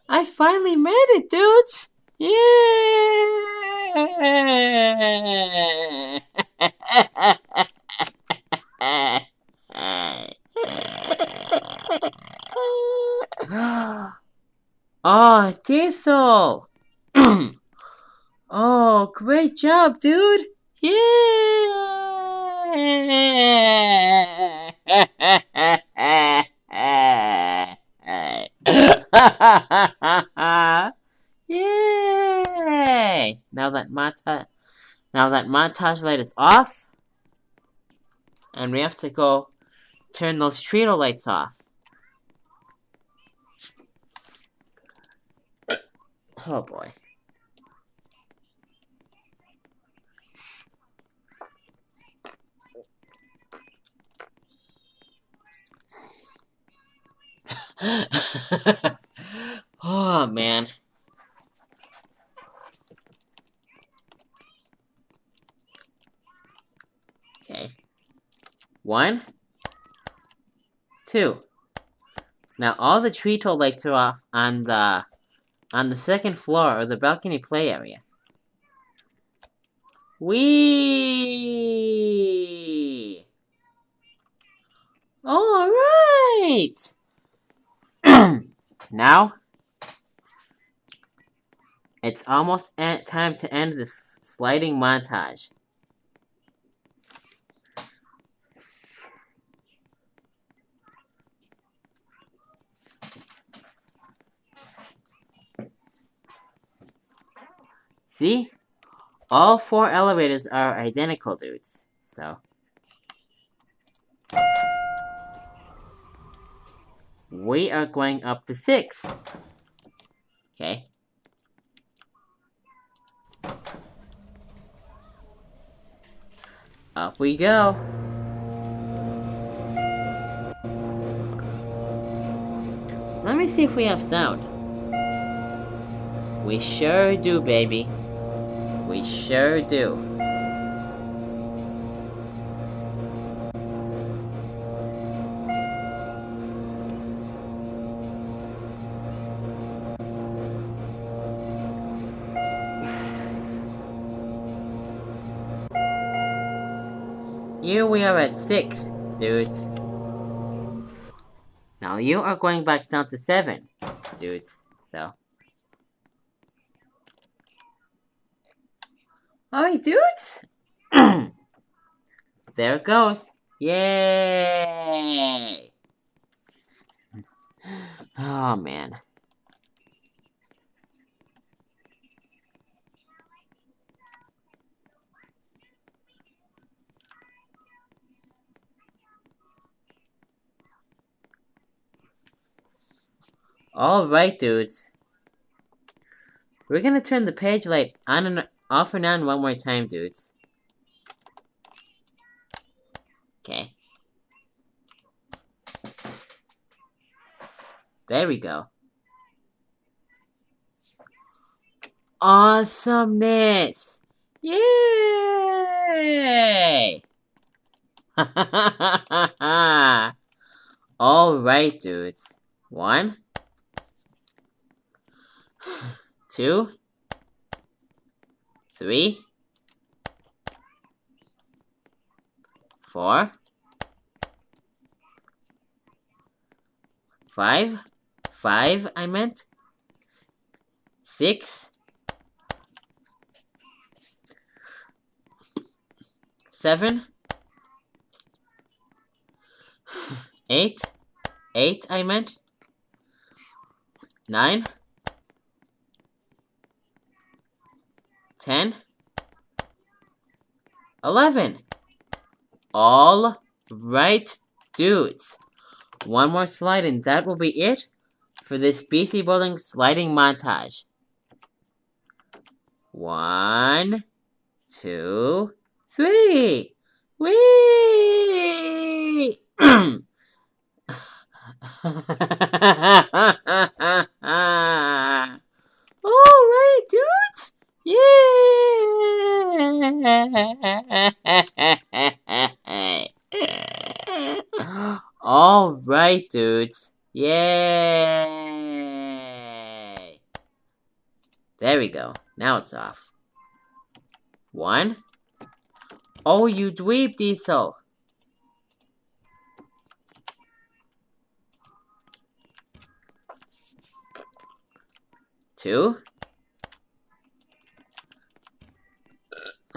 I finally made it, dudes! Yay! Oh, Diesel! Oh, great job, dude! Yeah! Yay! Now that montage light is off, and we have to go turn those Trito lights off. Oh boy. Oh man. Okay. 1, 2. Now all the Trito lights are off on the second floor or the balcony play area. Whee! All right. Now it's almost time to end this sliding montage. See? All 4 elevators are identical, dudes. So. We are going up to 6. Okay. Up we go. Let me see if we have sound. We sure do, baby. We sure do. Here we are at 6, dudes. Now you are going back down to 7, dudes. So. Alright, dudes. There it goes. Yay! Oh, man. Alright, dudes. We're gonna turn the page light on and off and on one more time, dudes. Okay. There we go. Awesomeness! Yay! Alright, dudes. 1, 2, 3, 4, 5, I meant. 6, 7, 8, I meant. 9, 10, 11. All right, dudes. One more slide and that will be it for this BC Building sliding montage. 1, 2, 3. Whee! Alright, dudes! Yay! Alright, dudes. Yay! There we go. Now it's off. 1. Oh, you dweeb, Diesel! 2.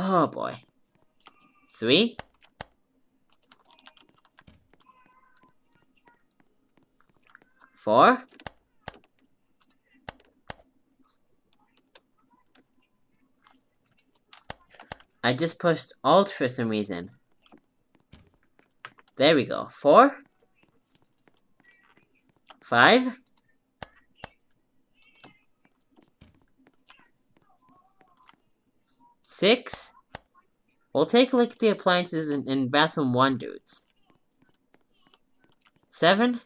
Oh boy. 3. 4. 'I just pushed Alt for some reason. There we go. 4. 5. 6. We'll take a look at the appliances in bathroom 1, dudes. 7.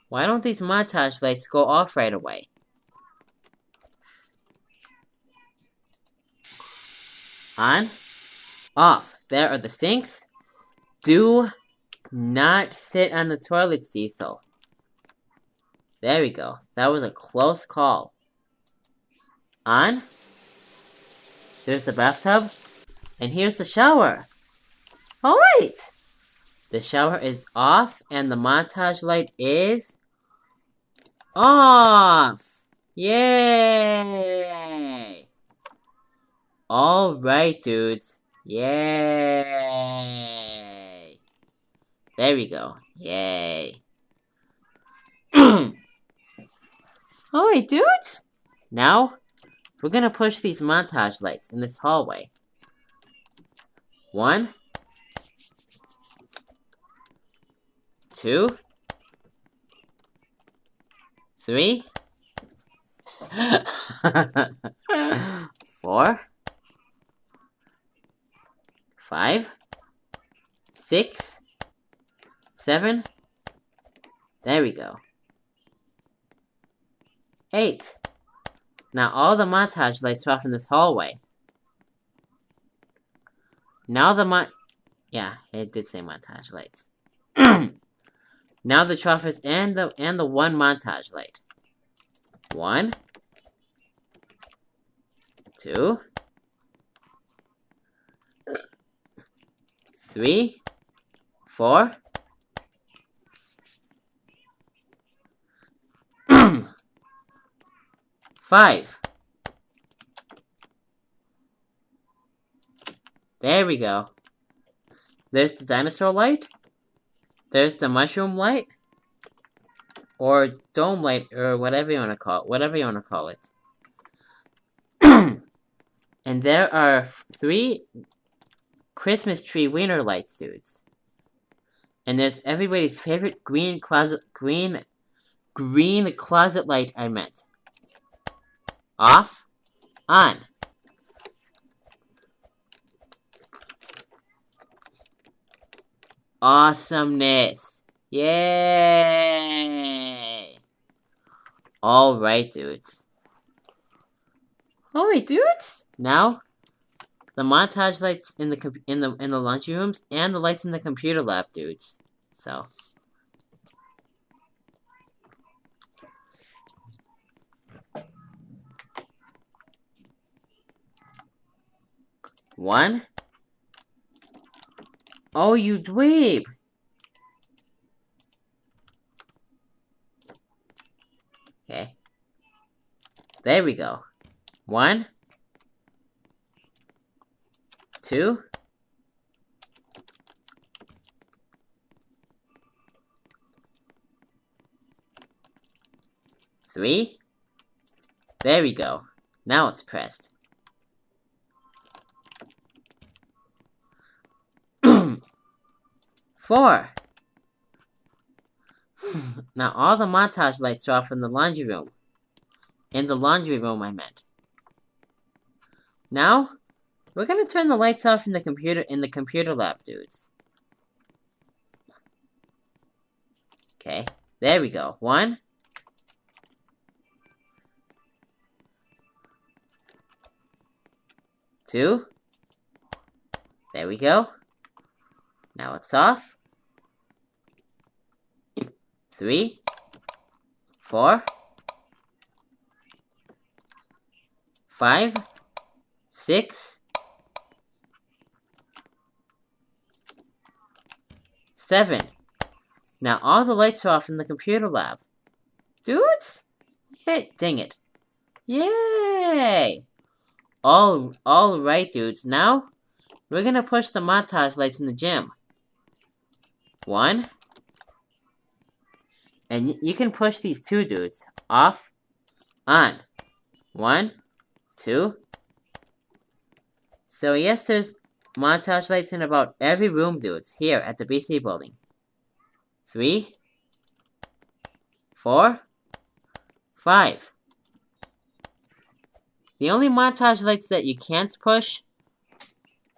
Why don't these montage lights go off right away? On. Off. There are the sinks. Do not sit on the toilet, Cecil. There we go. That was a close call. On. There's the bathtub. And here's the shower. Oh, wait! The shower is off and the montage light is off! Yay! Alright, dudes. Yay! There we go. Yay. Alright, dudes. Now, we're gonna push these montage lights in this hallway. 1. 2. 3, 4, 5, 6, 7. There we go. 8. Now all the montage lights are off in this hallway. Now yeah, it did say montage lights. Now the Troffers and the one montage light. 1, 2, 3, 4. 5. There we go. There's the dinosaur light. There's the mushroom light. Or dome light, or whatever you want to call it. And there are 3 Christmas tree wiener lights, dudes. And there's everybody's favorite green closet light I meant. Off, on. Awesomeness. Yay! Alright, dudes. Alright, dudes. Now, the montage lights in the laundry rooms and the lights in the computer lab, dudes. So, one. Oh, you dweeb! Okay. There we go. 1, 2, 3. There we go. Now it's pressed. 4. Now all the montage lights are off in the laundry room. In the laundry room, I meant. Now, we're gonna turn the lights off in the computer lab, dudes. Okay, there we go. 1, 2. There we go. Now it's off. 3, 4, 5, 6, 7. Now all the lights are off in the computer lab. Dudes? Hey, dang it. Yay! All right, dudes. Now, we're gonna push the montage lights in the gym. 1. And you can push these 2, dudes. Off, on. 1, 2. So yes, there's montage lights in about every room, dudes, here at the BC building. 3, 4, 5. The only montage lights that you can't push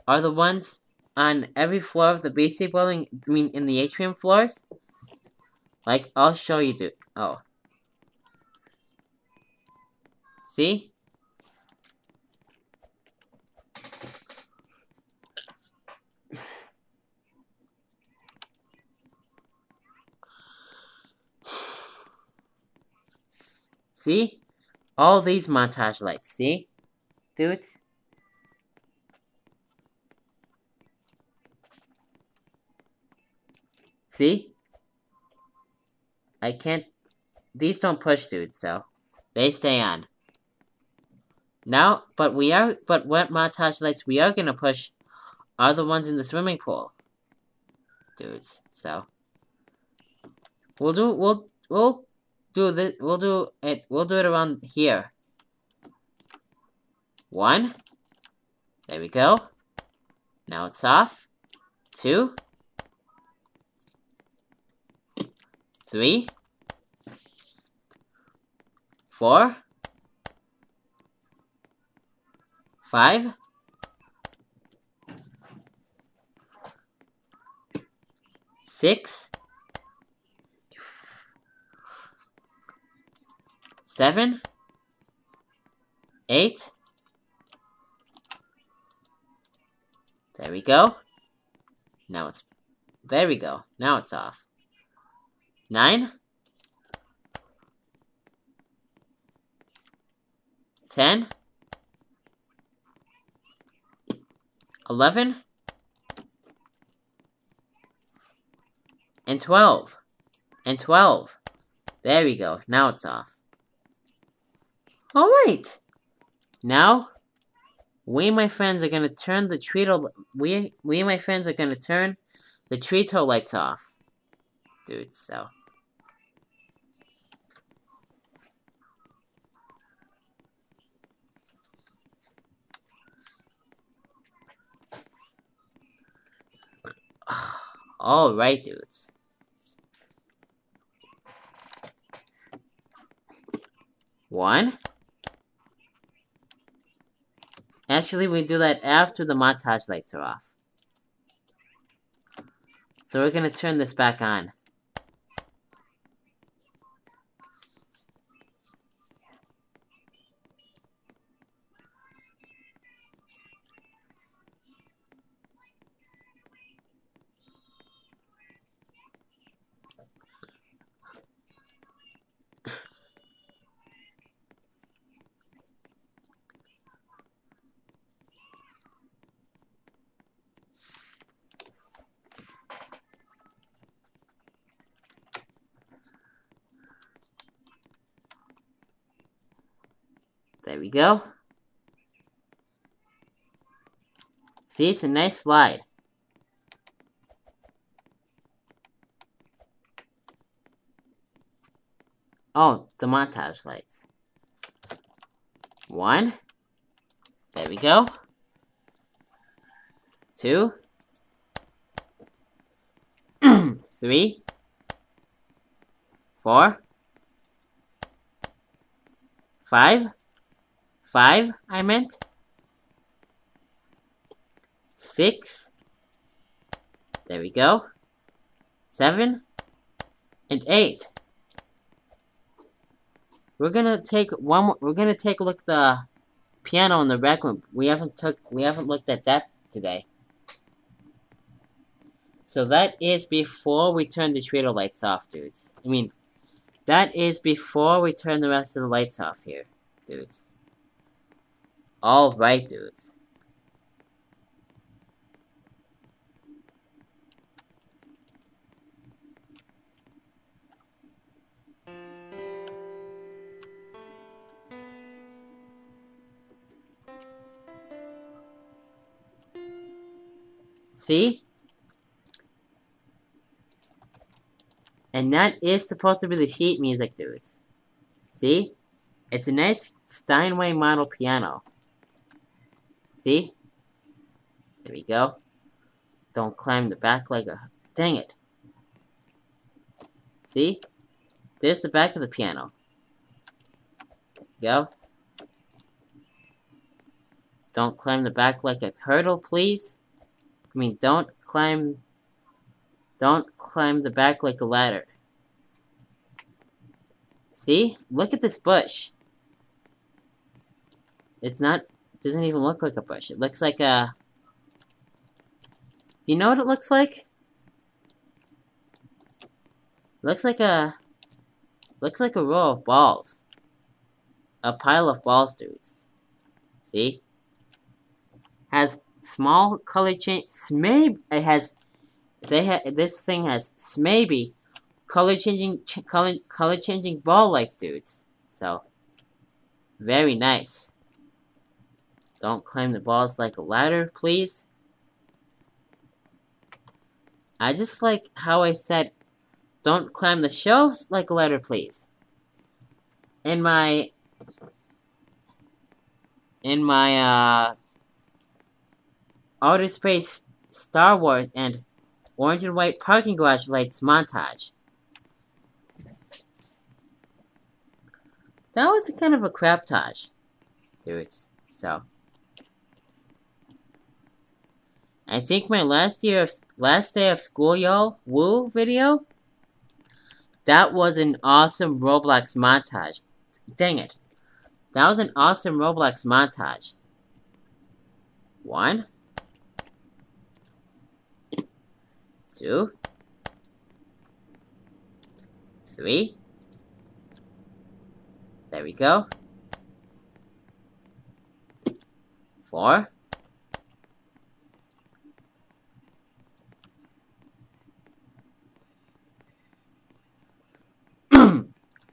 are the ones on every floor of the BC building, I mean in the atrium floors. Like, I'll show you, dude. Oh. See? See? All these montage lights, see? Dudes? See? I can't... These don't push, dudes, so... They stay on. Now, but what montage lights we are gonna push are the ones in the swimming pool. Dudes, so... We'll do it around here. 1. There we go. Now it's off. 2. 3. 4, 5, 6, 7, 8. There we go. Now it's... There we go. Now it's off. 9, 10, 11, and 12. And 12. There we go. Now it's off. Alright. Now, we and my friends are gonna turn the treato... We and my friends are gonna turn the treato lights off. Dude, so... Alright, dudes. One. Actually, we do that after the montage lights are off. So we're gonna turn this back on. There we go. See, it's a nice slide. Oh, the montage lights. 1. There we go. 2. 3. 4. 5. 5, I meant. 6. There we go. 7. And 8. We're gonna take a look at the piano in the rec room. We haven't looked at that today. So that is before we turn the treato lights off, dudes. I mean, that is before we turn the rest of the lights off here, dudes. Alright, dudes. See? And that is supposed to be the sheet music, dudes. See? It's a nice Steinway model piano. See? There we go. Don't climb the back like a... Dang it. See? There's the back of the piano. Go. Don't climb the back like a hurdle, please. I mean, don't climb the back like a ladder. See? Look at this bush. It doesn't even look like a bush. It looks like a... Do you know what it looks like? It looks like a row of balls. A pile of balls, dudes. See? Has small color change. This thing has maybe color changing ball lights, dudes. So very nice. Don't climb the balls like a ladder, please. I just like how I said, don't climb the shelves like a ladder, please. In my Outer Space, Star Wars, and Orange and White Parking Garage Lights montage. That was kind of a craptage, dudes. So I think my last day of school, y'all, woo video. That was an awesome Roblox montage. Dang it. That was an awesome Roblox montage. 1, 2, 3. There we go. 4.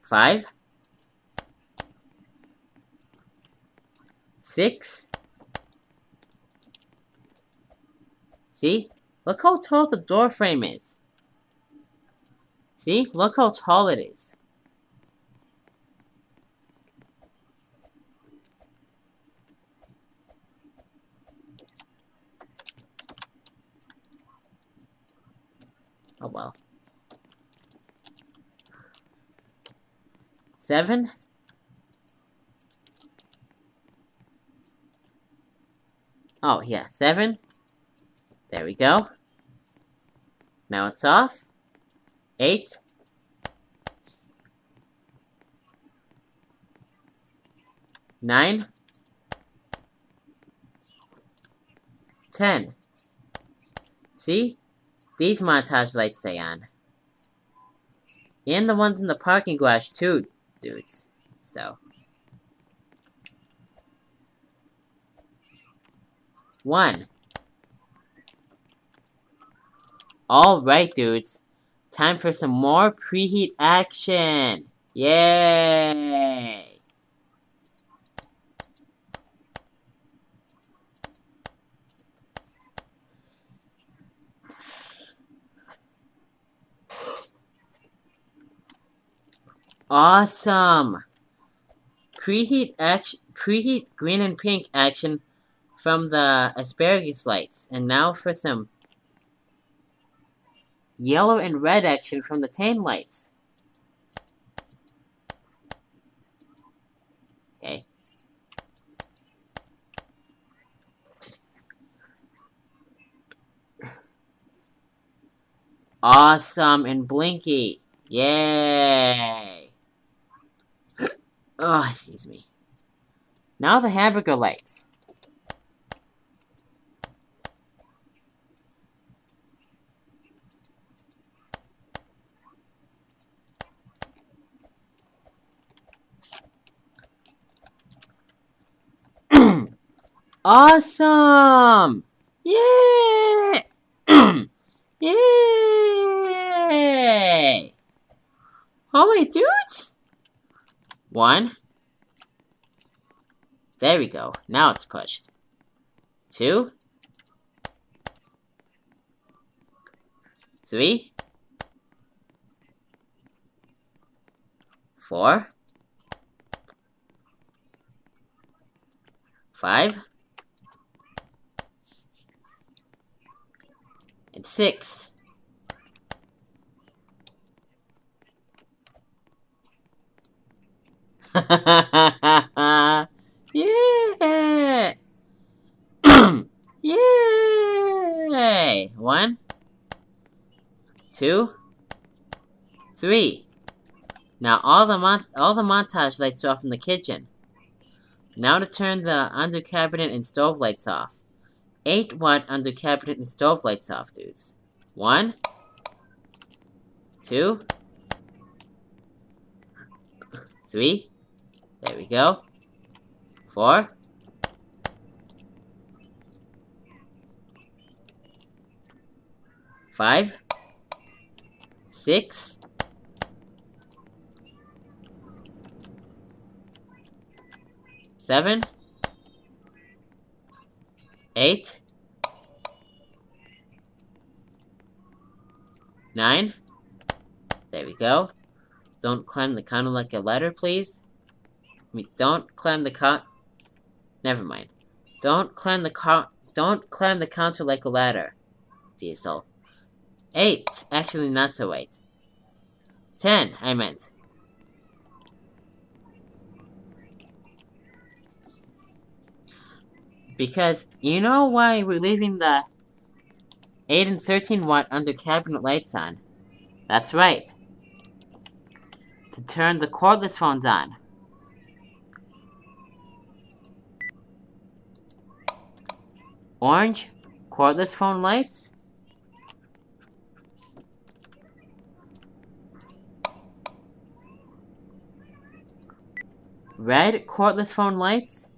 5. 6. See? Look how tall the door frame is. See? Look how tall it is. Oh well. 7. Oh yeah, 7. There we go. Now it's off. 8. 9. 10. See? These montage lights stay on. And the ones in the parking garage too, dudes. So. 1. Alright, dudes. Time for some more preheat action. Yay! Awesome! Preheat green and pink action from the asparagus lights. And now for some yellow and red action from the tan lights. Okay. Awesome and blinky. Yay! Oh, excuse me. Now the hamburger lights. Awesome! Yay! Yay! Oh wait, dudes! 1. There we go. Now it's pushed. 2. 3. 4. 5. And 6. Yeah! Yay! 1, 2, 3. Now all the montage lights are off in the kitchen. Now to turn the under cabinet and stove lights off. 8-watt under cabinet and stove lights off, dudes. 1, 2, 3. There we go. 4. 5. 6. 7. 8. 9. There we go. Don't climb the counter like a ladder, please. I mean, don't climb the Never mind. Don't climb the counter like a ladder, Diesel. 8. Actually, not so 8. 10, I meant. Because you know why we're leaving the 8 and 13 watt under cabinet lights on? That's right. To turn the cordless phones on. Orange, cordless phone lights. Red, cordless phone lights.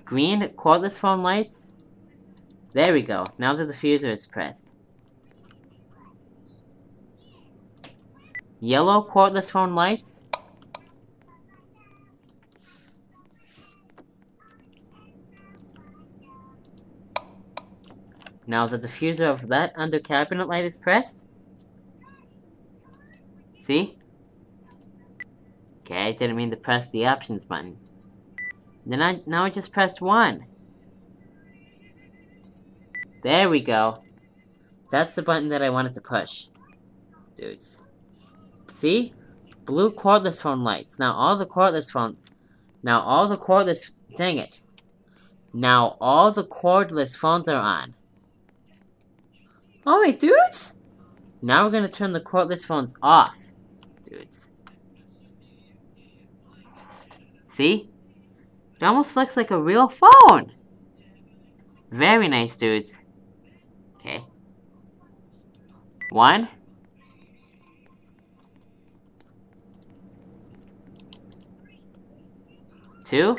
Green, cordless phone lights. There we go, now the diffuser is pressed. Yellow, cordless phone lights. Now the diffuser of that under cabinet light is pressed. See? Okay, I didn't mean to press the options button. Now I just pressed 1. There we go. That's the button that I wanted to push. Dudes. See? Blue cordless phone lights. Now all the cordless... Dang it. Now all the cordless phones are on. Alright, dudes! Now we're gonna turn the cordless phones off. Dudes. See? It almost looks like a real phone! Very nice, dudes. Okay. 1. 2.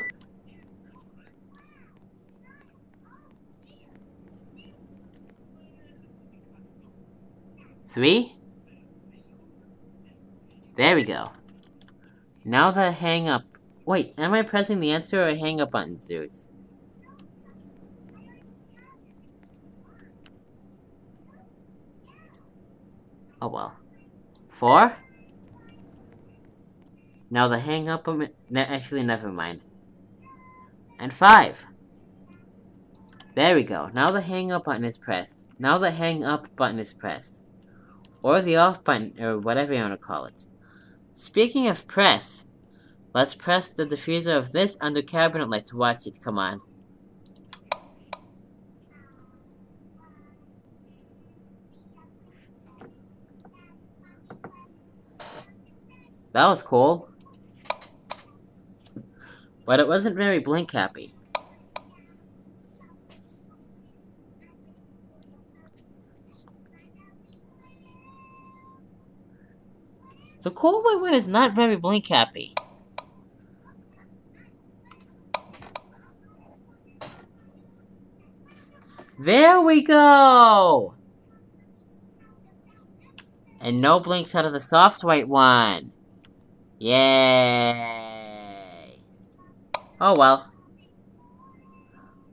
3. There we go. Now the hang up. Wait, am I pressing the answer or hang up buttons, dudes? Oh well. 4. Now the hang up button. Actually, never mind. And 5. There we go. Now the hang up button is pressed. Now the hang up button is pressed. Or the off button, or whatever you want to call it. Speaking of press, let's press the diffuser of this under cabinet light to watch it come on. That was cool. But it wasn't very blink happy. The cool white one is not very blink happy. There we go! And no blinks out of the soft white one. Yay! Oh well.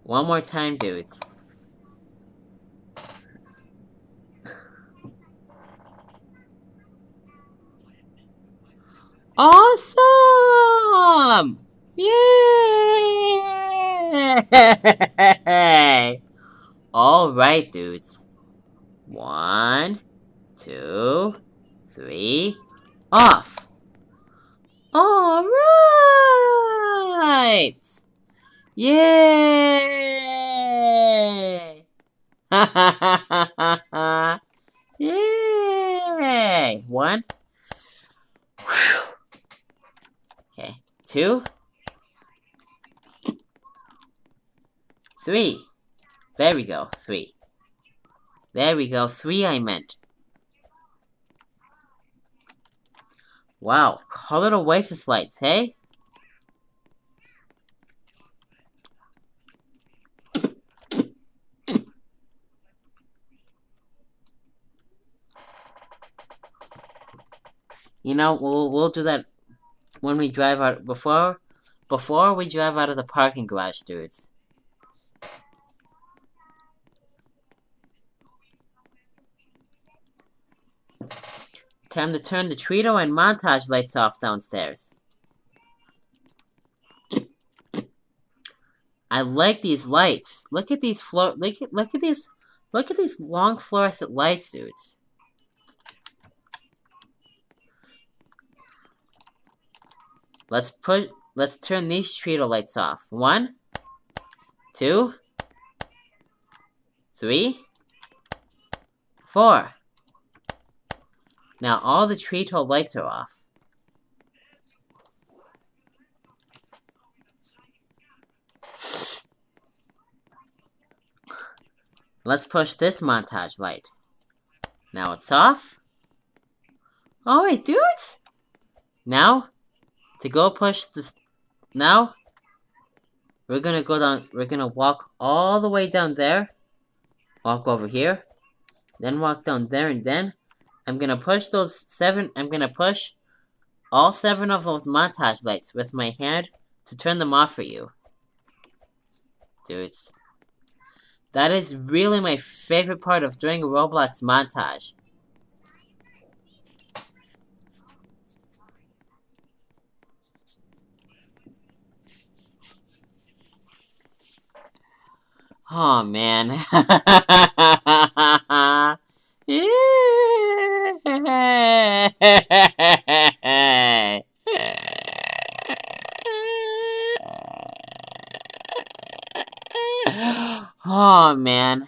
One more time, dudes. Awesome! Yay! Alright, dudes. 1, 2, 3, off! Alright! Yay! Ha ha ha ha ha! Yay! 1. Okay. 2. 3. There we go. 3. There we go. 3 I meant. Wow. Colored Oasis lights, hey? You know, we'll do that when we drive out before we drive out of the parking garage, dudes. Time to turn the Trito and montage lights off downstairs. I like these lights. Look at these look at these long fluorescent lights, dudes. Let's turn these treatle lights off. 1, 2, 3, 4. Now all the treacle lights are off. Let's push this montage light. Now it's off. Oh wait, dudes! Now, to go push this... Now, we're gonna go down... We're gonna walk all the way down there. Walk over here. Then walk down there, and then I'm gonna push those 7... I'm gonna push all 7 of those montage lights with my hand to turn them off for you. Dudes. That is really my favorite part of doing a Roblox montage. Oh man. Oh man.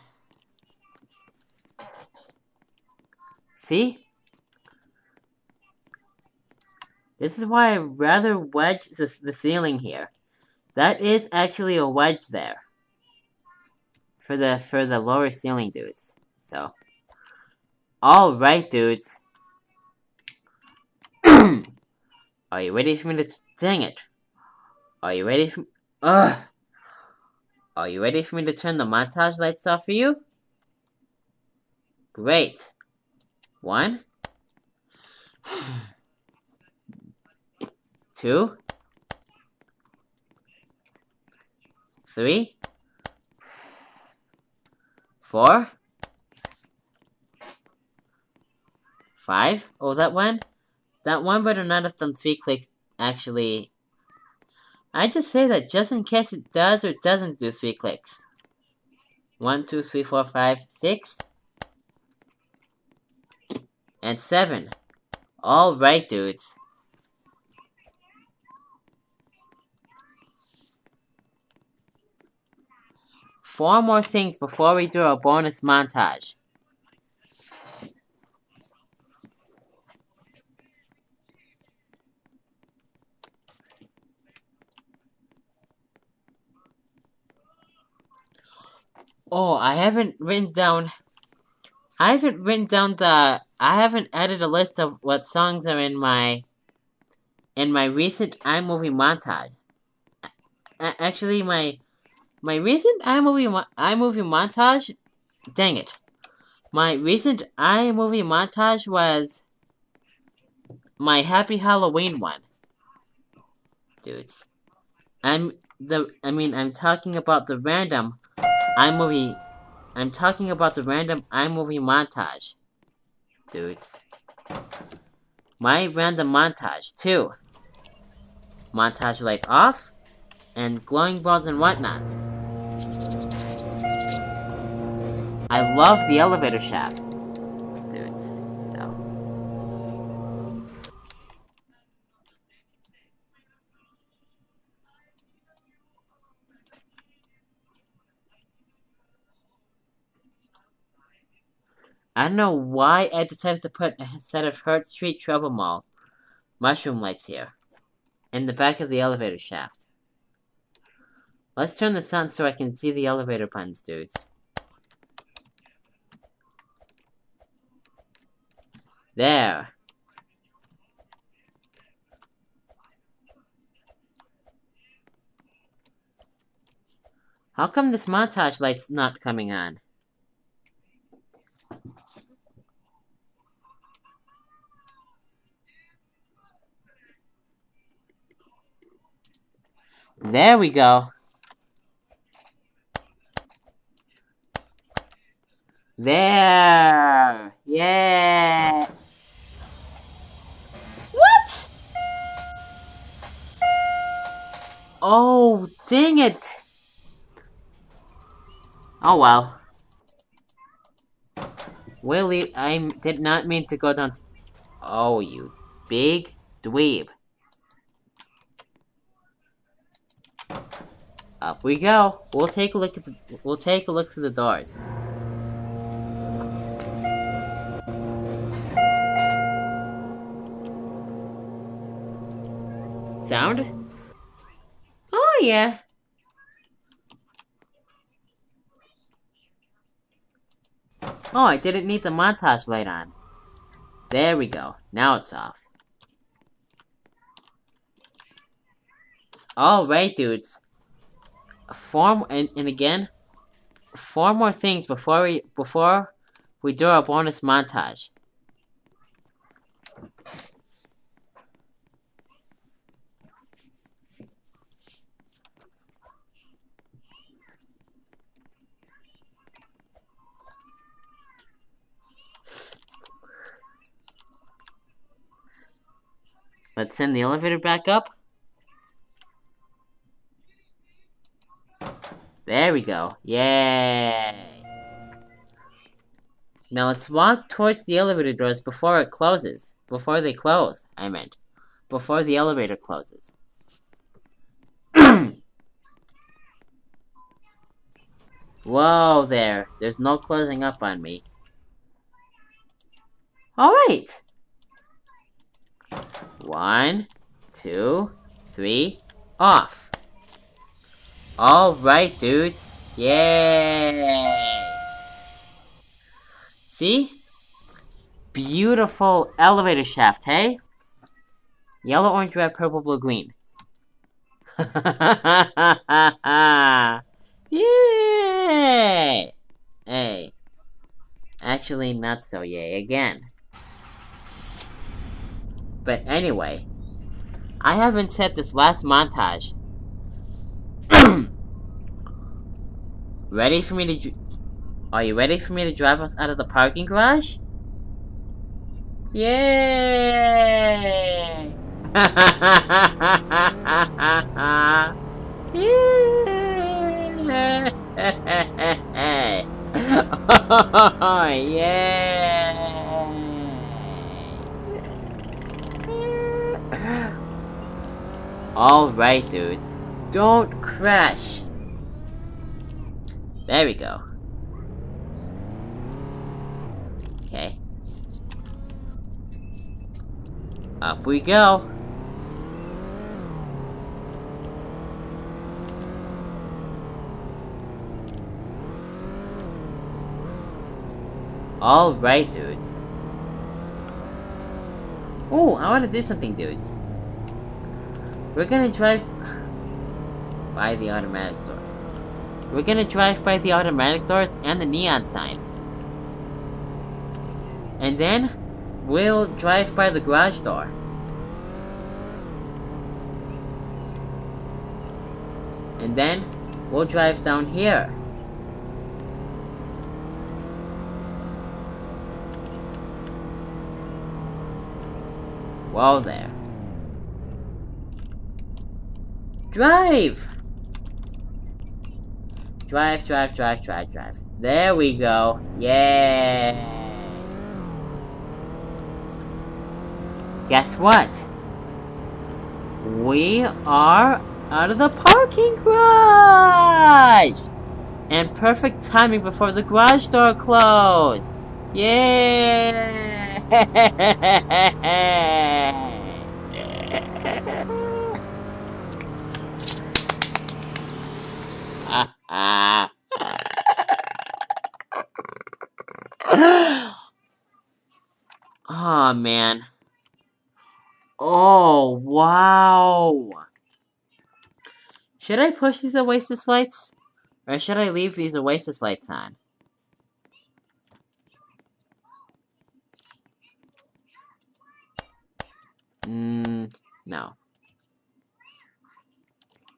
See? This is why I rather wedge the ceiling here. That is actually a wedge there. For the lower ceiling, dudes. So. Alright, dudes. Are you ready for me to... Dang it. Are you ready for... Ugh. Are you ready for me to turn the montage lights off for you? Great. 1. 2. 3. 4. 5. Oh, that one? That one better not have done 3 clicks, actually. I just say that just in case it does or doesn't do 3 clicks. 1, 2, 3, 4, 5, 6. And 7. Alright, dudes. Four more things before we do our bonus montage. Oh, I haven't added a list of what songs are in my recent iMovie montage. Actually, my recent iMovie montage, dang it. My recent iMovie montage was my Happy Halloween one. Dudes. I'm talking about the random iMovie montage. Dudes. My random montage, too. Montage light off, and glowing balls and whatnot. I love the elevator shaft. Dudes, so. I don't know why I decided to put a set of Hurt Street Trouble Mall mushroom lights here, in the back of the elevator shaft. Let's turn this on so I can see the elevator buttons, dudes. There. How come this montage light's not coming on? There we go. There! Yeah! What? Oh, dang it! Oh well. Willie, I did not mean to go down to... Oh, you big dweeb. Up we go. We'll take a look through the doors. Sound? Oh yeah. Oh, I didn't need the montage light on. There we go. Now it's off. Alright, dudes. Again, 4 more things before we do our bonus montage. Let's send the elevator back up. There we go. Yay! Now let's walk towards the elevator doors before it closes. Before they close, I meant. Before the elevator closes. Whoa there. There's no closing up on me. Alright! 1, 2, 3, off. Alright, dudes. Yay! See? Beautiful elevator shaft, hey? Yellow, orange, red, purple, blue, green. Yay! Hey. Actually, not so yay again. But anyway, I haven't set this last montage. Ready for me to... Are you ready for me to drive us out of the parking garage? Yay! Yay! Oh, yay! Alright, dudes. Don't crash. There we go. Okay. Up we go. Alright, dudes. Oh, I want to do something, dudes. We're gonna drive by the automatic door. We're gonna drive by the automatic doors and the neon sign. And then, we'll drive by the garage door. And then, we'll drive down here. Whoa there. Drive! Drive, drive, drive, drive, drive. There we go. Yay! Guess what? We are out of the parking garage! And perfect timing before the garage door closed! Yay! Oh man. Oh wow. Should I push these Oasis lights? Or should I leave these Oasis lights on? No.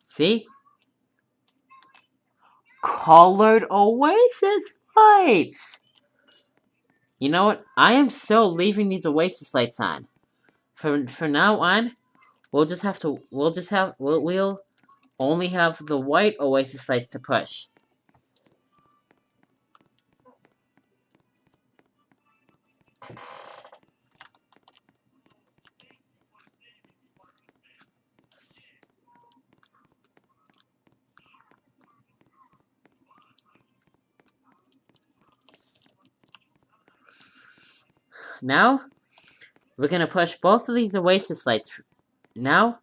See? Colored Oasis lights! You know what? I am so leaving these Oasis lights on. For now on, we'll only have the white Oasis lights to push. Now, we're gonna push both of these Oasis lights. Now,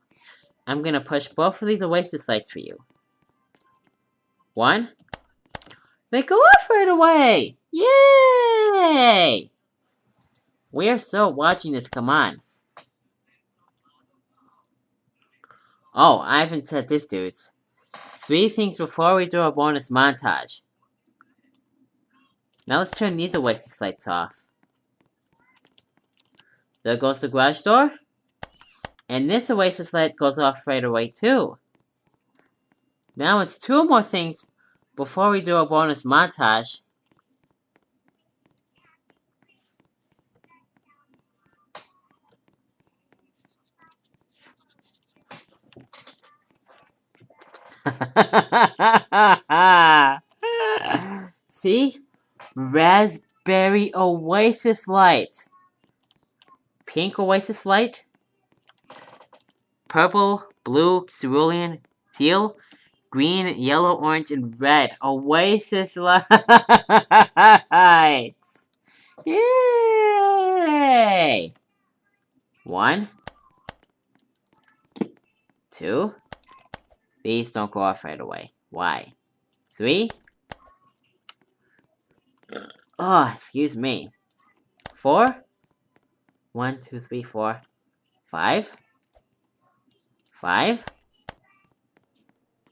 I'm gonna push both of these Oasis lights for you. 1. They go off right away! Yay! We're still watching this, come on. Oh, I haven't said this, dudes. 3 things before we do a bonus montage. Now let's turn these Oasis lights off. There goes the garage door. And this Oasis light goes off right away too. Now it's 2 more things before we do a bonus montage. See? Raspberry Oasis light. Pink Oasis light. Purple, blue, cerulean, teal, green, yellow, orange, and red Oasis lights. Yay! 1, 2. These don't go off right away. Why? 3. Oh, excuse me. 4. 1, 2, 3, 4. 5. 5.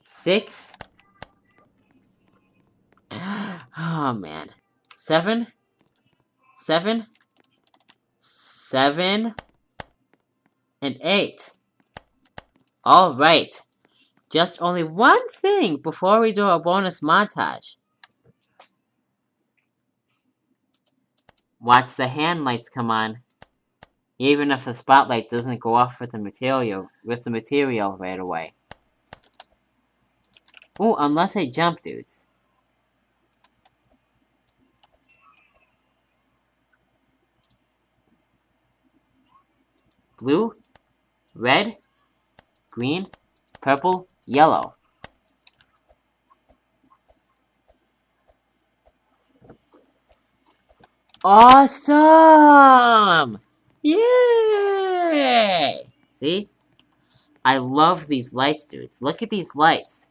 6. Oh man. 7. 7. 7. And 8. Alright. Just only one thing before we do a bonus montage. Watch the hand lights come on. Even if the spotlight doesn't go off with the material right away. Oh, unless I jump, dudes. Blue, red, green, purple, yellow. Awesome! Yay! See? I love these lights, dudes. Look at these lights.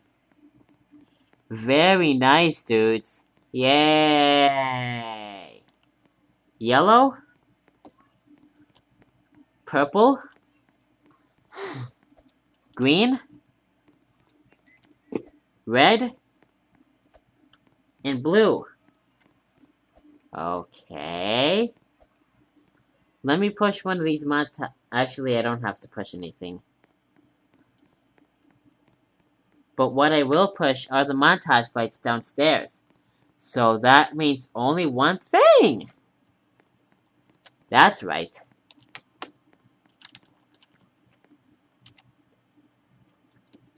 Very nice, dudes. Yay! Yellow? Purple? Green? Red? And blue. Okay. Let me push one of these Actually, I don't have to push anything. But what I will push are the montage lights downstairs. So that means only one thing! That's right.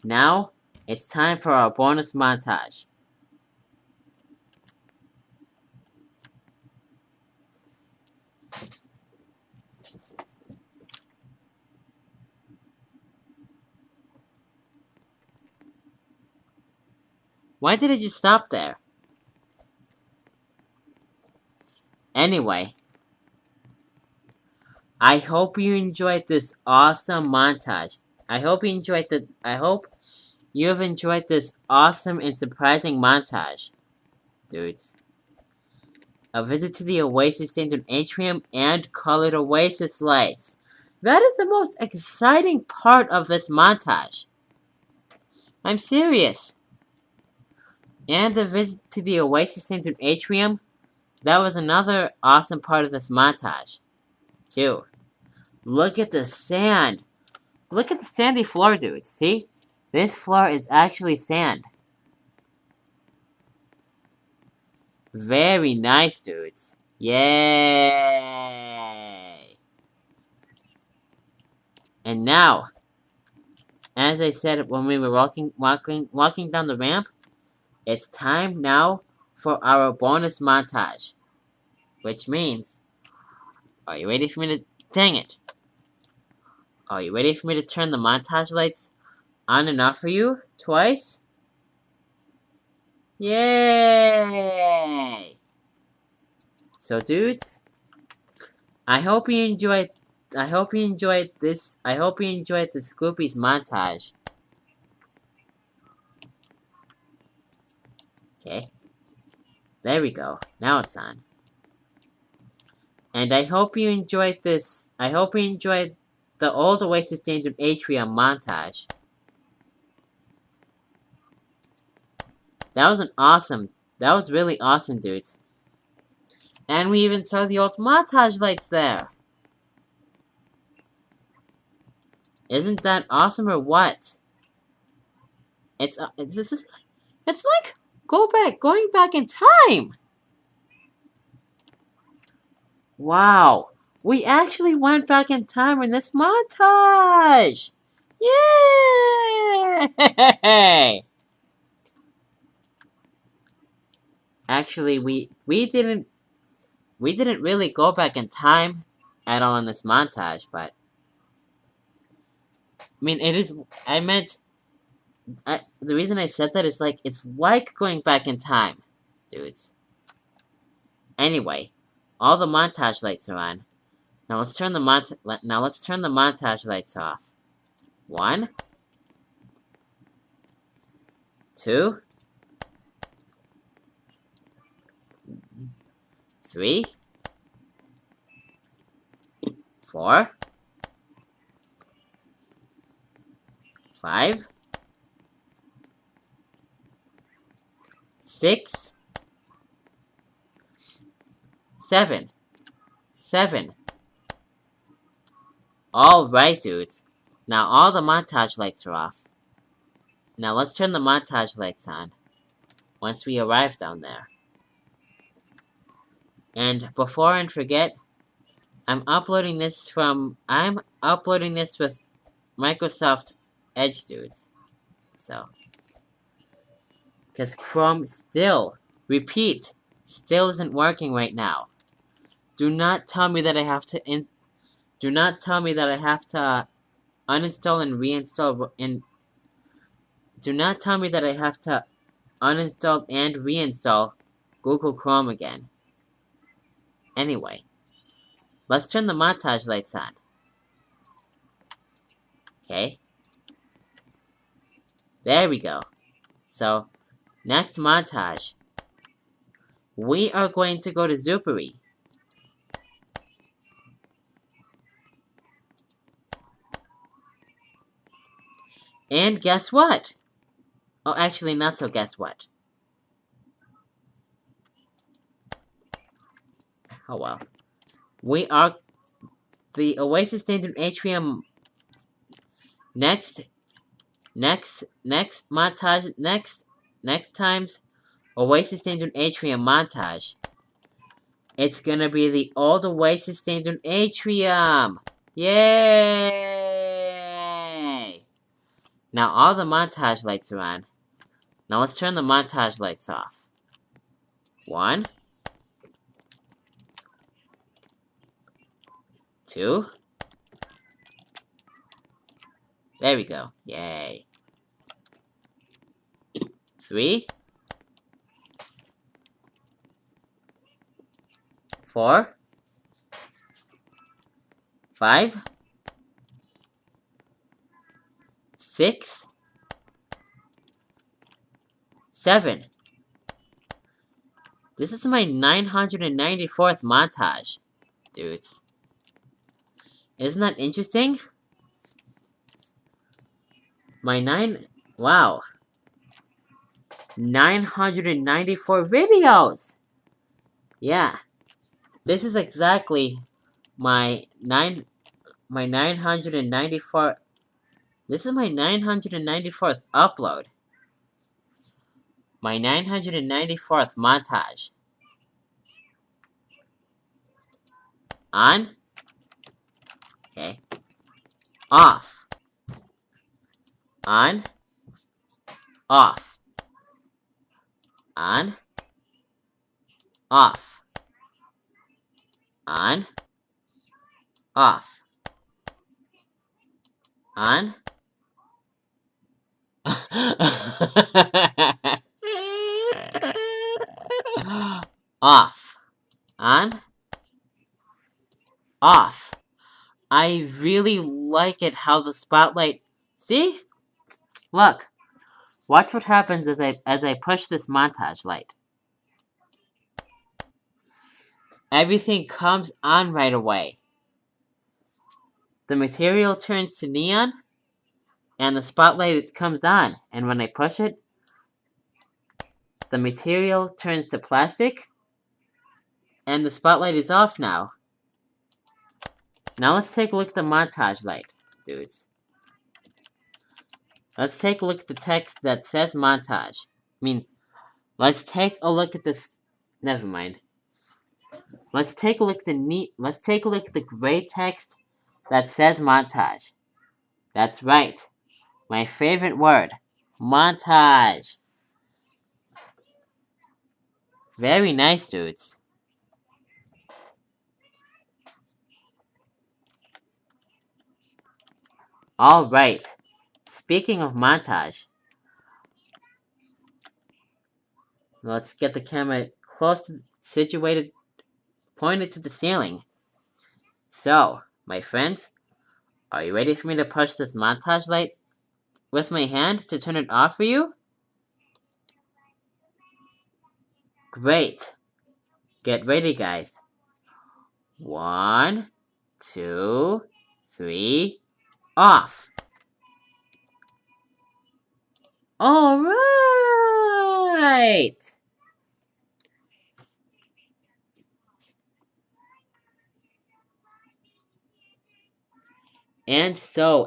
Now, it's time for our bonus montage. Why did it just stop there? Anyway, I hope you enjoyed this awesome montage. I hope you've enjoyed this awesome and surprising montage, dudes. A visit to the Oasis Daindune Atrium and colored Oasis lights. That is the most exciting part of this montage. I'm serious. And the visit to the Oasis Daindune Atrium, that was another awesome part of this montage, too. Look at the sand. Look at the sandy floor, dudes. See? This floor is actually sand. Very nice, dudes. Yay! And now, as I said when we were walking down the ramp, it's time now for our bonus montage. Which means, are you ready for me to... Dang it! Are you ready for me to turn the montage lights on and off for you? Twice? Yay! So dudes, I hope you enjoyed. I hope you enjoyed this. I hope you enjoyed the Scoopies montage. Okay. There we go. Now it's on. And I hope you enjoyed this. I hope you enjoyed the old Oasis Daindune Atrium montage. That was really awesome, dudes. And we even saw the old montage lights there. Isn't that awesome or what? It's like going back in time. Wow, we actually went back in time in this montage. Yay! Actually, we didn't really go back in time at all in this montage, but I mean, it is. I meant. The reason I said that is like it's like going back in time, dudes. Anyway, all the montage lights are on. Now let's turn the montage lights off. 1, 2, 3, 4, 5, 6, 7. Alright, dudes. Now all the montage lights are off. Now let's turn the montage lights on. Once we arrive down there. And before I forget, I'm uploading this with Microsoft Edge, dudes. So. Because Chrome still isn't working right now. Do not tell me that I have to uninstall and reinstall do not tell me that I have to uninstall and reinstall Google Chrome again. Anyway, let's turn the montage lights on. Okay. There we go. So, next montage. We are going to go to Zupari. And guess what? Oh, actually, not so guess what. Oh well. We are the Oasis Daindune Atrium next montage next time's Oasis Daindune Atrium montage. It's gonna be the old Oasis Daindune Atrium! Yay! Now all the montage lights are on. Now let's turn the montage lights off. 1, 2. There we go. Yay. 3, 4, 5, 6, 7. This is my 994th montage, dudes. Isn't that interesting? Wow. 994 videos! Yeah. This is exactly my 994. This is my 994th upload. My 994th montage. On. Okay. Off. On. Off. On. Off. On. Off. On. Off. On. off. I really like it how the spotlight... See? Look. Watch what happens as I push this montage light. Everything comes on right away. The material turns to neon, and the spotlight comes on. And when I push it, the material turns to plastic, and the spotlight is off now. Now let's take a look at the montage light, dudes. Let's take a look at the text that says montage. Let's take a look at this. Never mind. Let's take a look at the gray text that says montage. That's right. My favorite word. Montage. Very nice, dudes. Alright. Speaking of montage, let's get the camera situated, pointed to the ceiling. So, my friends, are you ready for me to push this montage light with my hand to turn it off for you? Great. Get ready, guys. 1, 2, 3, off. Alright! And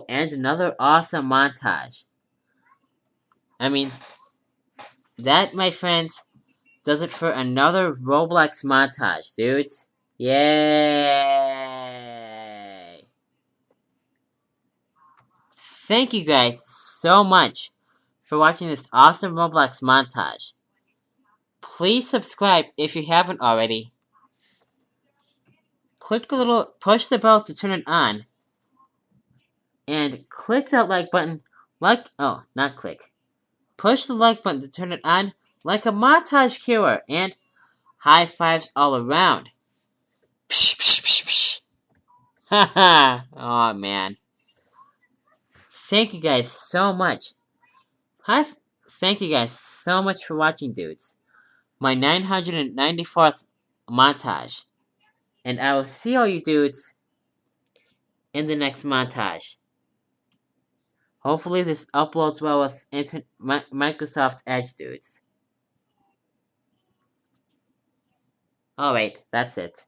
another awesome montage. That, my friends, does it for another ROBLOX montage, dudes. Yay! Thank you guys so much for watching this awesome ROBLOX montage. Please subscribe if you haven't already. Push the bell to turn it on. And click that like button, push the like button to turn it on like a montage killer, and high fives all around. Psh, psh, psh, psh. Haha, oh man. Thank you guys so much. Thank you guys so much for watching, dudes. My 994th montage. And I will see all you dudes in the next montage. Hopefully this uploads well with Microsoft Edge, dudes. Alright, that's it.